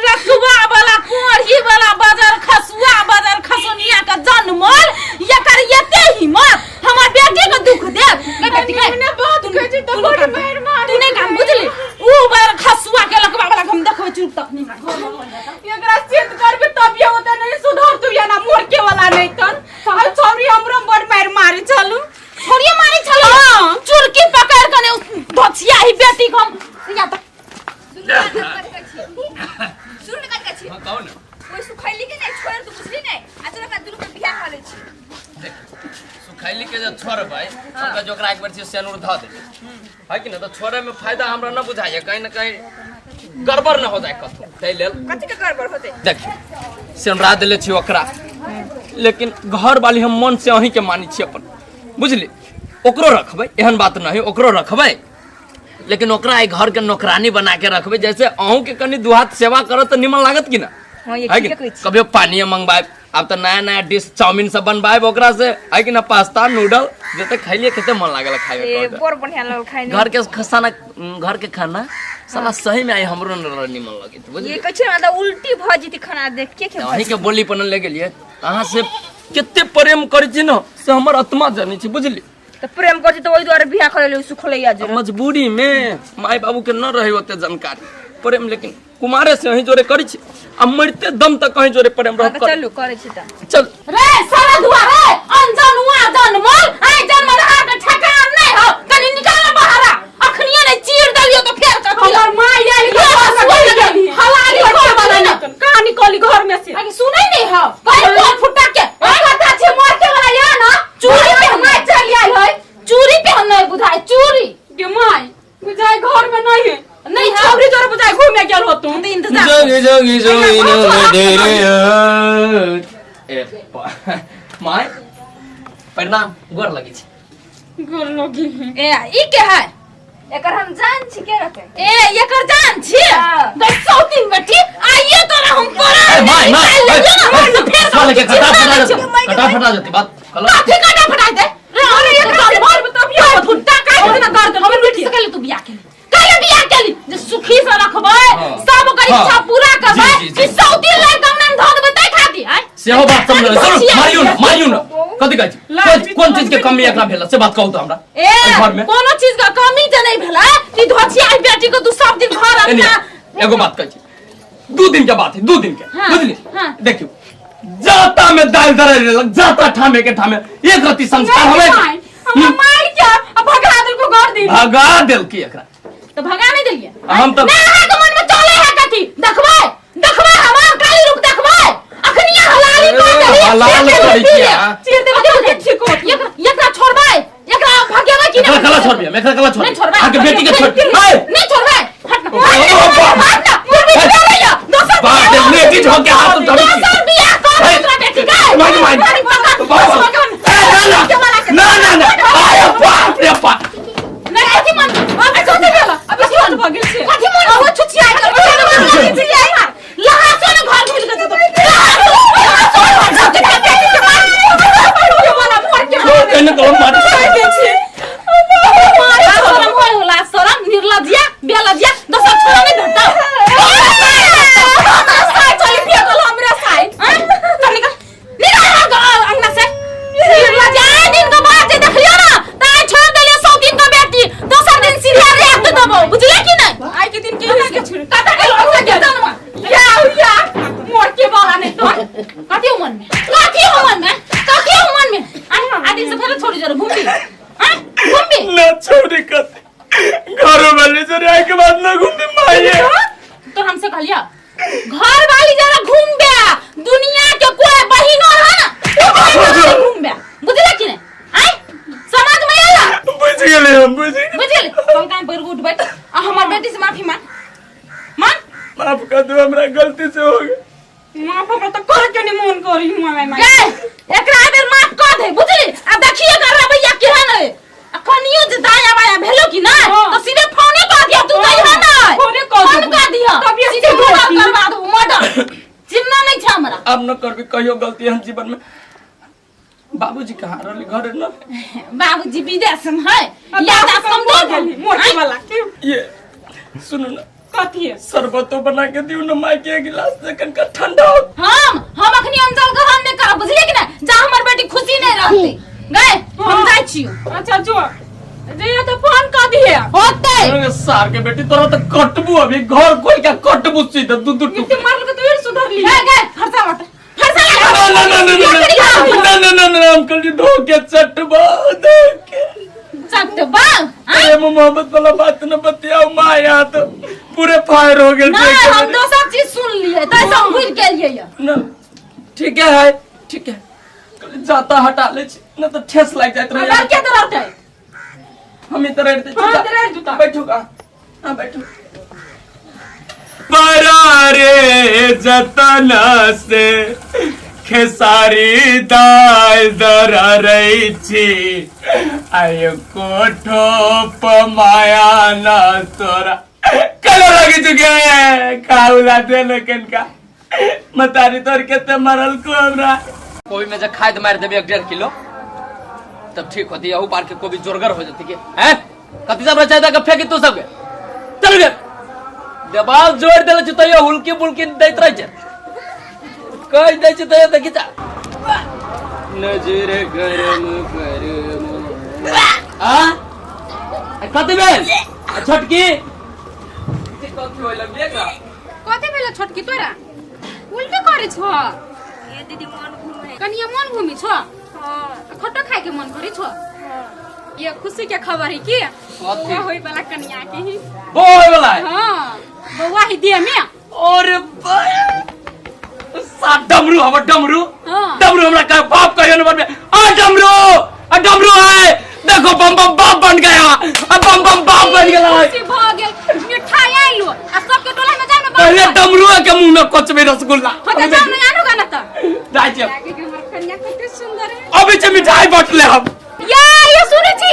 रखवा वाला कोरही वाला बाजार खसुआ बाजार खसुनिया का जन्मल ये कर येते ही मत हमर बेटी को दुख दे के बेटी के ने बात कह छी तो बड़ मार मार तू नहीं काम बुझली ऊ बार खसुआ के लकवा वाला हम देखबै चुप तक नहीं एकरा सिद्ध करबे तब ये होता नहीं सुधर तू या ना मोर के वाला नहीं तन आ छोरी हमरो बड़ मार मारे चलू छोरी मारे चलू चुरकी पकड़ कने धछिया ही बेटी को या तक काली के जो छोड़ भाई हमका जोकरा एक बार से सेनुर ध दे है कि ना तो छोड़े में फायदा हमरा न बुझाइए कहीं ना कहीं गड़बड़ न हो जाए कतो तै लेल कथी के गड़बड़ होते देखिए सेनुरा देले छी ओकरा लेकिन घर वाली हम मन से अही के मानी छी अपन बुझली ओकरो रखबै एहन बात नहीं ओकरो रखबै लेकिन ओकरा एक घर के नौकरानी बना के रखबै जैसे अहू के कनी दुहात सेवा करत त निमन लागत कि ना हां ये है ठीक कि है कहै छी कभी पानी मंगवाए अब तो नया नया डिश चाउमीन सब बनवाए ओकरा से है कि ना पास्ता नूडल जते खैलिए केते मन लागल खाए ए में बड़ बढ़िया लगल खाइ घर के खाना घर के खाना साला सही में आई हमरो न निमन लगे बुझली ये कछ ना उल्टी भ जेती खाना देख के अही के बोली पन ले गेलिए अहाँ से केते प्रेम करै छी न से हमर आत्मा जानै छी बुझली तो प्रेम करती तो ओई द्वारा बियाह करे ले सुखलैया जे मजबूरी में माय बाबू के न रहे ओते जानकारी प्रेम लेकिन कुमारे से अही जोरे करी छी अब मरते दम तक कहीं जोरे प्रेम रह कर चलू करे छी त चल रे साला दुआ रे अनजान हुआ जनमल आय जन्म रहा के ठकान नहीं हो कनी निकाल बाहर अखनिए नहीं चीर दलियो तो फेर कर हमर माय आली हलाली घर बनाना कहां निकली घर में से आगे सुनै नहीं हो कहीं बोल फुटा के कथा छे मर के वाला या ना चूड़ी पे माय चल आई है चूड़ी पे हम नहीं बुझाए चूड़ी गे माय बुझाए घर में नहीं है नहीं छौरी जोर बुझाए घूमे गेल हो तुम तो इंतजार जोगी जोगी जोगी न दे रे ए माय प्रणाम गोर लगी छी गोर लगी ए ई के है एकर हम जान छी के रखे ए एकर जान छी गसौती बेटी आइए तोरा हम कोरा माय साले के कटा फटा जाती बात कलो काफी काटा फटा दे रे अरे ये काल मार बताबियो फुट्टा काट देना कर दे हमर बेटी से कहले तू बियाह के बियाह केली जे सुखी से रखबै सब का इच्छा पूरा करबै कि सौती ले कमना धऽ देबै तै खाती है सेहो बात समझ चलो मारियो ना कथि कहै छी कोन चीज के कमी एकरा भेला से बात कहू तो हमरा ए घर में कोनो चीज का कमी जे नहीं भेला कि धोछी आई बेटी को तू सब दिन घर अपना एगो बात कहै छी 2 दिन के बात है 2 दिन के बुझली देखियो जाता में दाल दरे लग जाता ठामे के ठामे एक रति संस्कार हवे हम मार के अब भगा दिल को घर दी भगा देल की एकरा तो भगा नहीं दिलिए हम तो ना है के मन में चले है कथी देखबै हमार काली रूप देखबै अखनिया हलाली कर दे हलाल करै किया चीर देबै ठीक हो एकरा छोड़बै एकरा भगेबै कि नहीं कला छोड़ दिया मैं कला छोड़ नहीं छोड़बै आके बेटी के छोड़ नहीं छोड़बै हट ना पूरी चलैया दोसर बात बेटी झोक के हाथ धरि दोसर बियाह कर एकरा बेटी के ना आया बाप रे बाप नहीं कथी मन अबे सोते गेला अबे सोच भगेल छे कथी मन हो छुछिया कर लहा सोने घर मिल के तो कने तो मार शरम निर्लज्जिया बेलज्जिया दोसर छोरा नहीं भेटता चल पिया तो हमरा साइड चल निकल अंगना से निर्लज्जिया दिन के बाद जे देखलियो ना ताई छोड़ देलियो 100 दिन का बेटी दोसर दिन सीधा रेट देबो बुझले कि नहीं आई के दिन के छोड़ काटा के लोग के जनवा या मोर के बाला नहीं तो कथी मन में आदि से पहले छोड़ जरा घूमी ना छोड़ी कत घर वाले से आए के बाद ना घूमने माये तो हमसे कहलिया घर वाली जरा घूम बे दुनिया के कोई बहिनो है ना घूम बे बुझले कि नहीं आई समझ में आया बुझ गेले हम बुझ गेले हम काहे पर उठ बैठ आ हमर बेटी से माफी मान माफ कर दो हमरा गलती से हो गई माफ कर तो कर के नहीं मन करी हुआ मैं एकरा बेर माफ कर दे बुझली आ देखिए कर रवैया केहन है अखनियो जे दाया बाया भेलो कि ना तो सीधे फोने कर दिया तू कहि है ना फोन कर दिया सीधे मर्डर करवा दो मर्डर चिन्ना नहीं छ हमरा अब न करबी कहियो गलती हम जीवन में बाबूजी कहाँ रहले घर न बाबूजी विदेश में है याद आश्रम दे देली मोटी वाला ये सुनो ना कथी है शरबतो बना के दियो न माई के गिलास से कनका ठंडा हो हम अखनी अंजल ग्रहण नहीं कर बुझलिए कि ना जा हमर बेटी खुशी नहीं रहती गए हम जाई छियो अच्छा जो जे तो फोन कर दिए होते सार के बेटी तोरा तो कटबू अभी घर कोई का कटबू सीधे दू इतने मार के तो ये सुधर ली गए फरसा मत ना अंकल जी धो के चटबा दो के चटबा प्रेम मोहब्बत वाला बात न बतियाओ मां यहाँ तो पूरे फायर हो गए ना हम दोसर चीज सुन लिए तो सब भूल के लिए ना ठीक है ठीक है जाता हटा ले न तो ठेस लग जाए तो क्या तरह है हम इधर रहते हां तेरे जूता बैठूगा हां बैठो परारे जतना से खेसारी दाल दरा रही छी आय कोठो पमाया ना तोरा कलो लगी चुके खाउला दे लेकिन का मतारी तोर केते मरल को हमरा कोई में जे खाद मार देबे 1.5 किलो तब ठीक होती है ऊपर के कोई जोरगर हो जाती के हैं कति सब रचा का फेंकी तू सब चल गे दबाव जोड़ देले छ तो ये हुलकी बुलकी दैत रह छ कह दै छ तो देखि जा नजर गरम गरम आ कति बेल छोटकी कथि होइल बेका कते बेला छोटकी तोरा उल्टे करे छ ए दीदी मन घूमे कनिया मन घूमी छ हां खट्टा खाए के मन करे छ ये खुशी के खबर है की बउआ होई वाला कनिया के ही बउआ होई वाला हां बउआ ही दिया में और सा डमरू हम डमरू डमरू हमरा का बाप कहियो न में आ डमरू है देखो बम बम बाप बन गया अब बम बम बाप बन गया खुशी भ गेल मिठाई आइलो आ सबके टोला में जाओ ना पहले डमरू के मुंह में कोच में रसगुल्ला हो जा जाओ ना आनो गाना त जाय छ लागे के हमर कन्या कते सुंदर है अभी से मिठाई बांट ले हम ये सुने छी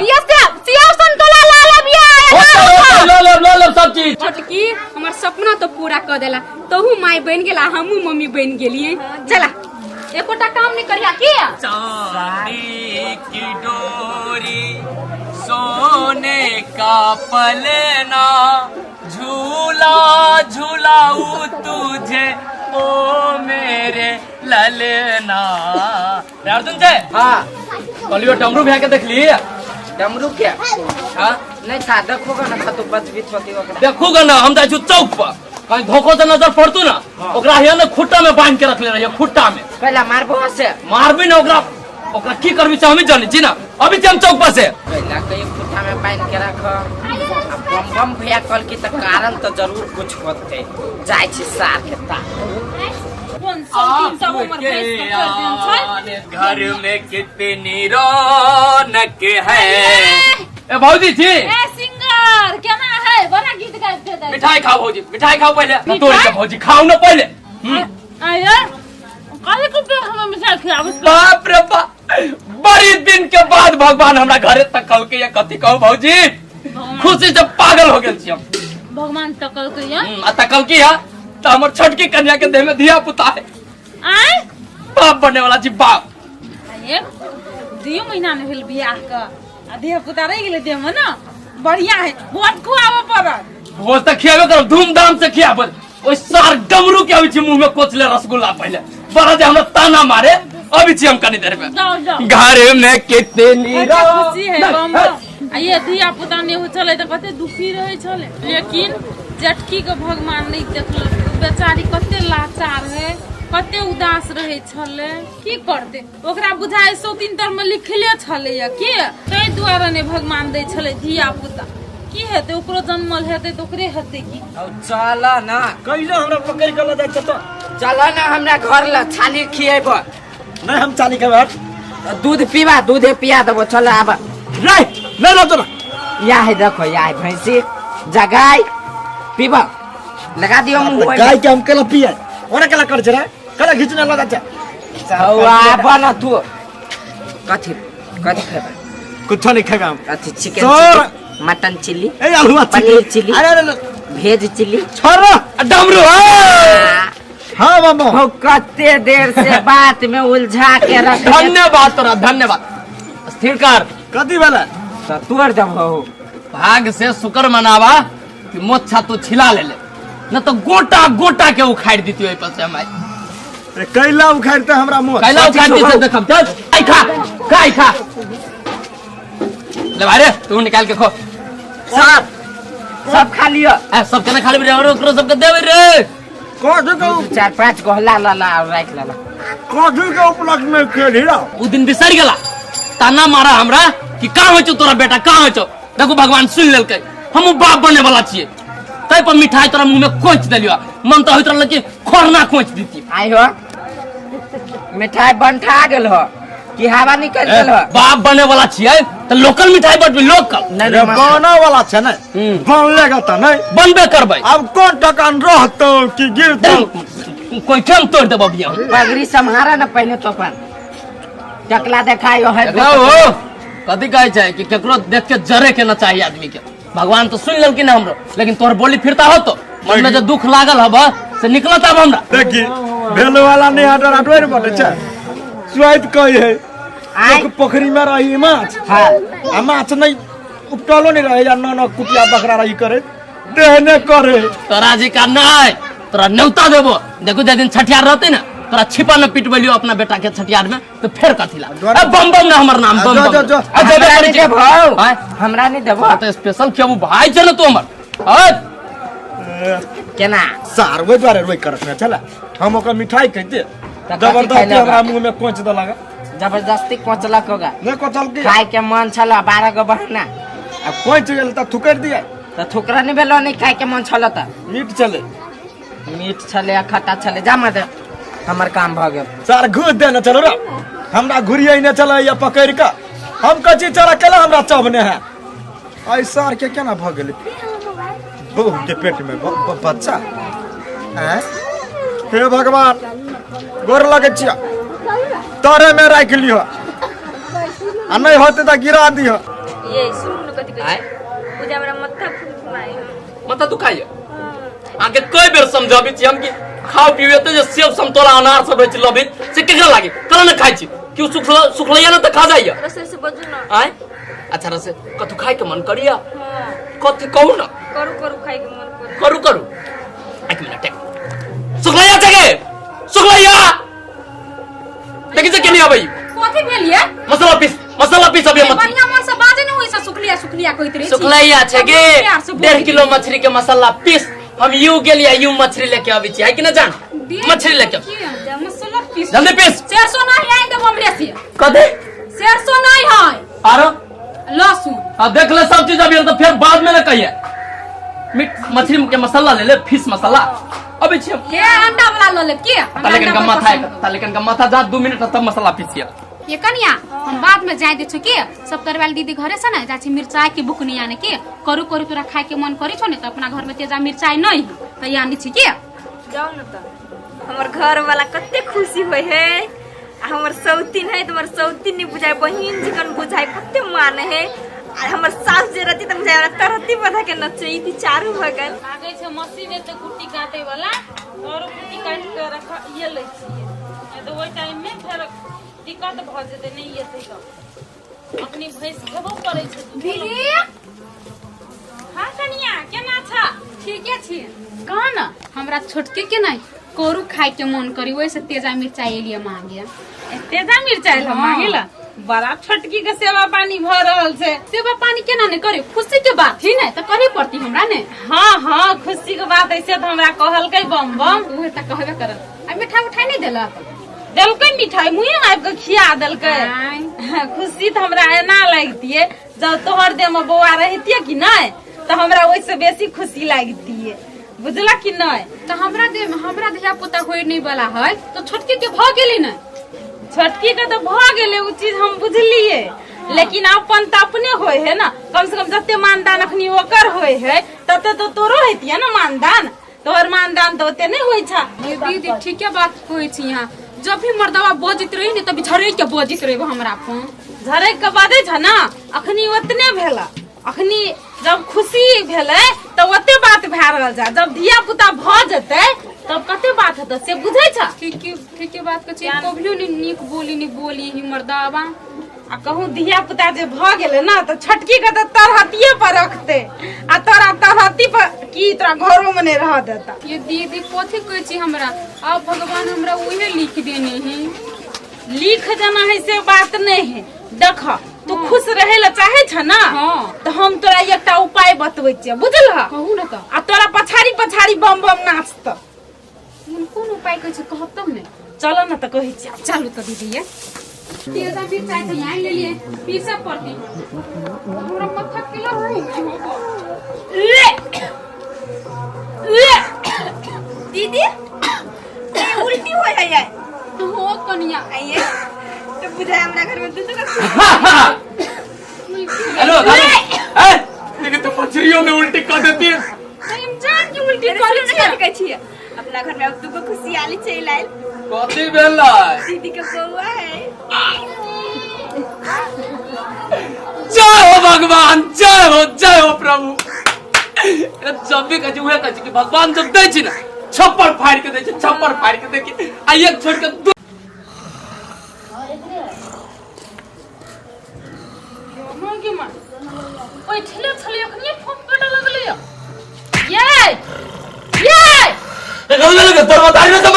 ये सिया संतोला लाला बिया लो सब चीज छोटकी हमर सपना तो पूरा कर देला तहू माई बन गेला हमहू मम्मी बन गेलिए चला एकोटा काम नहीं करिया की चांदी की डोरी सोने का पलना झूला झूलाऊ तुझे ओ मेरे ललना अर्जुन से हाँ कलियो डमरू भैया के देख ली डमरू क्या हाँ नहीं था देखोगा ना तो बच भी छोटी होगा देखोगा ना हम जाए चौक पर कहीं धोखो से नजर पड़तू ना ओकरा हिया ना खुट्टा में बांध के रख ले रही खुट्टा में पहला मारबो से मारबी ना ओकरा की करबी से हम ही जानी छी ना अभी से हम चौक पर से पहला कहीं खुट्टा में बांध के रख बम बम भैया कल की तो कारण तो जरूर कुछ होते जाए छी सार के ता घर में कितनी रौनक है ए भौजी जी सिंगर केना है बड़ा गीत गाबते दे मिठाई खाओ भौजी मिठाई खाओ पहले तोड़ के भौजी खाओ ना पहले आया काहे को पे हम मिठाई खियाबे बाप रे बाप बड़ी दिन के बाद भगवान हमरा घरे तक कल के ये कथि कहू भौजी खुशी से पागल हो गेल छी हम भगवान तकल के या आ तकल की है तो हमर छोटकी कन्या के देह में धिया पुता है आय बाप बनने वाला जी बाप आये 2 महीना में भेल बियाह का आधे पुता रह गेले देह में ना बढ़िया है बहुत खुआबो पड़त भोज तक खियाबे कर धूमधाम से खियाबे ओइ सार डमरू के अभी मुंह में कोचले रसगुल्ला पहले बड़ा जे हमरा ताना मारे अभी छी हम कनी देर में जाओ जाओ घर में कितनी खुशी है बम बम आये धिया पुता ने हो चले तो कते दुखी रहे चले लेकिन जटकी के भगवान नहीं देखल बेचारी कते लाचार है कते उदास रहे छले की करते ओकरा बुझाए 103 में लिखले छले या के तै द्वारा ने भगवान दे छले धिया पुता की हेते ओकरो जन्मल हेते तो ओकरे हेते की चल ना कैले हमरा पकड़ के ले जाए तो चल ना हमरा घर ला छाली खिएब नहीं हम चाली के बाद दूध पीवा दूधे पिया देबो चल आब रे ले लो तो या है देखो या है भैंसी जगाई पीबा लगा दियो मुंह में गाय के हम केला पिए ओने केला कर जरा केला खींचने लगा जा हवा बना तू कथि कथि खेबा कुछ नहीं खाएगा हम कथि चिकन छोड़। मटन चिल्ली ए आलू पनीर चिल्ली अरे अरे भेज चिल्ली छोड़ डमरू हां मामा हो कते देर से बात में उलझा के रख धन्यवाद तोरा धन्यवाद स्थिर कर कथि वाला तो तोड़ जब हो भाग से शुक्र मनावा कि मोच्छा तू छिला ले न तो गोटा गोटा के उखाड़ दीती ओइ पर से हम अरे कैला उखाड़ते हमरा मुंह कैला उखाड़ दीते देखम चल खाई खा ले बारे तू निकाल के खो सब खा लियो ए सब केना खा लेबे और ओकरो सब के देबे रे कोठ के 4-5 गोहला ला राख ला कोठ के उपलक्ष्य में खेली रा उ दिन बिसर गेला ताना मारा हमरा कि का होय छ तोरा बेटा का होय छ देखो भगवान सुन लेलकै हम बाप बने वाला छिए तै पर मिठाई तोरा मुंह में कोच देलियो मन त होइत रहल कि खरना कोच दीती आई हो मिठाई बंठा गेल हो कि हवा निकल गेल हो बाप बने वाला छियै तो लोकल मिठाई बटबी लोकल रे बना वाला छै ने बनलेगा त नहीं बनबे करबै अब कौन टकान रहतो कि गिरतो कोई ठेम तोड़ देबो बिया पगड़ी संहारा न पहले तो अपन टकला देखायो है हो कथी कहै छै कि केकरो देख के जरे के न चाहिए आदमी के भगवान तो सुन लेलकिन हमरो लेकिन तोहर बोली फिरता हो तो मन में जो दुख लागल हब से निकलत अब हमरा देखी भेलो वाला नहीं हटर हटोर बोले छै स्वाद कही है एक पोखरी में रही माछ हां आ माछ नहीं उपटलो नहीं रहे या न कुटिया बकरा रही करे देहने करे तोरा जी का नहीं तोरा न्योता देबो देखो जे दिन छठियार रहते ना तोरा छिपा न पिटबलियो अपना बेटा के छठियार में तो फिर कथी ला बम बम ना हमर नाम बम बम हमरा नहीं देबो हमरा नहीं देबो तो स्पेशल केबू भाई छै न तू हमर केना सार वे द्वारे रोई करत में चला हम ओकर मिठाई कहते जबरदस्ती हमरा मुंह में कोच द लगा जबरदस्ती कोचलक होगा नहीं कोचल के खाए के मन छला 12 गो बहना अब कोच गेल त थुकर दिया तो थुकरा नहीं भेलो नहीं खाए के मन छला त मीठ चले मीठ छले खट्टा छले जा मत हमर काम भ गेल सार घुस दे न चलो रे हमरा घुरियै न चला या पकड़ के हम कची चला केला हमरा चबने है आई सार के केना भ गेल बहू के पेट में बच्चा हैं हे भगवान गोर लगे छिया तोरे में राख लियो आ नहीं होते त गिरा दियो ये सुन न कथि कहै पूजा हमरा मत्था फुमाई मत तू खाइए आगे कई बेर समझाबी छी हम कि खाओ पीवे तो जे सेब संतोला अनार सब रहै छै लबित से केकरा लागे कला न खाइ छी क्यों सुखलैया न त खा जाइए रसे से बजू ना आय अच्छा रसे कथु खाए के मन करिया कथि कहू न करू खाए के मन करू करू एक मिनट सुखलैया जगे सुखलैया देखि जे केनी आबै कथि भेलिए मसाला पीस अभी मत बढ़िया मन से बाजे न होइसा सुखलिया कहित रही सुखलैया छै गे 1.5 किलो मछली के मसाला पीस हम यू गेलिया यू मछली लेके आबै छी है कि न जान मछली लेके मसाला पीस जल्दी पीस सरसों नहीं आई दे हमरे से कदे सरसों नहीं है आरो लहसुन अब देख ले सब चीज अभी तो फिर बाद में न कहिए मीट मछली के मसाला ले ले फिश मसाला अभी छी के अंडा वाला ले के लेकिन का माथा जा 2 मिनट तब मसाला पीसिए ये कनिया हम बाद में जाय दे छ के सब करवाल दीदी घरे से ना जाछि मिर्चाई के बुकनी आने के करू तोरा खाए के मन करी छ ने त अपना घर में तेजा मिर्चाई नहीं त यानी छी के जाओ न त हमर घर वाला कते खुशी होय है हमर सौतीन है तुम्हार सौतीन नहीं बुझाए बहिन जिकन बुझाए कते मान है आ हमर सास जे रहती त बुझाए तरती बधा के नचई थी चारू भगन आगे छै मशीन में तो कुट्टी काटे वाला और कुट्टी काट के रख ये ले छिए तो ओइ टाइम में फिर दिक्कत भ जेते नहीं एते तो अपनी भैंस खेबो करे छै दीदी हां कनिया केना छ ठीके छी कहां न हमरा छोटके के नहीं कोरू खाए के मन करी वैसे तेजा मिर्चाई लिए मांगे तेजा मिर्चाई ल मांगेला बड़ा छोटकी के सेवा पानी भ रहल छै सेवा पानी केना ने करे खुशी के बात ही नहीं त करे पड़ती हमरा ने हां खुशी के बात ऐसे तो हमरा कहलकै बम बम उहे त कहबे करत आ मिठाई उठाई नहीं देलक देलकै मिठाई मुंह में आब के खिया देलकै खुशी तो हमरा एना लागतिए जब तोहर दे में बौआ रहतिए कि नहीं तो हमरा ओइसे बेसी खुशी लागतिए बुझला कि नहीं तो हमरा धिया पुता होय नहीं वाला है तो छोटकी के भ गेली नहीं छोटकी के तो भ गेले उ चीज हम बुझलिए लेकिन अपन त अपने होय है ना कम से कम जते मानदान अखनी ओकर होय है तते तो तोरो हेतिए ना मानदान तोहर मानदान तो ओते नहीं होय छा दीदी ठीके बात होय छी यहां जब भी मर्दवा बोजित रही ने तभी झरे के बोजित रही हमरा फोन झरे के बादे छ ना अखनी ओतने भेला अखनी जब खुशी भेले तो ओते बात भए रहल जा जब धिया पुता भ जते तब कते बात हेतै से बुझै छ ठीके बात के छी कभियो नीक बोली ही मर्दवा आ कहूं धिया पुता जे भ गेले ना तो छटकी के त तरहतिए पर रखते आ तोरा तरहती पर की तोरा घरो में नहीं रह देता ये दीदी कथि कहै छी हमरा अब भगवान हमरा उहे लिख देने है लिख देना है से बात नहीं है देख तू खुश रहे ला चाहे छ ना तो हम तोरा एकटा उपाय बतबै छियै बुझलह कहू न त आ तोरा पछाड़ी बम बम नाचत कोन उपाय कहै छी कहब तब ने चलो न त कहै छी चलू त दीदी ये तेजा भी चाय तो यहाँ ले लिए पीसा पड़ती हमरा मत्था किलो दीदी ये उल्टी हो है हो कनिया आइए तो बुझाए हमरा घर में दूध का हेलो ए लेकिन तो मछलियों में उल्टी कर देती है। हम जान की उल्टी करे छी अपना घर में अब दूगो खुशियाली चल आइल कथी भेलै? दीदी के बउआ है। जय हो भगवान, जय हो प्रभु। जब भी कहती हुए कहती कि भगवान जब दे छी ना छप्पर फाड़ के दे छी, छप्पर फाड़ के देखी आ एक छोड़ के दो ओइ ठेले छले अखनी फोन पेट लगले ये गल लगे तोर बताई न तो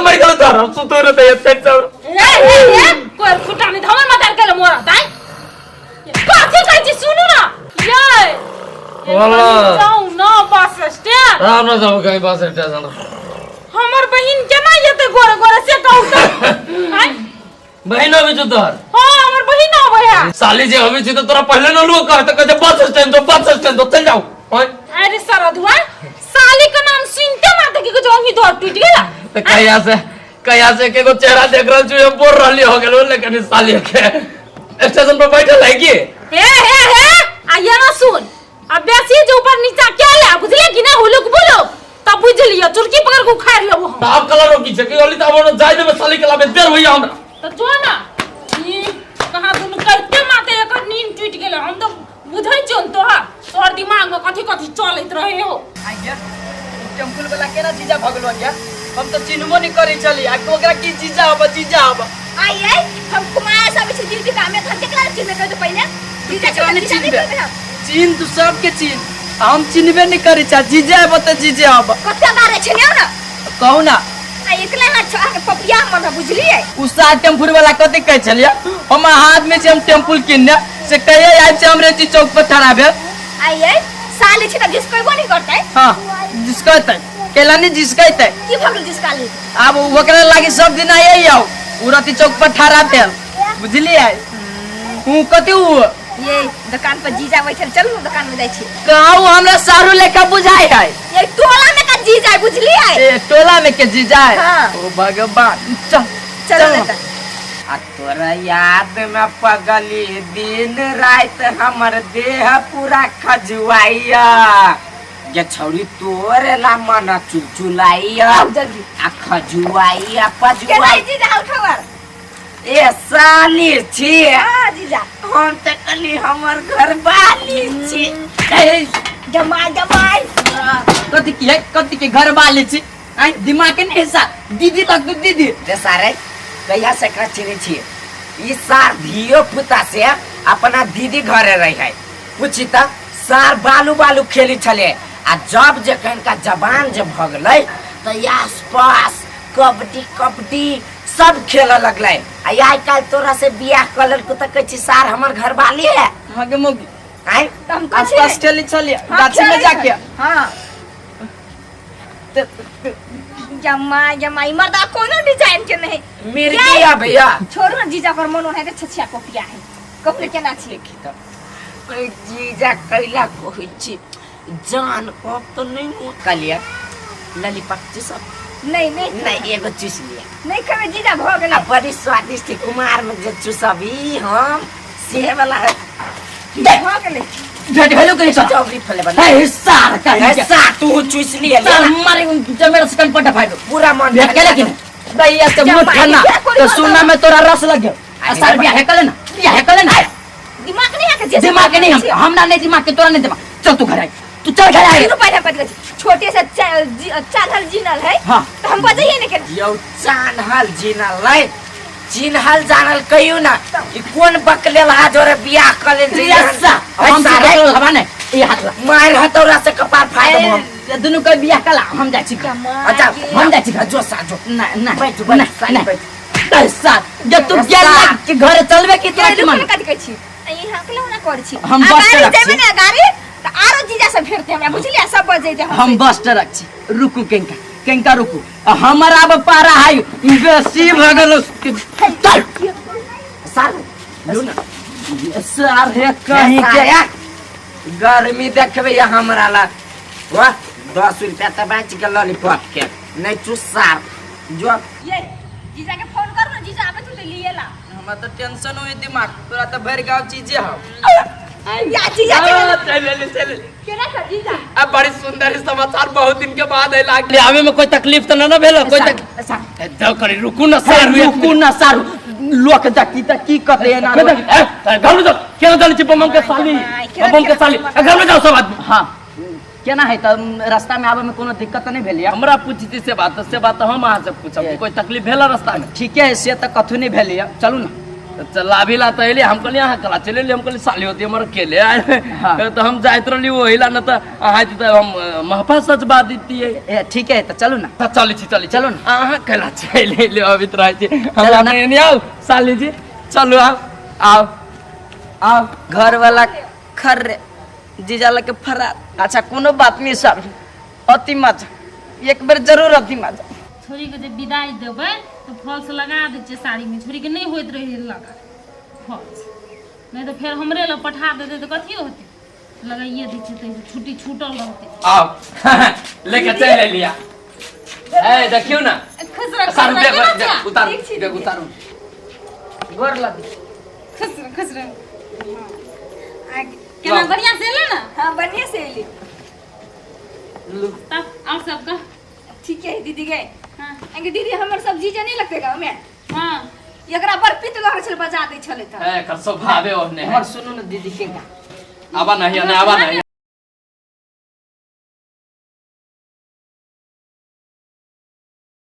मर गेल तोर सु तोर ते पेट चाउ ए कोई फुटा नहीं धमर मत के मोरा ताई काथे कहै छी सुनु ना ये वाला जाऊ ना बस स्टैंड राम ना जाओ कहीं बस स्टेशन। हमर बहिन केना येते गोरे गोरे से कहू त आई बहिन अभी जो तोर हां हमर बहिन आवे है साली जे अभी छी तो तोरा पहले न लुक कहत कहते बस स्टैंड तो चल जाओ। ओए अरे सरधुआ साली का नाम सुनते माते कि जो ही दौड़ टूट गेला तो कहिया से के को चेहरा देख रहल छु ये बोल रहली हो गेलो लेकिन साली के स्टेशन पर बैठल है की हे आया ना सुन अब बेसी जो ऊपर नीचा क्या ले बुझले कि ना हुलुक बोलो तब बुझ लियो चुरकी पकड़ के उखाड़ लियो हम आप कलर की छै कि ओली त हमर जाय देबे साली के लाबे देर होइया हमरा तो जो ना ई कहां दुनु करते माते एकर नींद टूट गेले हम तो बुझै छन तोहर दिमाग में कथि कथि चलत रहे हो। आइया टेम्पल वाला केना जीजा भगलो क्या हम तो चिन्हबो नहीं करे चली आ ओकरा की जीजा अब आई हम कुमार सब छी दीदी का में था केकरा चिन्ह कर तो पहले जीजा के नहीं चिन्ह चिन्ह तू सबके चिन्ह हम चिन्हबे नहीं करे चा जीजा अब तो जीजा अब कत्ते बारे छलियो ना कहू ना आ एकला ना छा के पपिया मन बुझलिए उसा टेम्पल वाला कथि कह चलिए हम हाथ में से हम टेम्पल किनने से कहिए आइ से हमरे चौक पर ठहरा भेल आई साली छी त जिसको नहीं करता है हां जिसकते केला नहीं जिसकते की भगल जिसका ली अब ओकरा लागी सब दिन आइ आओ उरती चौक पर ठहरा भेल बुझलिए हूं कथि ये दुकान पर जीजा बैठल चलू दुकान में जाई छी कहू हमरा सारू लेखा बुझाई है ये टोला में का जीजा बुझलिए ए टोला में के जीजा है हाँ। ओ भगवान चल लेता आ तोरा याद में पगली दिन रात हमर देह पूरा खजुआइया ये छौरी तोरे ला मन चुलचुलाइया जल्दी आ खजुआइया के पजुआ नहीं जीजा उठवर ए साली छी हां जीजा हम त कली हमर घर वाली छी जमाई कथि के घर वाले छी आई दिमाग के नहीं सा दीदी तक दीदी रे सारे कहिया से का चिनी छी ई सार धियो पुता से अपना दीदी घरे रही है पूछी त सार बालू खेली छले आ जब जे कहीं का जबान जब भगले तो आस पास कबड्डी सब खेल लगले आई काल तोरा से बियाह कलर को त कह सार हमर घर वाली है हां के मोगी आई तुम आस पास चली चलिए गाछी में जाके हां जमाई मर्दा कोनो डिजाइन के नहीं मेरे किया भैया छोड़ ना जीजा कर मन है छछिया कपिया है कपले केना छी जीजा कैला कहै छी जान को तो नहीं मुकलिया ललीपॉप सब नहीं एगो चूस लिया नहीं खावे जीजा भ गेल बड़ी स्वादिष्ट कुमार में जो चूसबी हम से वाला भ गेल भेट हेलो कहीं सा चौबरी फले बना ए सार का ऐसा तू चूस लिया चल मारे जमेरा सकन पटा फाइलो पूरा मन भेट के लेकिन दैया से मुठ खाना तो सुनना में तोरा रस लग गयो सार बियाह है कले ना दिमाग नहीं है के दिमाग नहीं हमरा नहीं दिमाग के तोरा नहीं दिमाग चल तू घर आई तू चल घर आई रुपया पड़ गई छोटे से चानल जिनल है हां तो हम बताइए नहीं के यो चानल जिनल लै चिन्हल जानल कहियो ना कि कोन बकले ला जोरे बियाह कले ऐसा हम सारे हवा ने ये हाथ ला मार हतौरा से कपार फाड़ दम दोनों का बियाह कला हम जाई छी अच्छा हम जाई छी जो साजो ना ना बैठ बैठ ऐसा जब तू गेल के घर चलबे के तोरा के मन कट कह छी ई हकले ना कर छी हम बस जेबे ना गाड़ी तो आरो जीजा से फेरते हमरा बुझलिया सब बज जइते हम बस रख छी रुकू केंका रुकू हमारा अब पारा है बेसी भ गेल चल सार लो ना सार है कहीं के गर्मी देखबे हमरा ला वाह 10 रुपया त बाच के लॉलीपॉप के नहीं चुसार जो ये जीजा के फोन कर ना जीजा आबे तू ले लिए ला मैं तो टेंशन हुई दिमाग तोरा तो भर गाँव चीजें हो याची चल केना कर जीजा अब बड़ी सुंदर समाचार बहुत दिन के बाद है लाग आवे में कोई तकलीफ तो ना भेल कोई दो करी रुकू ना सारू रुकू ना सारू लोक जाकी त की कहते है ना घर में जाओ क्या जाने छी बम के साली घर में जाओ सब आदमी हां केना है त रास्ता में आवे में कोनो दिक्कत नहीं भेलिया हमरा पूछती से बात हम अहाँ से पूछब कोई तकलीफ भेला रास्ता में ठीक है से त कथु नहीं भेलिया चलू ना चला भी ला तो हम कहलिए अहाँ कला चले हम कहलिए साली होती हमर अकेले आए तो हम जाइत रहली वही ला ना तो अहाँ तो हम महफल सजवा देती है ठीक है तो चलू ना तो चली चलो ना अहाँ कला चले ले अभी तो रहे हम नहीं आओ साली जी चलो आओ आओ घर वाला खर जीजा लगे फरार अच्छा कोनो बात नहीं सर अति मत एक बार जरूर अति मत छोरी के जब विदाई देबै तो फॉल्स लगा दै छियै साड़ी में छोरी के नहीं होइत रहे लगा फॉल्स नहीं तो फिर हमरे ला पठा देते तो कथी होते लगाइए दै छियै तो छुट्टी छूटल रहते आओ लेके चल लिया ए देखियो ना खुश रह सारू बेग उतारू गोर लगी खुश रह केना बढ़िया से ले ना हां बढ़िया से ले तब और सबका ठीक है दीदी गए हां एंगे दीदी हमर सब्जी जे नहीं लगते गांव में हां एकरा पर पित लहर छल बजा दै छले त ए कर स्वभाव है ओने और सुनो ना दीदी के आवा नहीं